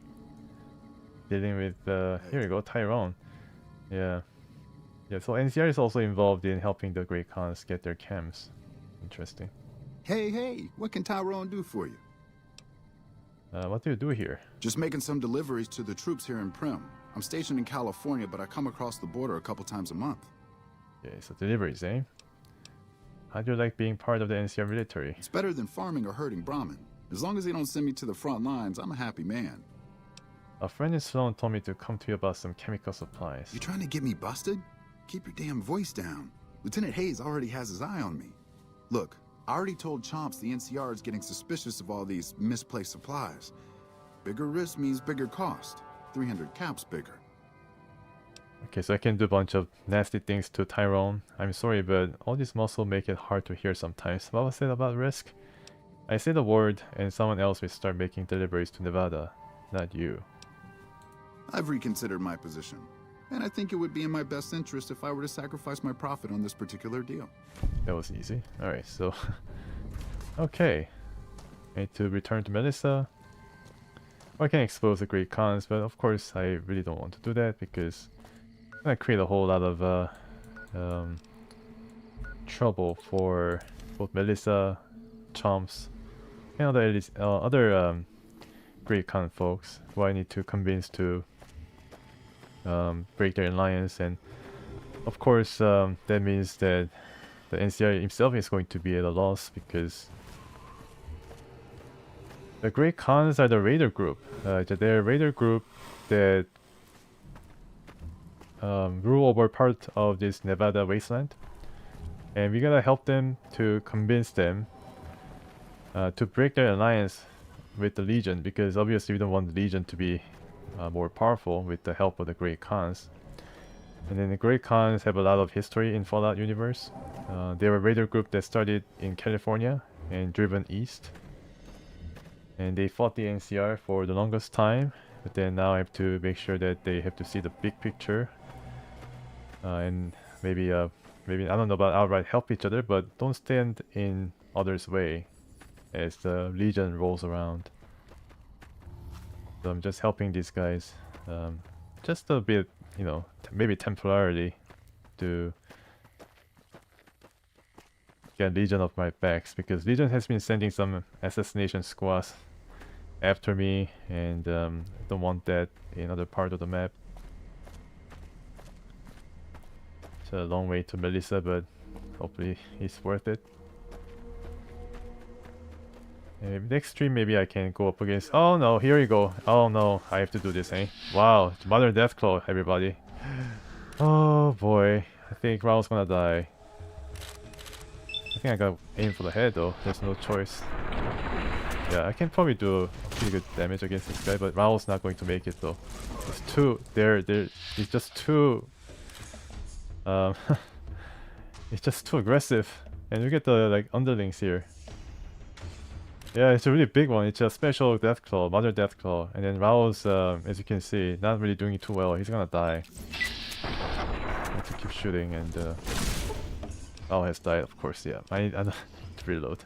A: dealing with here we go, Tyrone. Yeah. Yeah, so NCR is also involved in helping the Great Khans get their camps. Interesting.
P: Hey, what can Tyrone do for you?
A: What do you do here?
P: Just making some deliveries to the troops here in Prim. I'm stationed in California, but I come across the border a couple times a month.
A: Okay, so deliveries, eh? How do you like being part of the NCR military?
P: It's better than farming or herding Brahmin. As long as they don't send me to the front lines, I'm a happy man.
A: A friend in Sloan told me to come to you about some chemical supplies.
P: You trying to get me busted? Keep your damn voice down. Lieutenant Hayes already has his eye on me. Look, I already told Chomps the NCR is getting suspicious of all these misplaced supplies. Bigger risk means bigger cost. 300 caps bigger.
A: Okay, so I can do a bunch of nasty things to Tyrone. I'm sorry, but all this muscle make it hard to hear sometimes. What was it about risk? I say the word and someone else will start making deliveries to Nevada, not you.
P: I've reconsidered my position, and I think it would be in my best interest if I were to sacrifice my profit on this particular deal.
A: That was easy. Alright, so... okay. I need to return to Melissa. Or I can expose the Great Khans, but of course I really don't want to do that because it's gonna create a whole lot of trouble for both Melissa, Chomps, and other Great Khan folks who I need to convince to break their alliance, and of course that means that the NCR himself is going to be at a loss because the Great Khans are the Raider group. They're a Raider group that rule over part of this Nevada wasteland, and we gotta help them to convince them to break their alliance with the Legion, because obviously we don't want the Legion to be more powerful with the help of the Great Khans. And then the Great Khans have a lot of history in Fallout universe. They were a raider group that started in California and driven east. And they fought the NCR for the longest time, but then now I have to make sure that they have to see the big picture. And maybe I don't know about outright help each other, but don't stand in others' way as the Legion rolls around. So I'm just helping these guys, just a bit, you know, maybe temporarily, to get Legion off my backs, because Legion has been sending some assassination squads after me, and I don't want that in other part of the map. It's a long way to Melissa, but hopefully it's worth it. Next stream maybe I can go up against... Oh no, here you go. Oh no, I have to do this, eh? Wow, it's Mother Deathclaw, everybody. Oh boy, I think Raul's gonna die. I think I gotta aim for the head though, there's no choice. Yeah, I can probably do pretty good damage against this guy, but Raul's not going to make it though. It's too... it's just too... it's just too aggressive. And look at the like underlings here. Yeah, it's a really big one. It's a special Deathclaw, Mother Deathclaw. And then Raul's, as you can see, not really doing it too well. He's gonna die. I have to keep shooting, and Raul has died, of course, yeah. I need to reload.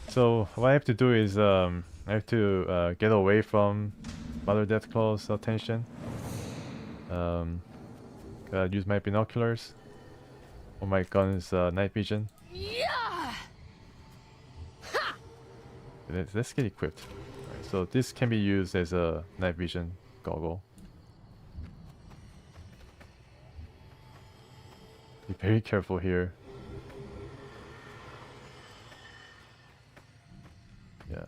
A: So, what I have to do is, I have to get away from Mother Deathclaw's attention. Gotta use my binoculars. Or my gun's night vision. Let's get equipped. Right, so this can be used as a night vision goggle. Be very careful here. Yeah.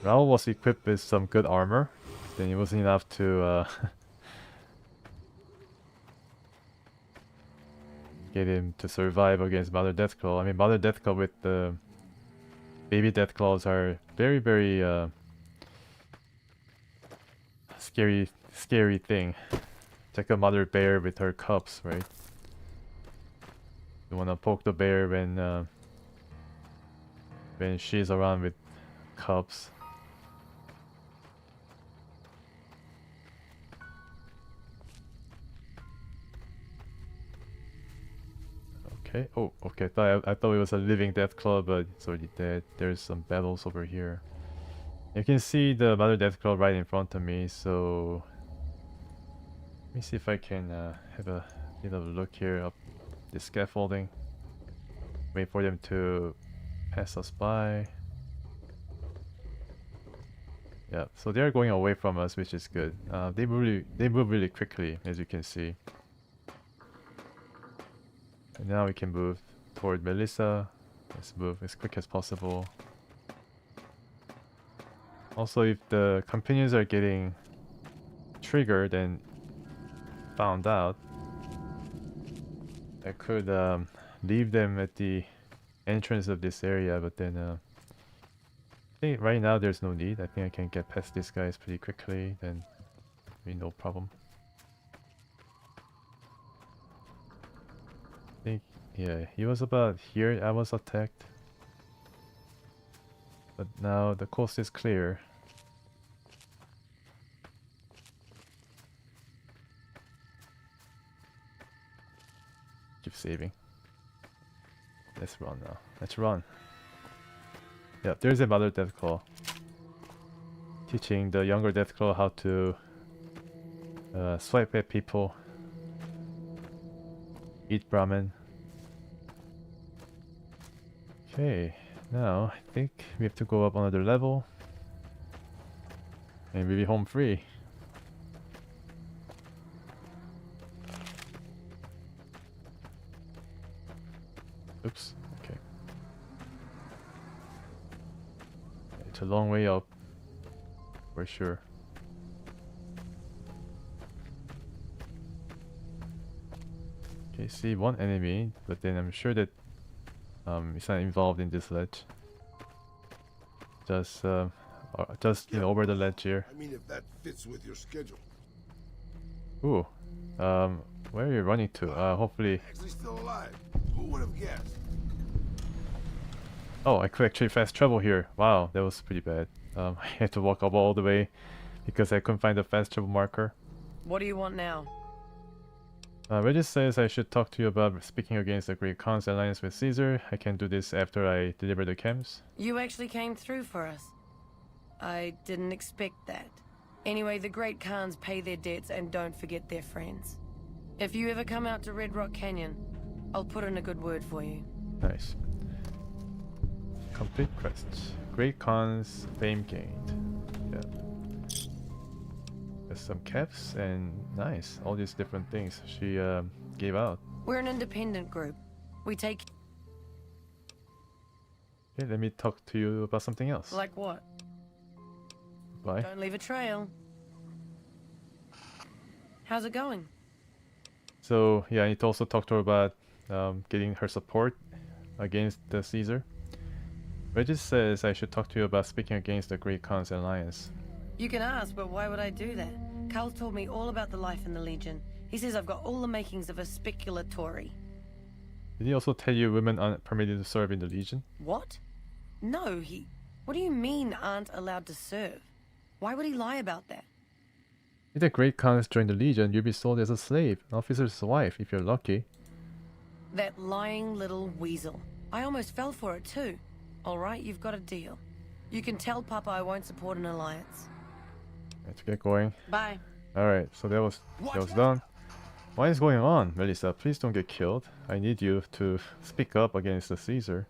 A: Raul was equipped with some good armor. Then it wasn't enough to get him to survive against Mother Deathclaw. I mean, Mother Deathclaw with the baby Deathclaws are very, very scary thing. It's like a mother bear with her cubs, right? You wanna poke the bear when she's around with cubs. Okay. Oh, okay. I thought it was a living Deathclaw, but it's already dead. There's some battles over here. You can see the Mother Deathclaw right in front of me, so... Let me see if I can have a bit of a look here up the scaffolding. Wait for them to pass us by. Yeah, so they're going away from us, which is good. They move really quickly, as you can see. And now we can move toward Melissa. Let's move as quick as possible. Also, if the companions are getting triggered and found out, I could leave them at the entrance of this area, but then I think right now there's no need. I think I can get past these guys pretty quickly, then be no problem. Yeah, he was about here. I was attacked, but now the coast is clear. Keep saving. Let's run now. Let's run. Yeah, there's a Mother Deathclaw teaching the younger Deathclaw how to swipe at people, eat Brahmin. Okay, now I think we have to go up another level and we'll be home free. Oops, okay. It's a long way up, for sure. Okay, see one enemy, but then I'm sure that it's not involved in this ledge. Just you know, over the ledge here.
G: I mean, if that fits with your schedule.
A: Ooh. Where are you running to? Hopefully.
G: Actually still alive. Who would have guessed?
A: Oh, I could actually fast travel here. Wow, that was pretty bad. I had to walk up all the way because I couldn't find the fast travel marker.
U: What do you want now?
A: Regis says I should talk to you about speaking against the Great Khan's alliance with Caesar. I can do this after I deliver the chems.
U: You actually came through for us. I didn't expect that. Anyway, the Great Khans pay their debts and don't forget their friends. If you ever come out to Red Rock Canyon, I'll put in a good word for you.
A: Nice. Complete quest. Great Khan's fame gained. Yeah. There's some caps and nice. All these different things she gave out.
U: We're an independent group. We take...
A: Okay, let me talk to you about something else.
U: Like what?
A: Bye.
U: Don't leave a trail. How's it going?
A: So yeah, I need to also talk to her about getting her support against the Caesar. Regis says I should talk to you about speaking against the Great Khan's alliance.
U: You can ask, but why would I do that? Carl told me all about the life in the Legion. He says I've got all the makings of a speculatory.
A: Did he also tell you women aren't permitted to serve in the Legion?
U: What? No, he... What do you mean aren't allowed to serve? Why would he lie about that?
A: If the Great Khans join the Legion, you'll be sold as a slave, an officer's wife, if you're lucky.
U: That lying little weasel. I almost fell for it too. Alright, you've got a deal. You can tell Papa I won't support an alliance.
A: Let's get going.
U: Bye.
A: Alright, so that was done. What is going on, Melissa? Please don't get killed. I need you to speak up against the Caesar.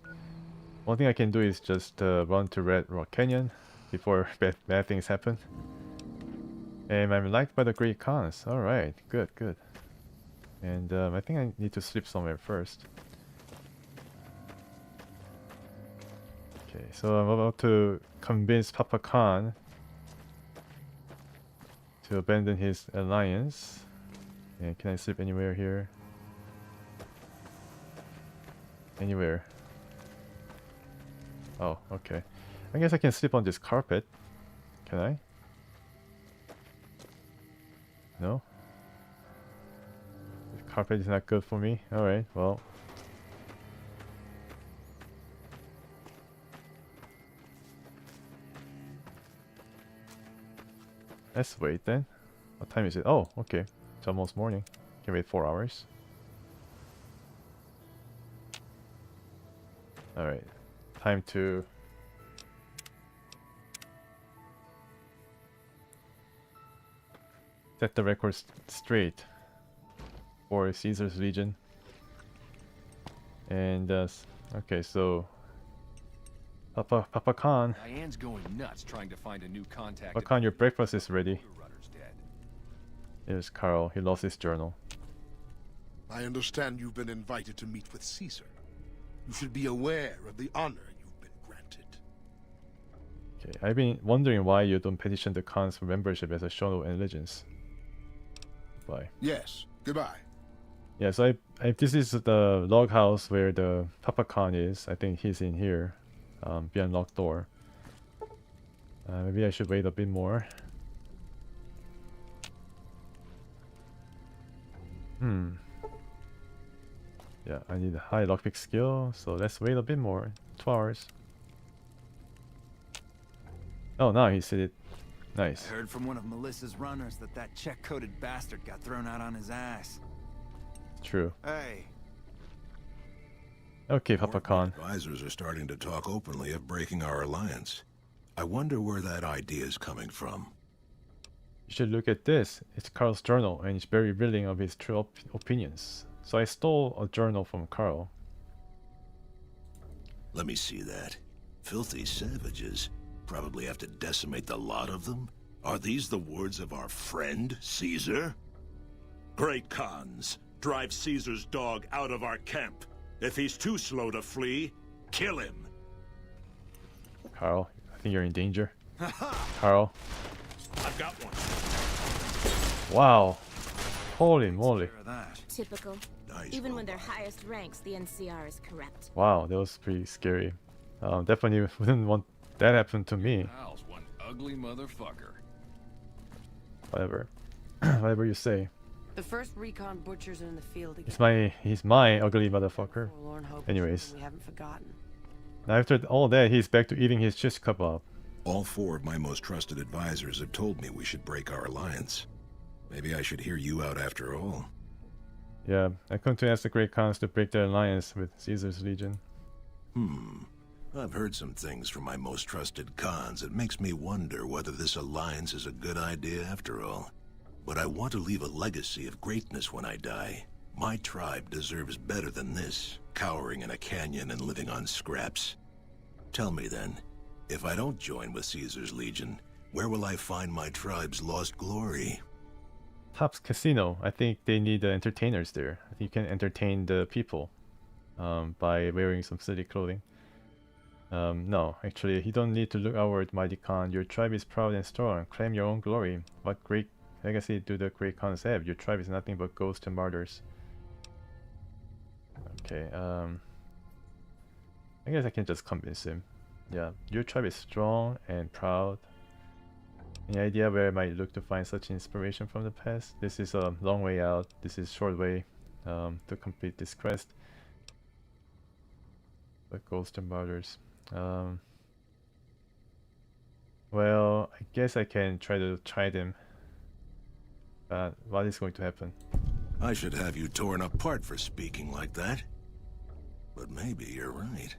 A: One thing I can do is just run to Red Rock Canyon before bad things happen. And I'm liked by the Great Khans. Alright, good, good. And I think I need to sleep somewhere first. Okay, so I'm about to convince Papa Khan to abandon his alliance. And can I sleep anywhere here? Anywhere. Oh, okay. I guess I can sleep on this carpet. Can I? No? The carpet is not good for me? Alright, well. Let's wait then. What time is it? Oh, okay. It's almost morning. Can wait 4 hours. Alright. Time to set the record straight for Caesar's Legion. And okay, so Papa Khan.
C: Diane's going nuts trying to find a new contact.
A: Papa Khan, your breakfast is ready. Here's Carl. He lost his journal.
F: I understand you've been invited to meet with Caesar. You should be aware of the honor you've been granted.
A: Okay, I've been wondering why you don't petition the Khans for membership as a show of allegiance. Bye.
F: Yes, goodbye.
A: Yeah, so this is the log house where the Papa Khan is. I think he's in here, behind locked door. Maybe I should wait a bit more. Yeah, I need a high lockpick skill, so let's wait a bit more. 2 hours. Oh, now he said it. Nice.
L: I heard from one of Melissa's runners that check-coded bastard got thrown out on his ass.
A: True.
L: Hey.
A: Okay, Papa Khan.
E: Advisors are starting to talk openly of breaking our alliance. I wonder where that idea is coming from.
A: You should look at this. It's Carl's journal, and he's very revealing of his true opinions. So I stole a journal from Carl.
E: Let me see that. Filthy savages. Probably have to decimate the lot of them? Are these the words of our friend, Caesar?
K: Great Khans, drive Caesar's dog out of our camp. If he's too slow to flee, kill him.
A: Carl, I think you're in danger. Carl.
K: I've got one.
A: Wow. Holy moly.
B: Typical.
E: Nice.
B: Even when they're highest ranks, the NCR is corrupt.
A: Wow, that was pretty scary. Definitely wouldn't want that happen to me.
C: Kyle's one ugly motherfucker.
A: Whatever. Whatever you say.
U: The first recon butchers are in the field again.
A: He's my ugly motherfucker.
U: Forlorn hope.
A: Anyways,
U: We haven't forgotten.
A: after all that, he's back to eating his shish kebab.
E: All 4 of my most trusted advisors have told me we should break our alliance. Maybe I should hear you out after all.
A: Yeah, I come to ask the Great Khans to break their alliance with Caesar's Legion.
E: I've heard some things from my most trusted Khans. It makes me wonder whether this alliance is a good idea after all. But I want to leave a legacy of greatness when I die. My tribe deserves better than this, cowering in a canyon and living on scraps. Tell me then, if I don't join with Caesar's Legion, where will I find my tribe's lost glory?
A: Top's Casino. I think they need entertainers there. I think you can entertain the people by wearing some city clothing. No, actually, you don't need to look outward, mighty Khan. Your tribe is proud and strong. Claim your own glory. What great legacy do the Great Khans have? Your tribe is nothing but ghosts and martyrs. Okay, I guess I can just convince him. Yeah, your tribe is strong and proud. Any idea where I might look to find such inspiration from the past? This is a long way out. This is short way to complete this quest. But ghosts and martyrs. Well, I guess I can try to try them. But what is going to happen?
E: I should have you torn apart for speaking like that. But maybe you're right.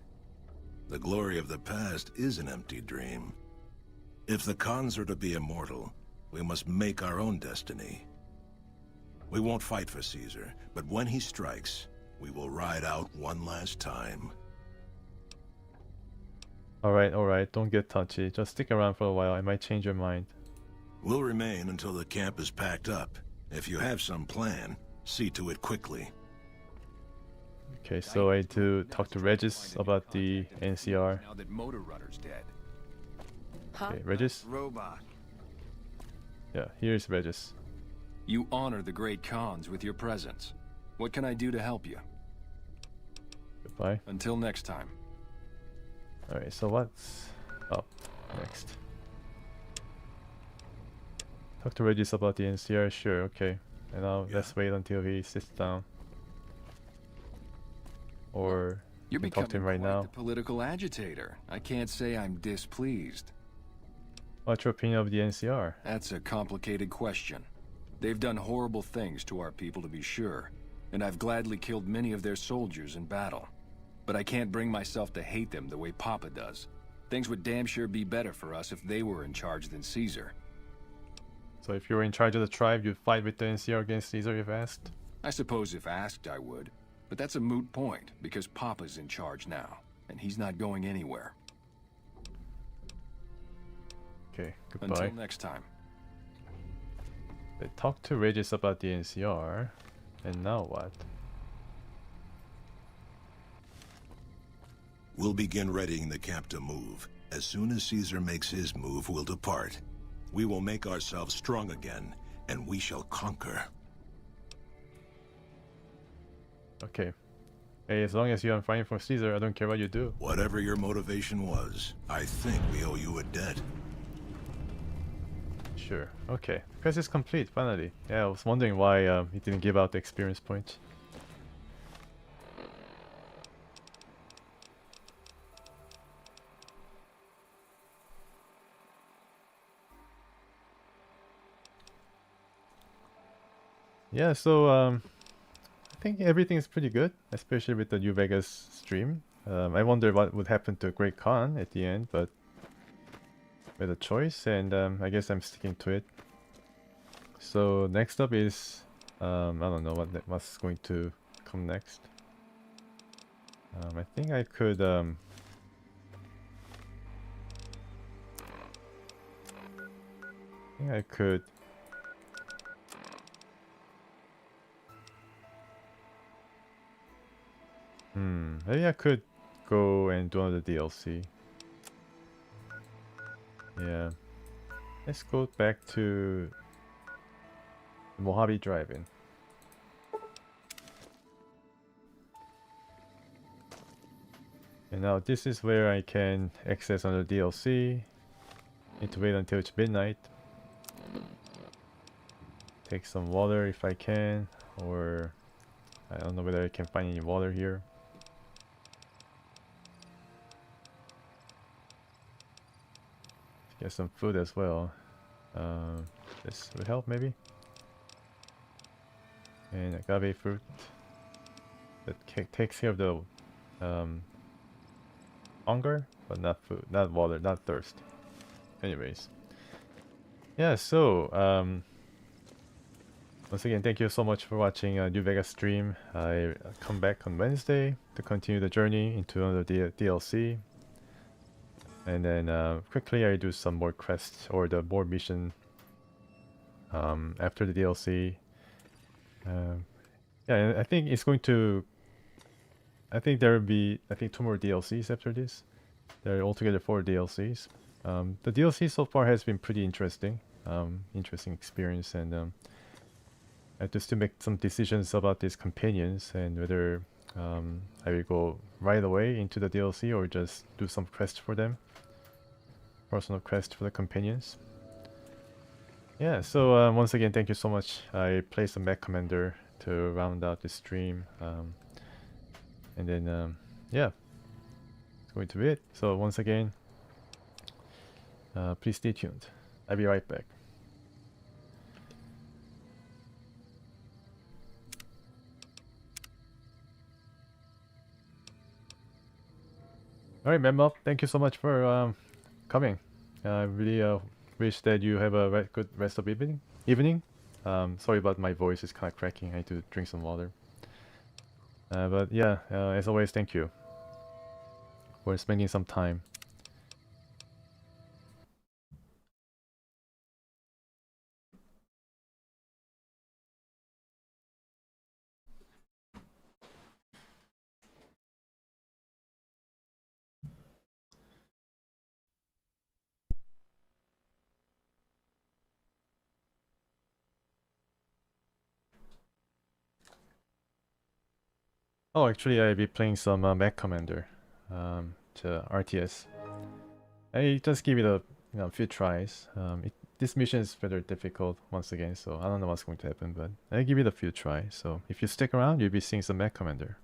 E: The glory of the past is an empty dream. If the Khans are to be immortal, we must make our own destiny. We won't fight for Caesar, but when he strikes, we will ride out one last time.
A: Alright, don't get touchy. Just stick around for a while, I might change your mind.
E: We'll remain until the camp is packed up. If you have some plan, see to it quickly.
A: Okay, so I need to talk to Regis about the NCR.
C: Now that Motor Runner's dead.
A: Okay, Regis?
L: Robot.
A: Yeah, here's Regis.
C: You honor the Great Khans with your presence. What can I do to help you?
A: Goodbye.
C: Until next time.
A: Alright, so what's up next? Talk to Regis about the NCR, sure, okay. And now let's wait until he sits down. Or
C: You're
A: we can talk to him right now.
C: the political agitator. I can't say I'm displeased.
A: What's your opinion of the NCR?
C: That's a complicated question. They've done horrible things to our people, to be sure, and I've gladly killed many of their soldiers in battle. But I can't bring myself to hate them the way Papa does. Things would damn sure be better for us if they were in charge than Caesar.
A: So if you were in charge of the tribe, you'd fight with the NCR against Caesar if asked?
C: I suppose if asked, I would. But that's a moot point, because Papa's in charge now, and he's not going anywhere.
A: Okay, goodbye.
C: Until next time.
A: They talked to Regis about the NCR, and now what?
E: We'll begin readying the camp to move. As soon as Caesar makes his move, we'll depart. We will make ourselves strong again, and we shall conquer.
A: Okay. Hey, as long as you aren't fighting for Caesar, I don't care what you do.
E: Whatever your motivation was, I think we owe you a debt.
A: Sure. Okay. Quest is complete, finally. Yeah, I was wondering why he didn't give out the experience points. Yeah, so I think everything is pretty good, especially with the New Vegas stream. I wonder what would happen to Great Khan at the end, but with a choice, and I guess I'm sticking to it. So next up is I don't know what's going to come next. I think I could maybe I could go and do another DLC. Yeah. Let's go back to Mojave Drive-In. And now this is where I can access another DLC. Need to wait until it's midnight. take some water if I can, or I don't know whether I can find any water here. Get some food as well. This would help maybe. And agave fruit that takes care of the hunger, but not food, not water, not thirst. Anyways, yeah. So once again, thank you so much for watching New Vegas stream. I come back on Wednesday to continue the journey into another DLC. And then quickly I do some more quests or the more mission after the DLC. Yeah, I think it's going to... I think there will be 2 more DLCs after this. There are altogether 4 DLCs. The DLC so far has been pretty interesting. Interesting experience, and I have to still make some decisions about these companions and whether I will go right away into the DLC or just do some quests for them. Personal quest for the companions. Yeah, so once again, thank you so much. I placed a mech commander to round out the stream. And then, yeah, it's going to be it. So once again, please stay tuned. I'll be right back. Alright, Memop, thank you so much for coming. I really wish that you have a good rest of evening. Sorry about my voice, it's kind of cracking. I need to drink some water. But yeah, as always, thank you for spending some time. Oh, actually, I'll be playing some Mech Commander to RTS. I just give it a few tries. This mission is rather difficult once again, so I don't know what's going to happen, but I give it a few tries. So if you stick around, you'll be seeing some Mech Commander.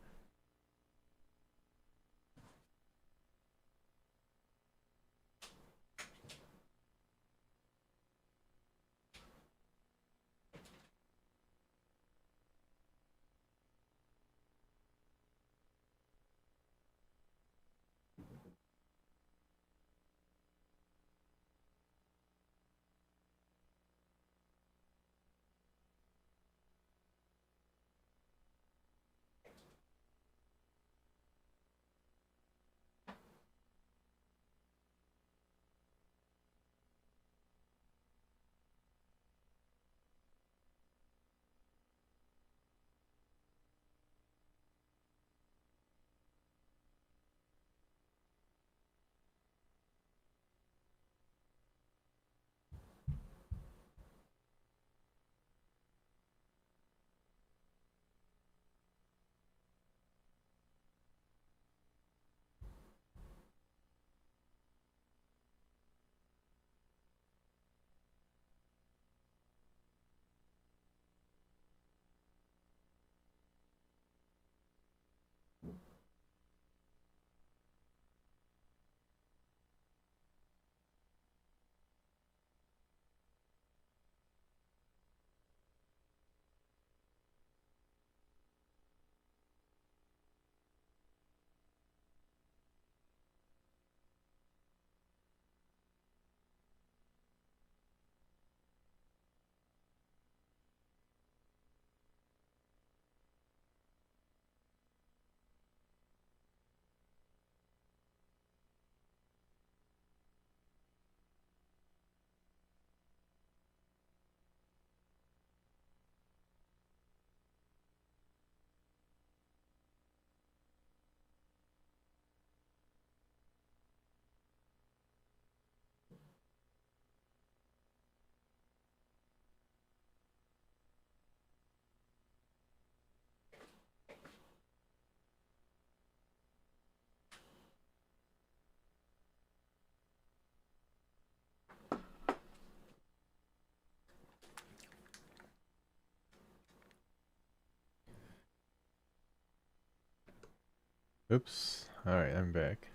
A: Oops. Alright, I'm back.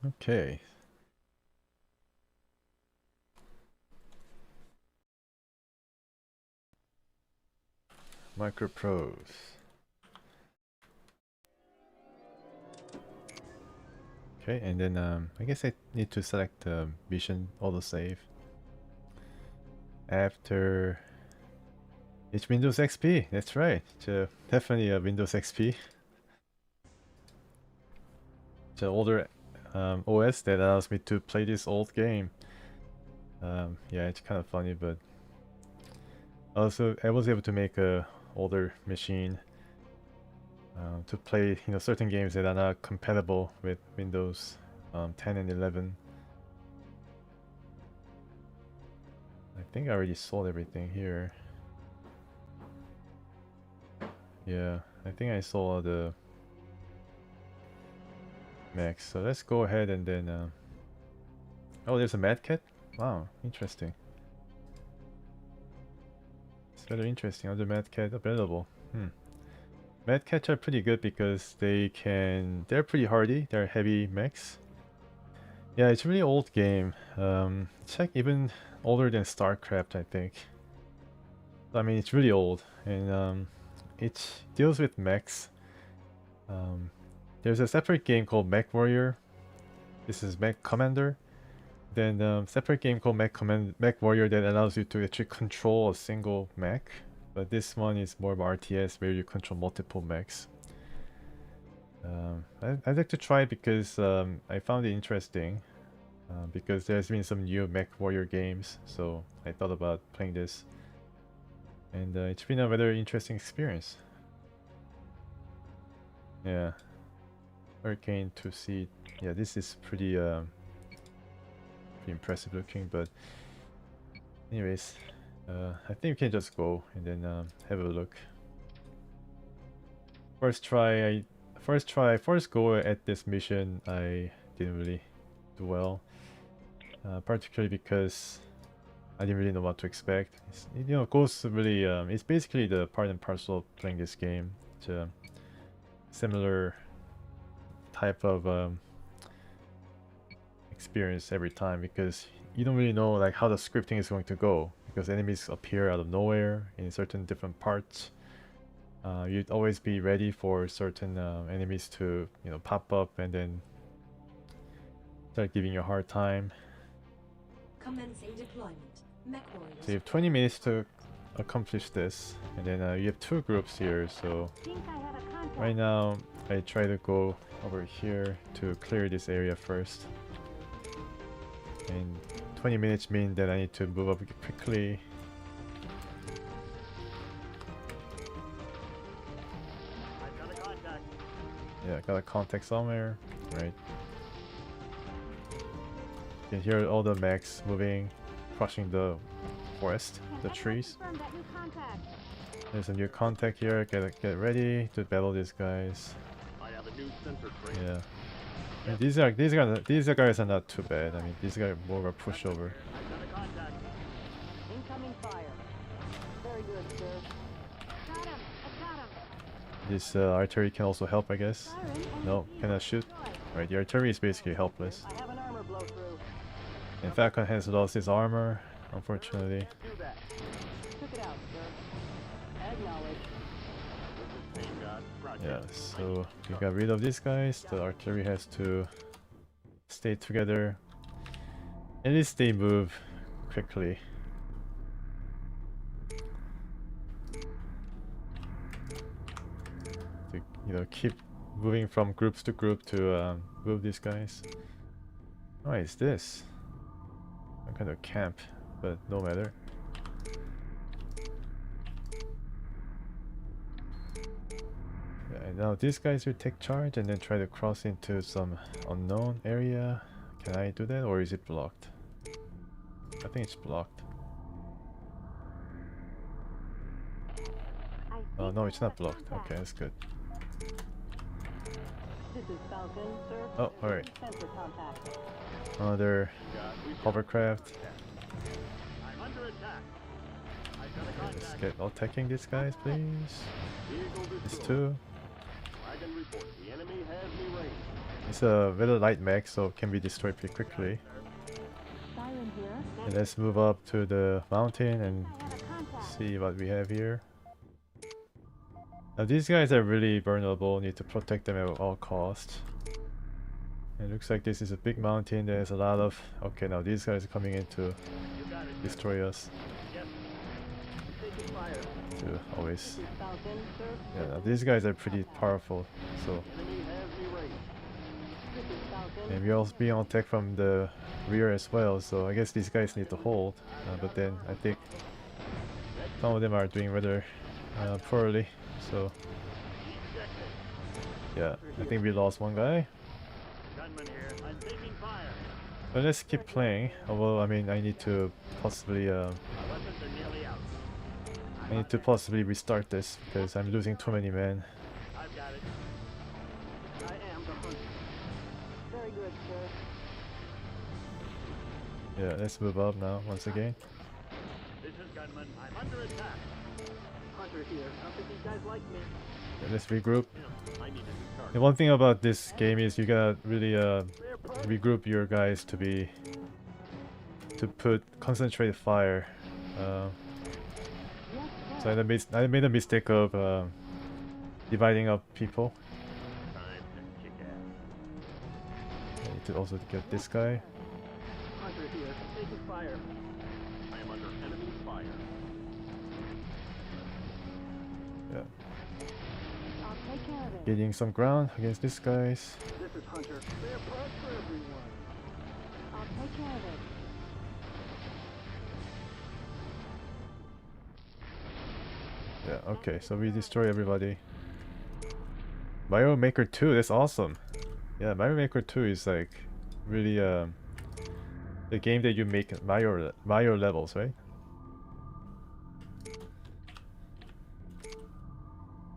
A: Okay. Micro Pros. Okay, and then I guess I need to select mission autosave. After it's Windows XP, that's right. Definitely a Windows XP. The older OS that allows me to play this old game. Yeah, it's kind of funny, but also I was able to make a older machine to play, you know, certain games that are not compatible with Windows 10 and 11. I think I already sold everything here. Yeah, I think I sold all the Macs. So let's go ahead and then oh, there's a Mad Cat? Wow, interesting. It's very interesting. Other Mad Cat available. Mad Cats are pretty good because they're pretty hardy. They're heavy mechs. Yeah, it's a really old game. It's like even older than StarCraft, I think. I mean, it's really old, and it deals with mechs. There's a separate game called Mech Warrior. This is Mech Commander. Then separate game called Mech Warrior that allows you to actually control a single mech. But this one is more of RTS where you control multiple mechs. I'd like to try it because I found it interesting. Because there's been some new Mech Warrior games, so I thought about playing this. And it's been a very interesting experience. Yeah. Hurricane to see. Yeah, this is pretty impressive looking, but anyways, I think we can just go and then have a look. First go at this mission, I didn't really do well, particularly because I didn't really know what to expect. You know, goes really. It's basically the part and parcel of playing this game. It's a similar type of experience every time because you don't really know like how the scripting is going to go because enemies appear out of nowhere in certain different parts. You'd always be ready for certain enemies to, you know, pop up and then start giving you a hard time.
M: Commencing deployment.
A: So you have 20 minutes to accomplish this, and then you have two groups here. So right now I try to go over here to clear this area first. And 20 minutes mean that I need to move up quickly. Yeah, I got a contact somewhere, right? You can hear all the mechs moving, crushing the forest, the trees. There's a new contact here. Get ready to battle these guys. Yeah. And these guys are not too bad. I mean, these guys are more of a pushover. This artillery can also help, I guess. No, cannot shoot. Right, the artillery is basically helpless. And Falcon has lost his armor, unfortunately. Yeah, so we got rid of these guys. The artillery has to stay together. At least they move quickly. To, you know, keep moving from groups to group to move these guys. What is this? Some kind of camp, but no matter. And now these guys will take charge and then try to cross into some unknown area. Can I do that, or is it blocked? I think it's blocked. Oh no, it's not blocked. Okay, that's good. Oh, alright. Another hovercraft. Let's get attacking these guys, please. These two. It's a very light mech, so it can be destroyed pretty quickly. And let's move up to the mountain and see what we have here. Now these guys are really vulnerable, need to protect them at all costs. It looks like this is a big mountain, there's a lot of... Okay, now these guys are coming in to destroy us. To always... Yeah, now these guys are pretty powerful, so... And we're also being attacked from the rear as well, so I guess these guys need to hold. But then I think some of them are doing rather poorly, so... Yeah, I think we lost one guy. But let's keep playing, although I mean I need to possibly restart this because I'm losing too many men. Yeah, let's move up now once again.
O: This is Gunman. I'm under attack. Hunter here. I don't think these guys like me.
A: Yeah, let's regroup. The one thing about this game is you gotta really regroup your guys to put concentrated fire. So I made a mistake of dividing up people. I need to also get this guy.
O: Hunter here. Taking fire. I am under enemy fire.
A: Yeah.
O: I'll take care of it.
A: Gaining some ground against these guys.
O: This is Hunter. Spare parts for everyone. I'll take care of it.
A: Yeah, okay, so we destroy everybody. Mario Maker 2, that's awesome. Yeah, Mario Maker 2 is like really the game that you make Mario levels, right?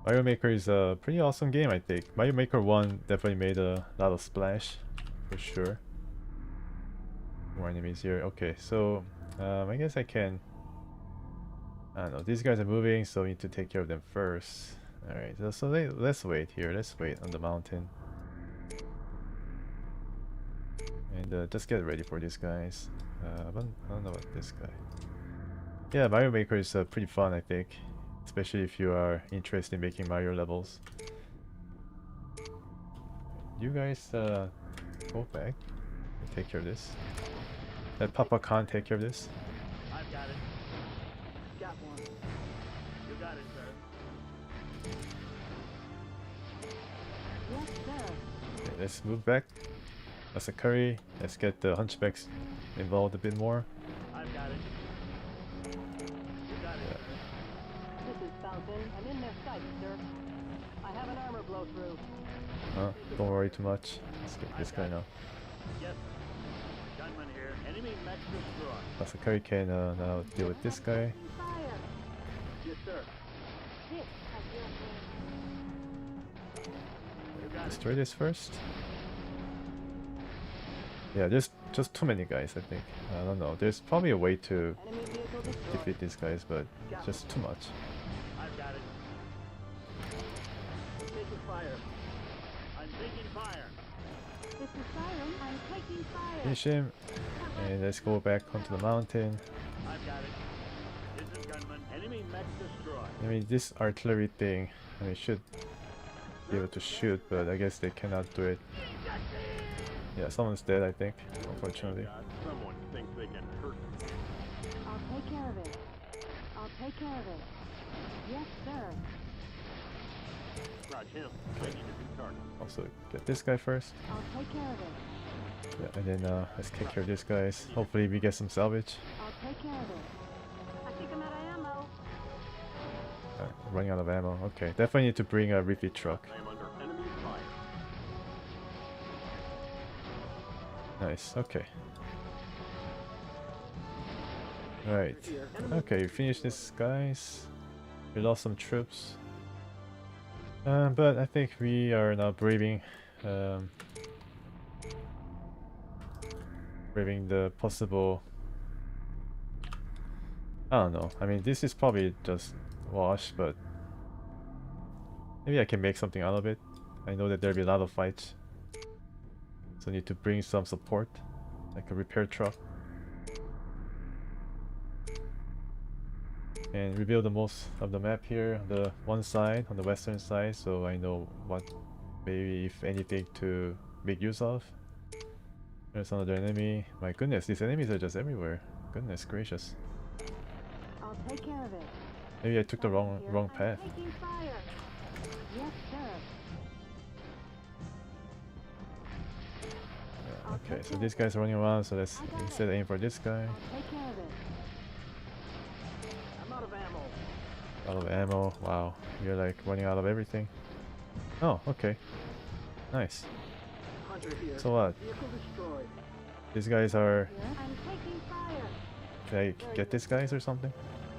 A: Mario Maker is a pretty awesome game, I think. Mario Maker 1 definitely made a lot of splash, for sure. More enemies here. Okay, so I guess I can... I don't know, these guys are moving, so we need to take care of them first. Alright, so let's wait here. Let's wait on the mountain. And just get ready for these guys. I don't know about this guy. Yeah, Mario Maker is pretty fun, I think. Especially if you are interested in making Mario levels. You guys go back and take care of this. Let Papa Khan take care of this.
O: I've got it. Got one. You got it, sir. Yes, sir.
A: Okay, let's move back. Asakari, let's get the hunchbacks involved a bit more.
O: I've got it. You got it, sir. This is Falcon. I'm in their sight, sir. I have an armor blow through.
A: Don't worry too much. Let's get this guy now.
O: Yes, sir. Gunman here. Enemy mech destroyed.
A: Asakari can now deal with this guy.
O: Fire. Yes, sir.
A: Destroy this first. Yeah, there's just too many guys, I think. I don't know. There's probably a way to defeat these guys, but just too much.
O: I've got it. Taking fire. I'm taking fire. This is Siren. I'm taking fire.
A: Finish him. And let's go back onto the mountain.
O: I've got it. This is Gunman. Enemy mech destroyed.
A: I mean, this artillery thing, I mean, should be able to shoot, but I guess they cannot do it. Yeah, someone's dead, I think, unfortunately.
O: Someone thinks they can hurt me.
M: I'll take care of it. I'll take care of it. Yes, sir.
O: Raj him. I need a new target.
A: Also, get this guy first.
M: I'll take care of it.
A: Yeah, and then let's take care of these guys. Hopefully we get some salvage.
M: I'll take care of it. I think I'm out of ammo.
A: Running out of ammo. Okay, definitely need to bring a refit truck.
O: I am under enemy fire.
A: Nice, okay. Right. Okay, we finished this, guys. We lost some troops. But I think we are now braving the possible... I I don't know. I mean, this is probably just wash, but maybe I can make something out of it. I know that there'll be a lot of fights, so I need to bring some support, like a repair truck, and reveal the most of the map here on the one side, on the western side, so I know what, maybe if anything, to make use of. There's another enemy. My goodness, these enemies are just everywhere. Goodness gracious.
M: I'll take care of it.
A: Maybe I took the wrong path.
M: Taking fire. Yes, sir.
A: Okay, so these guys are running around, so let's instead aim for this guy.
M: Take care of it. I'm out of ammo.
A: Out of ammo. Wow, you're like running out of everything. Oh, okay. Nice. So what? These guys are...
M: I'm taking fire.
A: Can I get these guys or something?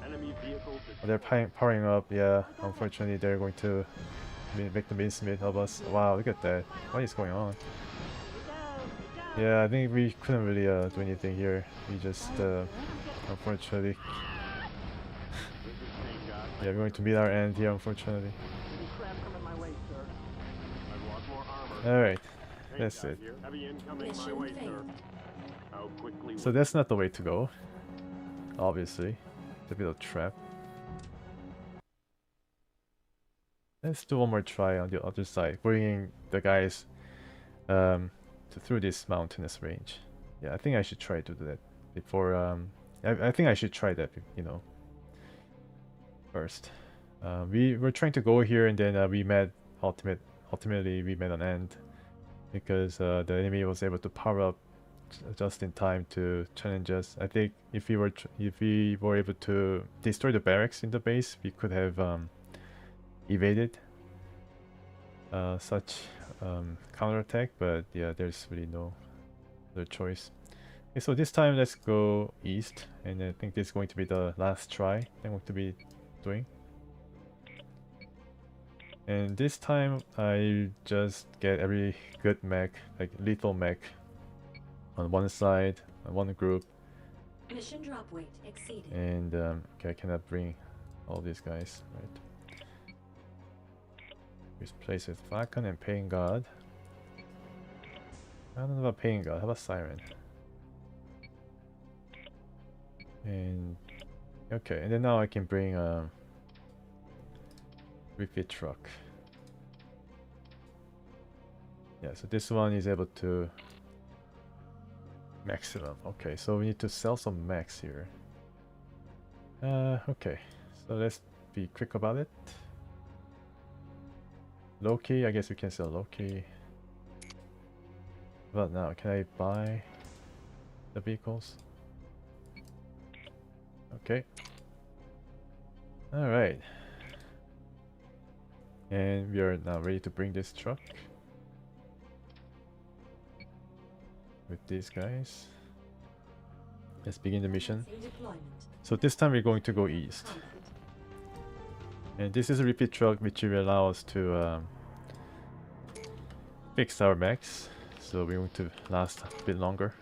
M: Enemy vehicles.
A: Oh, they're powering up, yeah. Unfortunately, they're going to make the mincemeat of us. Wow, look at that. What is going on? Yeah, I think we couldn't really do anything here. We just, unfortunately... yeah, we're going to meet our end here, unfortunately. Alright, that's it. So that's not the way to go. Obviously. It's a bit of a trap. Let's do one more try on the other side, bringing the guys through this mountainous range. Yeah, I think I should try to do that before. I think I should try that, you know, first. We were trying to go here, and then we met ultimately we met an end because the enemy was able to power up just in time to challenge us. I think if we were able to destroy the barracks in the base, we could have evaded such counterattack, but yeah, there's really no other choice. Okay, so this time let's go east, and I think this is going to be the last try I'm going to be doing. And this time I just get every good mech, like lethal mech, on one side, on one group.
R: Mission drop weight exceeded.
A: And okay, I cannot bring all these guys, right? Replace with Falcon and Pain God. I don't know about Pain God, how about Siren? And okay, and then now I can bring a refit truck. Yeah, so this one is able to maximum. Okay, so we need to sell some max here. Okay, so let's be quick about it. Low-key, I guess we can sell low-key. But now, can I buy the vehicles? Okay. Alright. And we are now ready to bring this truck. With these guys. Let's begin the mission. So this time we're going to go east. And this is a repeat truck which will allow us to fix our mechs, so we're going to last a bit longer.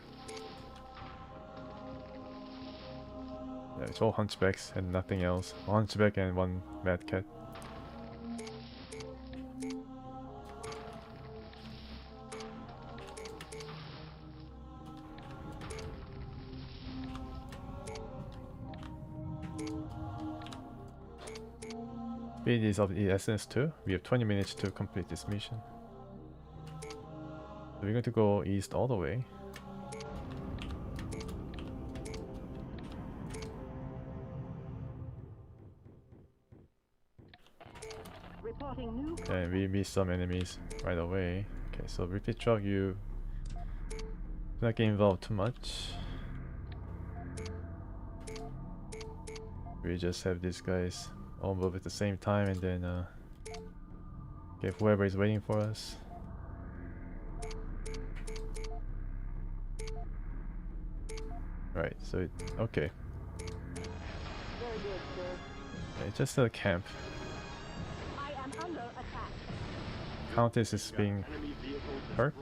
A: Yeah, it's all hunchbacks and nothing else. One hunchback and one mad cat. Speed is of the essence too. We have 20 minutes to complete this mission. So we're going to go east all the way. And we meet some enemies right away. Okay, so repeat truck, you do not get involved too much. We just have these guys all move at the same time, and then get whoever is waiting for us. Right, so it, okay.
M: Very good, sir.
A: Yeah, it's just a camp.
M: I am under attack.
A: Countess is being hurt,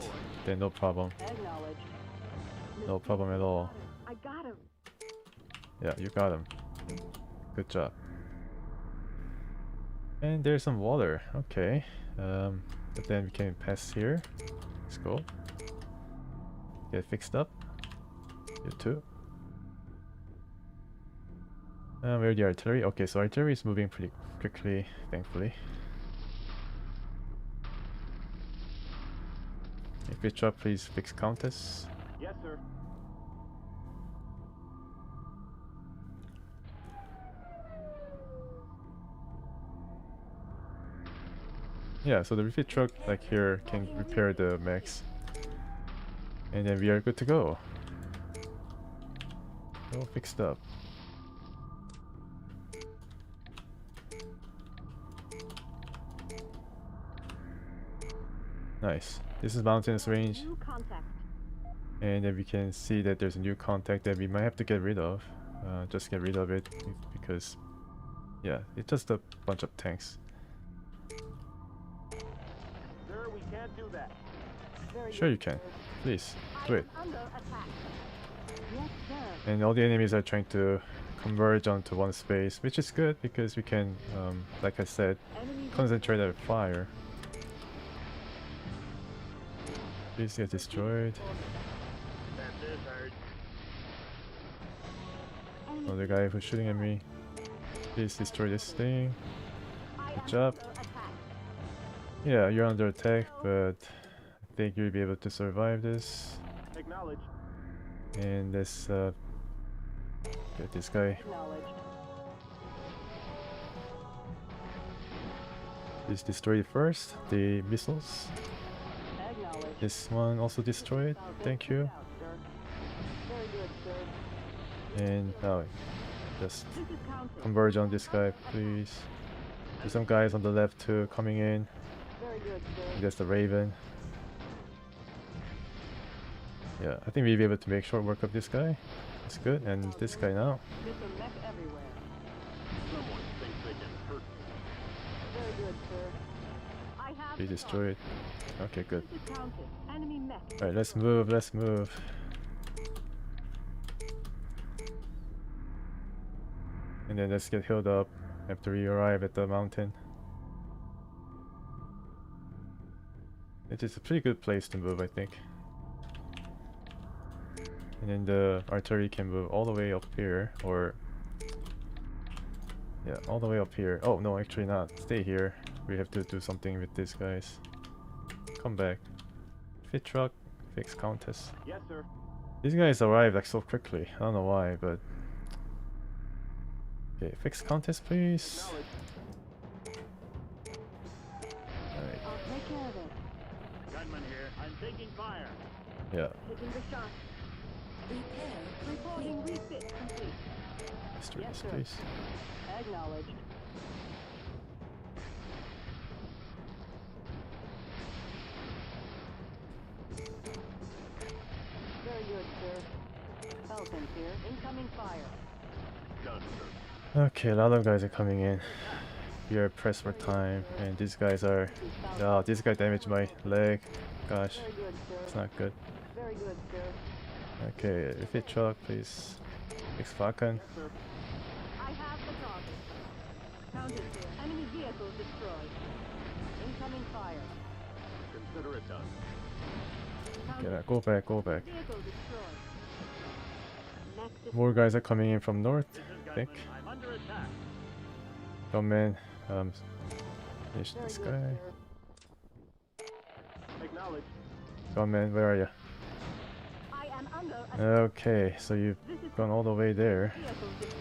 A: then no problem.
M: Acknowledge.
A: No problem at all.
M: I got him.
A: Yeah, you got him. Good job. And there's some water. Okay. But then we can pass here. Let's go. Get fixed up. You too. Where's the artillery? Okay, so artillery is moving pretty quickly, thankfully. If you drop, please fix Countess.
O: Yes, sir.
A: Yeah, so the refit truck like here can repair the mechs. And then we are good to go. All fixed up. Nice. This is mountainous range. And then we can see that there's a new contact that we might have to get rid of. Just get rid of it because, yeah, it's just a bunch of tanks.
O: Sir, we can't do that.
A: Sure you can. Please, do it.
O: Yes, sir.
A: And all the enemies are trying to converge onto one space, which is good because we can, like I said, concentrate our fire. Please get destroyed. Oh, the guy who's shooting at me. Please destroy this thing. Good job. Yeah, you're under attack, but I think you'll be able to survive this. And let's get this guy. Please destroy it first, the missiles. This one also destroyed. Thank you. And now, just converge on this guy, please. There's some guys on the left too coming in. That's the Raven. Yeah, I think we'll be able to make short work of this guy. That's good. And this guy now. Be destroyed. Okay, good. Alright, let's move, let's move. And then let's get healed up after we arrive at the mountain. It is a pretty good place to move, I think. And then the artillery can move all the way up here, or... yeah, all the way up here. Oh, no, actually not. Stay here. We have to do something with these guys. Come back. Fit truck, fix Countess.
O: Yes, sir.
A: These guys arrived like so quickly. I don't know why, but... okay, fix Countess, please. Alright.
O: I'll take care of it. Gunman here. I'm taking fire.
A: Yeah.
O: Taking the shot. Reporting refit complete.
A: Destroy
O: Yes,
A: this,
O: sir.
A: please.
O: Acknowledged. Very good, sir. Falcons here. Incoming fire. Done, sir.
A: Okay, a lot of guys are coming in. We are pressed for time, and these guys are... oh, this guy damaged my leg. Gosh, it's not good.
O: Very good, sir.
A: Okay, refit truck, please. Fix Falcon.
O: I have the target. Counted here. Enemy vehicle destroyed. Incoming fire. Consider it done.
A: Okay, go back, go back.
O: Vehicle destroyed. Next
A: More guys are coming in from north, I think.
O: I'm under attack.
A: Gunman, finish this guy.
O: Acknowledged.
A: Gunman, where are you?
O: I am under attack.
A: Okay, so you've gone all the way there.
O: Vehicle destroyed.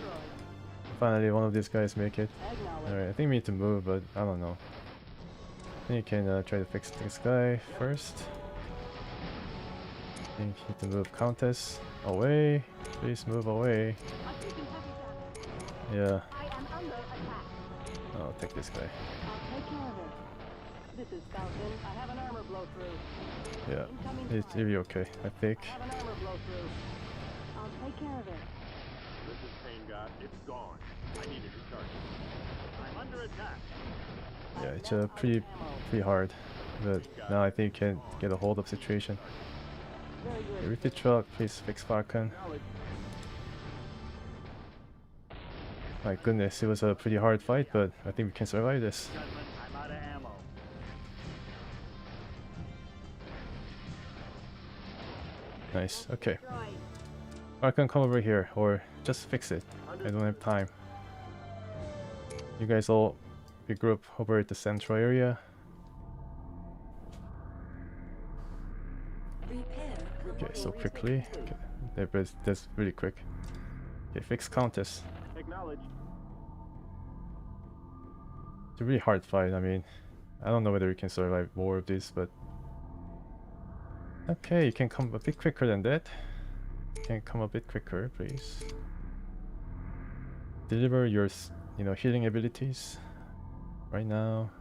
A: Finally, one of these guys make it. Alright, I think we need to move, but I don't know. I think you can try to fix this guy first. I think you need to move Countess away. Please move away. Yeah.
O: I am under attack.
A: I'll take this guy.
O: I'll take care of it. This is Falcon. I have an armor blow through.
A: Yeah, it'll be okay, I think.
O: I have an armor blow through. I'll take care of it.
S: This is Pain God. It's gone. I need to recharge it. I'm under attack.
A: Yeah, it's pretty hard, but now I think you can get a hold of the situation. Refit truck, please fix Falcon. My goodness, it was a pretty hard fight, but I think we can survive this.
S: I'm out of ammo.
A: Nice, okay. I can come over here, or just fix it. I don't have time. You guys all regroup over at the central area. Okay, so quickly. Okay, that's really quick. Okay, fix Countess.
S: Acknowledged.
A: It's a really hard fight. I mean, I don't know whether we can survive more of this, but okay, you can come a bit quicker than that. You can come a bit quicker, please. Deliver your, healing abilities. Right now,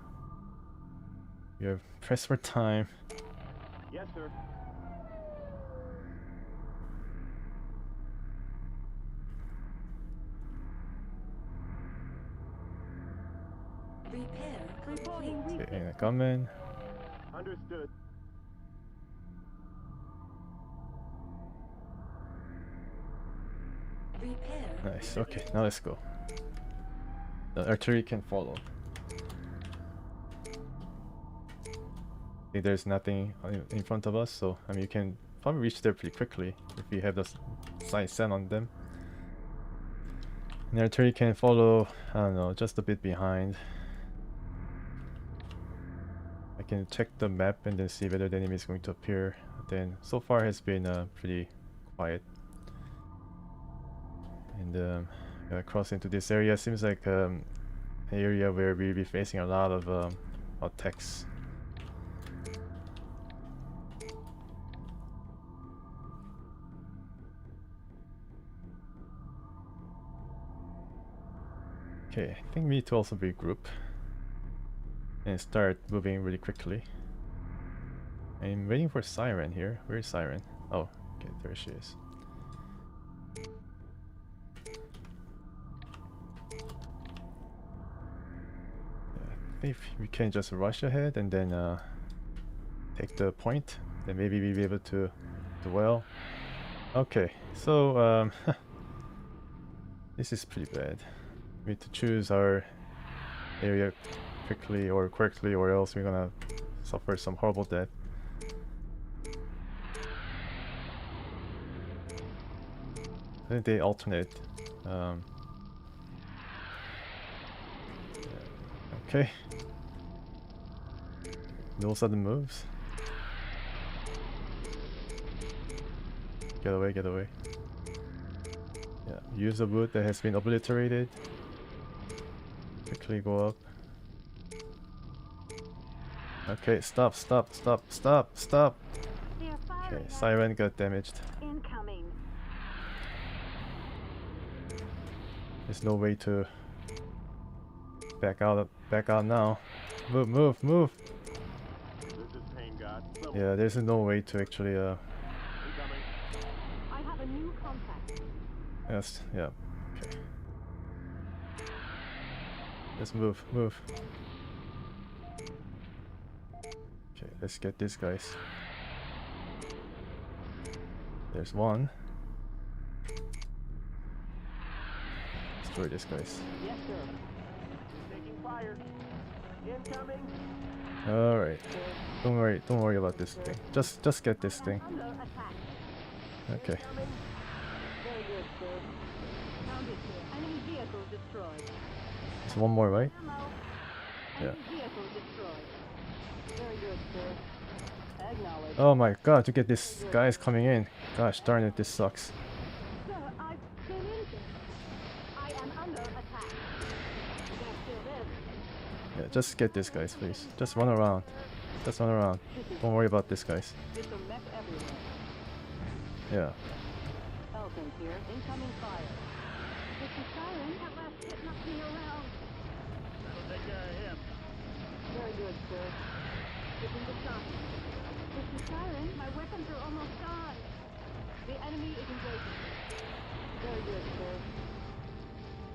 A: you have pressed for time.
S: Yes, sir.
A: Okay, and a gunman.
S: Understood.
A: Nice. Okay, now let's go. The artillery can follow. Okay, there's nothing in front of us, so I mean you can probably reach there pretty quickly if you have the sight set on them. And the artillery can follow, I don't know, just a bit behind. I can check the map and then see whether the enemy is going to appear. Then so far has been pretty quiet. And cross into this area seems like an area where we'll be facing a lot of attacks. Okay, I think we need to also regroup and start moving really quickly. I'm waiting for Siren here. Where is Siren? Oh, okay, there she is. If we can just rush ahead and then take the point, then maybe we'll be able to do well. Okay, so this is pretty bad. We need to choose our area quickly or quickly, or else we're gonna suffer some horrible death. I think they alternate. Okay. No sudden moves. Get away, get away. Yeah, use a wood that has been obliterated. Quickly go up. Okay, stop. Okay, Siren got damaged.
M: Incoming.
A: There's no way to back out now. Move.
S: This is Pain God.
A: Yeah, there's no way to actually
M: I have a new contact.
A: Yes, yeah. Okay. Let's move. Okay, let's get these guys. There's one. Destroy these guys.
S: Yes, sir. Taking fire. Incoming.
A: All right. Don't worry about this thing. Just get this thing. Okay.
M: Very good, sir. Found it, sir. Enemy vehicle destroyed.
A: There's one more, right? Yeah.
M: Enemy vehicle destroyed. Very good, sir. Acknowledged.
A: Oh my god, to get these guys coming in. Gosh darn it, this sucks.
M: Sir, I've been injured. I am under attack. You can steal this.
A: Yeah, just get these guys, please. Just run around. Don't worry about these guys.
M: Missile mech everywhere.
A: Yeah.
M: Falcons here. Incoming fire. This is Siren. At last it knocked me around.
S: That'll take care of him.
M: Very good, sir. Taking the shot. This is Siren. My weapons are almost gone. The enemy is engaging. Very good, sir.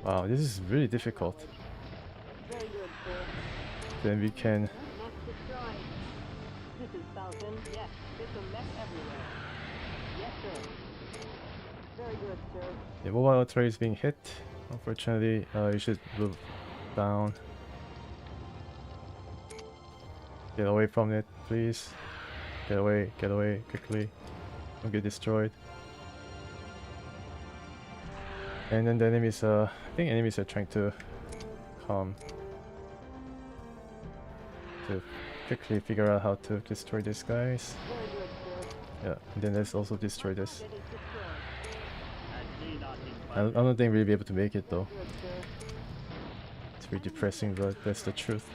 A: Wow, this is really difficult.
M: Very good, sir.
A: Then we can.
M: Mech destroyed. This is Falcon. Yes, missile mech everywhere. Yes, sir. Very good, sir.
A: The mobile artillery is being hit. Unfortunately, you should move down. Get away from it, please. Get away quickly. Don't get destroyed. And then the enemies, I think enemies are trying to come to quickly figure out how to destroy these guys. Yeah, and then let's also destroy this. I don't think we'll be able to make it though. It's pretty depressing, but that's the truth.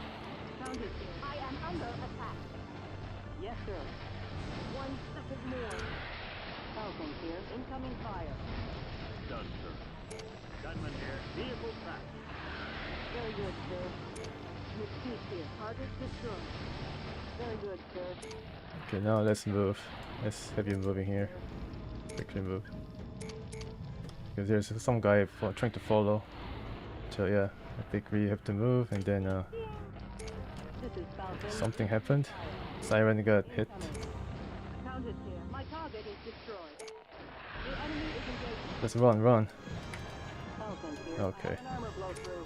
O: I am under attack. Yes, sir. 1 second more. Falcon here. Incoming fire.
S: Done, sir. Gunman here. Vehicle tracked.
O: Very good, sir. Mystique here. Target destroyed. Very good, sir.
A: Okay, now let's move. Let's have you moving here. Quickly move. Because there's some guy trying to follow. So yeah, I think we have to move, and then something happened. Siren got hit.
O: Countess here. My target is destroyed. The enemy is engaged.
A: Let's run.
O: Falcon here.
A: Okay.
O: I have an armor blow through.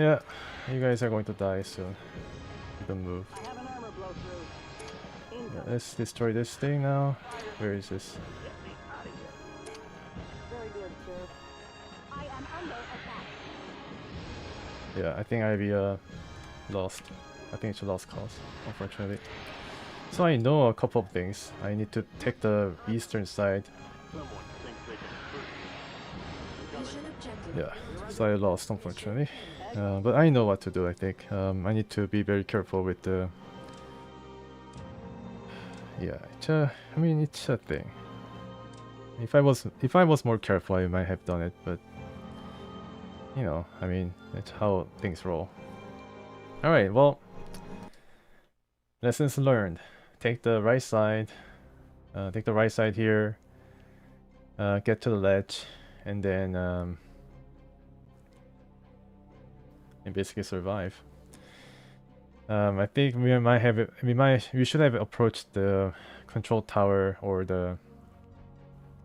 A: Yeah, you guys are going to die soon. Don't move.
O: I have an armor blow through.
A: Yeah, let's destroy this thing now. Where is this?
O: Very good, sir. I am under attack.
A: Yeah, I think I'll be lost. I think it's a lost cause, unfortunately. So I know a couple of things. I need to take the eastern side. Yeah, so I lost, unfortunately. But I know what to do, I think. I need to be very careful with the... Yeah, I mean, it's a thing. If I was more careful, I might have done it, but... You know, I mean, that's how things roll. Alright, well... Lessons learned. Take the right side. Take the right side here. Get to the ledge. And then... and basically survive. I think we should have approached the control tower or the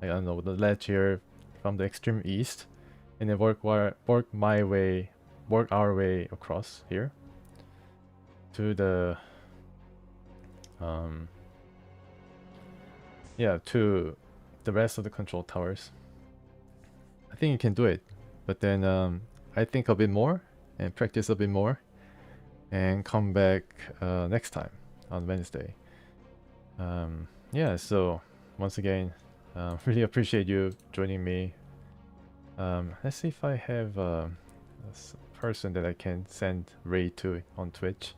A: I don't know, the ledge here from the extreme east, and then work our way across here to the to the rest of the control towers. I think you can do it, but then I think a bit more and practice a bit more and come back next time on Wednesday. Yeah, so once again, really appreciate you joining me. Let's see if I have a person that I can send raid to on Twitch.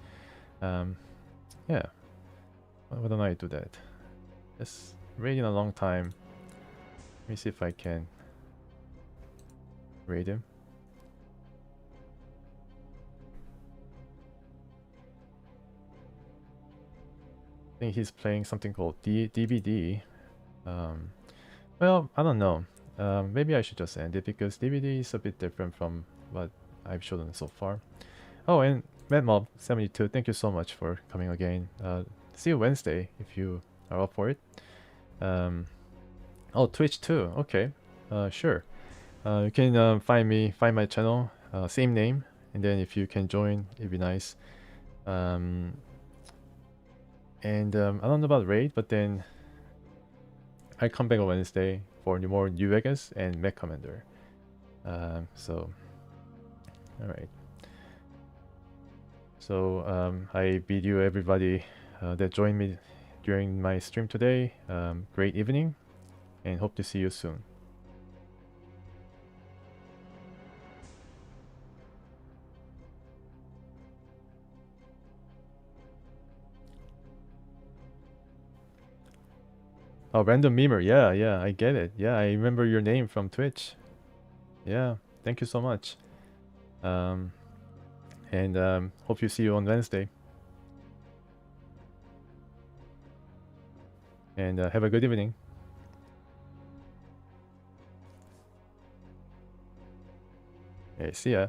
A: Yeah, why don't I do that? Just raid in a long time. Let me see if I can raid him. I think he's playing something called DVD. Well, I don't know. Maybe I should just end it because DVD is a bit different from what I've shown so far. Oh, and MadMob72, thank you so much for coming again. See you Wednesday if you are up for it. Oh, Twitch too. Okay, sure. You can find my channel, same name, and then if you can join, it'd be nice. And I don't know about raid, but then I come back on Wednesday for more New Vegas and Mech Commander. So, alright. So I bid you everybody that joined me during my stream today, great evening, and hope to see you soon. Oh, random memer. Yeah, I get it. Yeah, I remember your name from Twitch. Yeah, thank you so much. And hope you see you on Wednesday. And have a good evening. Okay, see ya.